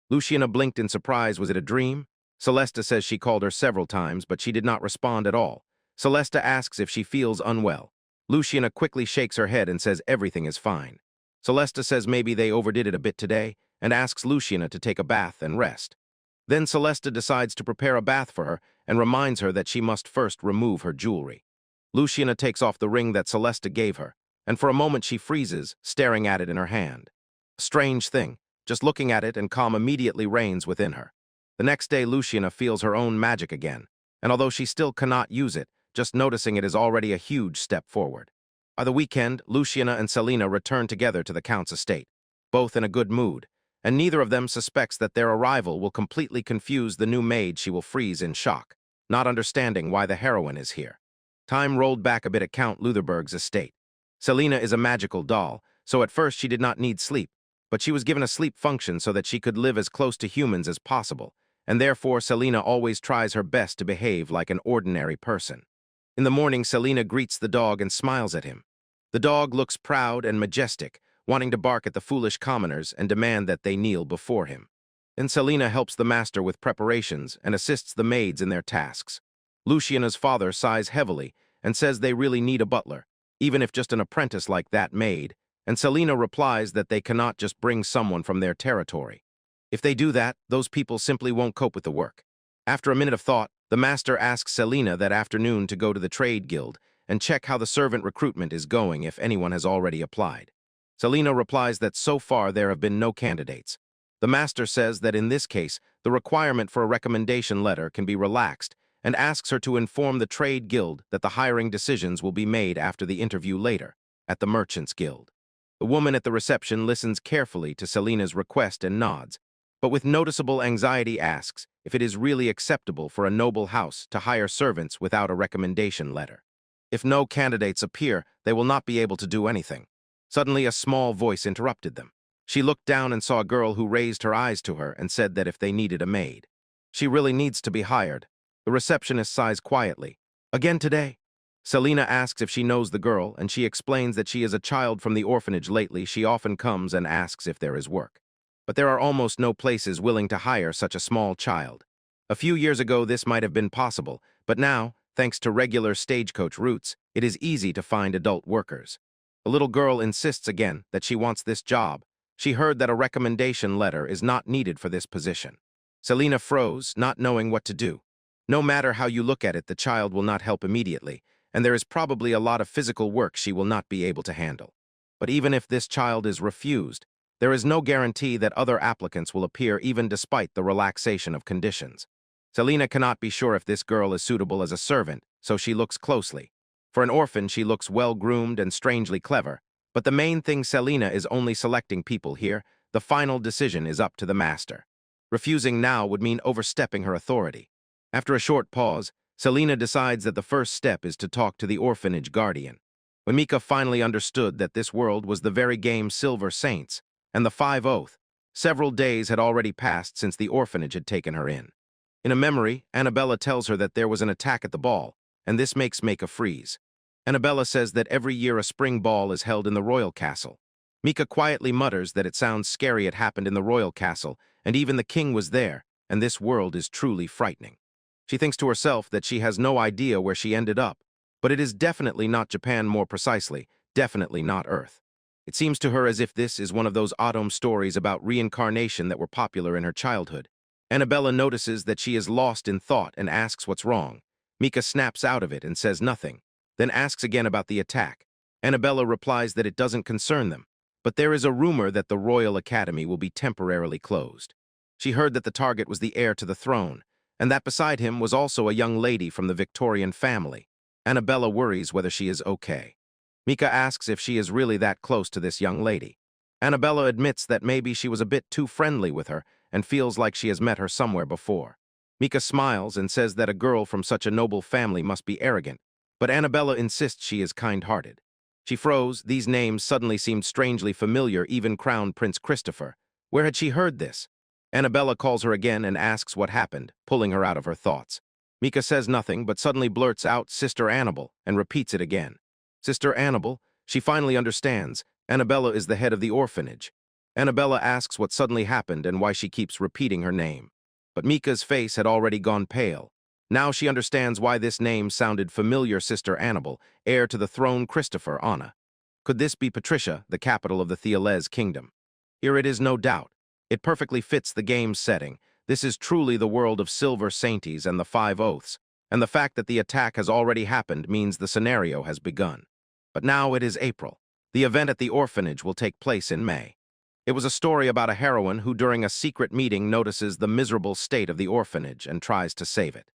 Luciana blinked in surprise. Was it a dream? Celeste says she called her several times, but she did not respond at all. Celeste asks if she feels unwell. Luciana quickly shakes her head and says everything is fine. Celeste says maybe they overdid it a bit today and asks Luciana to take a bath and rest. Then Celeste decides to prepare a bath for her and reminds her that she must first remove her jewelry. Luciana takes off the ring that Celeste gave her, and for a moment she freezes, staring at it in her hand. A strange thing, just looking at it and calm immediately reigns within her. The next day Luciana feels her own magic again, and although she still cannot use it, just noticing it is already a huge step forward. By the weekend, Luciana and Selena return together to the Count's estate, both in a good mood, and neither of them suspects that their arrival will completely confuse the new maid. She will freeze in shock, not understanding why the heroine is here. Time rolled back a bit at Count Lutherberg's estate. Selena is a magical doll, so at first she did not need sleep, but she was given a sleep function so that she could live as close to humans as possible, and therefore Selena always tries her best to behave like an ordinary person. In the morning, Selena greets the dog and smiles at him. The dog looks proud and majestic, wanting to bark at the foolish commoners and demand that they kneel before him. Then Selena helps the master with preparations and assists the maids in their tasks. Luciana's father sighs heavily and says they really need a butler, even if just an apprentice like that maid, and Selena replies that they cannot just bring someone from their territory. If they do that, those people simply won't cope with the work. After a minute of thought, the master asks Selena that afternoon to go to the trade guild and check how the servant recruitment is going if anyone has already applied. Selena replies that so far there have been no candidates. The master says that in this case, the requirement for a recommendation letter can be relaxed and asks her to inform the trade guild that the hiring decisions will be made after the interview later, at the Merchants Guild. The woman at the reception listens carefully to Selena's request and nods, but with noticeable anxiety asks if it is really acceptable for a noble house to hire servants without a recommendation letter. If no candidates appear, they will not be able to do anything. Suddenly, a small voice interrupted them. She looked down and saw a girl who raised her eyes to her and said that if they needed a maid. She really needs to be hired. The receptionist sighs quietly. Again today? Selena asks if she knows the girl, and she explains that she is a child from the orphanage. Lately, she often comes and asks if there is work. But there are almost no places willing to hire such a small child. A few years ago, this might have been possible, but now, thanks to regular stagecoach routes, it is easy to find adult workers. The little girl insists again that she wants this job. She heard that a recommendation letter is not needed for this position. Selena froze, not knowing what to do. No matter how you look at it, the child will not help immediately, and there is probably a lot of physical work she will not be able to handle. But even if this child is refused, there is no guarantee that other applicants will appear even despite the relaxation of conditions. Selena cannot be sure if this girl is suitable as a servant, so she looks closely. For an orphan, she looks well-groomed and strangely clever, but the main thing, Selena is only selecting people here. The final decision is up to the master. Refusing now would mean overstepping her authority. After a short pause, Selena decides that the first step is to talk to the orphanage guardian. When Mika finally understood that this world was the very game Silver Saints, and the Five Oath, several days had already passed since the orphanage had taken her in. In a memory, Annabella tells her that there was an attack at the ball, and this makes Mika freeze. Annabella says that every year a spring ball is held in the royal castle. Mika quietly mutters that it sounds scary it happened in the royal castle, and even the king was there, and this world is truly frightening. She thinks to herself that she has no idea where she ended up, but it is definitely not Japan, more precisely, definitely not Earth. It seems to her as if this is one of those autumn stories about reincarnation that were popular in her childhood. Annabella notices that she is lost in thought and asks what's wrong. Mika snaps out of it and says nothing, then asks again about the attack. Annabella replies that it doesn't concern them, but there is a rumor that the Royal Academy will be temporarily closed. She heard that the target was the heir to the throne, and that beside him was also a young lady from the Victorian family. Annabella worries whether she is okay. Mika asks if she is really that close to this young lady. Annabella admits that maybe she was a bit too friendly with her and feels like she has met her somewhere before. Mika smiles and says that a girl from such a noble family must be arrogant, but Annabella insists she is kind-hearted. She froze. These names suddenly seemed strangely familiar, even Crown Prince Christopher. Where had she heard this? Annabella calls her again and asks what happened, pulling her out of her thoughts. Mika says nothing, but suddenly blurts out Sister Annabelle and repeats it again. Sister Annabelle? She finally understands. Annabella is the head of the orphanage. Annabella asks what suddenly happened and why she keeps repeating her name. But Mika's face had already gone pale. Now she understands why this name sounded familiar. Sister Annabel, heir to the throne Christopher, Anna. Could this be Patricia, the capital of the Theales kingdom? Here it is, no doubt. It perfectly fits the game's setting. This is truly the world of Silver Sainties and the Five Oaths, and the fact that the attack has already happened means the scenario has begun. But now it is April. The event at the orphanage will take place in May. It was a story about a heroine who during a secret meeting notices the miserable state of the orphanage and tries to save it.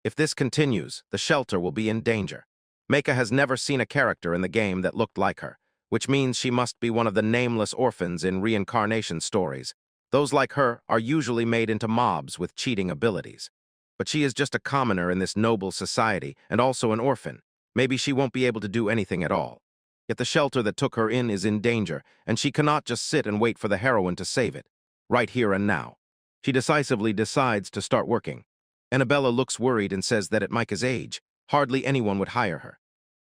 If this continues, the shelter will be in danger. Meika has never seen a character in the game that looked like her, which means she must be one of the nameless orphans in reincarnation stories. Those like her are usually made into mobs with cheating abilities. But she is just a commoner in this noble society and also an orphan. Maybe she won't be able to do anything at all. Yet the shelter that took her in is in danger, and she cannot just sit and wait for the heroine to save it, right here and now. She decisively decides to start working. Annabella looks worried and says that at Micah's age, hardly anyone would hire her.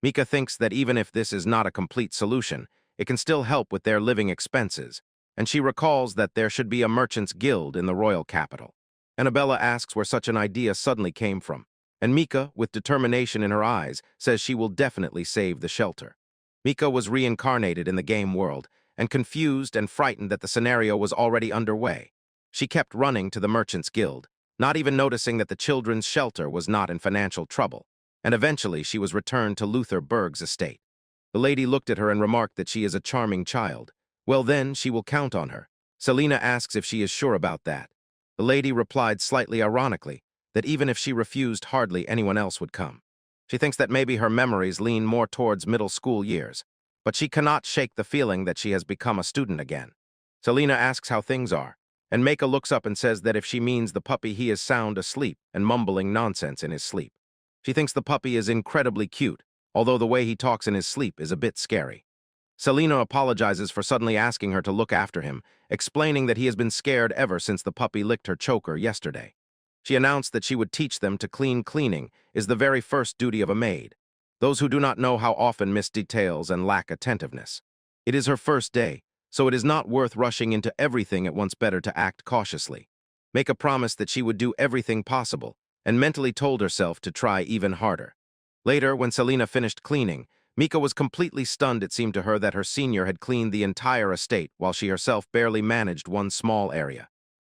Mika thinks that even if this is not a complete solution, it can still help with their living expenses, and she recalls that there should be a merchant's guild in the royal capital. Annabella asks where such an idea suddenly came from, and Mika, with determination in her eyes, says she will definitely save the shelter. Mika was reincarnated in the game world, and confused and frightened that the scenario was already underway. She kept running to the Merchant's Guild, not even noticing that the children's shelter was not in financial trouble, and eventually she was returned to Luther Berg's estate. The lady looked at her and remarked that she is a charming child. Well then, she will count on her. Selena asks if she is sure about that. The lady replied slightly ironically that even if she refused, hardly anyone else would come. She thinks that maybe her memories lean more towards middle school years, but she cannot shake the feeling that she has become a student again. Selena asks how things are, and Meika looks up and says that if she means the puppy, he is sound asleep and mumbling nonsense in his sleep. She thinks the puppy is incredibly cute, although the way he talks in his sleep is a bit scary. Selena apologizes for suddenly asking her to look after him, explaining that he has been scared ever since the puppy licked her choker yesterday. She announced that she would teach them to cleaning is the very first duty of a maid. Those who do not know how often miss details and lack attentiveness. It is her first day, so it is not worth rushing into everything at once, better to act cautiously. Make a promise that she would do everything possible, and mentally told herself to try even harder. Later, when Selena finished cleaning, Mika was completely stunned. It seemed to her that her senior had cleaned the entire estate while she herself barely managed one small area.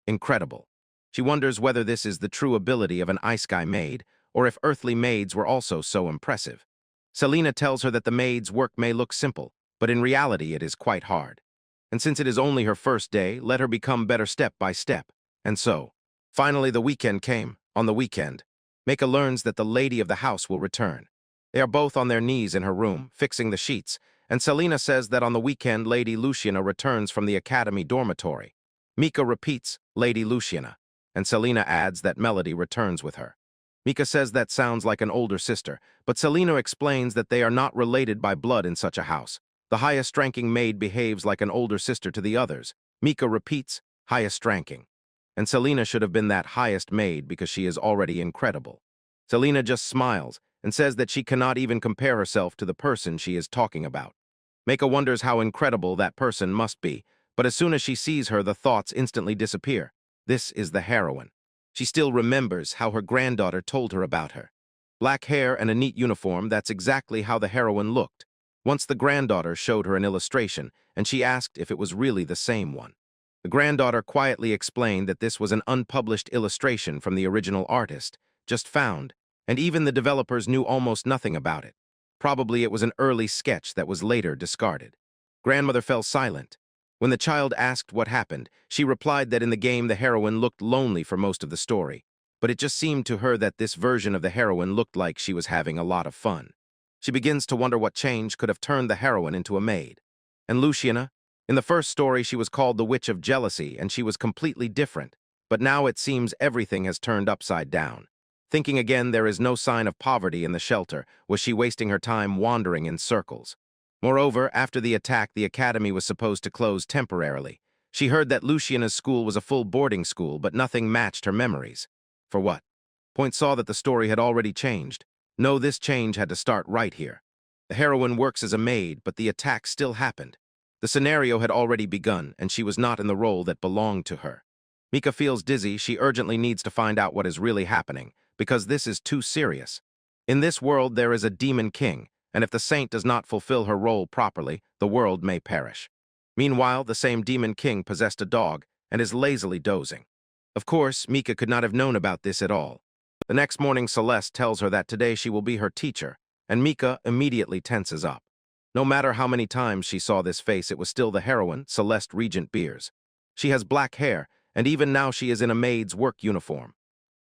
Incredible. She wonders whether this is the true ability of an Isekai maid, or if earthly maids were also so impressive. Selena tells her that the maid's work may look simple, but in reality it is quite hard. And since it is only her first day, let her become better step by step. And so, finally the weekend came. On the weekend, Meika learns that the lady of the house will return. They are both on their knees in her room, fixing the sheets, and Selena says that on the weekend Lady Luciana returns from the academy dormitory. Mika repeats, Lady Luciana, and Selena adds that Melody returns with her. Mika says that sounds like an older sister, but Selena explains that they are not related by blood in such a house. The highest-ranking maid behaves like an older sister to the others. Mika repeats, highest-ranking. And Selena should have been that highest maid because she is already incredible. Selena just smiles and says that she cannot even compare herself to the person she is talking about. Meika wonders how incredible that person must be, but as soon as she sees her, the thoughts instantly disappear. This is the heroine. She still remembers how her granddaughter told her about her. Black hair and a neat uniform, that's exactly how the heroine looked. Once the granddaughter showed her an illustration, and she asked if it was really the same one. The granddaughter quietly explained that this was an unpublished illustration from the original artist, just found, and even the developers knew almost nothing about it. Probably it was an early sketch that was later discarded. Grandmother fell silent. When the child asked what happened, she replied that in the game the heroine looked lonely for most of the story, but it just seemed to her that this version of the heroine looked like she was having a lot of fun. She begins to wonder what change could have turned the heroine into a maid. And Luciana? In the first story, she was called the Witch of Jealousy, and she was completely different, but now it seems everything has turned upside down. Thinking again there is no sign of poverty in the shelter, was she wasting her time wandering in circles? Moreover, after the attack, the academy was supposed to close temporarily. She heard that Luciana's school was a full boarding school, but nothing matched her memories. For what? Point saw that the story had already changed. No, this change had to start right here. The heroine works as a maid, but the attack still happened. The scenario had already begun, and she was not in the role that belonged to her. Mika feels dizzy. She urgently needs to find out what is really happening, because this is too serious. In this world there is a demon king, and if the saint does not fulfill her role properly, the world may perish. Meanwhile, the same demon king possessed a dog and is lazily dozing. Of course, Mika could not have known about this at all. The next morning, Celeste tells her that today she will be her teacher, and Mika immediately tenses up. No matter how many times she saw this face, it was still the heroine, Celeste Regent Beers. She has black hair, and even now she is in a maid's work uniform.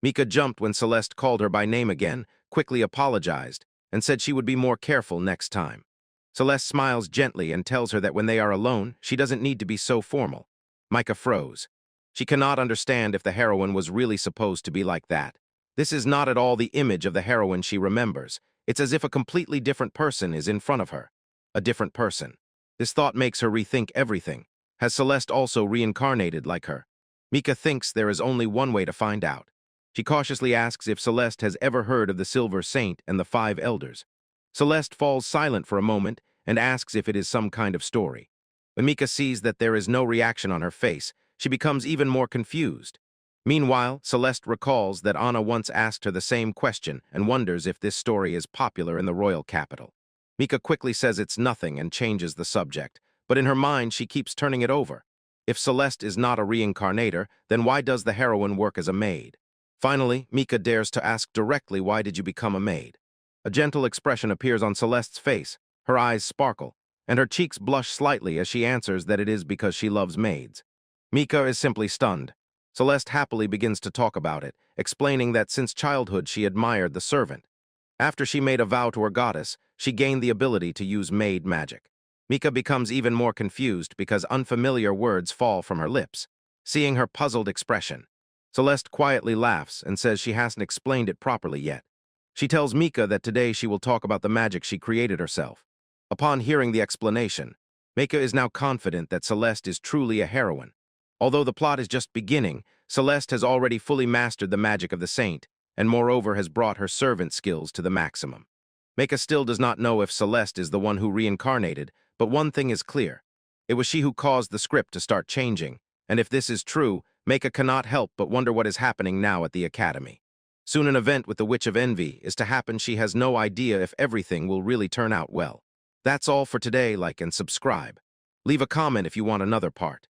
Mika jumped when Celeste called her by name again, quickly apologized, and said she would be more careful next time. Celeste smiles gently and tells her that when they are alone, she doesn't need to be so formal. Mika froze. She cannot understand if the heroine was really supposed to be like that. This is not at all the image of the heroine she remembers. It's as if a completely different person is in front of her. A different person. This thought makes her rethink everything. Has Celeste also reincarnated like her? Mika thinks there is only one way to find out. She cautiously asks if Celeste has ever heard of the Silver Saint and the 5 Elders. Celeste falls silent for a moment and asks if it is some kind of story. When Mika sees that there is no reaction on her face, she becomes even more confused. Meanwhile, Celeste recalls that Anna once asked her the same question and wonders if this story is popular in the royal capital. Mika quickly says it's nothing and changes the subject, but in her mind she keeps turning it over. If Celeste is not a reincarnator, then why does the heroine work as a maid? Finally, Mika dares to ask directly, why did you become a maid? A gentle expression appears on Celeste's face, her eyes sparkle, and her cheeks blush slightly as she answers that it is because she loves maids. Mika is simply stunned. Celeste happily begins to talk about it, explaining that since childhood she admired the servant. After she made a vow to her goddess, she gained the ability to use maid magic. Mika becomes even more confused because unfamiliar words fall from her lips. Seeing her puzzled expression, Celeste quietly laughs and says she hasn't explained it properly yet. She tells Mika that today she will talk about the magic she created herself. Upon hearing the explanation, Mika is now confident that Celeste is truly a heroine. Although the plot is just beginning, Celeste has already fully mastered the magic of the saint, and moreover has brought her servant skills to the maximum. Mika still does not know if Celeste is the one who reincarnated, but one thing is clear. It was she who caused the script to start changing, and if this is true, Mika cannot help but wonder what is happening now at the academy. Soon an event with the Witch of Envy is to happen. She has no idea if everything will really turn out well. That's all for today. Like and subscribe. Leave a comment if you want another part.